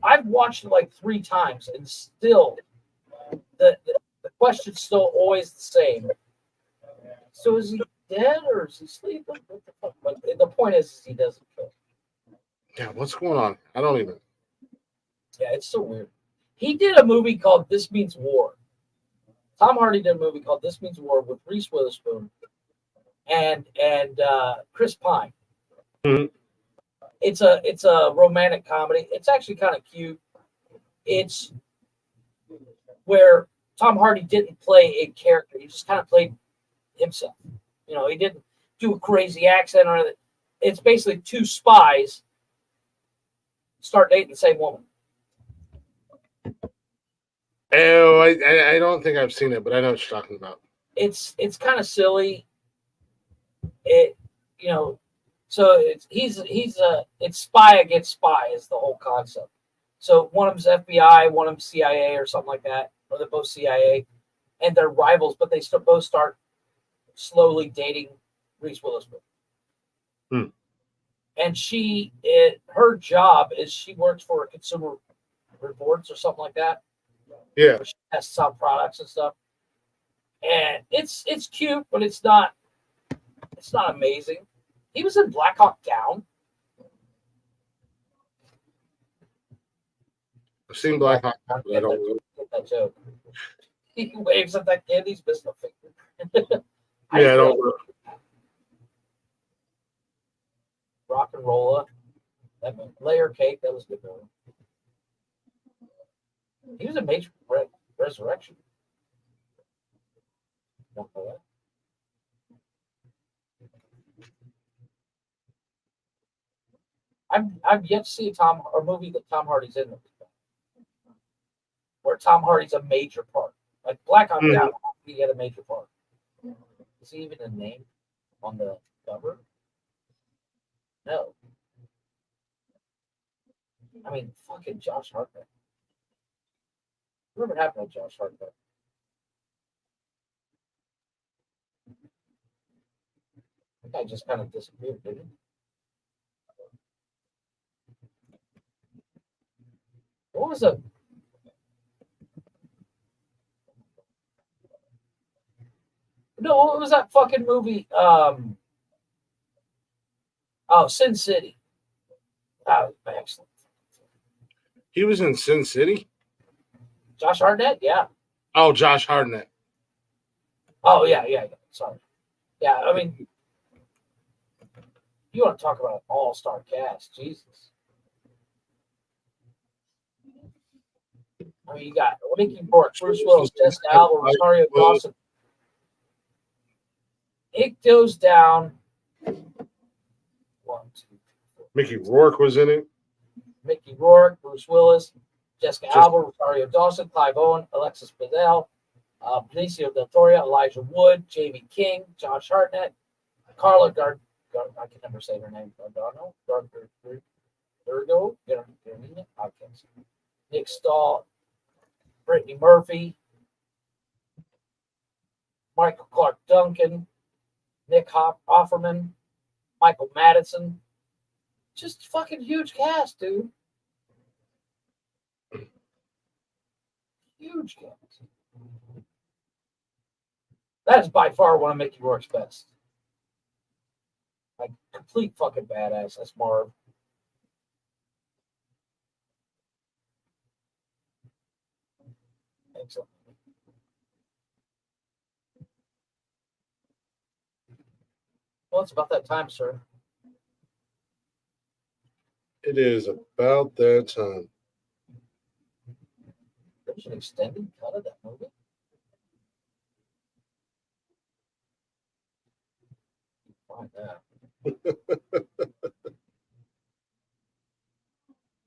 I've watched it like 3 times, and still the question's still always the same. So is he dead or is he sleeping? What the fuck? But the point is he doesn't kill. Yeah, what's going on? I don't even. Yeah, it's so weird. He did a movie called This Means War. Tom Hardy did a movie called This Means War with Reese Witherspoon and Chris Pine. Mhm. It's a romantic comedy. It's actually kind of cute. It's where Tom Hardy didn't play a character. He just kind of played himself. You know, he didn't do a crazy accent or anything. It's basically two spies start dating the same woman. Oh, I don't think I've seen it, but I know what you're talking about. It's kind of silly. It so it's spy against spy is the whole concept. So one of them's FBI, one of them's CIA or something like that, or they're both CIA, and they're rivals, but they both start slowly dating Reese Witherspoon. Hmm. And her job is she works for Consumer Reports or something like that. Yeah. Where she tests out products and stuff. And it's cute, but it's not amazing. He was in Black Hawk Down. I've seen Black Hawk, but I don't. Get that joke. He waves at that kid. He's missing a finger. Yeah, I don't know. Rock and Rolla. That movie. Layer Cake. That was a good movie. He was in Major Resurrection. Don't know that. I've yet to see a movie that Tom Hardy's in where Tom Hardy's a major part. Like Black Hawk Down, he had a major part. Is he even a name on the cover? No. I mean, fucking Josh Hartnett. Whatever happened to Josh Hartnett? That guy just kind of disappeared, didn't he? What was a No, what was that fucking movie? Sin City. That was excellent. He was in Sin City. Josh Hartnett, yeah. Oh, Josh Hartnett. Oh yeah. Sorry. Yeah, I mean, you want to talk about an all-star cast, Jesus. I mean, you got Mickey Rourke, Bruce Willis, Jessica Alba, Rosario Dawson. It goes down. 1, 2, 3. Mickey Rourke was in it. Mickey Rourke, Bruce Willis, Jessica Alba, Rosario Dawson, Clive Owen, Alexis Bledel, Benicio del Toro, Elijah Wood, Jamie King, Josh Hartnett, Carla I can never say her name. Durgo, Nick Stahl, Brittany Murphy, Michael Clark Duncan, Nick Offerman, Michael Madison. Just fucking huge cast, dude. Huge cast. That is by far one of Mickey Rourke's best. Like complete fucking badass. That's Marv. Excellent. Well, it's about that time, sir. It is about that time. There's an extended cut of that movie. Find that.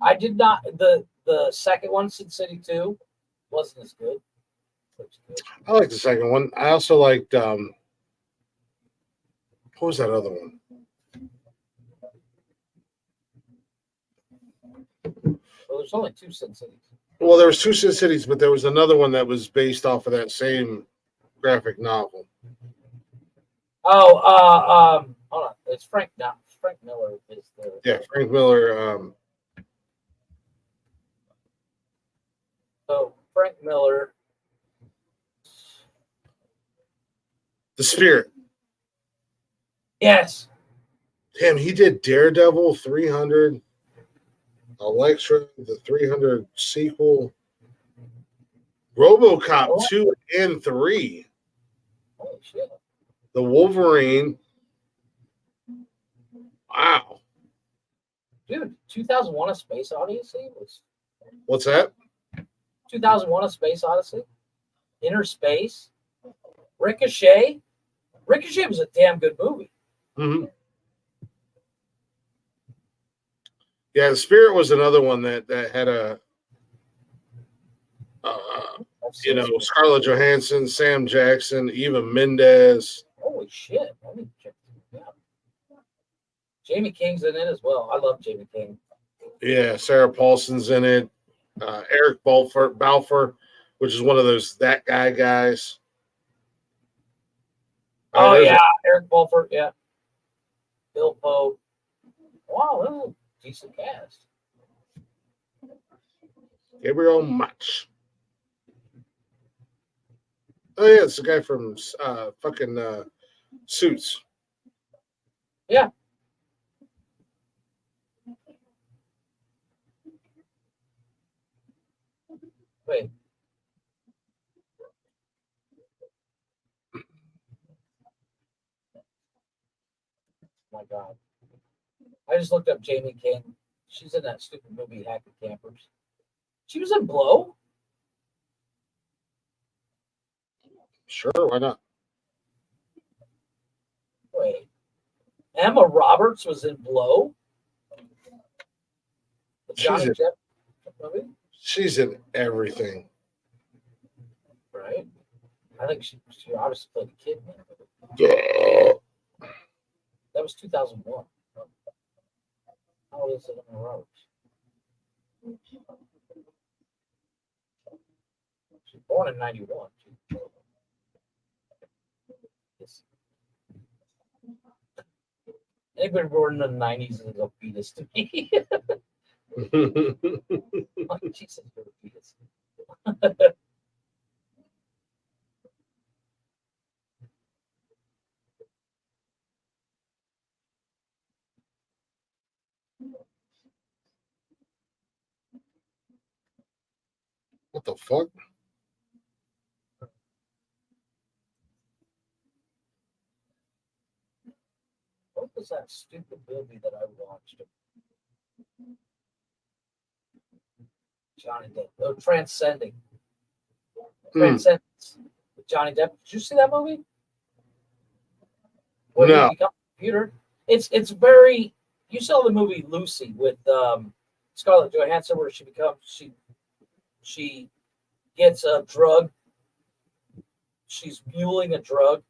I did not. The second one, Sin City 2, wasn't as good. I like the second one. I also liked what was that other one? Well, there's only 2 Sin Cities. Well, there was 2 Sin Cities, but there was another one that was based off of that same graphic novel. Oh, hold on. It's Frank Miller is the Frank Miller. So Frank Miller. The Spirit. Yes. Damn, he did Daredevil 300, Elektra, the 300 sequel. RoboCop 2 and 3. Holy shit. The Wolverine. Wow. Dude, 2001 A Space Odyssey was What's that? 2001 A Space Odyssey? Inner Space? Ricochet? Ricochet was a damn good movie. Mm-hmm. Yeah, The Spirit was another one that had a, Scarlett Johansson, Sam Jackson, Eva Mendes. Holy shit. Let me check this out. Jamie King's in it as well. I love Jamie King. Yeah, Sarah Paulson's in it. Eric Balfour, which is one of those that guy guys. Oh, yeah. Eric Balfour. Yeah. Bill Pope. Wow, that was a decent cast. Gabriel Much. Oh, yeah, it's the guy from fucking Suits. Yeah. Wait. My God. I just looked up Jamie King. She's in that stupid movie, Happy Campers. She was in Blow? Sure, why not? Wait. Emma Roberts was in Blow? The Johnny Depp movie? She's in everything. Right? I think she obviously played a kid in it. Yeah. That was 2001. How old is it, Emma Roberts? She was born in 91. Anybody born in the 90s is a fetus to me. Jesus, you're a fetus. What the fuck? What was that stupid movie that I watched? Johnny Depp. Oh, Transcending. Transcendence with Johnny Depp. Did you see that movie? Where No. he becomes a computer. It's very. You saw the movie Lucy with Scarlett Johansson, where she gets a drug. She's muling a drug,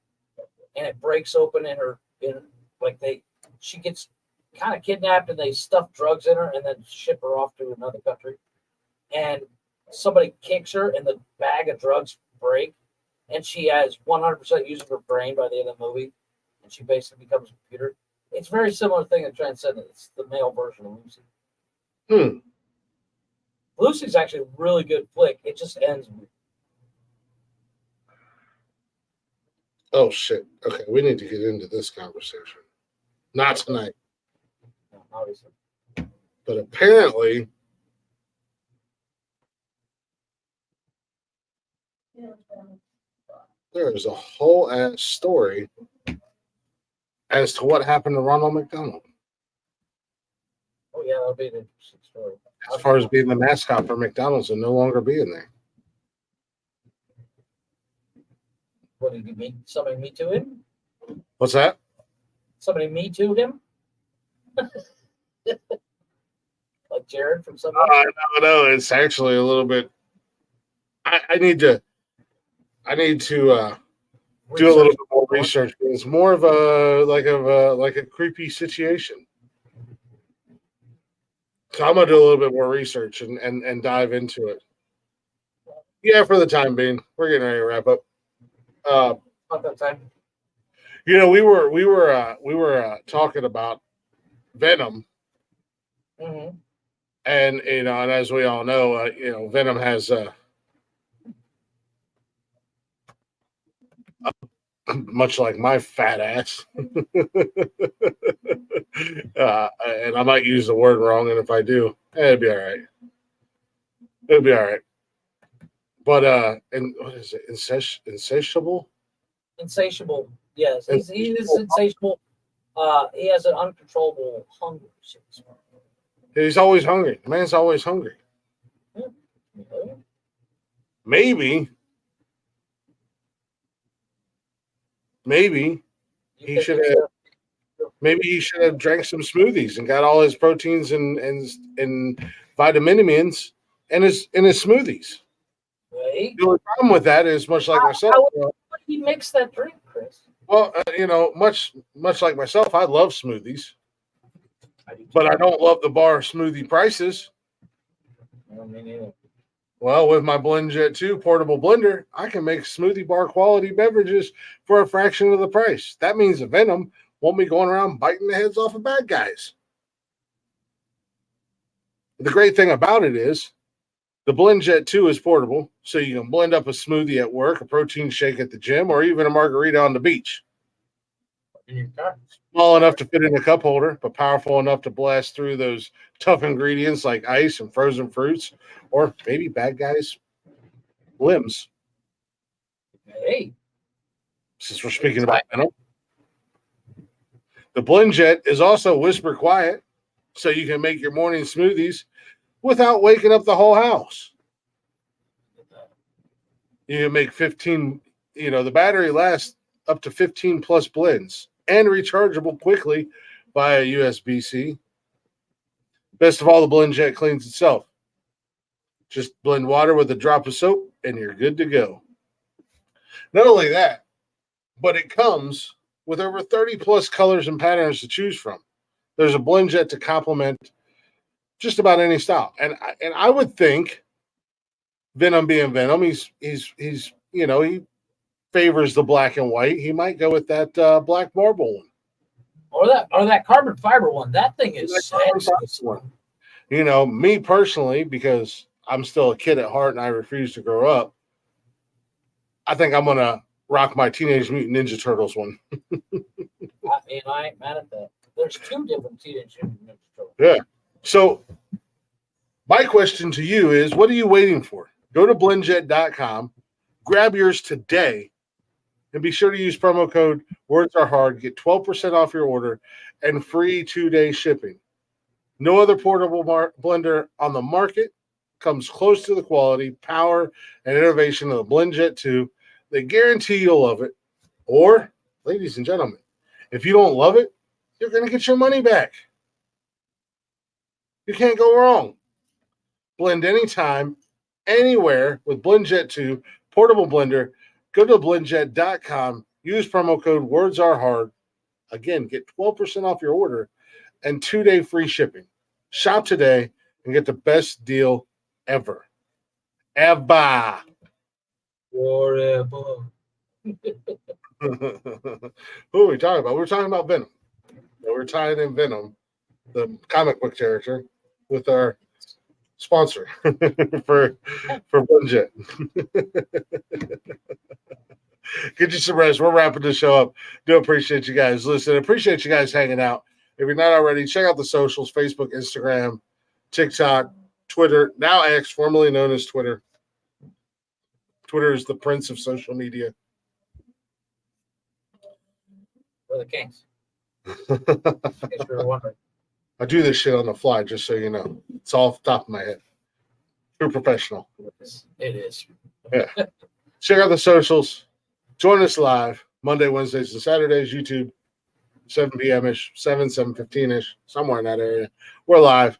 and it breaks open she gets kind of kidnapped, and they stuff drugs in her, and then ship her off to another country. And somebody kicks her, and the bag of drugs break, and she has 100% use of her brain by the end of the movie, and she basically becomes a computer. It's a very similar thing in Transcendence. It's the male version of Lucy. Lucy's actually a really good flick. It just ends with. Oh, shit. Okay, we need to get into this conversation. Not tonight. No, obviously. But apparently, there is a whole ass story as to what happened to Ronald McDonald. Oh, yeah, that'll be an interesting story. As far as being the mascot for McDonald's and no longer being there. What did you meet? Somebody Me Too him? What's that? Somebody Me Too him? Like Jared from somewhere? No, it's actually a little bit. I need to do a little bit more research. It's more of a creepy situation. So I'm gonna do a little bit more research and dive into it. Yeah, for the time being, we're getting ready to wrap up. Not that time. We were talking about Venom, Mm-hmm. and and as we all know, Venom has much like my fat ass, and I might use the word wrong, and if I do, it'll be all right. It'll be all right. But and what is it? Insatiable? Insatiable. Yes, he is insatiable. He has an uncontrollable hunger. He's always hungry. The man's always hungry. Maybe he should have. Maybe he should have drank some smoothies and got all his proteins and vitamins in his smoothies. Right? The only problem with that is, much like myself. How would he mix that drink, Chris? Well, much like myself, I love smoothies, but I don't love the bar smoothie prices. Me neither. Well, with my BlendJet 2 portable blender, I can make smoothie bar quality beverages for a fraction of the price. That means the Venom won't be going around biting the heads off of bad guys. The great thing about it is the BlendJet 2 is portable, so you can blend up a smoothie at work, a protein shake at the gym, or even a margarita on the beach. Small enough to fit in a cup holder, but powerful enough to blast through those tough ingredients like ice and frozen fruits, or maybe bad guys' limbs. Hey, Since we're speaking about Venom, the BlendJet is also whisper quiet, so you can make your morning smoothies without waking up the whole house. You can make 15, the battery lasts up to 15 plus blends and rechargeable quickly via USB-C. Best of all, the BlendJet cleans itself. Just blend water with a drop of soap and you're good to go. Not only that, but it comes with over 30 plus colors and patterns to choose from. There's a BlendJet to complement just about any style. And I would think, Venom being Venom, he favors the black and white. He might go with that black marble one. Or that carbon fiber one. That thing is sexy. Me personally, because I'm still a kid at heart and I refuse to grow up, I think I'm gonna rock my Teenage Mutant Ninja Turtles one. I ain't mad at that. There's 2 different Teenage Mutant Ninja Turtles. Yeah. So my question to you is, what are you waiting for? Go to blendjet.com, grab yours today, and be sure to use promo code Words Are Hard. Get 12% off your order and free 2-day shipping. No other portable blender on the market comes close to the quality, power, and innovation of the BlendJet 2. They guarantee you'll love it. Or, ladies and gentlemen, if you don't love it, you're going to get your money back. You can't go wrong. Blend anytime, anywhere with BlendJet 2 portable blender. Go to blendjet.com. Use promo code Words Are Hard. Again, get 12% off your order and 2-day free shipping. Shop today and get the best deal ever. Ever. Forever. Who are we talking about? We're talking about Venom. We're tying in Venom, the comic book character, with our sponsor for BlendJet. Get you some rest. We're wrapping the show up. Do appreciate you guys listening. Appreciate you guys hanging out. If you're not already, check out the socials: Facebook, Instagram, TikTok, Twitter, now X, formerly known as Twitter. Twitter is the prince of social media. We're the kings. In case you were wondering. I do this shit on the fly, just so you know. It's all off the top of my head. True professional. It is. Yeah. Check out the socials. Join us live Monday, Wednesdays, and Saturdays. YouTube, 7 p.m.-ish, 7:15-ish, somewhere in that area. We're live.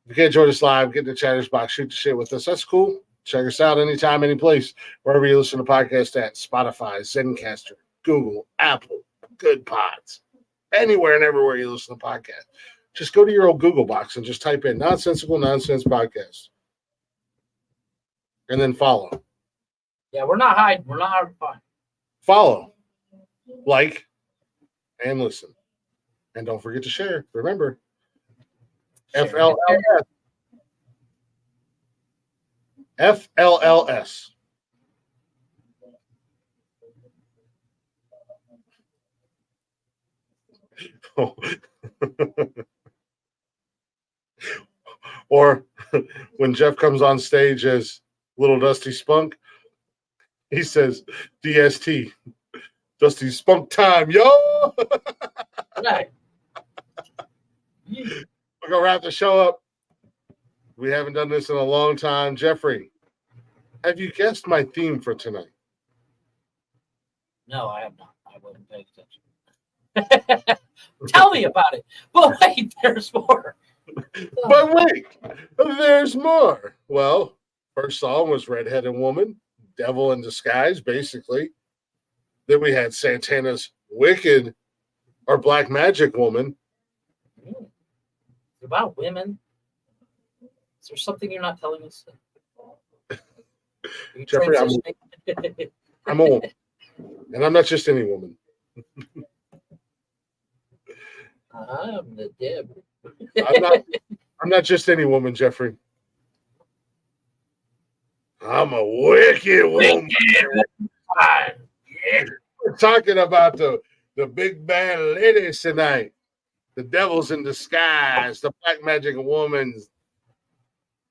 If you can't join us live, get in the chatters box, shoot the shit with us. That's cool. Check us out anytime, any place, wherever you listen to podcasts at: Spotify, Zencaster, Google, Apple, Good Pods, anywhere and everywhere you listen to podcasts. Just go to your old Google box and just type in Nonsensical Nonsense Podcast. And then follow. Yeah, we're not hiding. We're not hiding. Follow, like, and listen. And don't forget to share. Remember, FLLS. FLLS. Or when Jeff comes on stage as Little Dusty Spunk. He says, DST, Dusty Spunk time, yo. Right. We're going to wrap the show up. We haven't done this in a long time. Jeffrey, have you guessed my theme for tonight? No, I have not. I wasn't paying attention. Tell me about it. But wait, there's more. But wait, there's more. Well, first song was Redheaded Woman, Devil in Disguise, basically. Then we had Santana's Wicked or Black Magic Woman. About women. Is there something you're not telling us? Jeffrey, I'm a woman. And I'm not just any woman. I'm the devil. I'm not just any woman, Jeffrey. I'm a wicked woman. Yeah. We're talking about the big bad ladies tonight. The devils in disguise, the black magic woman,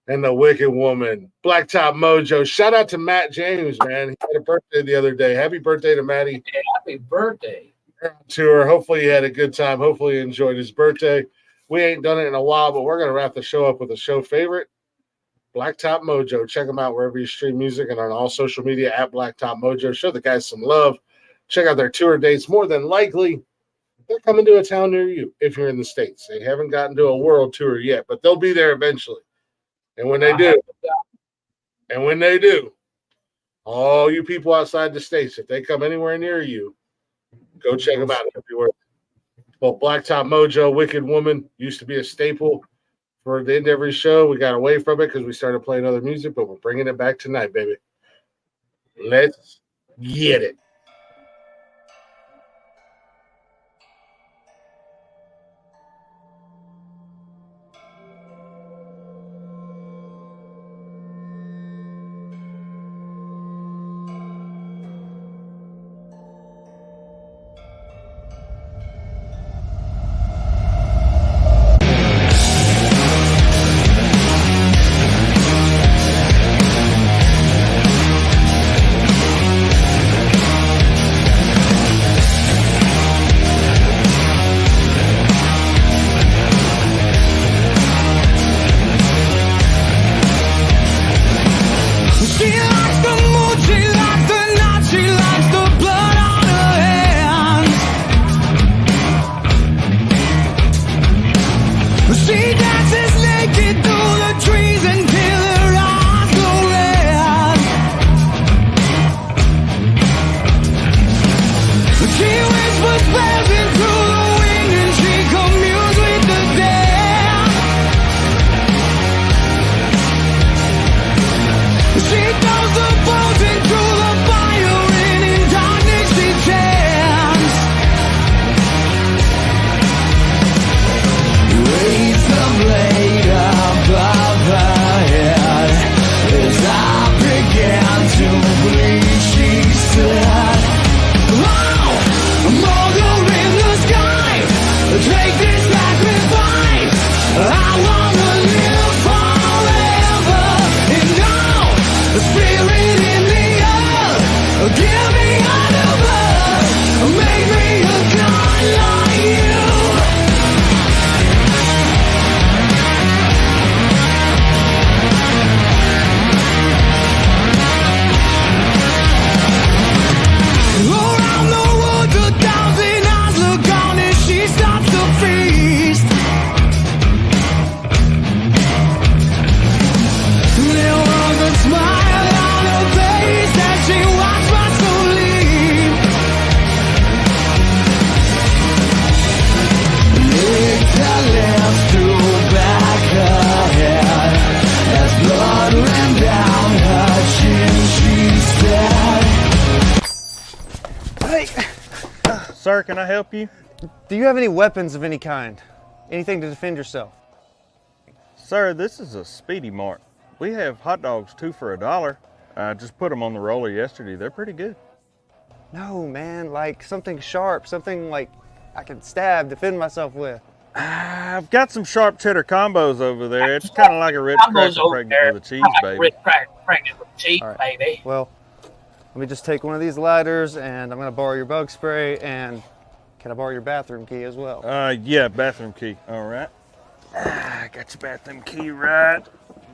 and the wicked woman. Blacktop Mojo. Shout out to Matt James, man. He had a birthday the other day. Happy birthday to Matty. Hey, happy birthday. Tour. Hopefully he had a good time. Hopefully he enjoyed his birthday. We ain't done it in a while, but we're going to wrap the show up with a show favorite, Blacktop Mojo. Check him out wherever you stream music and on all social media at Blacktop Mojo. Show the guys some love. Check out their tour dates. More than likely, they're coming to a town near you if you're in the States. They haven't gotten to a world tour yet, but they'll be there eventually. And when they do, all you people outside the States, if they come anywhere near you, go check them out. Well, Blacktop Mojo, Wicked Woman used to be a staple for the end of every show. We got away from it because we started playing other music, but we're bringing it back tonight, baby. Let's get it. Sir, can I help you? Do you have any weapons of any kind? Anything to defend yourself? Sir, this is a Speedy Mart. We have hot dogs 2 for $1. I just put them on the roller yesterday. They're pretty good. No, man, like something sharp, something like I can stab, defend myself with. I've got some sharp cheddar combos over there. It's kind of like a Ritz Combos cracker over pregnant there. with a cheese, baby. Ritz cracker pregnant with cheese, All right. baby. Well, let me just take one of these lighters, and I'm gonna borrow your bug spray, and can I borrow your bathroom key as well? Yeah, bathroom key. All right. I got your bathroom key right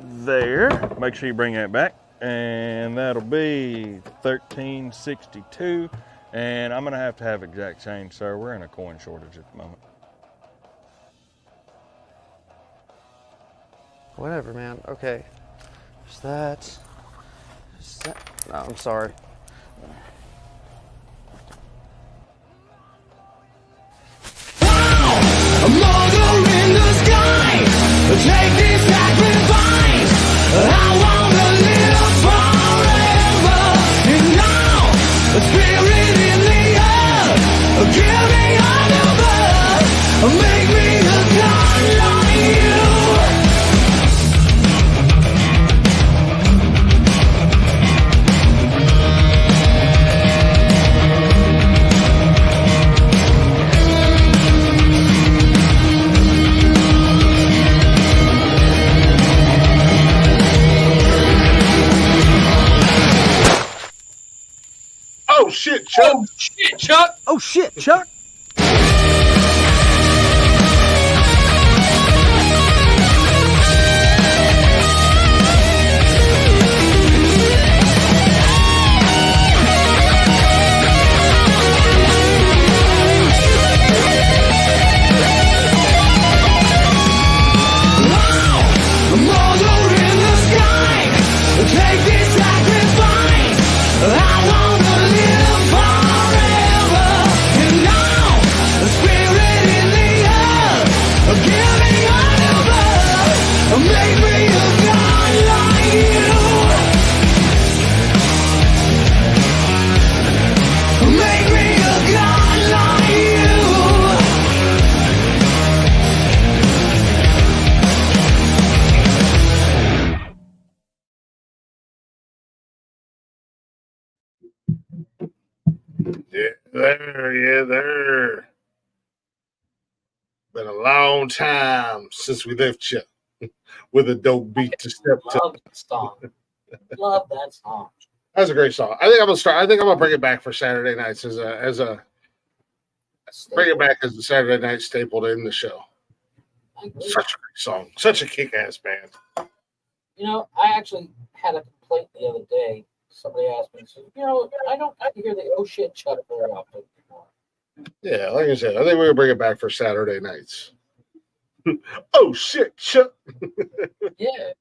there. Make sure you bring that back. And that'll be $13.62. And I'm gonna have to have exact change, sir. We're in a coin shortage at the moment. Whatever, man. Okay. There's that. There's that. No, I'm sorry. A mother in the sky, take this sacrifice. I wanna live forever. And now, the spirit in the earth, give me a new birth, make me a god like you. Oh shit, Chuck! Oh shit, Chuck! Oh shit, Chuck! Mother in the sky, take this sacrifice. I wanna live forever. And now, the spirit in the earth, give me a new birth, make me a god like you. Make me a god like you. Yeah, there. Been a long time since we left you with a dope beat to step to. Love that song. Love that song. That's a great song. I think I'm gonna start. I think I'm gonna bring it back for Saturday nights as a bring it back as a Saturday night staple to end the show. Such a great song. Such a kick-ass band. You know, I actually had a complaint the other day. Somebody asked me, said, you know, I don't hear the oh shit Chuck very often anymore. Yeah, like I said, I think we're gonna bring it back for Saturday nights. Oh shit, Chuck. Yeah.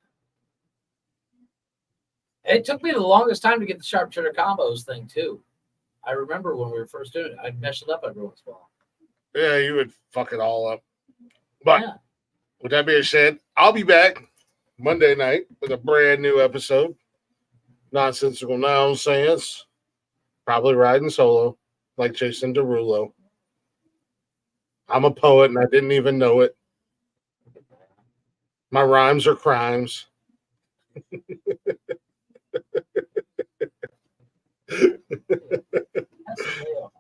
It took me the longest time to get the sharp cheddar combos thing too. I remember when we were first doing it, I'd mess it up every once in a while. Yeah, you would fuck it all up. But Yeah. with that being said, I'll be back Monday night with a brand new episode. Nonsensical Nonsense. Probably riding solo, like Jason Derulo. I'm a poet and I didn't even know it. My rhymes are crimes. That's real.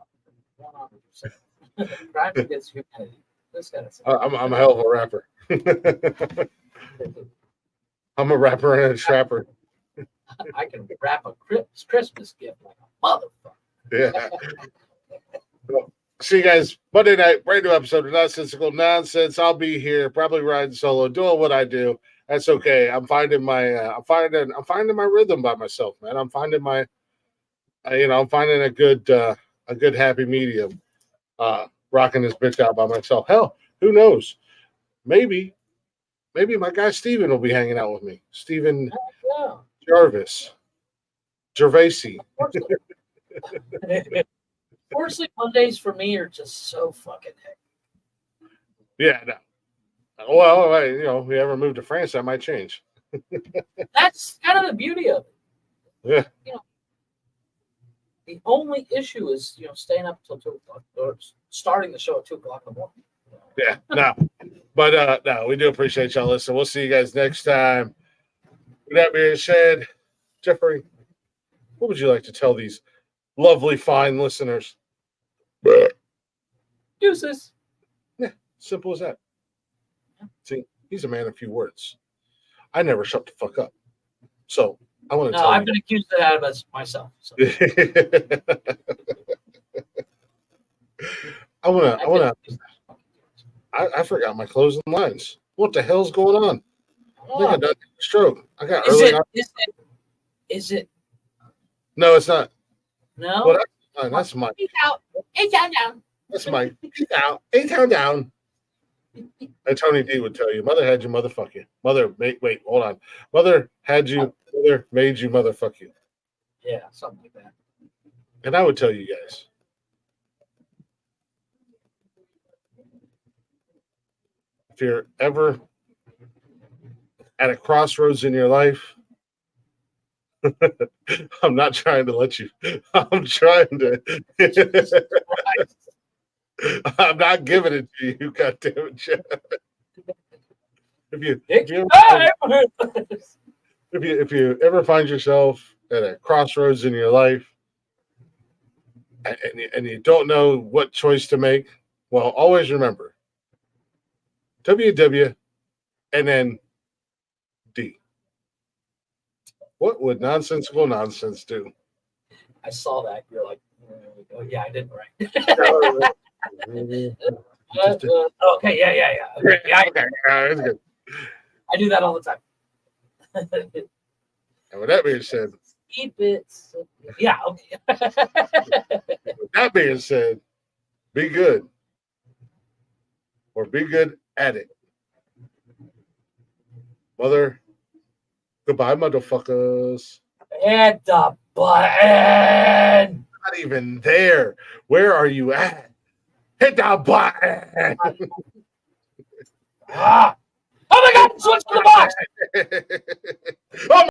100%. Crime against humanity. This kind of stuff. I'm a hell of a rapper. I'm a rapper and a trapper. I can wrap a Christmas gift like a motherfucker. Yeah. Well, see you guys Monday night, brand new episode of Nonsensical Nonsense. I'll be here, probably riding solo, doing what I do. That's okay. I'm finding my I'm finding my rhythm by myself, man. I'm finding my I'm finding a good happy medium. Rocking this bitch out by myself. Hell, who knows? Maybe my guy Steven will be hanging out with me. Steven Yeah. Gervaisi. Fortunately, Mondays for me are just so fucking hectic. Yeah, no. Well, if we ever move to France, that might change. That's kind of the beauty of it. Yeah. The only issue is, staying up till 2 o'clock or starting the show at 2 o'clock in the morning. Yeah, no. But no, we do appreciate y'all listening. We'll see you guys next time. With that being said, Jeffrey, what would you like to tell these lovely, fine listeners? Deuces. Yeah, simple as that. See, he's a man of few words. I never shut the fuck up. So I want to No, tell I've you. been accused of that of myself. So. I forgot my closing lines. What the hell's going on? I think I done a stroke. I got Is early. Is it? No, it's not. No. Well, that's Mike. He's out. It's down. That's Mike. He's out. A-town down. And Tony D would tell you, mother had you motherfuck you. Wait, hold on. Mother had you, mother made you motherfuck you. Yeah, something like that. And I would tell you guys, if you're ever at a crossroads in your life, I'm not trying to let you. I'm trying to. I'm not giving it to you. God damn it, Jeff. If you ever find yourself at a crossroads in your life and you don't know what choice to make, well, always remember WW and then D. What would Nonsensical Nonsense do? I saw that. You're like, oh yeah, I didn't write. Okay, yeah. Okay, yeah, that's good. I do that all the time. And with that being said, Keep it. Yeah, okay. with that being said, be good or be good at it. Mother, goodbye, motherfuckers. Hit the button. Not even there. Where are you at? Hit the button. Oh my God! Switch to the box. Oh